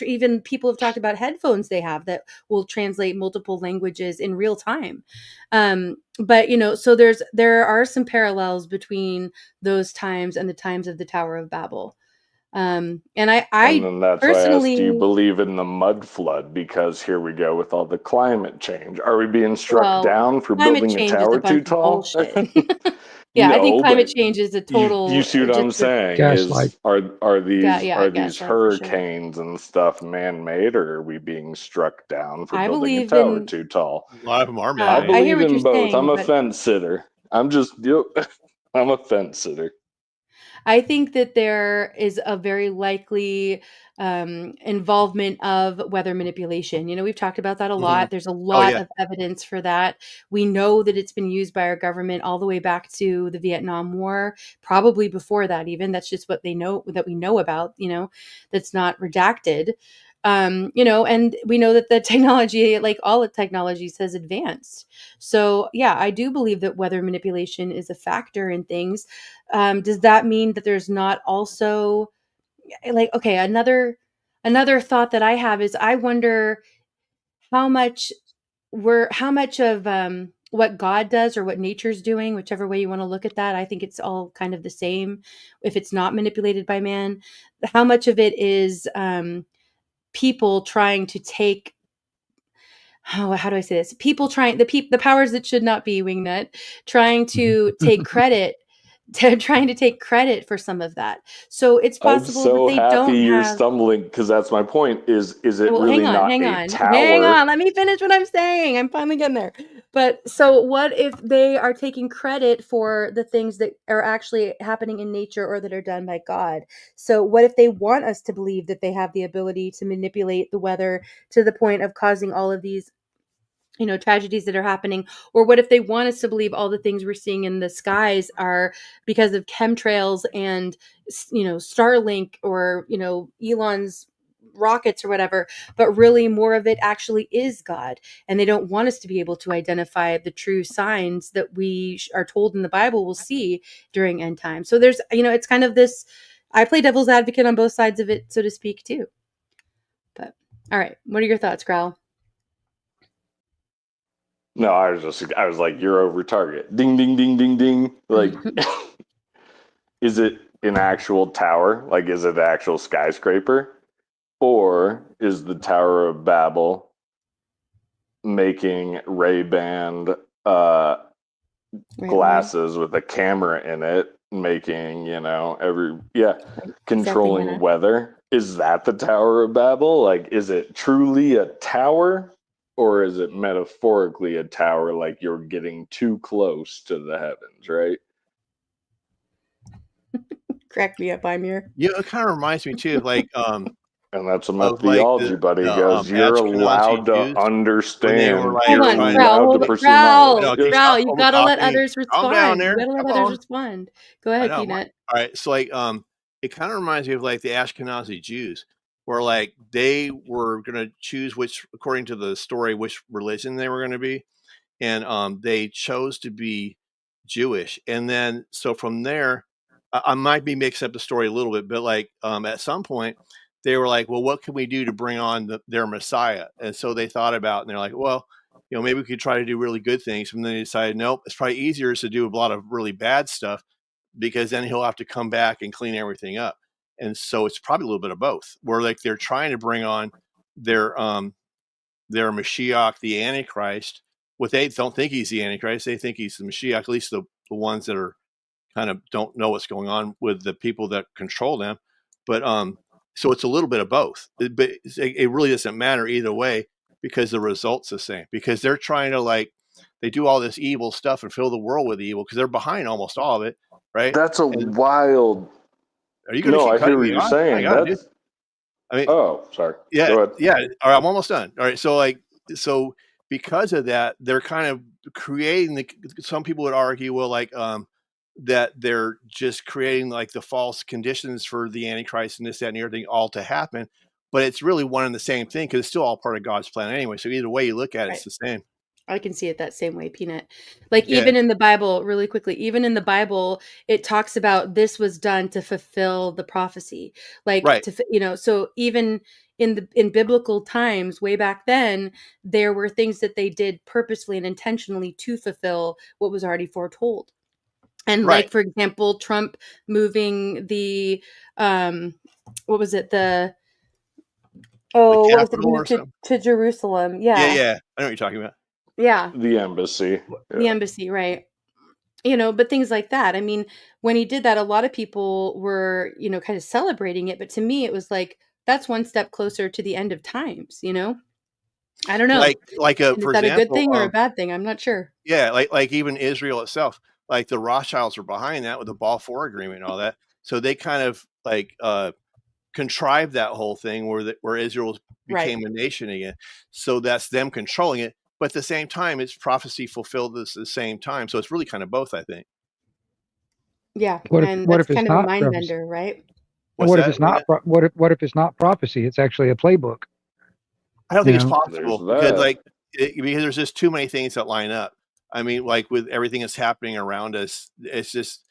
even people have talked about headphones they have that will translate multiple languages in real time. But, so there are some parallels between those times and the times of the Tower of Babel. And I and then that's personally, why I asked, do you believe in the mud flood? Because here we go with all the climate change. Are we being struck down for building a tower too tall? Yeah, No, I think climate but change is a total. You see what I'm saying? Gaslight. Are these gaslight hurricanes and stuff man-made, or are we being struck down for I building a believe tower in- too tall? A lot of them are I man-made. I hear believe what in you're both. saying, I'm a but- fence sitter. I'm a fence sitter. I think that there is a very likely involvement of weather manipulation. We've talked about that a lot. There's a lot of evidence for that. We know that it's been used by our government all the way back to the Vietnam War, probably before that even. That's just what they know, that we know about, that's not redacted. And we know that the technology, like all the technologies, has advanced. So yeah, I do believe that weather manipulation is a factor in things. Does that mean that there's not also, like, okay, another thought that I have is, I wonder how much of what God does, or what nature's doing, whichever way you want to look at that. I think it's all kind of the same if it's not manipulated by man. How much of it is people trying to take, how do I say this? People trying, the powers that should not be, Wingnut, trying to take credit, trying to take credit for some of that. So it's I'm possible that so they happy don't you're have. stumbling, because that's my point. Is it Well, really hang on, not hang a on, tower? hang on. Let me finish what I'm saying. I'm finally getting there. But so what if they are taking credit for the things that are actually happening in nature, or that are done by God? So what if they want us to believe that they have the ability to manipulate the weather to the point of causing all of these, tragedies that are happening? Or what if they want us to believe all the things we're seeing in the skies are because of chemtrails and, Starlink, or, Elon's rockets or whatever, but really more of it actually is God, and they don't want us to be able to identify the true signs that we are told in the Bible we'll see during end time. So there's, it's kind of this, I play devil's advocate on both sides of it, so to speak, too. But all right, what are your thoughts, Growl? No, I was like, you're over target. Ding, ding, ding, ding, ding. Like, is it an actual tower? Like, is it an actual skyscraper? Or is the Tower of Babel making Ray-Ban glasses with a camera in it, making, controlling weather? Is that the Tower of Babel? Like, is it truly a tower? Or is it metaphorically a tower, like you're getting too close to the heavens, right? Crack me up, I'm here. Yeah, it kind of reminds me too of and that's what my theology buddy goes. You're Ashkenazi allowed to Jews, understand. when they were like, Hold on, allowed to pursue knowledge. Growl, you gotta let others Calm down respond. there. You gotta let Come others on. respond. Go ahead, Peanut. All right, so it kind of reminds me of like the Ashkenazi Jews, where like they were gonna choose which, according to the story, which religion they were gonna be, and they chose to be Jewish, and then so from there, I might be mixing up the story a little bit, but like at some point they were like, well, what can we do to bring on their Messiah? And so they thought about, and they're like, well, maybe we could try to do really good things. And then they decided, nope, it's probably easier to do a lot of really bad stuff, because then he'll have to come back and clean everything up. And so it's probably a little bit of both, where like they're trying to bring on their Mashiach, the Antichrist. What they don't think he's the Antichrist, they think he's the Mashiach, at least the ones that are kind of don't know what's going on with the people that control them. But so it's a little bit of both, but it really doesn't matter either way. because the result's the same. Because they're trying to they do all this evil stuff and fill the world with evil because they're behind almost all of it, right? That's a wild. Are you going to No, keep I hear cutting what me you're off? saying. Hang on, That's. dude. I mean, oh, sorry. Yeah, Go ahead. yeah. All right, I'm almost done. All right, so because of that, they're kind of creating some people would argue, well, that they're just creating the false conditions for the Antichrist and this, that, and everything all to happen. But it's really one and the same thing because it's still all part of God's plan anyway. So either way you look at it, it's the same. I can see it that same way, Peanut. Even in the Bible, really quickly, even in the Bible, it talks about this was done to fulfill the prophecy. Right. So even in biblical times, way back then, there were things that they did purposefully and intentionally to fulfill what was already foretold. And for example, Trump moving the what was it? What was it? Move to Jerusalem. Yeah. Yeah. I know what you're talking about. Yeah. The embassy. Yeah. The embassy, right. But things like that. I mean, when he did that, a lot of people were, kind of celebrating it. But to me, it was that's one step closer to the end of times, I don't know. Is that a good thing or a bad thing? I'm not sure. Yeah. Like even Israel itself, the Rothschilds are behind that with the Balfour Agreement and all that. So they kind of contrived that whole thing where Israel became a nation again. So that's them controlling it. But at the same time, it's prophecy fulfilled at the same time. So it's really kind of both, I think. Yeah. What that's if it's kind of not a mind prophecy? bender, right? What if it's not it's not prophecy? It's actually a playbook. I don't think it's possible because because there's just too many things that line up. I mean, with everything that's happening around us, it's just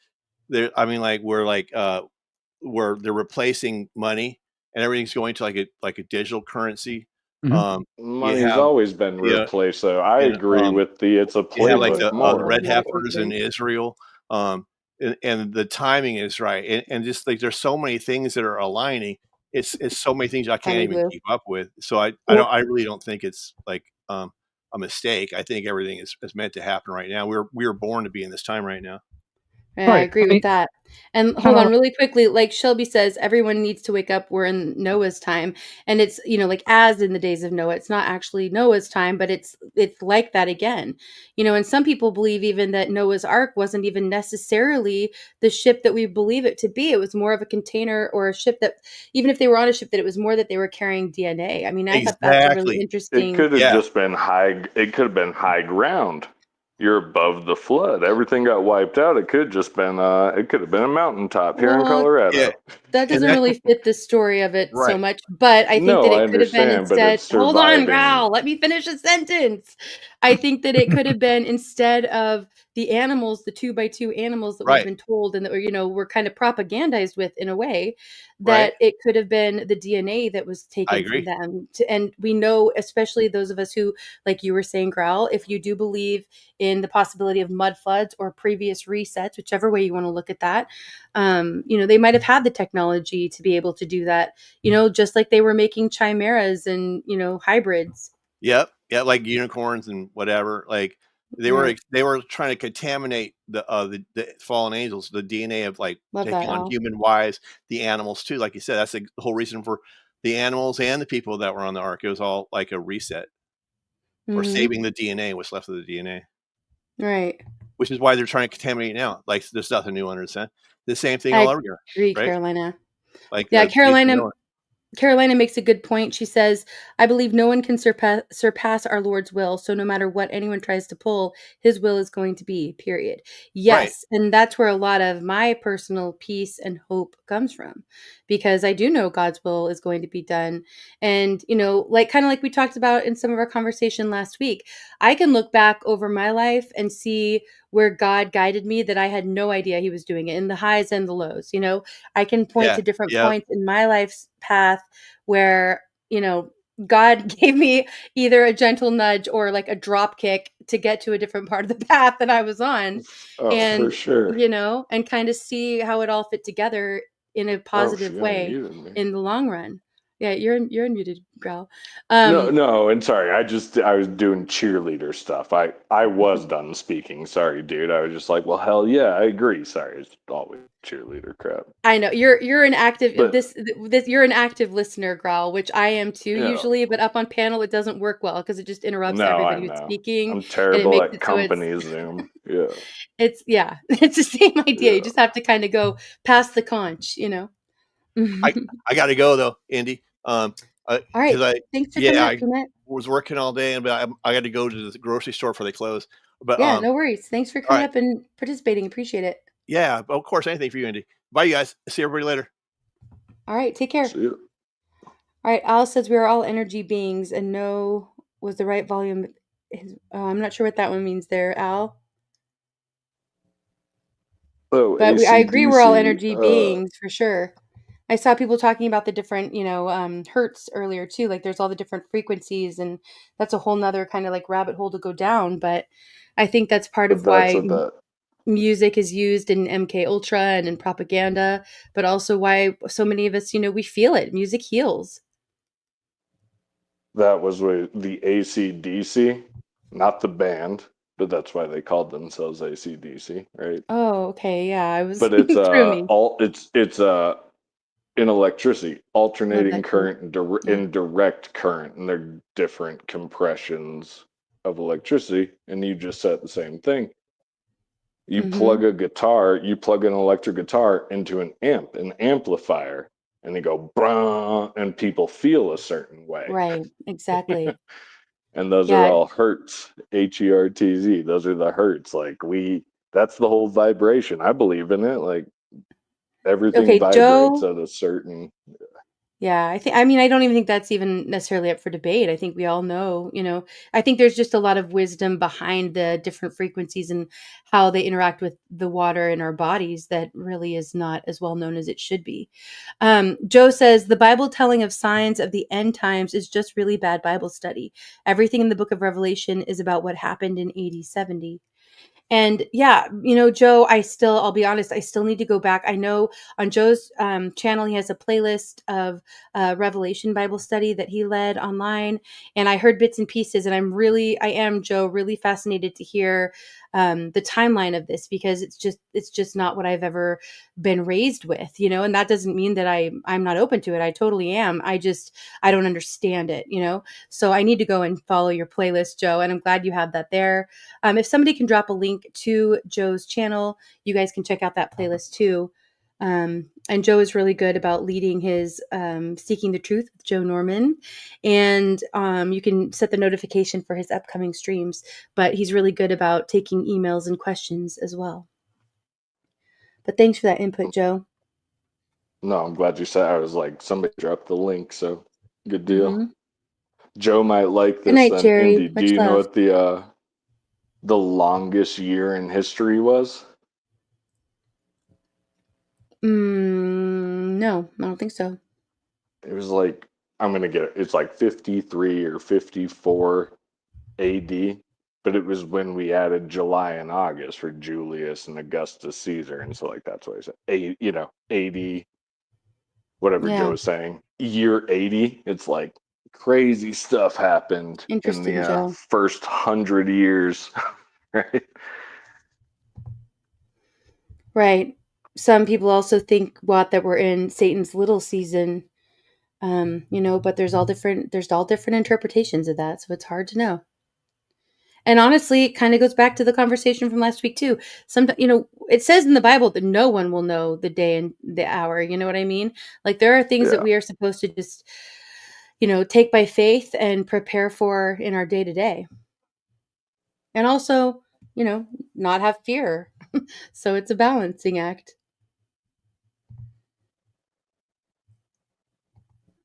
there. I mean, where they're replacing money and everything's going to a digital currency. Money's always been replaced, though. I agree with it's a playbook. You have the red heifers in Israel, and the timing is right, and just there's so many things that are aligning. It's so many things I can't even keep up with. So I really don't think it's a mistake. I think everything is meant to happen right now. We were born to be in this time right now. Yeah, I agree with that. And hold on really quickly. Like Shelby says, everyone needs to wake up. We're in Noah's time. And it's, as in the days of Noah, it's not actually Noah's time, but it's like that again. And some people believe even that Noah's Ark wasn't even necessarily the ship that we believe it to be. It was more of a container or a ship that, even if they were on a ship, that it was more that they were carrying DNA. I mean, I thought that's a really interesting. It could have just been it could have been high ground. You're above the flood. Everything got wiped out. It could have been a mountaintop here in Colorado. Yeah. That doesn't really fit the story of it so much. But I think that it could have been instead. Hold on, Growl. Let me finish a sentence. I think that it could have been instead of the animals, the 2x2 animals that we've been told and that we're kind of propagandized with in a way, that it could have been the DNA that was taken from them. And we know, especially those of us who, like you were saying, Growl, if you do believe in the possibility of mud floods or previous resets, whichever way you want to look at that, they might have had the technology to be able to do that, just like they were making chimeras and, hybrids. Yep. Yeah. Like unicorns and whatever. They were trying to contaminate the fallen angels, the DNA of taking on human wives, the animals too. Like you said, that's the whole reason for the animals and the people that were on the ark. It was all like a reset or saving the DNA, what's left of the DNA. Right. Which is why they're trying to contaminate now. There's nothing new under the sun. The same thing all over here. Agree, right? Carolina. Carolina makes a good point. She says, I believe no one can surpass our Lord's will. So no matter what anyone tries to pull, his will is going to be, period. Yes. Right. And that's where a lot of my personal peace and hope comes from, because I do know God's will is going to be done. And, kind of like we talked about in some of our conversation last week, I can look back over my life and see where God guided me that I had no idea he was doing it, in the highs and the lows. I can point to different points in my life's path where, God gave me either a gentle nudge or like a drop kick to get to a different part of the path that I was on. And, for sure. And kind of see how it all fit together in a positive way in the long run. Yeah, you're unmuted, Growl. No, and sorry, I was doing cheerleader stuff. I was done speaking. Sorry, dude. I was just like, well, hell yeah, I agree. Sorry, it's always cheerleader crap. I know you're an active But- this you're an active listener, Growl, which I am too Yeah. usually, but up on panel it doesn't work well because it just interrupts No, everybody I who's know. speaking. I'm terrible makes at it so it's- company Zoom. Yeah. It's the same idea. You just have to kind of go past the conch, you know. I got to go though, Indy. All right. Thanks for coming up, Peanut. Was working all day, but I got to go to the grocery store before they close. But Yeah, no worries. Thanks for coming right. up and participating. Appreciate it. Yeah, of course, anything for you, Indy. Bye, you guys. See everybody later. All right, take care. See you. All right, Al says we are all energy beings, and no was the right volume. I'm not sure what that one means there, Al. Oh, but I agree we're all AC/DC, energy beings for sure. I saw people talking about the different, hertz earlier too. Like there's all the different frequencies, and that's a whole nother kind of like rabbit hole to go down. But I think that's part of why music is used in MK Ultra and in propaganda, but also why so many of us, we feel it. Music heals. That was the AC/DC, not the band, but that's why they called themselves AC/DC, right? Oh, okay, yeah, I was. But it's threw me. it's in electricity, alternating current and direct current, and they're different compressions of electricity, and you just said the same thing. You plug a guitar, you plug an electric guitar into an amplifier, and they go brah, and people feel a certain way. Right, exactly. And those are all hertz, HERTZ. Those are the hertz. Like that's the whole vibration. I believe in it. Like everything vibrates at a certain. Yeah, I don't even think that's even necessarily up for debate. I think we all know, I think there's just a lot of wisdom behind the different frequencies and how they interact with the water in our bodies that really is not as well known as it should be. Joe says the Bible telling of signs of the end times is just really bad Bible study. Everything in the book of Revelation is about what happened in AD 70. And yeah, Joe, I'll be honest, I still need to go back. I know on Joe's channel, he has a playlist of Revelation Bible study that he led online. And I heard bits and pieces, and I am, Joe, really fascinated to hear the timeline of this, because it's just not what I've ever been raised with, and that doesn't mean that I'm not open to it. I totally am. I don't understand it, so I need to go and follow your playlist, Joe. And I'm glad you have that there. If somebody can drop a link to Joe's channel, you guys can check out that playlist too. And Joe is really good about leading his Seeking the Truth with Joe Norman. And you can set the notification for his upcoming streams, but he's really good about taking emails and questions as well. But thanks for that input, Joe. No, I'm glad you said. I was like, somebody dropped the link, so good deal. Joe might like this. Good night, then. Jerry. Indy, do you know what the longest year in history was? No, I don't think so. It was like, I'm gonna get it. It's like 53 or 54 AD, but it was when we added July and August for Julius and Augustus Caesar, and so like that's what I said. 80, whatever Joe was saying. Year 80. It's like crazy stuff happened in the first 100 years, right? Right. Some people also think that we're in Satan's little season, but there's all different interpretations of that, so it's hard to know. And honestly, it kind of goes back to the conversation from last week too. Sometimes, it says in the Bible that no one will know the day and the hour. You know what I mean? Like there are things that we are supposed to just, take by faith and prepare for in our day to day. And also, not have fear. So it's a balancing act.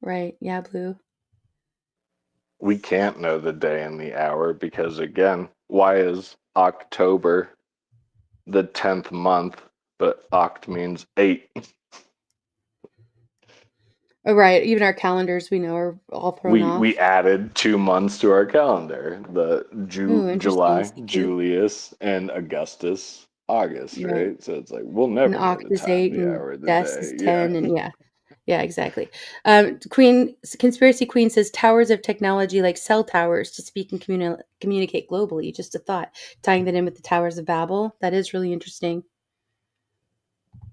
Right. Yeah, Blue. We can't know the day and the hour because, again, why is October the 10th month, but oct means 8? Oh, right. Even our calendars, we know, are all thrown off. We added 2 months to our calendar. The July, Julius, and Augustus, August, right? So it's like we'll never know the time, the hour, the day. Is 10, and yeah. Yeah, exactly. Conspiracy Queen says towers of technology like cell towers to speak and communicate globally. Just a thought, tying that in with the towers of Babel. That is really interesting.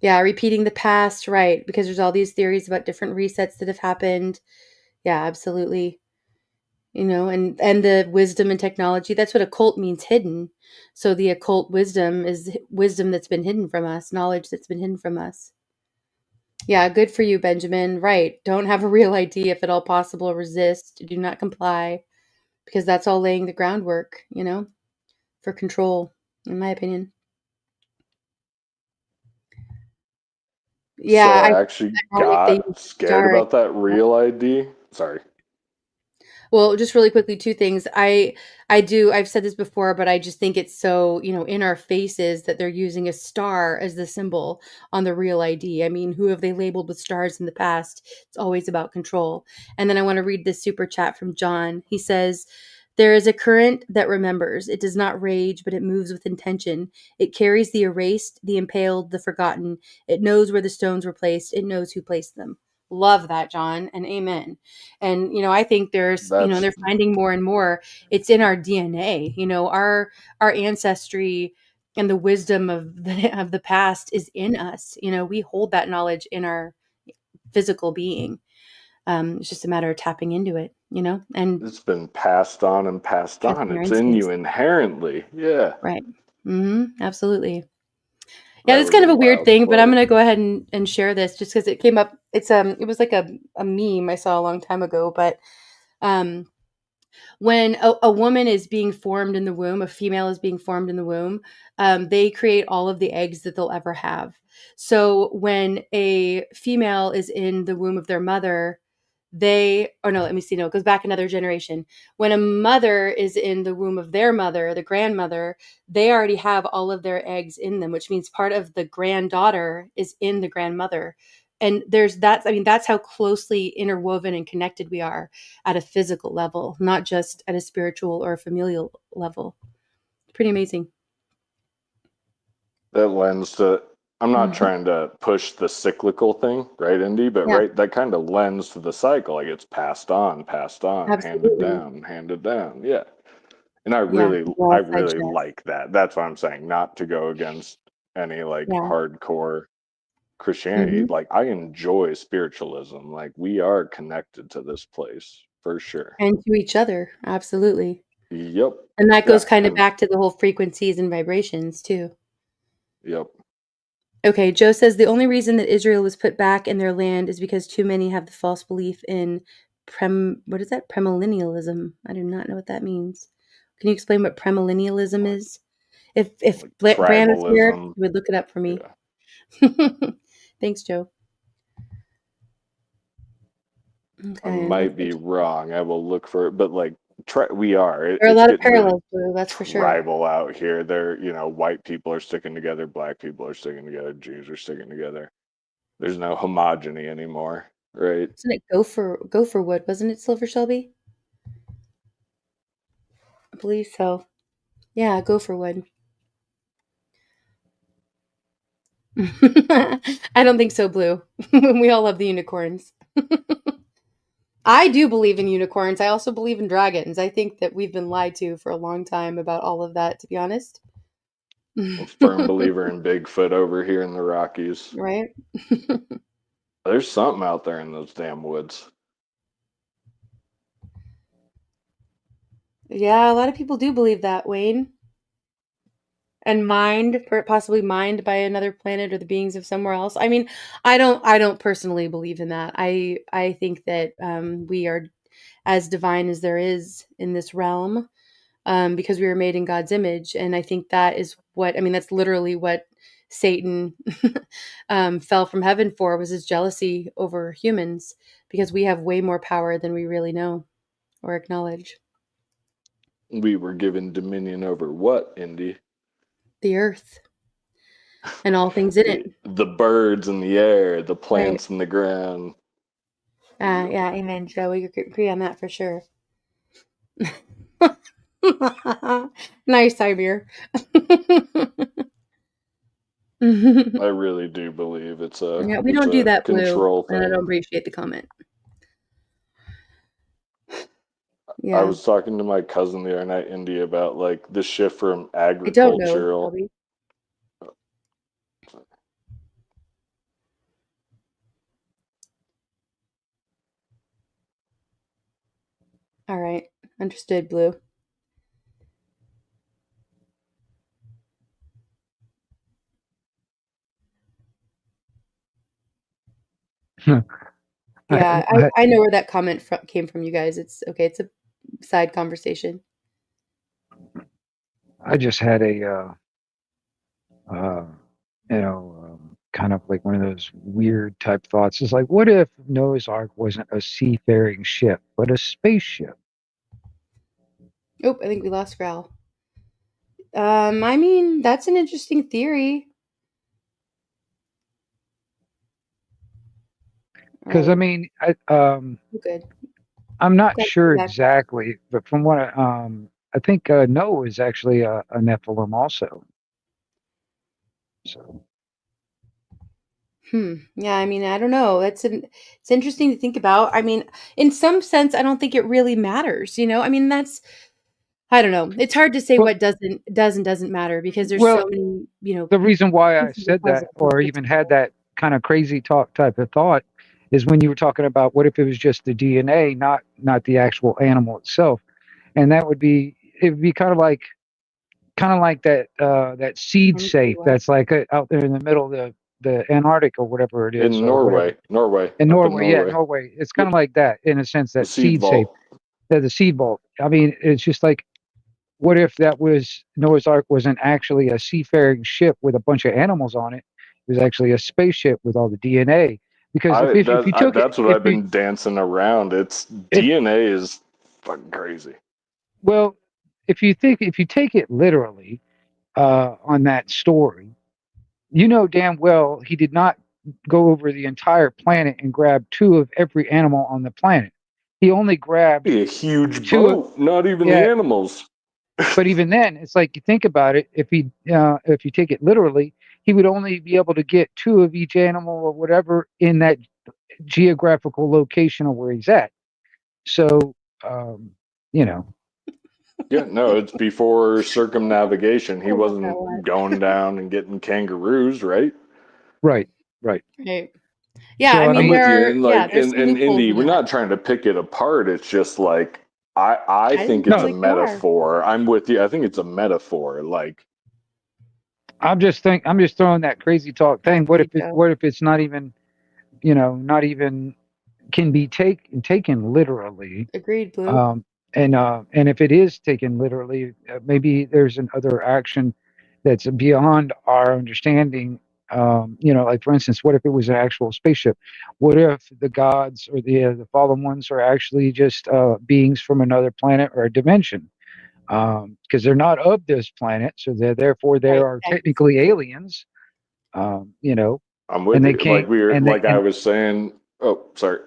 Yeah, repeating the past, right? Because there's all these theories about different resets that have happened. Yeah, absolutely. And the wisdom and technology. That's what occult means, hidden. So the occult wisdom is wisdom that's been hidden from us, knowledge that's been hidden from us. Yeah, good for you, Benjamin. Right. Don't have a real ID if at all possible. Resist. Do not comply. Because that's all laying the groundwork, for control, in my opinion. Yeah, So I actually got scared about that real ID. Sorry. Well, just really quickly, two things. I've said this before, but I just think it's so, in our faces that they're using a star as the symbol on the real ID. I mean, who have they labeled with stars in the past? It's always about control. And then I want to read this super chat from John. He says, there is a current that remembers. It does not rage, but it moves with intention. It carries the erased, the impaled, the forgotten. It knows where the stones were placed. It knows who placed them. Love that, John, and amen. And I think there's they're finding more and more. It's in our DNA. Our ancestry and the wisdom of the past is in us. We hold that knowledge in our physical being. It's just a matter of tapping into it. And it's been passed on and passed on. It's in you inherently. Yeah. Right. Absolutely. Yeah, that's kind of a weird thing, but I'm going to go ahead and share this just because it came up. It was like a meme I saw a long time ago, but when a woman is being formed in the womb, a female is being formed in the womb, they create all of the eggs that they'll ever have. So when a female is in the womb of their mother, it goes back another generation. When a mother is in the womb of their mother, the grandmother, they already have all of their eggs in them, which means part of the granddaughter is in the grandmother. And that's how closely interwoven and connected we are at a physical level, not just at a spiritual or a familial level. Pretty amazing. That lends to, I'm not trying to push the cyclical thing, right, Indy? But right, that kind of lends to the cycle. Like it's passed on, Absolutely. handed down. Yeah. And I really like that. That's what I'm saying. Not to go against any hardcore Christianity. Like I enjoy spiritualism. Like we are connected to this place for sure. And to each other. Absolutely. Yep. And that goes kind of back to the whole frequencies and vibrations too. Yep. Okay, Joe says the only reason that Israel was put back in their land is because too many have the false belief in premillennialism. I do not know what that means. Can you explain what premillennialism is? If Bran was here, he would look it up for me. Yeah. Thanks, Joe. Okay, I might be wrong. I will look for it, but we are. There are a lot of parallels, Blue, that's for sure. Tribal out here. White people are sticking together, black people are sticking together, Jews are sticking together. There's no homogeny anymore, right? Isn't it Gopher Wood? Wasn't it Silver Shelby? I believe so. Yeah, Gopher Wood. I don't think so, Blue. We all love the unicorns. I do believe in unicorns. I also believe in dragons. I think that we've been lied to for a long time about all of that, to be honest. Firm believer in Bigfoot over here in the Rockies. Right? There's something out there in those damn woods. Yeah, a lot of people do believe that, Wayne. And possibly mined by another planet or the beings of somewhere else. I mean, I don't personally believe in that. I think that we are as divine as there is in this realm, because we were made in God's image. And I think that is that's literally what Satan fell from heaven for, was his jealousy over humans, because we have way more power than we really know or acknowledge. We were given dominion over what, Indy? The earth. And all things in it. The birds in the air, the plants in the ground. Yeah, amen, Joe. We agree on that for sure. Nice, Ibir. I really do believe it's a Yeah, we don't do that, Blue, control and I thing. don't appreciate the comment. I Yeah, was talking to my cousin the other night, Indy, about like the shift from I don't know, agricultural. Bobby. All right, understood, Blue. Yeah, I know where that comment came from, you guys. It's okay. It's a side conversation. I just had a, kind of like one of those weird type thoughts. It's like, what if Noah's Ark wasn't a seafaring ship, but a spaceship? Oh, I think we lost Growl. I mean, that's an interesting theory. Because I mean, Good. I'm not Glad sure you're back. exactly, but from what I think Noah is actually a Nephilim also. So Yeah, I mean, I don't know. It's interesting to think about. I mean, in some sense, I don't think it really matters. I mean, I don't know. It's hard to say what does and doesn't matter because there's so many. The reason why I pieces of said that, puzzle or to even had that kind of crazy talk type of thought, is when you were talking about what if it was just the DNA, not the actual animal itself, and it would be kind of like that seed safe that's like out there in the middle of the Antarctic or whatever it is, In or whatever. Norway. In Up Norway, yeah, Norway. It's kind of like that in a sense, The that seed seed safe, vault. the seed vault. I mean, it's just like, what if that was Noah's Ark wasn't actually a seafaring ship with a bunch of animals on it? It was actually a spaceship with all the DNA. Because if you took That's what if I've you been dancing around. It's DNA is fucking crazy. well, if you take it literally on that story, you know damn well he did not go over the entire planet and grab two of every animal on the planet. He only grabbed a huge two. boat, not even the Yeah, animals. but even then, it's like, you think about it. If you take it literally, he would only be able to get two of each animal or whatever in that geographical location of where he's at. So, you know. Yeah, no, it's before circumnavigation. He wasn't going down and getting kangaroos, right? Right. Right. Yeah, So, I mean, I'm with you. And like there's in some loopholes Indy, in we're that. not trying to pick it apart. It's just like I think didn't it's feel a like you are. metaphor. I'm with you. I think it's a metaphor. Like I'm just throwing that crazy talk thing. What if it's not even, not even can be taken literally? Agreed, Blue. And if it is taken literally, maybe there's another action that's beyond our understanding. Like, for instance, what if it was an actual spaceship? What if the gods or the fallen ones are actually just beings from another planet or a dimension? Because they're not of this planet, so therefore they are technically aliens. I'm and with they you. can't. I was saying. Oh, sorry.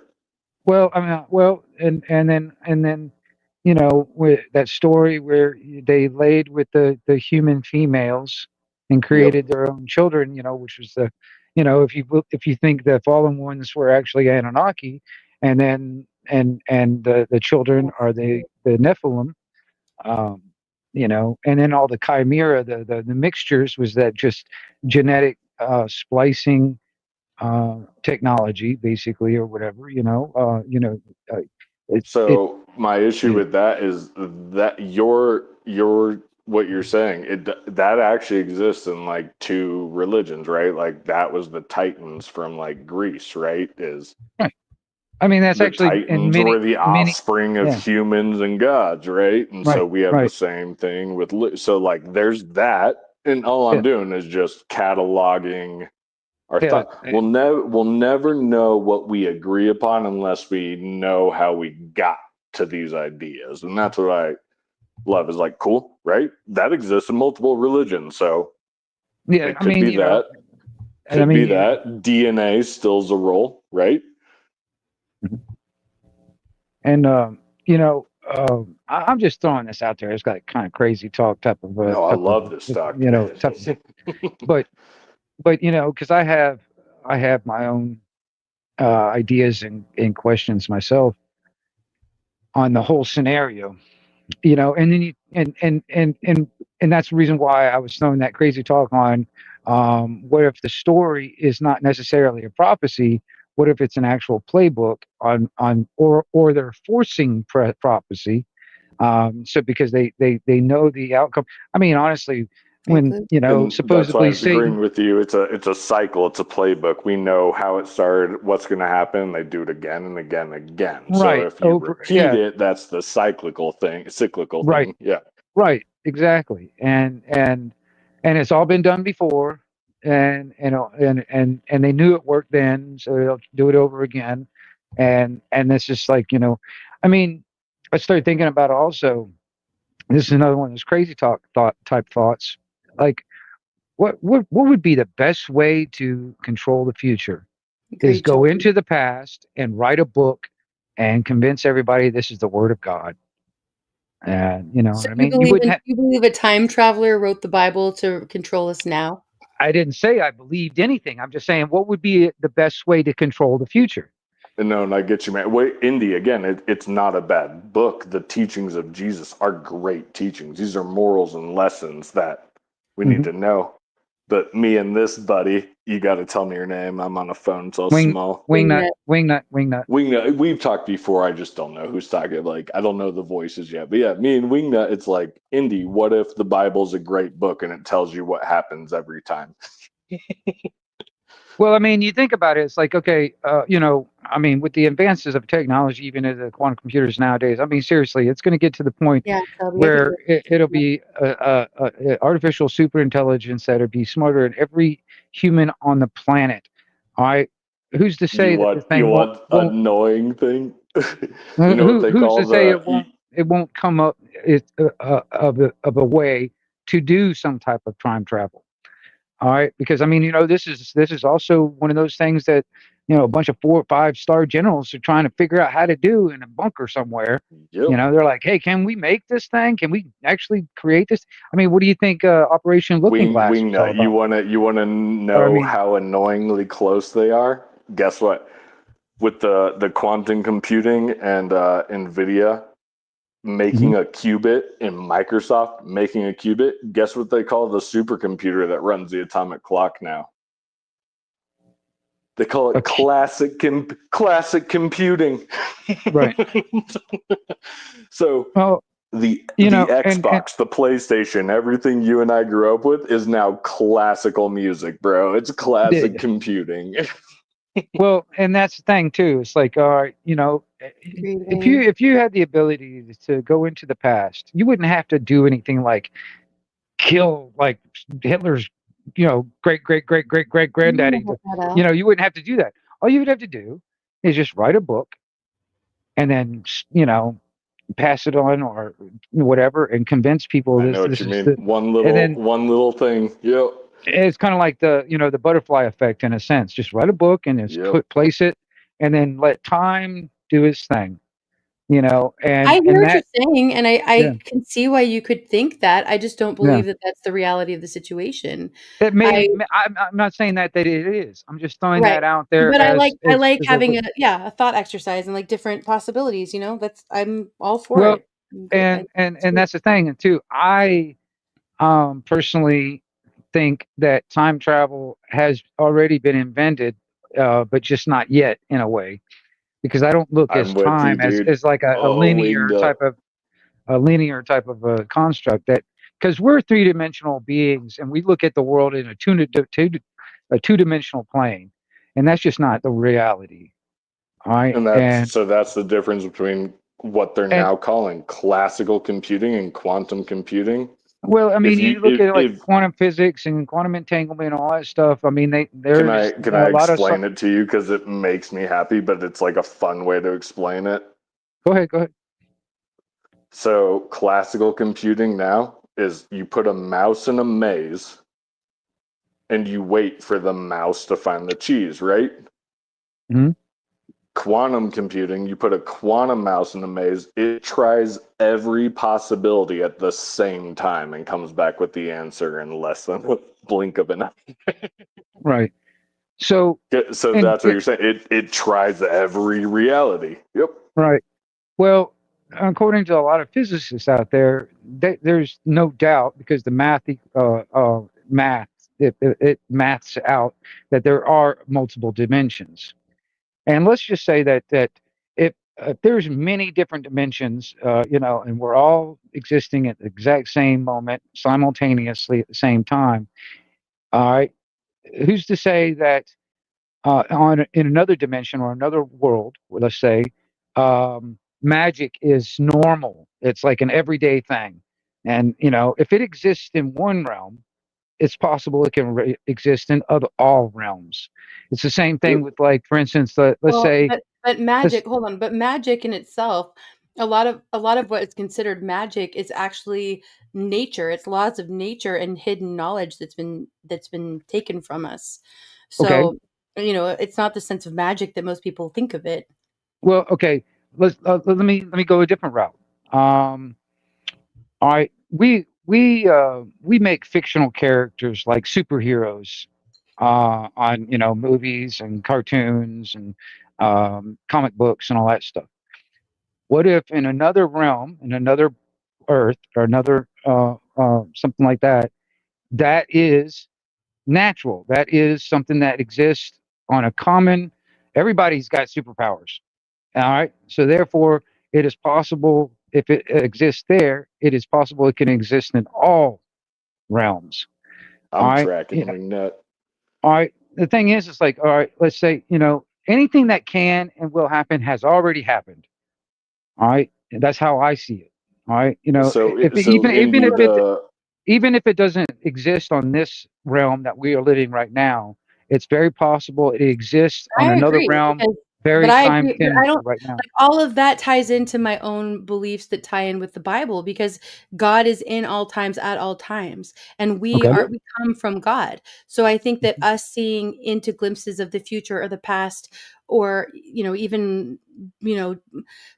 Well, I mean, and then, with that story where they laid with the human females and created their own children, which was if you think the fallen ones were actually Anunnaki, and then and the children are the Nephilim, um, and then all the chimera, the mixtures, was that just genetic splicing technology, basically, or whatever. So my issue with that is that your what you're saying, that actually exists in like two religions, right? Like that was the Titans from like Greece, right? Is Right. I mean, that's the actually in Titans were the many. offspring of Yeah. humans and gods, right? And so Right. we have the Right. same thing with so like there's that, and all I'm Yeah. doing is just cataloging our Yeah. thought. We'll never know what we agree upon unless we know how we got to these ideas, and that's what I love. Is like cool, right? That exists in multiple religions, so Yeah. it I could mean, be that. and I Could be mean, that DNA stills a role, right? and I'm just throwing this out there. It's got kind of crazy talk type of No, I love this talk. type of, but but because I have my own ideas and questions myself on the whole scenario, and then you and that's the reason why I was throwing that crazy talk on what if the story is not necessarily a prophecy, what if it's an actual playbook on or they're forcing prophecy, so because they know the outcome. I mean, honestly, when And that's why I supposedly was agreeing Satan. with you. It's a cycle. It's a playbook. We know how it started, what's going to happen. They do it again and again and again. So Right, if you over, repeat yeah, it, that's the cyclical right, thing. Yeah. right, exactly, and it's all been done before, and they knew it worked then, so they'll do it over again, and it's just like I mean, I started thinking about also. This is another one of those crazy type thoughts, like what would be the best way to control the future? Is Great go job. into the past and write a book and convince everybody this is the word of God. And you know So what I mean? you believe a time traveler wrote the Bible to control us now? I didn't say I believed anything. I'm just saying what would be the best way to control the future. No, and I get you, man. Wait, Indy, again, it's not a bad book. The teachings of Jesus are great teachings. These are morals and lessons that we need Mhm. to know. But me and this buddy, you got to tell me your name. I'm on a phone so Wing small. wingnut wingnut. We've talked before. I just don't know who's talking. Like, I don't know the voices yet. But yeah, me and Wingnut, it's like, Indy, what if the Bible's a great book and it tells you what happens every time? Well, I mean, you think about it, it's like, okay, I mean, with the advances of technology, even in the quantum computers nowadays, I mean, seriously, it's going to get to the point Yeah, Shelby, I think where it'll be a artificial super intelligence that'll be smarter than every human on the planet. All right, who's to You say that this want you thing won't want won't annoying thing? You know what they who's call to say the it won't come up of a way to do some type of time travel? All right, because I mean, this is also one of those things that a bunch of 4 or 5 star generals are trying to figure out how to do in a bunker somewhere. Yep. They're like, hey, can we make this thing? Can we actually create this? I mean, what do you think Operation Looking Glass was all Wingnut. You about? wanna Or I know mean, how annoyingly close they are? Guess what? With the quantum computing and NVIDIA making mhm. a qubit and Microsoft making a qubit, guess what they call the supercomputer that runs the atomic clock now? They call it Okay, classic computing. right. So Well, the and Xbox, the PlayStation, everything you and I grew up with is now classical music, bro. It's classic computing. well, and that's the thing too. It's like, all right, Agreed. if you had the ability to go into the past, you wouldn't have to do anything like kill like Hitler's, great great great great great I'm gonna granddaddy. look that up. You wouldn't have to do that. All you would have to do is just write a book and then pass it on or whatever and convince people I know what this you is mean. the. And then One little thing. Yep. it's kind of like the butterfly effect in a sense. Just write a book and just Yep. place it, and then let time do its thing. I hear And what you're that, saying, and yeah, I can see why you could think that. I just don't yeah. believe that that's the reality of the situation. It I I'm not saying that it is. I'm just throwing Right. that out there But I like as a having a thought exercise and like different possibilities, that's I'm all for well, it. I'm good. and that's the thing too. I personally think that time travel has already been invented, but just not yet in a way, because I don't look I'm as with you, time dude. as like Oh, winged up. a linear type of a construct, that because we're three-dimensional beings and we look at the world in a two-dimensional plane, and that's just not the reality. All right, And that's the difference between what they're and now calling classical computing and quantum computing. well, I If mean, you you look at like if quantum physics and quantum entanglement and all that stuff. I mean, there's can I a lot of. explain it to you because it makes me happy, but it's like a fun way to explain it. Go ahead, go ahead. So classical computing now is you put a mouse in a maze and you wait for the mouse to find the cheese, right? Hmm. Quantum computing, you put a quantum mouse in the maze, it tries every possibility at the same time and comes back with the answer in less than a blink of an eye. Right. So, So and that's what you're saying. It tries every reality. Yep. right. Well, according to a lot of physicists out there, there's no doubt because the math it maths out that there are multiple dimensions. And let's just say that if there's many different dimensions, and we're all existing at the exact same moment simultaneously at the same time, all right, who's to say that in another dimension or another world, let's say, magic is normal. It's like an everyday thing, and if it exists in one realm, it's possible it can exist in all realms. It's the same thing with, like, for instance, let's Well, say, but let's, magic, hold on, but magic in itself, a lot of what is considered magic is actually nature. It's laws of nature and hidden knowledge that's been taken from us. okay, So, it's not the sense of magic that most people think of it. well, okay, let me go a different route. Um, all right, we make fictional characters like superheroes on movies and cartoons and comic books and all that stuff. What if in another realm, in another Earth or another something like that, that is natural? That is something that exists on a common. Everybody's got superpowers. All right, so therefore, it is possible if it exists there. It is possible it can exist in all realms. All I'm right, tracking Wingnut. all right. The thing is, it's like, all right, let's say, anything that can and will happen has already happened. All right. And that's how I see it. All right. If it, So even if Indy, it even if it doesn't exist on this realm that we are living right now, it's very possible it exists on I another agree realm because, but very I agree, but I simultaneously don't right now. like all of that ties into my own beliefs that tie in with the Bible because God is in all times at all times, and we Okay. are we come from God. So I think that us seeing into glimpses of the future or the past, or even you know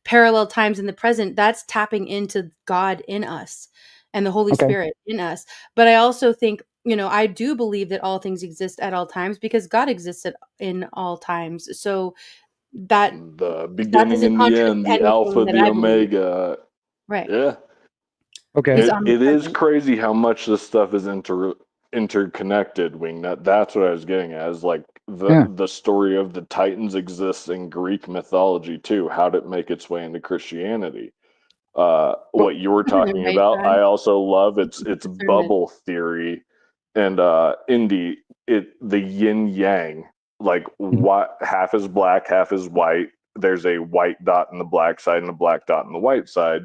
parallel times in the present, that's tapping into God in us and the Holy Okay. Spirit in us. But I also think, I do believe that all things exist at all times because God existed in all times. So that the that beginning doesn't and the contradict end, the anything alpha, that the I believe. omega. Right. Yeah. Okay. He's It is omnipresent. crazy how much this stuff is interconnected, Wingnut. That's what I was getting at. Is like Yeah. the story of the Titans exists in Greek mythology too. How did it make its way into Christianity? Well, What you were talking Right, about, Brad? I also love. It's Discernment. bubble theory, and Indy, the yin yang. Like what half is black, half is white. There's a white dot in the black side and a black dot in the white side.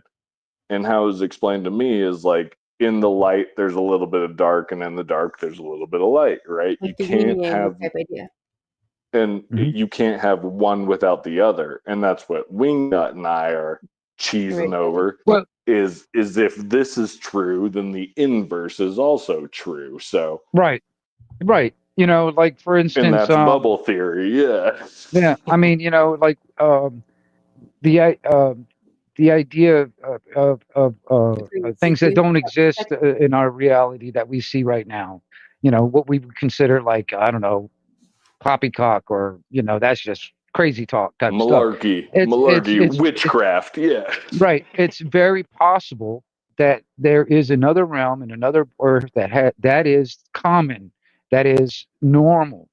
And how it's explained to me is like in the light there's a little bit of dark, and in the dark there's a little bit of light, right? You Like the yin can't yang have type idea. and Mhm. you can't have one without the other. And that's what Wingnut and I are cheesing Right. over. Well, Is if this is true, then the inverse is also true. So, right. Right. Like, for and instance, that's bubble theory. Yeah. yeah, I mean, like, the the idea of things that Frequency. don't exist in our reality that we see right now. What we would consider, like, I don't know, poppycock, or that's just crazy talk type of stuff. Malarkey, It's witchcraft. Yeah. right. It's very possible that there is another realm and another earth that is common, that is normal.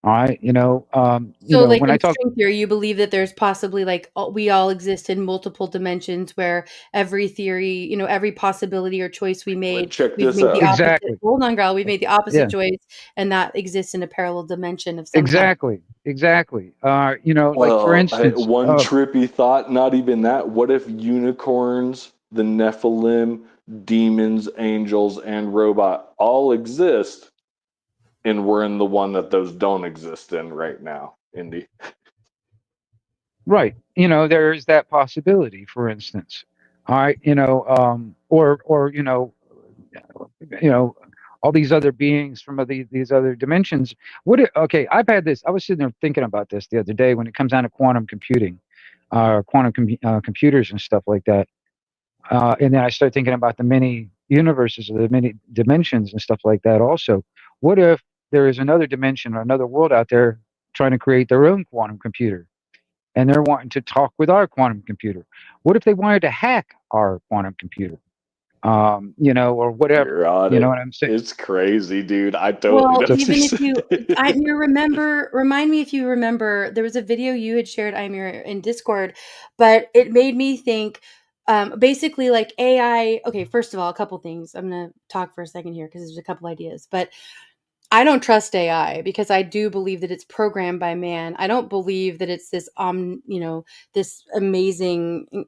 All right. So, like When I in talk, string theory, you believe that there's possibly we all exist in multiple dimensions where every theory, every possibility or choice Check we've this made the out. opposite. exactly. Hold on, girl. We've made the opposite Yeah. choice, and that exists in a parallel dimension of some kind. Exactly. Exactly. Like, for Well, instance, one trippy thought, not even that. What if unicorns, the Nephilim, demons, angels, and robot all exist, and we're in the one that those don't exist in right now, Indy? right. There is that possibility, for instance. All right. Or all these other beings from these other dimensions. Okay, I've had this. I was sitting there thinking about this the other day when it comes down to quantum computing, computers and stuff like that. And then I started thinking about the many universes or the many dimensions and stuff like that also. What if there is another dimension or another world out there trying to create their own quantum computer, and they're wanting to talk with our quantum computer. What if they wanted to hack our quantum computer? Or whatever. You're on You know it. what I'm saying? It's crazy, dude. I totally Well, know what even you're if you, saying. remind me if you remember, there was a video you had shared, Imir, in Discord, but it made me think, basically like AI. Okay, first of all, a couple things. I'm going to talk for a second here because there's a couple ideas, but I don't trust AI because I do believe that it's programmed by man. I don't believe that it's this this amazing.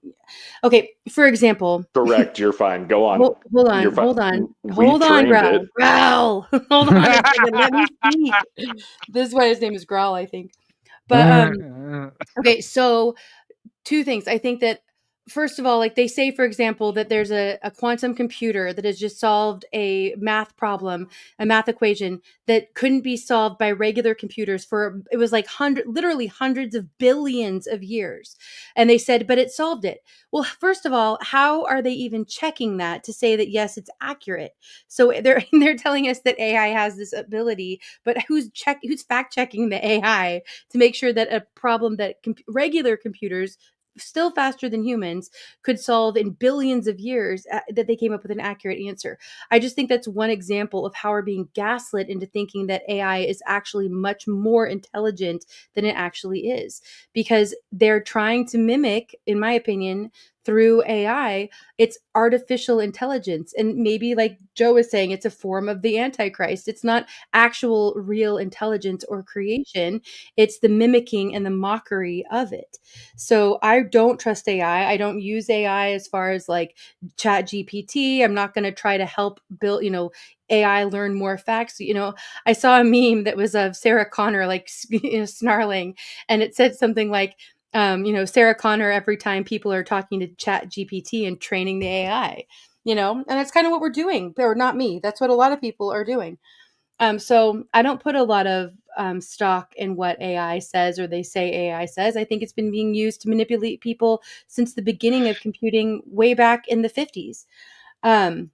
Okay, for example, Correct. You're fine. Go on. hold You're on, fine. hold on, We hold on, trained Growl, it. Growl. Hold on a second, let me speak. This is why his name is Growl, I think. But okay, so two things. I think that first of all, like they say, for example, that there's a quantum computer that has just solved a math problem, a math equation that couldn't be solved by regular computers for, it was like literally hundreds of billions of years. And they said, but it solved it. Well, first of all, how are they even checking that to say that yes, it's accurate? So they're telling us that AI has this ability, but who's fact checking the AI to make sure that a problem that regular computers, still faster than humans, could solve in billions of years, that they came up with an accurate answer? I just think that's one example of how we're being gaslit into thinking that AI is actually much more intelligent than it actually is, because they're trying to mimic, in my opinion, through AI, it's artificial intelligence. And maybe, like Joe was saying, it's a form of the Antichrist. It's not actual real intelligence or creation. It's the mimicking and the mockery of it. So I don't trust AI. I don't use AI as far as like Chat GPT. I'm not going to try to help build, AI learn more facts. I saw a meme that was of Sarah Connor, like, snarling, and it said something like, Sarah Connor every time people are talking to Chat GPT and training the AI, and that's kind of what we're doing. Or not me. That's what a lot of people are doing. So I don't put a lot of stock in what AI says or they say AI says. I think it's been being used to manipulate people since the beginning of computing way back in the 50s. And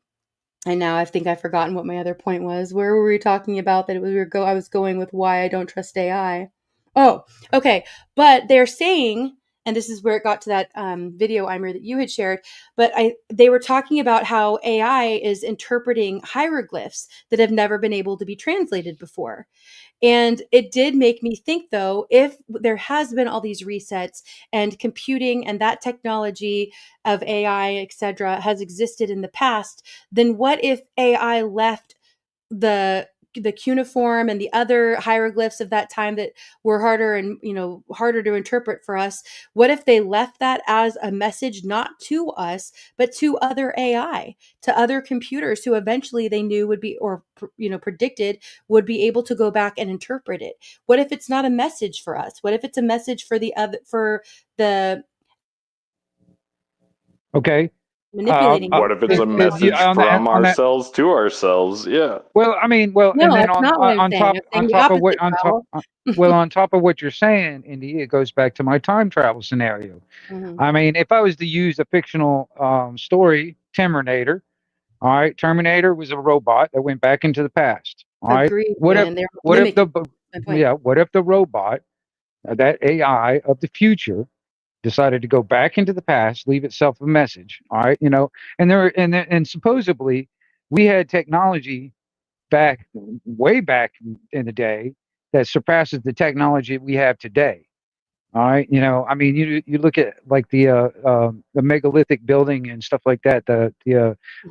now I think I've forgotten what my other point was. Where were we talking about that I was going with why I don't trust AI. Oh, okay. But they're saying, and this is where it got to that video, Eimer, that you had shared, but they were talking about how AI is interpreting hieroglyphs that have never been able to be translated before. And it did make me think, though, if there has been all these resets and computing and that technology of AI, et cetera, has existed in the past, then what if AI left the cuneiform and the other hieroglyphs of that time that were harder to interpret for us? What if they left that as a message, not to us, but to other AI, to other computers who eventually they knew would be, or predicted would be able to go back and interpret it? What if it's not a message for us? What if it's a message for the Okay. manipulating? What if it's a message from ourselves to ourselves? Yeah. Well, I mean, well, No, and then that's not what I'm saying. I'm saying the opposite, Growl. on top of what you're saying, Indy, it goes back to my time travel scenario. Mhm. I mean, if I was to use a fictional story, Terminator. All right, Terminator was a robot that went back into the past. All right, Agreed, what if man. They're what if the mimicking my point. what if the robot, that AI of the future, decided to go back into the past, leave itself a message? All right, and supposedly we had technology way back in the day that surpasses the technology we have today. All right, I mean, you look at like the megalithic building and stuff like that.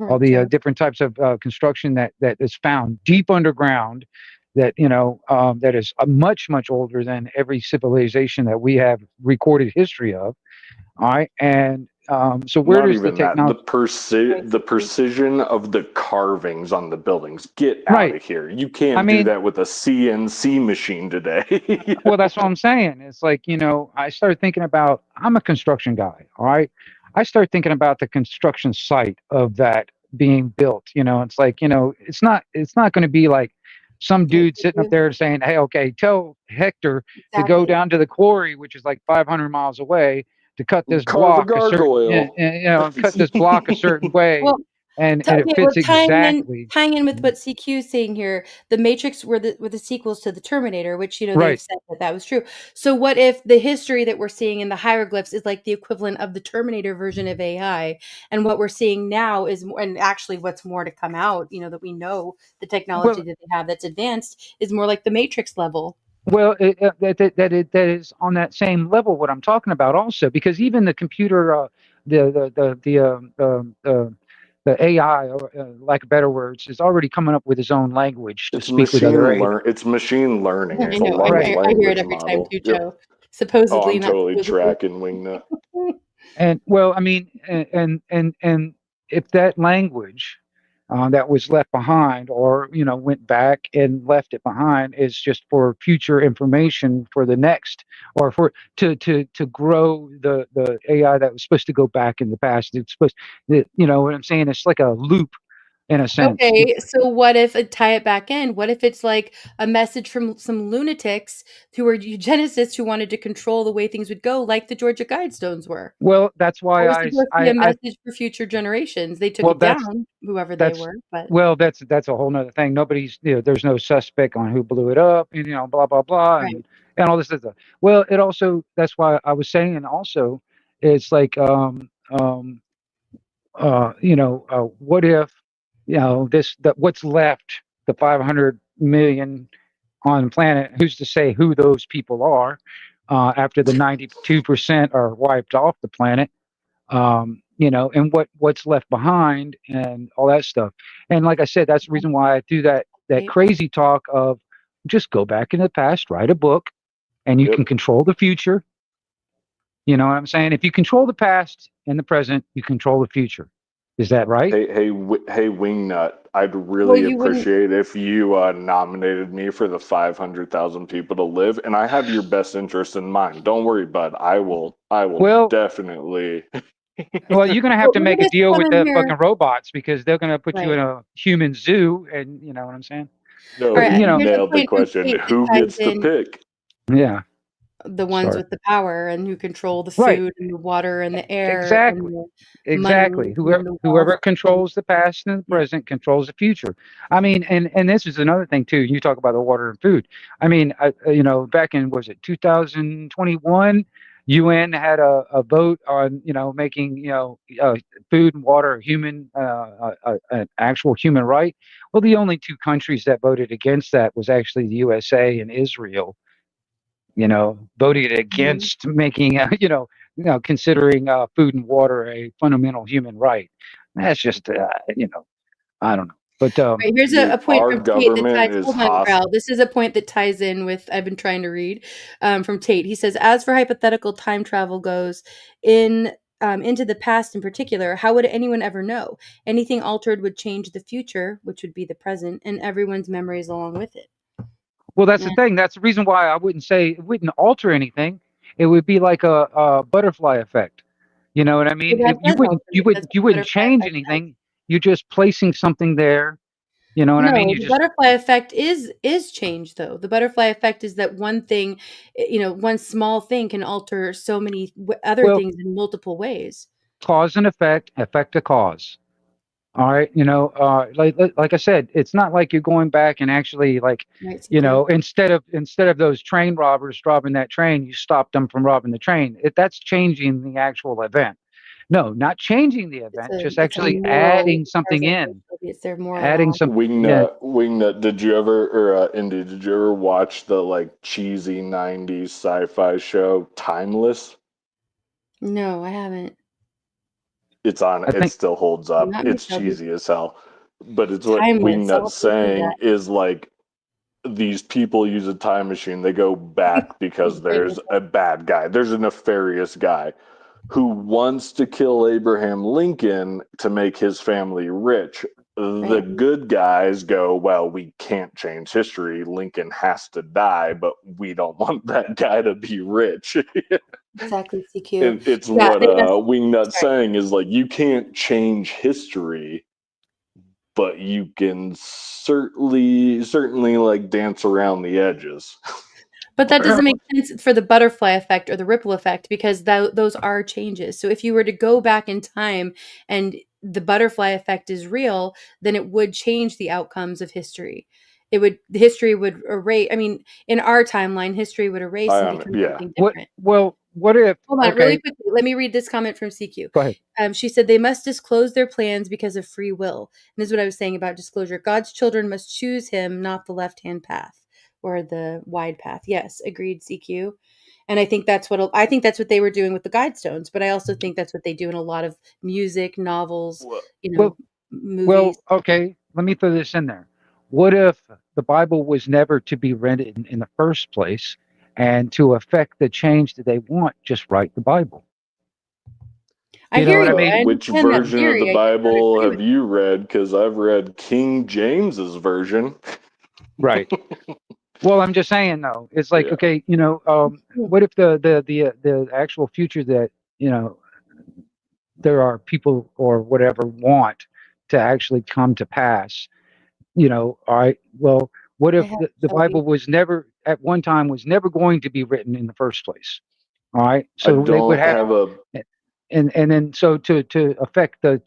All the different types of construction that is found deep underground, that is much older than every civilization that we have recorded history of. All right, and so where Not does the even that. The technology? the precision of the carvings on the buildings. Get out Right. of here. You I can't do mean, that with a CNC machine today. well, that's what I'm saying. It's like, I started thinking about, I'm a construction guy, all right? I started thinking about the construction site of that being built. It's like, it's not going to be like some dude sitting up there saying, hey, okay, tell Hector to go Exactly. down to the quarry, which is like 500 miles away, to cut this Carve a block a certain, gargoyle. cut this block a certain way. Well, and Okay, it fits exactly. tying in with what CQ is saying here, the Matrix were the sequels to the Terminator, which they've Right. said that was true. So what if the history that we're seeing in the hieroglyphs is like the equivalent of the Terminator version of AI, and what we're seeing now is and actually what's more to come out, that we know the technology that they have that's advanced is more like the Matrix level. Well, that is on that same level what I'm talking about also, because even the computer, the AI, or lack of better words, is already coming up with his own language to It's speak with other AI. It's machine learning. I It's a know. large I hear language it every time model. too, Yep. Joe. Oh, Supposedly, I'm not totally supposedly. tracking Wingnut. And well, I mean, and if that language that was left behind, or went back and left it behind, is just for future information for the next, or for to grow the AI that was supposed to go back in the past. It's supposed, you know what I'm saying? It's like a loop in a sense. Okay, so what if tie it back in? What if it's like a message from some lunatics who are eugenicists who wanted to control the way things would go, like the Georgia Guidestones were? Well, that's That why was supposed to be a I message for future generations. They took well it down, whoever they that's were, but well that's a whole nother thing. Nobody's, there's no suspect on who blew it up, and blah blah blah, right. and all this stuff. Well, it also, that's why I was saying, also it's like what if that what's left, the 500 million on the planet, who's to say who those people are after the 92% are wiped off the planet, and what's left behind and all that stuff. And like I said, that's the reason why I do that Right. crazy talk of just go back in the past, write a book, and you can control the future. You know what I'm saying? If you control the past and the present, you control the future. Is that right? Hey, Wingnut! I'd Well, really you wouldn't. appreciate if you nominated me for the 500,000 people to live, and I have your best interest in mind. Don't worry, bud. I will Well, definitely. well, you're gonna have Well, to look make at a this deal with woman the here. fucking robots, because they're gonna put you Right. in a human zoo, and you know what I'm saying? No, All right. you Here's a nailed the point from question. Kate that Who ties gets to in pick? Yeah. the ones Sorry. with the power and who control the Right. food and the water and the air and Exactly. the Exactly. money and the wealth. Whoever controls the past and the present controls the future. I mean, and this is another thing too. You talk about the water and food. I mean, back in, was it 2021, UN had a vote on making food and water a human an actual human right. Well, the only two countries that voted against that was actually the USA and Israel. Voted against making considering food and water a fundamental human right. That's just I don't know, but Right, here's a Dude, point our from Tate that government ties. is Hold on, Kral. This is a point that ties in with I've been trying to read from Tate. He says, as for hypothetical time travel goes into the past in particular, how would anyone ever know? Anything altered would change the future, which would be the present, and everyone's memories along with it. Well, that's the thing. That's the reason why I wouldn't say it wouldn't alter anything. It would be like a butterfly effect. You know what I mean? Well, that You does wouldn't alter you it. That's wouldn't what you the wouldn't butterfly change effect does. anything. You're just placing something there. You know what I mean? No, You the just butterfly effect is change, though. The butterfly effect is that one thing, one small thing can alter so many other well, things in multiple ways. cause and effect to cause. All right, like I said, it's not like you're going back and actually, like, Right, CQ. instead of those train robbers robbing that train, you stopped them from robbing the train. That's changing the actual event. No, not changing the event, just It's a actually moral adding something present. in, It's their moral adding law. some. Yeah. Wingnut, did you ever, or Indy, did you ever watch the cheesy 90s sci-fi show Timeless? No, I haven't. It's on, I it think still holds up. Not my It's childhood. cheesy as hell. But it's what Timeless. I'll Wingnut's have to look into saying that. is these people use a time machine. They go back because His brain there's was a bad guy. There's a nefarious guy who wants to kill Abraham Lincoln to make his family rich. The right. good guys go, well, we can't change history. Lincoln has to die, but we don't want that guy to be rich. Exactly, CQ. And it's Yeah, what yes. Wingnut's Sorry. saying is you can't change history, but you can certainly dance around the edges. But that doesn't make sense for the butterfly effect or the ripple effect, because those are changes. So if you were to go back in time and the butterfly effect is real, then it would change the outcomes of history. History would erase. I mean, in our timeline, history would erase and become something different. What if? Hold on, Okay, really quickly. Let me read this comment from CQ. go ahead. She said they must disclose their plans because of free will. And this is what I was saying about disclosure. God's children must choose him, not the left-hand path or the wide path. Yes, agreed, CQ. And I think that's what they were doing with the Guidestones. But I also think that's what they do in a lot of music, novels, movies. Well, okay. Let me throw this in there. What if the Bible was never to be read in the first place, and to affect the change that they want, just write the Bible? I hear you. Well, I which understand that version of theory. the I just don't Bible agree have with you read? Because I've read King James's version. Right. Well, I'm just saying though. It's like, Yeah. okay, what if the actual future that there are people or whatever want to actually come to pass? All right. Well, what if the Bible was never at one time was never going to be written in the first place? All right. I So they would don't have have a. and then so to affect the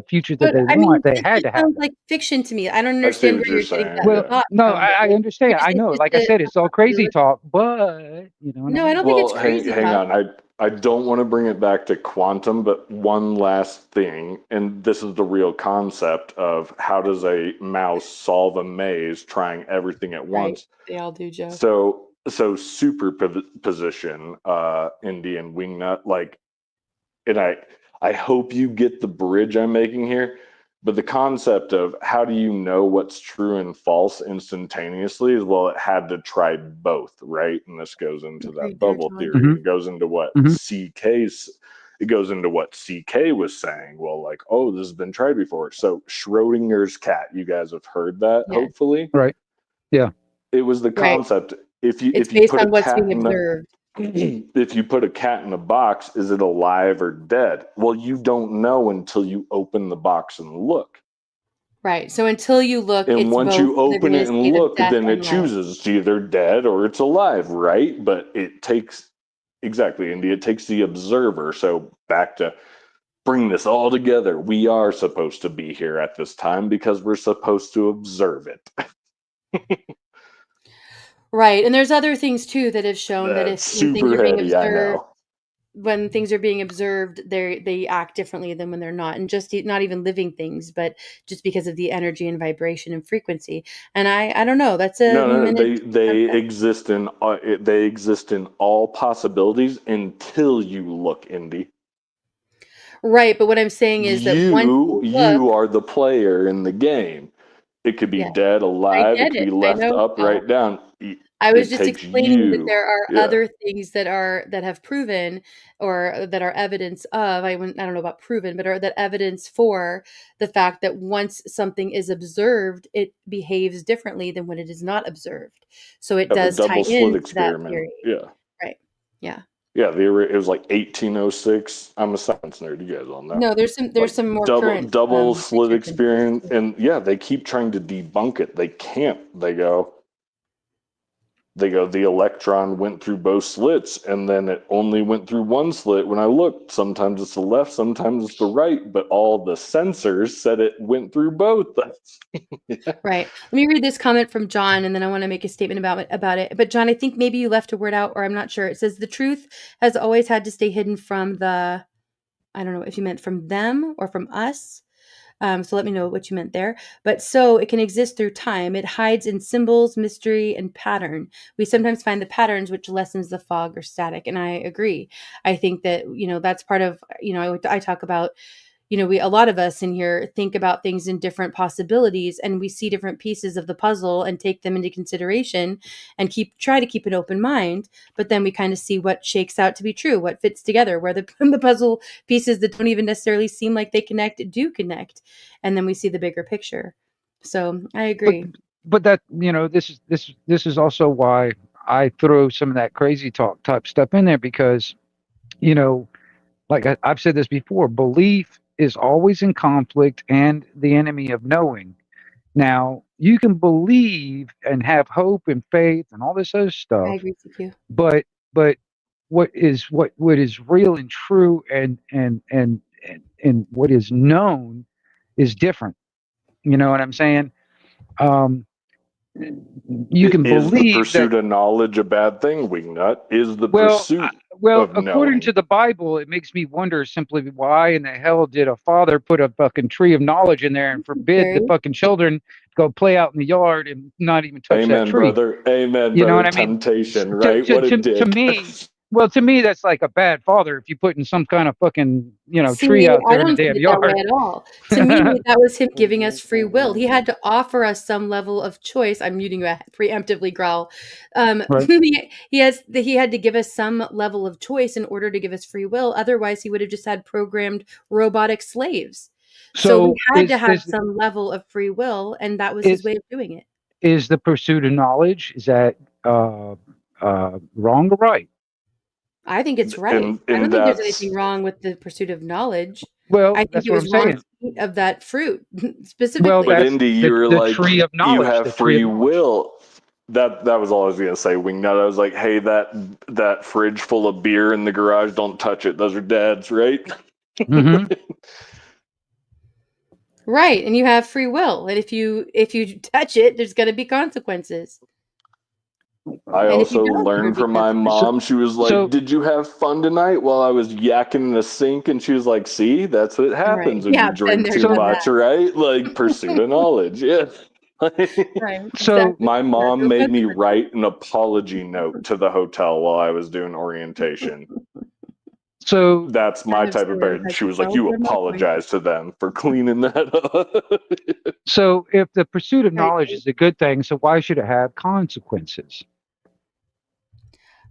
future that But they I mean, want, they it had just to have sounds it. like fiction to me. I don't I see understand what where you're you're getting saying. that Well, Yeah. thought no, from. I understand. I know. It's Like I said, it's all crazy talk, but you know what I No, I mean? don't think it's Well, crazy hang talk. on. I don't want to bring it back to quantum, but one last thing, and this is the real concept of how does a mouse solve a maze trying everything at Right. once. They all do, Joe. So superposition, Indy and Wingnut, like, and I hope you get the bridge I'm making here, but the concept of how do you know what's true and false instantaneously is, well, it had to try both, right? And this goes into that Agreed there, bubble totally. theory, and it goes into what CK was saying. Well, like, oh, this has been tried before. So Schrodinger's cat, you guys have heard that, Yes. hopefully. Right. Yeah. It was the Right. concept. It's If you based put a on what's cat being in a observed. if you put a cat in a box, is it alive or dead? Well, you don't know until you open the box and look. Right. So until you look, And it's once both you open living in a it and state of look, death then it and life. chooses it's either dead or it's alive, right? But it takes exactly, Indy. It takes the observer. So back to bring this all together. We are supposed to be here at this time because we're supposed to observe it. Right. And there's other things too that have shown that That's when things super are being heady, I observed, know. they act differently than when they're not, and just not even living things, but just because of the energy and vibration and frequency. And I don't know. That's a No. minute. They exist in all possibilities until you look, Indy. Right. But what I'm saying is that once you look, You are the player in the game. It could be yes, dead, I alive. It get could it. be I left know. up, right down. I was It just takes explaining that you. there are Yeah. other things that have proven or that are evidence of, I don't know about proven, but are that evidence for the fact that once something is observed, it behaves differently than when it is not observed. So it Of a does tie double slit into that experiment. theory. Yeah. Right. Yeah. Yeah. It was like 1806. I'm a science nerd. You guys all know. No, there's Like some more double current double slit research into this experience. too. And yeah, they keep trying to debunk it. They can't. They go, the electron went through both slits and then it only went through one slit. When I looked, sometimes it's the left, sometimes it's the right, but all the sensors said it went through both. Right. Let me read this comment from John, and then I want to make a statement about it. But John, I think maybe you left a word out, or I'm not sure. It says the truth has always had to stay hidden from the. I don't know if you meant from them or from us. So let me know what you meant there. But so it can exist through time. It hides in symbols, mystery, and pattern. We sometimes find the patterns, which lessens the fog or static. And I agree. I think that, that's part of, I talk about, a lot of us in here think about things in different possibilities, and we see different pieces of the puzzle and take them into consideration and try to keep an open mind. But then we kind of see what shakes out to be true, what fits together, where the puzzle pieces that don't even necessarily seem like they connect do connect. And then we see the bigger picture. So I agree. But that this is also why I throw some of that crazy talk type stuff in there, because like I've said this before, belief is always in conflict and the enemy of knowing. Now, you can believe and have hope and faith and all this other I stuff, agree with you. but what is real and true and and what is known is different. You know what I'm saying? You can Is the believe that. pursuit of knowledge a bad thing, Wingnut? Is the Well, pursuit well, of according knowing? to the Bible, it makes me wonder simply why in the hell did a father put a fucking tree of knowledge in there and forbid the fucking children go play out in the yard and not even touch that Amen, tree? brother. Amen, You know brother. what I mean? Temptation, right? What a To dick. me, well, to me, that's like a bad father if you put in some kind of fucking, tree See, out I there in the don't see damn it that way yard. at all. To me, that was him giving us free will. He had to offer us some level of choice. I'm muting you preemptively, Growl. Right. He had to give us some level of choice in order to give us free will. Otherwise, he would have just had programmed robotic slaves. So we So had to have some level of free will, and that was his way of doing it. is the pursuit of knowledge, is that wrong or right? I think it's right. I And don't think there's that's anything wrong with the pursuit of knowledge. Well, I think that's it what was I'm wrong saying. to eat of that fruit Well, specifically. But that's Indy, you were the like, tree of you knowledge. have The tree of free knowledge. will. That was all I was gonna say, Wingnut. I was like, hey, that fridge full of beer in the garage, don't touch it. Those are Dad's, right? Mm-hmm. Right, and you have free will, and if you touch it, there's going to be consequences. I And if you also don't, there would learned be from my consequences. mom. She was like, "Did you have fun tonight?" While I was yakking in the sink, and she was like, "See, that's what happens when Yeah, you I've been drink there, too done much, that. right? Like pursuit of knowledge." Yeah. Right. So Exactly. My mom No made me consequences. write an apology note to the hotel while I was doing orientation. So That's my I have type of zero parent. She was like, "You hydrochloric monoxide. apologize to them for cleaning that up." So if the pursuit of Right. knowledge is a good thing, so why should it have consequences?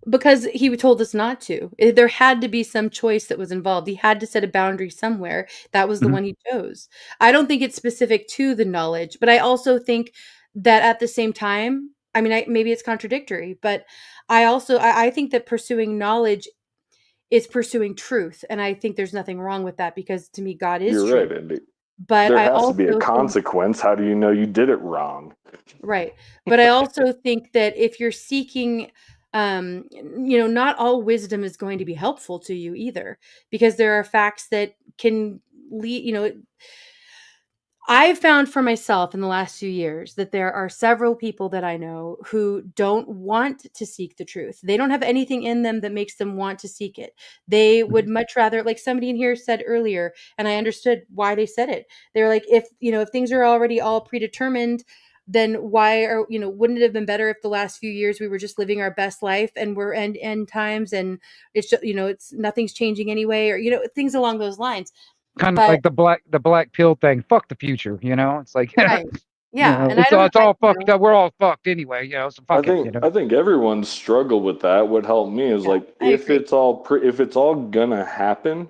Because he told us not to. There had to be some choice that was involved. He had to set a boundary somewhere. That was the one he chose. I don't think it's specific to the knowledge, but I also think that at the same time, I mean, maybe it's contradictory, but I think that pursuing knowledge is pursuing truth, and I think there's nothing wrong with that because to me, God is You're truth. right, Indy. But There I has to be a also think consequence. How do you know you did it wrong? Right. But I also think that if you're seeking, not all wisdom is going to be helpful to you either, because there are facts that can lead. I've found for myself in the last few years that there are several people that I know who don't want to seek the truth. They don't have anything in them that makes them want to seek it. They would much rather, like somebody in here said earlier, and I understood why they said it. They're like, if things are already all predetermined, then wouldn't it have been better if the last few years we were just living our best life and we're end times and it's just, it's nothing's changing anyway, or things along those lines. Kind of But like the black pill thing. Fuck the future, It's like right. Yeah, and it's all fucked up. We're all fucked anyway, So fuck it, I think everyone's struggle with that. What helped me is like I agree. if it's all gonna happen,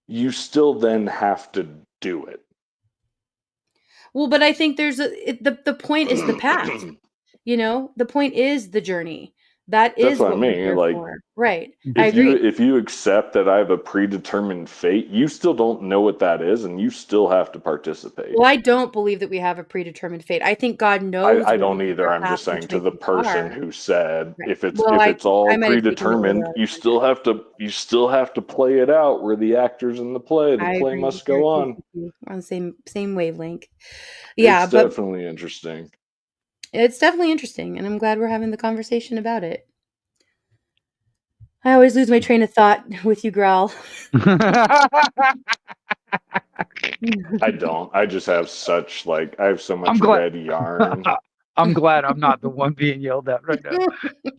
you still then have to do it. Well, but I think the point is the path. The point is the journey. That That's is what I what we're mean. here Like for. Right. I agree. if you accept that I have a predetermined fate, you still don't know what that is, and you still have to participate. Well, I don't believe that we have a predetermined fate. I think God knows I what don't either. our I'm path just saying to between the things person are. who said Right. if it's Well, all I might have taken it a little predetermined, out of you still have to play it out. We're the actors in the play. The I play agree. must Very go cool. on. We're on the same wavelength. Yeah, It's but definitely interesting. it's definitely interesting, and I'm glad we're having the conversation about it. I always lose my train of thought with you, Growl. I don't. I just have such I have so much I'm glad. red yarn. I'm glad I'm not the one being yelled at right now.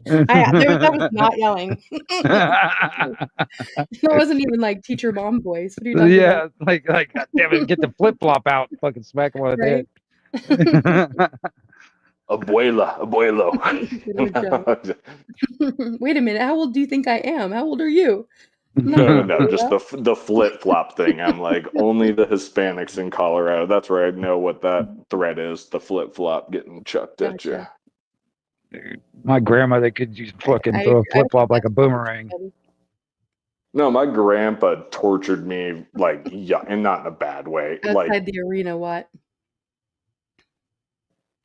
That was not yelling. That wasn't even like teacher mom voice. What are you talking about? Yeah, like God damn it, get the flip flop out, and fucking smack him on the Right? head. Abuelo. Wait a minute. How old do you think I am? How old are you? No, just the flip flop thing. I'm like only the Hispanics in Colorado. That's where I know what that threat is. The flip flop getting chucked at you. My grandmother could just fucking throw a flip flop like a boomerang. No, my grandpa tortured me and not in a bad way. Outside the arena, what?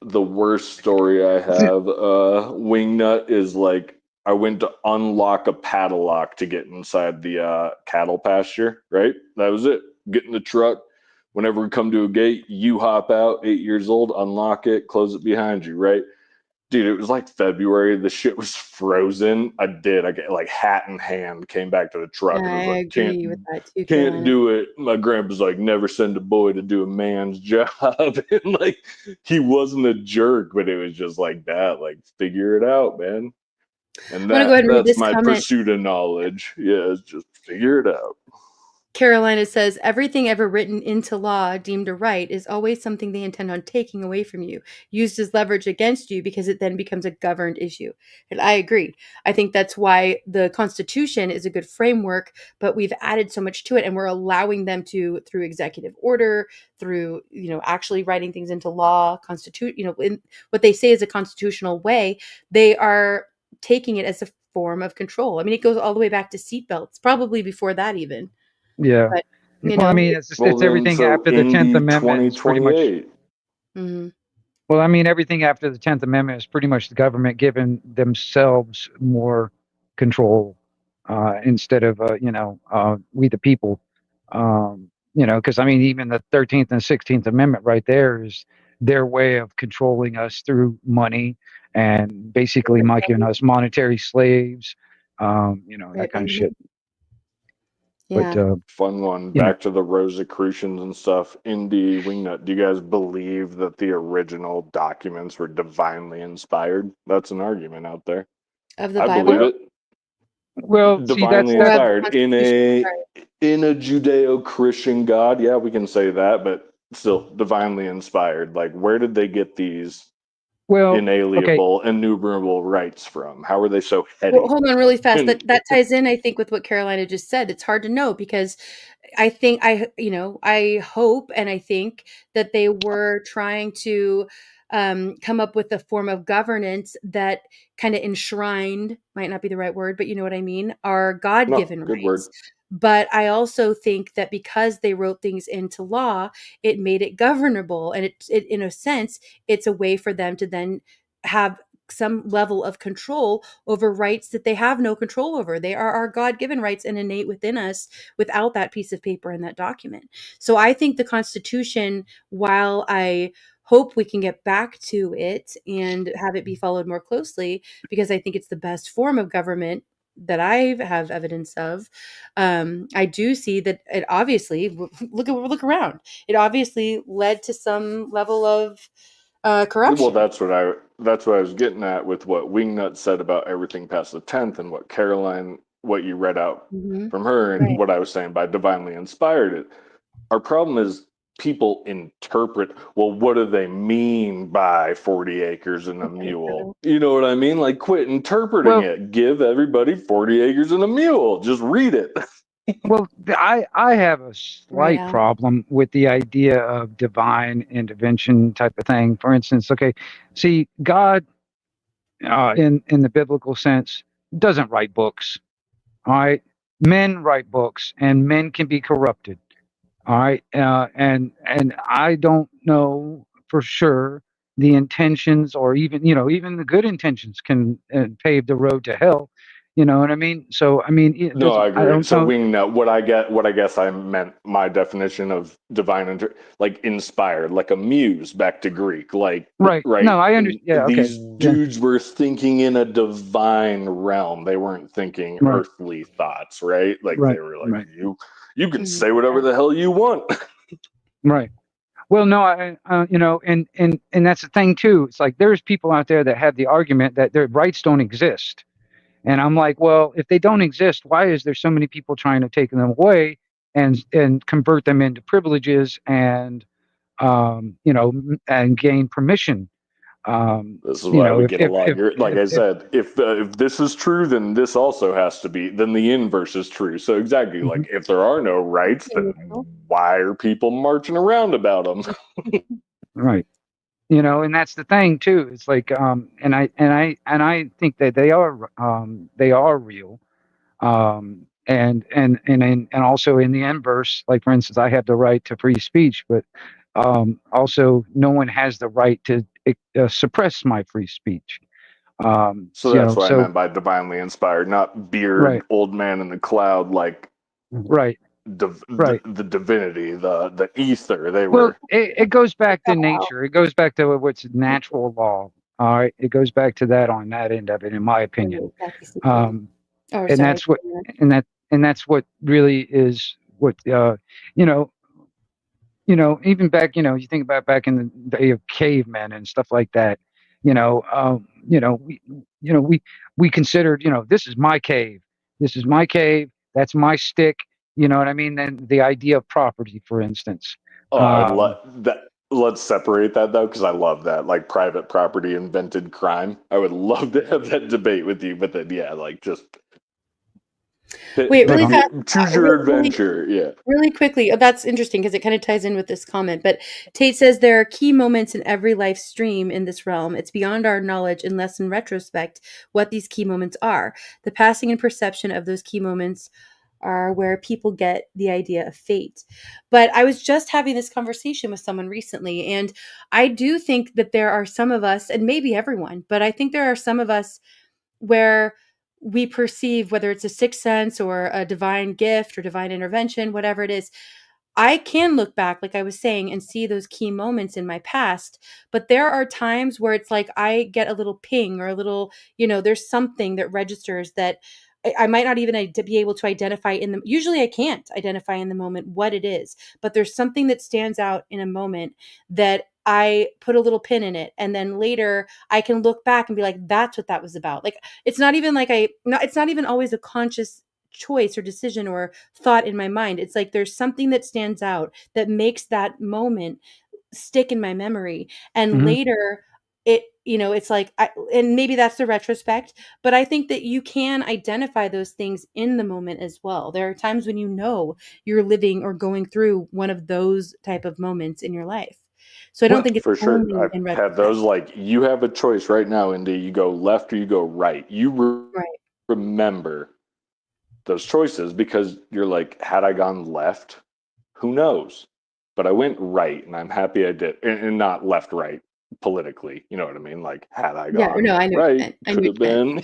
The worst story I have, Wingnut, is I went to unlock a padlock to get inside the cattle pasture, right? That was it. get in the truck. Whenever we come to a gate, you hop out, 8 years old, unlock it, close it behind you, right? Dude, it was like February. The shit was frozen. I get like hat in hand, came back to the truck and I was like, agree with that too, can't Carolina. do it. My grandpa's like, never send a boy to do a man's job. And like, he wasn't a jerk, but it was just like that. Like, figure it out, man. And I'm gonna go ahead and read that's this my comment. pursuit of knowledge. Yeah, it's just figure it out. Carolina says, everything ever written into law deemed a right is always something they intend on taking away from you, used as leverage against you because it then becomes a governed issue. And I agree. I think that's why the Constitution is a good framework, but we've added so much to it and we're allowing them to, through executive order, through, actually writing things into law, in what they say is a constitutional way, they are taking it as a form of control. I mean, it goes all the way back to seatbelts, probably before that even. Yeah. But, Well, I mean, it's everything after the 10th Indy Amendment is pretty much. 2028. Mm-hmm. Well, I mean, everything after the 10th Amendment is pretty much the government giving themselves more control instead of, we the people. Because I mean, even the 13th and 16th Amendment right there is their way of controlling us through money and basically making us monetary slaves, that kind of shit. Yeah. But, fun one. Back to the Rosicrucians and stuff. Indy, Wingnut, do you guys believe that the original documents were divinely inspired? That's an argument out there. Of the I Bible? believe it. Well, Divinely inspired in a Judeo-Christian God. Yeah, we can say that, but still divinely inspired. Like, where did they get these inalienable, innumerable rights from? How are they so heady? Well, hold on really fast. That ties in, I think, with what Carolina just said. It's hard to know because I think I hope and I think that they were trying to come up with a form of governance that kind of enshrined, might not be the right word, but you know what I mean, our God-given good rights. word. But I also think that because they wrote things into law, it made it governable. And it in a sense, it's a way for them to then have some level of control over rights that they have no control over. They are our God-given rights and innate within us without that piece of paper and that document. So I think the Constitution, while I hope we can get back to it and have it be followed more closely, because I think it's the best form of government that I have evidence of, I do see that it obviously, look around, it obviously led to some level of corruption. Well, that's what I was getting at with what Wingnut said about everything past the 10th and what Caroline, what you read out from her, and what I was saying by divinely inspired it. Our problem is people interpret, well, what do they mean by 40 acres and a mule? You know what I mean? Like, quit interpreting it. Give everybody 40 acres and a mule. Just read it. Well, I have a slight problem with the idea of divine intervention type of thing. For instance, see, God, in the biblical sense, doesn't write books. All right, men write books, and men can be corrupted. All right, and I don't know for sure the intentions, or even the good intentions can pave the road to hell. You know what I mean? So I mean, No, I agree. don't So know. Wingnut, what I guess I meant, my definition of divine, like inspired, like a muse, back to Greek, like Right. No, I understand. Yeah. Okay. These dudes were thinking in a divine realm. They weren't thinking earthly thoughts, right? Like they were like, you can say whatever the hell you want. Right. Well, no, and that's the thing too. It's like there's people out there that have the argument that their rights don't exist. And I'm like, well, if they don't exist, why is there so many people trying to take them away and convert them into privileges and and gain permission? This is why we get along. Like I said, if this is true, then this also has to be. Then the inverse is true. So exactly, like if there are no rights, then why are people marching around about them? Right. And that's the thing too. It's like, and I think that they are real. And also in the inverse, like for instance, I have the right to free speech, but also no one has the right to suppress my free speech. So that's what I meant by divinely inspired, not beard, old man in the cloud, like. Right. the divinity, the ether. They Well, were. it goes back to nature. It goes back to what's natural law. All right, it goes back to that on that end of it, in my opinion. And that's what, and that's what really is what even back, you think about back in the day of cavemen and stuff like that. We considered, this is my cave. This is my cave. That's my stick. You know what I mean? Then the idea of property, for instance. Oh, I would love that. Let's separate that though, because I love that. Like private property invented crime. I would love to have that debate with you, but then just Wait, really fast. Choose your adventure. Yeah. Really quickly. Oh, that's interesting because it kind of ties in with this comment. But Tate says there are key moments in every life stream in this realm. It's beyond our knowledge unless in retrospect what these key moments are. The passing and perception of those key moments are where people get the idea of fate. But I was just having this conversation with someone recently, and I do think that there are some of us, and maybe everyone, but I think there are some of us where we perceive, whether it's a sixth sense or a divine gift or divine intervention, whatever it is, I can look back, like I was saying, and see those key moments in my past. But there are times where it's like I get a little ping or a little, there's something that registers that I might not even be able to identify in the, usually I can't identify in the moment what it is, but there's something that stands out in a moment that I put a little pin in it. And then later I can look back and be like, that's what that was about. Like, it's not even like it's not even always a conscious choice or decision or thought in my mind. It's like there's something that stands out that makes that moment stick in my memory. And later it's like, and maybe that's the retrospect, but I think that you can identify those things in the moment as well. There are times when you're living or going through one of those type of moments in your life. So I don't think it's for sure. only in I've retrospect. had those, like, you have a choice right now, Indy. You go left or you go right. You remember those choices because you're like, had I gone left, who knows? But I went right, and I'm happy I did, and not left, right politically. You know what I mean? Like, had I gone I know right, could have been.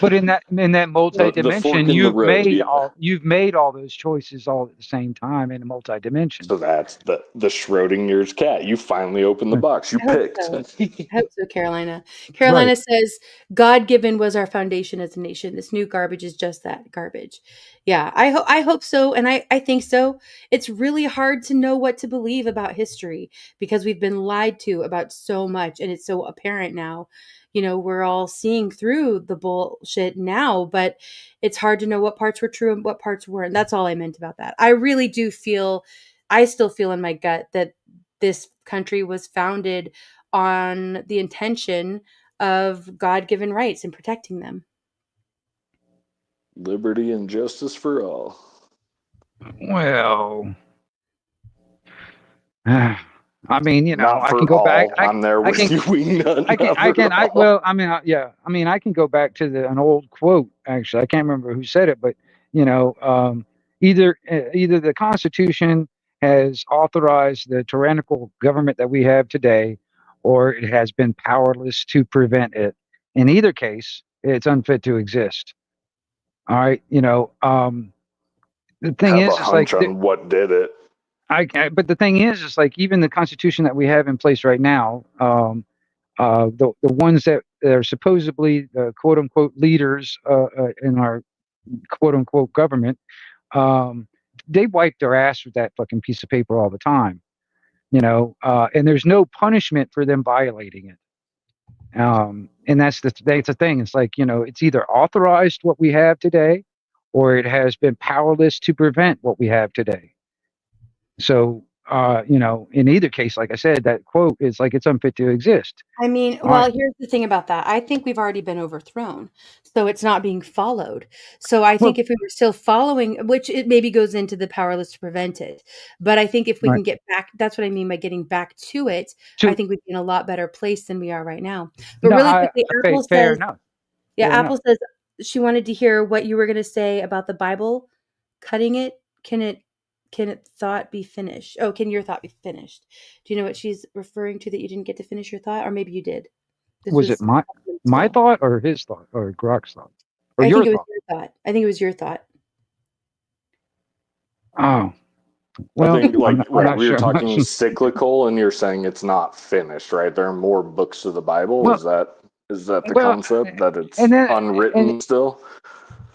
But in that multi-dimension, fork in the road, you've made all those choices all at the same time in a multi-dimension. So that's the Schrodinger's cat. You finally opened the box. You picked. I hope so, Carolina. Carolina says, God-given was our foundation as a nation. This new garbage is just that, garbage. Yeah, I hope so, and I think so. It's really hard to know what to believe about history because we've been lied to about so much, and it's so apparent now. We're all seeing through the bullshit now, but it's hard to know what parts were true and what parts weren't. That's all I meant about that. I still feel in my gut that this country was founded on the intention of God-given rights and protecting them. Liberty and justice for all. Well, I mean, not I for can go all. back. I'm there with you. I can go back to an old quote. Actually, I can't remember who said it, but either the Constitution has authorized the tyrannical government that we have today, or it has been powerless to prevent it. In either case, it's unfit to exist. All right, the thing have is, a hunch on what did it. But the thing is like even the Constitution that we have in place right now, the ones that are supposedly the quote unquote leaders in our quote unquote government, they wipe their ass with that fucking piece of paper all the time, and there's no punishment for them violating it. And that's the thing. It's like, it's either authorized what we have today, or it has been powerless to prevent what we have today. So, in either case, like I said, that quote is like it's unfit to exist. I mean, here's the thing about that. I think we've already been overthrown, so it's not being followed. So I think if we were still following, which it maybe goes into the powerless to prevent it, but I think if we can get back, that's what I mean by getting back to it. I think we'd be in a lot better place than we are right now. But really quickly, Apple says, Apple says she wanted to hear what you were going to say about the Bible cutting it. Can it thought be finished? Oh, can your thought be finished? Do you know what she's referring to that you didn't get to finish your thought? Or maybe you did. Was it my thought or his thought or Grok's thought? Or I your think it was thought? your thought. I think it was your thought. Oh, I well, think, like, I'm right, not we were sure. I'm not talking sure. cyclical, and you're saying it's not finished, right? There are more books of the Bible. Well, Is that the well, concept, that it's and then and unwritten still?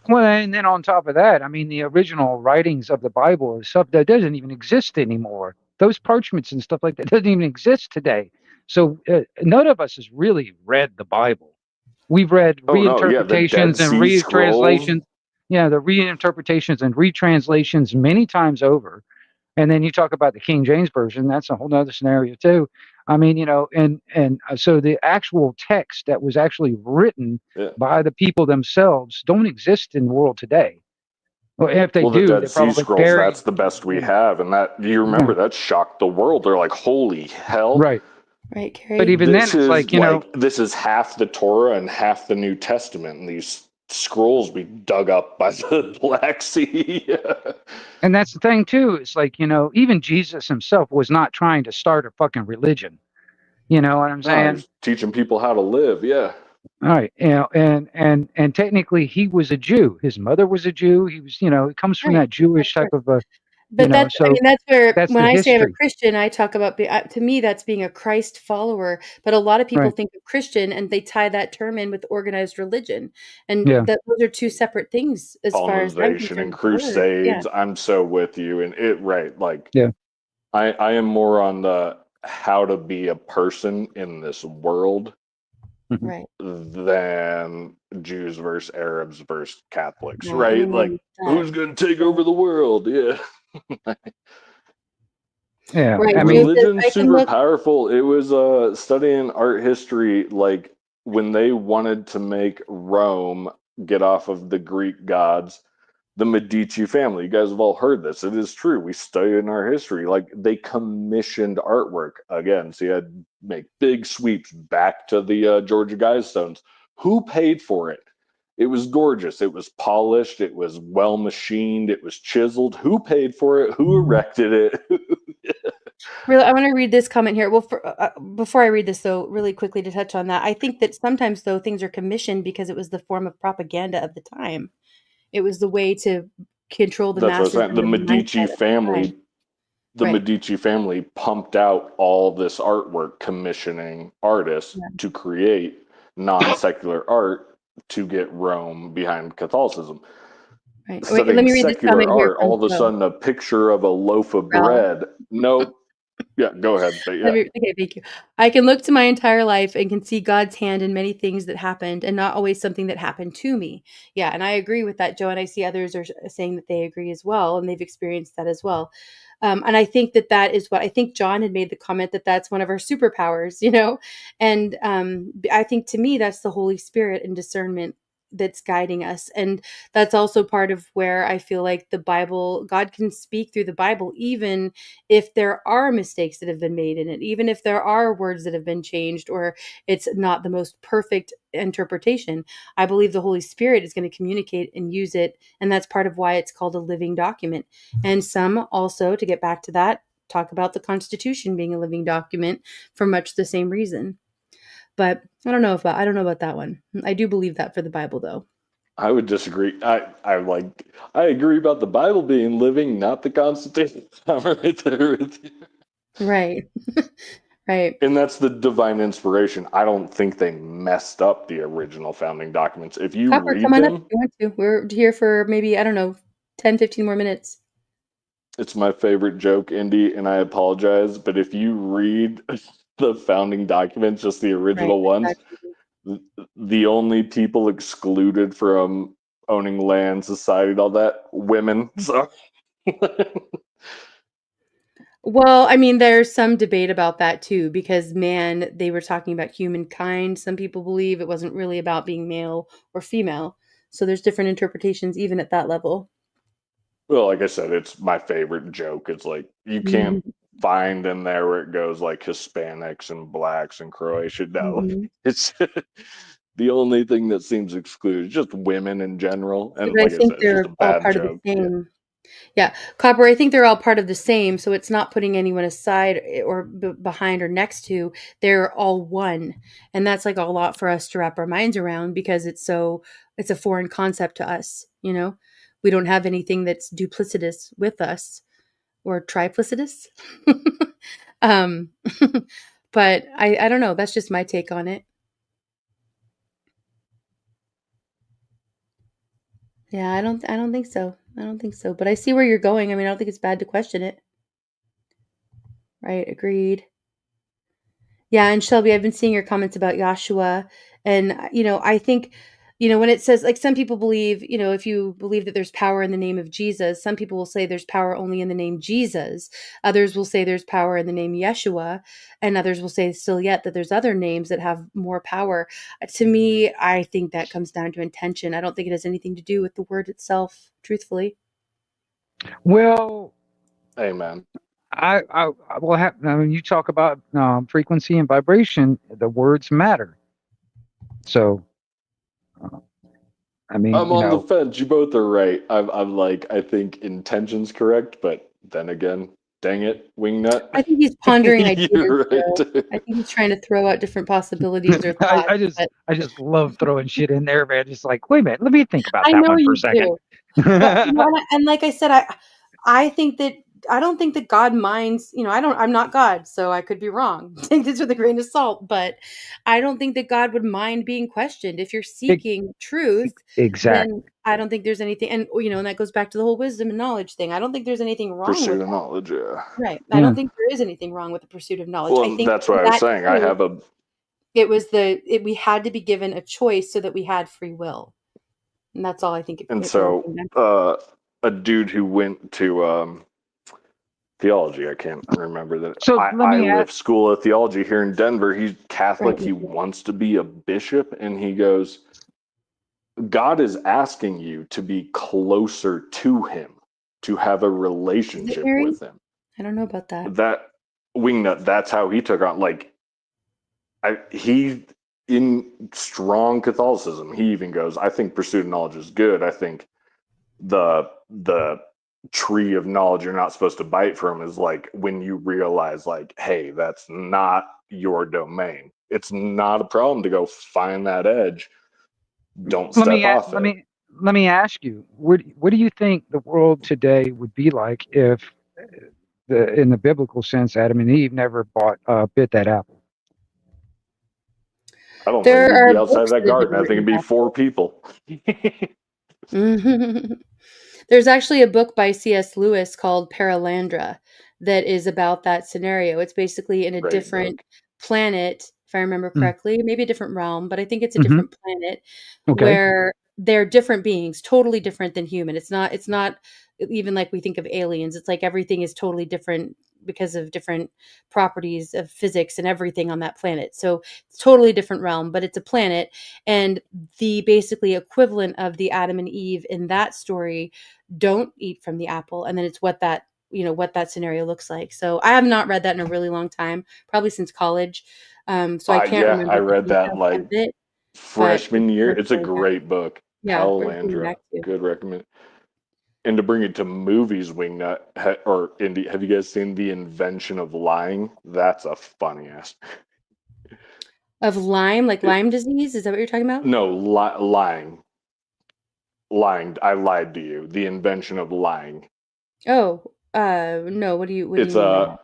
well, and then on top of that, I mean, the original writings of the Bible is stuff that doesn't even exist anymore. Those parchments and stuff like that doesn't even exist today. So none of us has really read the Bible. We've read Oh no, yeah, the Dead reinterpretations and Sea Scrolls. retranslations. Yeah, the reinterpretations and retranslations many times over. And then you talk about the King James version. That's a whole nother scenario too. I mean, so the actual text that was actually written Yeah. by the people themselves don't exist in the world today. Well, if they Well, the do, Dead they're Sea probably Scrolls, buried. that's the best we Yeah, have. And that, you remember, yeah, that shocked the world. They're like, holy hell. right. Right, But Carrie? even then, This it's is like, you know, like, this is half the Torah and half the New Testament. And these scrolls be dug up by the Black Sea. and that's the thing too. It's like, you know, even Jesus himself was not trying to start a fucking religion. You know what I'm No, saying? he's teaching people how to live. Yeah. All right, you know, and technically he was a Jew. His mother was a Jew. He was, you know, it comes from Right. that Jewish type of a, you But know, I so mean, that's where that's when the I say I'm a history, Christian, I talk about to me that's being a Christ follower. But a lot of people right? think of Christian and they tie that term in with organized religion, and Yeah. that those are two separate things as far as I'm Colonization concerned and with the word. Yeah, crusades. I'm so with you. And it, right. Like, Yeah. I am more on the how to be a person in this world Mhm. right. than Jews versus Arabs versus Catholics, No, right? amen Like, to that. who's going to take Yeah. over the world? Yeah. Yeah. Right. I mean, Joseph, Religion's I can super look. powerful. It was studying art history, like when they wanted to make Rome get off of the Greek gods, the Medici family. You guys have all heard this. It is true. We study in our history. Like, they commissioned artwork again. So you had to make big sweeps back to the Georgia Guidestones. Who paid for it? It was gorgeous. It was polished. It was well machined. It was chiseled. Who paid for it? Who erected it? Really, I want to read this comment here. Well, before I read this, though, really quickly to touch on that, I think that sometimes, though, things are commissioned because it was the form of propaganda of the time. It was the way to control the That's what I was masses saying. and the mindset of the time. The Right. Medici family pumped out all this artwork, commissioning artists Yeah. to create non-secular art to get Rome behind Catholicism. Right. Wait, let Studying me read this secular comment here art, from all of a Joe. sudden a picture of a loaf of Ralph. bread. Nope. Yeah, go ahead. But yeah. Okay, thank you. I can look to my entire life and can see God's hand in many things that happened and not always something that happened to me. Yeah, and I agree with that, Joe. And I see others are saying that they agree as well, and they've experienced that as well. And I think that that is what I think John had made the comment that that's one of our superpowers, you know? And I think to me, that's the Holy Spirit and discernment that's guiding us. And that's also part of where I feel like the Bible, God can speak through the Bible, even if there are mistakes that have been made in it, even if there are words that have been changed or it's not the most perfect interpretation. I believe the Holy Spirit is going to communicate and use it. And that's part of why it's called a living document. And some also, to get back to that, talk about the Constitution being a living document for much the same reason. But I don't know about that one. I do believe that for the Bible, though. I would disagree. I agree about the Bible being living, not the Constitution. I'm right there with you. Right. Right. And that's the divine inspiration. I don't think they messed up the original founding documents. If you Copper, read come on up if them, you want to. We're here for maybe, I don't know, 10, 15 more minutes. it's my favorite joke, Indy, and I apologize. But if you read the founding documents, just the Right. original ones, the only people excluded from owning land, society, and all that, women. So Well, I mean, there's some debate about that too, because man, they were talking about humankind. Some people believe it wasn't really about being male or female. So there's different interpretations even at that level. well, like I said, it's my favorite joke. It's like you can't Mhm. find in there where it goes like Hispanics and blacks and Croatian. No, Mhm. it's the only thing that seems excluded, just women in general. And But I like I think said, it's just they're a all bad part of the joke. Yeah. same. Yeah, Copper, I think they're all part of the same, so it's not putting anyone aside or behind or next to. They're all one. And that's like a lot for us to wrap our minds around because it's a foreign concept to us, you know. we don't have anything that's duplicitous with us or triplicitous. um, but I don't know. That's just my take on it. Yeah, I don't think so. I don't think so. But I see where you're going. I mean, I don't think it's bad to question it. Right, agreed. Yeah, and Shelby, I've been seeing your comments about Joshua, and I think, when it says, like, some people believe, if you believe that there's power in the name of Jesus, some people will say there's power only in the name Jesus. Others will say there's power in the name Yeshua, and others will say still yet that there's other names that have more power. To me, I think that comes down to intention. I don't think it has anything to do with the word itself, truthfully. Well, Amen. I will have. I mean, you talk about frequency and vibration. The words matter. So, I mean, I'm on the fence. You both are right. I'm like, I think intention's correct, but then again, dang it, Wingnut. I think he's pondering ideas. You're right. I think he's trying to throw out different possibilities or thoughts. I just love throwing shit in there, man. Just like, wait a minute, let me think about I that know one for a you second. do. But, and like I said, I think that I don't think that God minds. I'm not God, so I could be wrong. Take this with a grain of salt, but I don't think that God would mind being questioned. If you're seeking truth, Exactly. then I don't think there's anything. And and that goes back to the whole wisdom and knowledge thing. I don't think there's anything wrong with Pursuit of that. knowledge, yeah. Right. I don't think there is anything wrong with the pursuit of knowledge. I Well, think that's what I was that saying. I have a it was we had to be given a choice so that we had free will. And that's all I think it and really so came down to. a dude who went to theology, I can't remember that. So let me Iliff ask. School of Theology here in Denver. He's Catholic. Right. He wants to be a bishop, and he goes, God is asking you to be closer to him, to have a Is it relationship Mary? with him. I don't know about that. That Wingnut, that's how he took on. Like, he in strong Catholicism, he even goes, I think pursuit of knowledge is good. I think the tree of knowledge you're not supposed to bite from is like when you realize, like, hey, that's not your domain. It's not a problem to go find that edge. Don't step off it. Let me ask you, what do you think the world today would be like if, in the biblical sense, Adam and Eve never bit that apple? I don't There think we'd are be outside books that that have garden. been I think written it'd be about 4 people. There's actually a book by C.S. Lewis called Paralandra that is about that scenario. It's basically in a Great different book. planet, if I remember Mm. correctly, maybe a different realm, but I think it's a Mhm. different planet Okay. where they're different beings, totally different than human. It's not even like we think of aliens. It's like everything is totally different because of different properties of physics and everything on that planet. So it's totally different realm, but it's a planet. And the basically equivalent of the Adam and Eve in that story don't eat from the apple. And then it's what that scenario looks like. So I have not read that in a really long time, probably since college. So I can't remember I the read that details like of it, but freshman year. worth It's a going back. great book. Yeah, worth going Palalandra. back to. Good recommend. And to bring it to movies, Wingnut or Indy, have you guys seen The Invention of Lying? That's a funny ass. Of Lyme, like Lyme disease? Is that what you're talking about? No, lying. Lying. I lied to you. The Invention of Lying. Oh, no. What do you It's mean by that?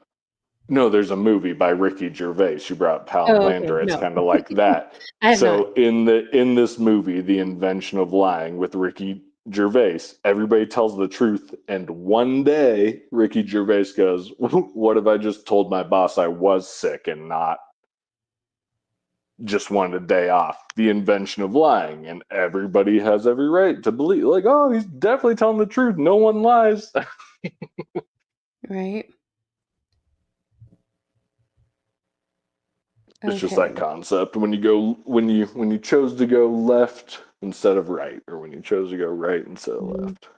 no, there's a movie by Ricky Gervais. You brought Oh, okay. Palalandra. It's No. kind of like that. I have not. So in this movie, The Invention of Lying with Ricky Gervais, everybody tells the truth. And one day, Ricky Gervais goes, "What if I just told my boss I was sick and not just wanted a day off?" The invention of lying, and everybody has every right to believe, like, oh, he's definitely telling the truth. No one lies. Right. It's just that Okay. concept when you chose to go left instead of right, or when you chose to go right instead of left.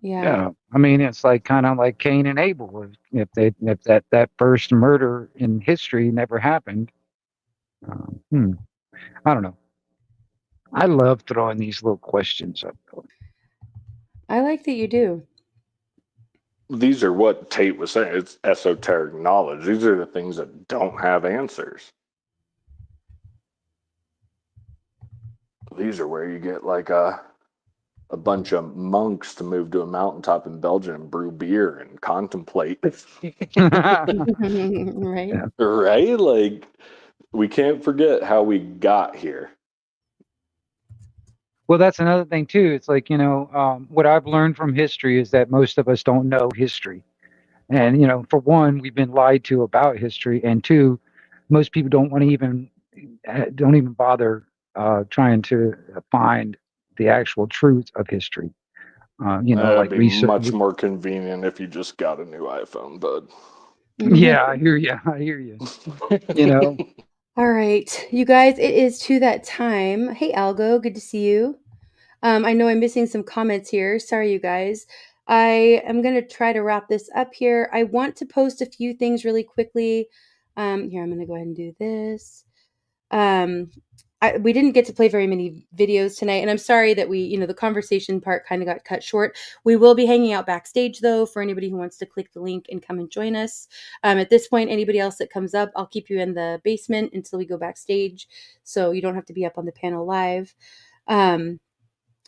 Yeah. Yeah, I mean, it's like kind of like Cain and Abel. If that first murder in history never happened, I don't know. I love throwing these little questions up. I like that you do. These are what Tate was saying. It's esoteric knowledge. These are the things that don't have answers. These are where you get like a bunch of monks to move to a mountaintop in Belgium and brew beer and contemplate. Right. Yeah. Right? Like, we can't forget how we got here. Well, that's another thing too. It's like, what I've learned from history is that most of us don't know history. And, for one, we've been lied to about history. And two, most people don't even bother trying to find the actual truth of history. That'd Like be research. much more convenient if you just got a new iPhone, bud. Yeah, I hear you. I hear you. All right, you guys, it is to that time. Hey, Algo, good to see you. I know I'm missing some comments here. Sorry, you guys. I am going to try to wrap this up here. I want to post a few things really quickly. Here, I'm going to go ahead and do this. We didn't get to play very many videos tonight, and I'm sorry that the conversation part kind of got cut short. We will be hanging out backstage, though, for anybody who wants to click the link and come and join us. At this point, anybody else that comes up, I'll keep you in the basement until we go backstage, so you don't have to be up on the panel live.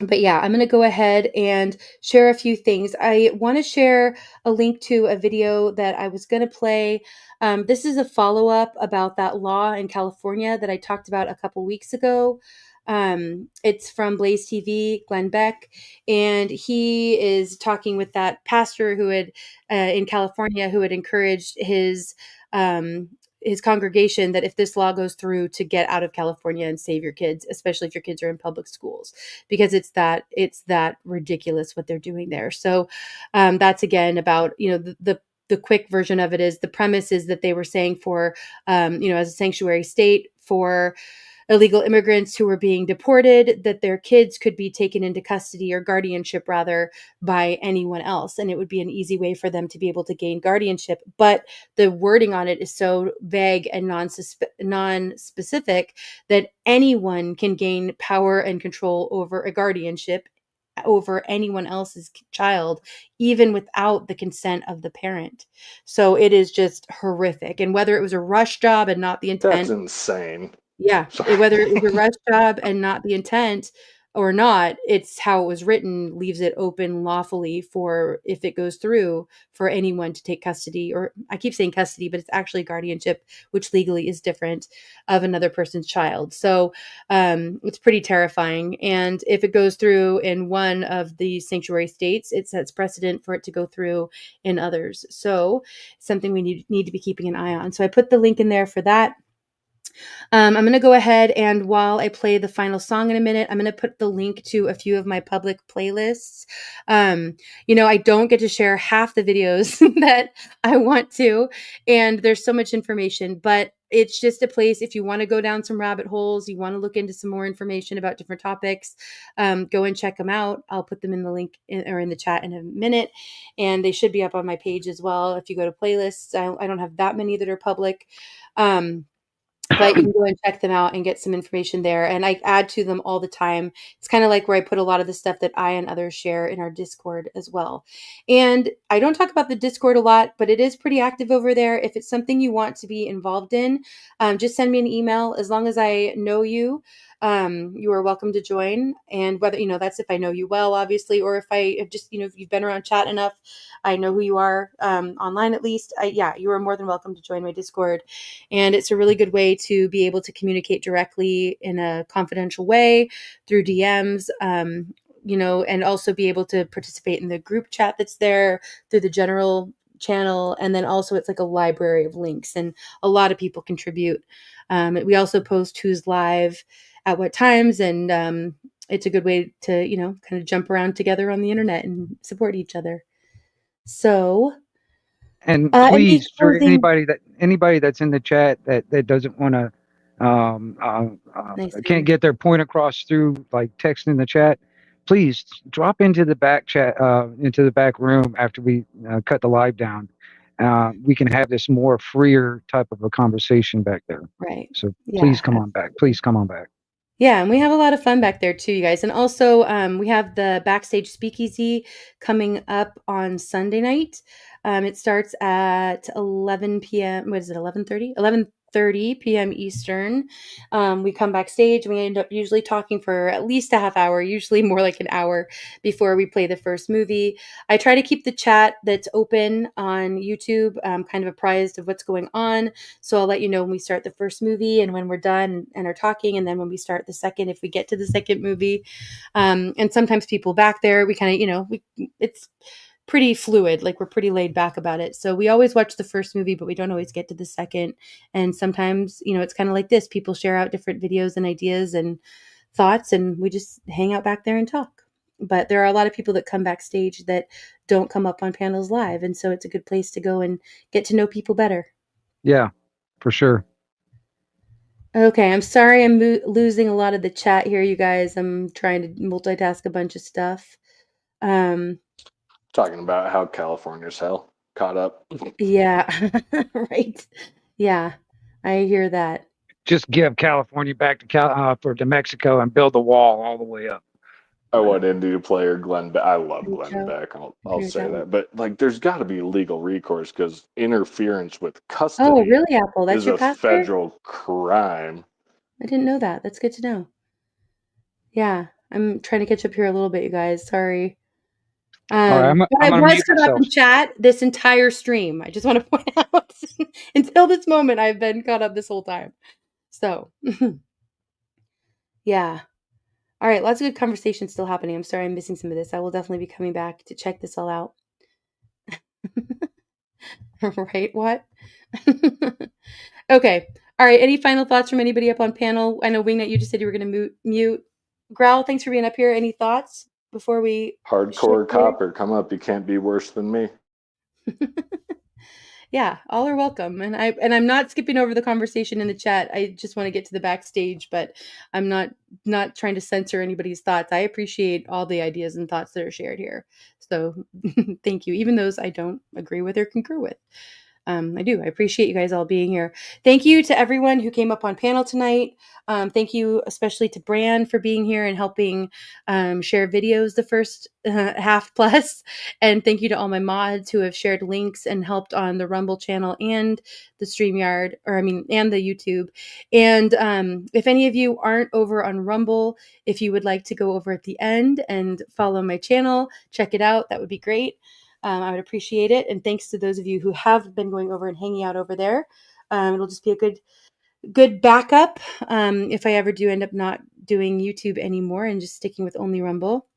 But yeah, I'm going to go ahead and share a few things. I want to share a link to a video that I was going to play. This is a follow-up about that law in California that I talked about a couple weeks ago. It's from Blaze TV, Glenn Beck, and he is talking with that pastor who had in California who had encouraged his congregation that if this law goes through, to get out of California and save your kids, especially if your kids are in public schools, because it's that ridiculous what they're doing there. So that's again about the quick version of it is the premise is that they were saying for as a sanctuary state for illegal immigrants who were being deported, that their kids could be taken into custody or guardianship rather by anyone else. And it would be an easy way for them to be able to gain guardianship. But the wording on it is so vague and non-specific that anyone can gain power and control over a guardianship over anyone else's child, even without the consent of the parent. So it is just horrific. And whether it was a rush job and not the intent. That's insane. Yeah, whether it was a rush job and not the intent or not, it's how it was written leaves it open lawfully for, if it goes through, for anyone to take custody, or I keep saying custody, but it's actually guardianship, which legally is different, of another person's child. So it's pretty terrifying. And if it goes through in one of the sanctuary states, it sets precedent for it to go through in others. So something we need to be keeping an eye on. So I put the link in there for that. I'm going to go ahead and while I play the final song in a minute, I'm going to put the link to a few of my public playlists. I don't get to share half the videos that I want to, and there's so much information, but it's just a place if you want to go down some rabbit holes, you want to look into some more information about different topics, go and check them out. I'll put them in the link or in the chat in a minute, and they should be up on my page as well. If you go to playlists, I don't have that many that are public. But you can go and check them out and get some information there. And I add to them all the time. It's kind of like where I put a lot of the stuff that I and others share in our Discord as well. And I don't talk about the Discord a lot, but it is pretty active over there. If it's something you want to be involved in, just send me an email. As long as I know you, you are welcome to join. And whether, that's if I know you well, obviously, or if I have just, if you've been around chat enough, I know who you are online at least. You are more than welcome to join my Discord. And it's a really good way to be able to communicate directly in a confidential way through DMs, and also be able to participate in the group chat that's there through the general channel. And then also it's like a library of links, and a lot of people contribute. We also post who's live at what times, and it's a good way to, kind of jump around together on the internet and support each other. So, and please, for anybody that's in the chat that doesn't want to, can't get their point across through like text in the chat, please drop into the back chat, into the back room after we cut the live down. We can have this more freer type of a conversation back there. Right. So please come on back. Please come on back. Yeah, and we have a lot of fun back there too, you guys. And also, we have the Backstage Speakeasy coming up on Sunday night. It starts at 11 p.m. What is it, 11:30? 8:30 p.m. Eastern. We come backstage and we end up usually talking for at least a half hour, usually more like an hour before we play the first movie. I try to keep the chat that's open on YouTube kind of apprised of what's going on. So I'll let you know when we start the first movie and when we're done and are talking, and then when we start the second, if we get to the second movie. And sometimes people back there, we kind of, it's pretty fluid, like we're pretty laid back about it. So we always watch the first movie, but we don't always get to the second. And sometimes, it's kind of like this. People share out different videos and ideas and thoughts, and we just hang out back there and talk. But there are a lot of people that come backstage that don't come up on panels live. And so it's a good place to go and get to know people better. Yeah, for sure. Okay, I'm sorry I'm losing a lot of the chat here, you guys. I'm trying to multitask a bunch of stuff. Talking about how California's hell. Caught up. Yeah, right. Yeah, I hear that. Just give California back to Mexico and build the wall all the way up. I want Indy to play or Glenn Beck. I love Glenn Beck. I'll say that. But there's got to be legal recourse because interference with custody Oh, really, Apple? That's is your a pastor? federal crime. I didn't know that. That's good to know. Yeah, I'm trying to catch up here a little bit, you guys. Sorry. All right, but I was caught up in chat this entire stream. I just want to point out, until this moment, I've been caught up this whole time. So, yeah. All right, lots of good conversation still happening. I'm sorry I'm missing some of this. I will definitely be coming back to check this all out. Right? What? Okay. All right. Any final thoughts from anybody up on panel? I know, Wingnut, you just said you were going to mute. Growl, thanks for being up here. Any thoughts before we... Hardcore copper, come up. You can't be worse than me. Yeah, all are welcome. And I'm not skipping over the conversation in the chat. I just want to get to the backstage, but I'm not trying to censor anybody's thoughts. I appreciate all the ideas and thoughts that are shared here. So thank you. Even those I don't agree with or concur with. I do. I appreciate you guys all being here. Thank you to everyone who came up on panel tonight. Thank you especially to Bran for being here and helping share videos the first half plus. And thank you to all my mods who have shared links and helped on the Rumble channel and the StreamYard, and the YouTube. And if any of you aren't over on Rumble, if you would like to go over at the end and follow my channel, check it out. That would be great. I would appreciate it. And thanks to those of you who have been going over and hanging out over there. It'll just be a good backup if I ever do end up not doing YouTube anymore and just sticking with only Rumble.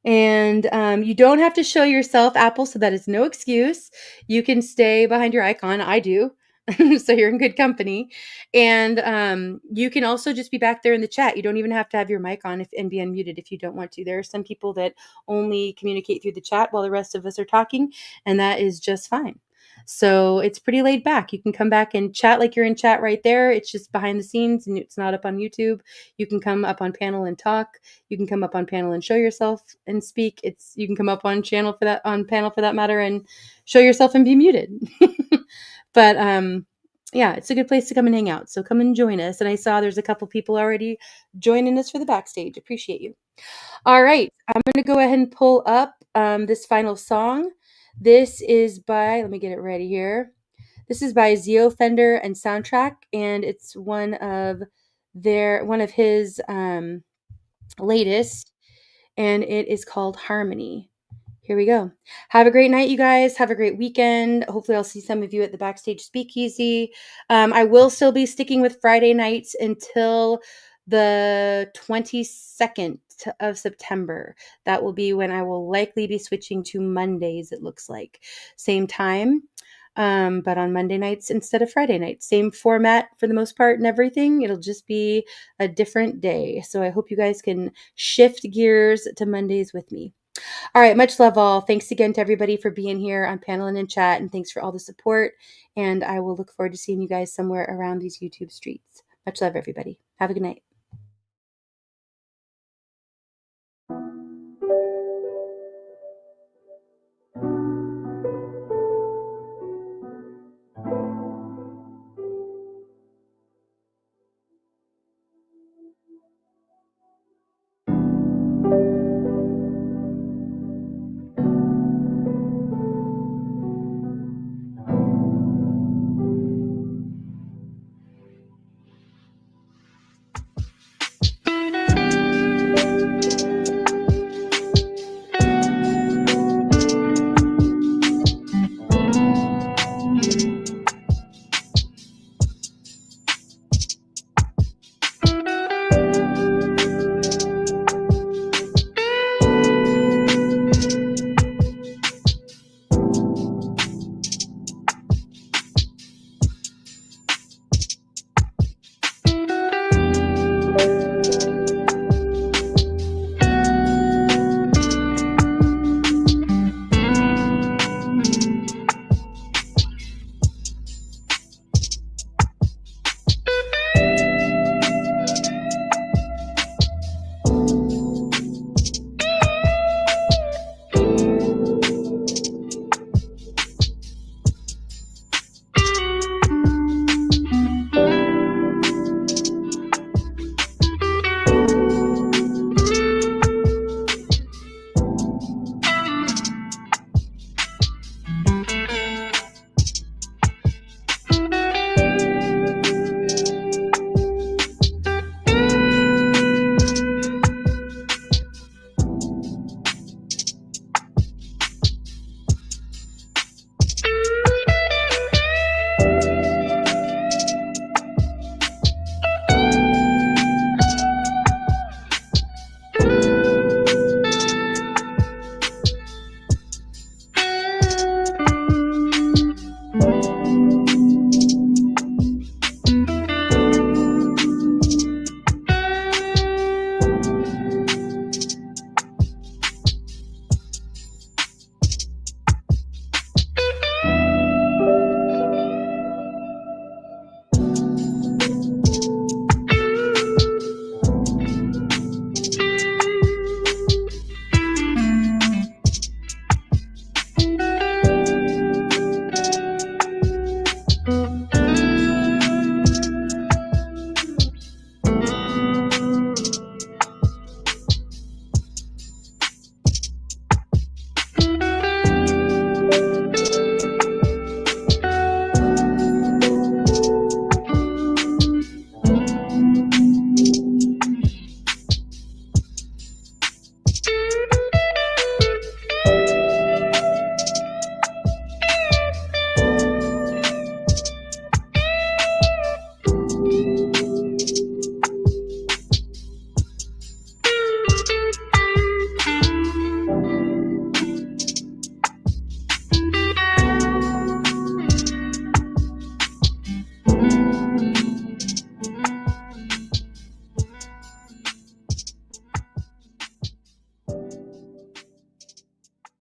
And you don't have to show yourself, Apple, so that is no excuse. You can stay behind your icon. I do. So you're in good company. And you can also just be back there in the chat. You don't even have to have your mic on and be unmuted if you don't want to. There are some people that only communicate through the chat while the rest of us are talking, and that is just fine. So it's pretty laid back. You can come back and chat like you're in chat right there. It's just behind the scenes and it's not up on YouTube. You can come up on panel and talk. You can come up on panel and show yourself and speak. You can come up on panel for that matter and show yourself and be muted. But yeah, it's a good place to come and hang out. So come and join us. And I saw there's a couple people already joining us for the backstage. Appreciate you. All right, I'm going to go ahead and pull up this final song. This is by, let me get it ready here. This is by Zio Fender and Soundtrack, and it's one of his latest, and it is called Harmony. Here we go. Have a great night, you guys. Have a great weekend. Hopefully I'll see some of you at the Backstage Speakeasy. I will still be sticking with Friday nights until the 22nd of September. That will be when I will likely be switching to Mondays, it looks like. Same time, but on Monday nights instead of Friday nights. Same format for the most part and everything. It'll just be a different day. So I hope you guys can shift gears to Mondays with me. All right, much love all. Thanks again to everybody for being here on panel and in chat, and thanks for all the support. And I will look forward to seeing you guys somewhere around these YouTube streets. Much love, everybody. Have a good night.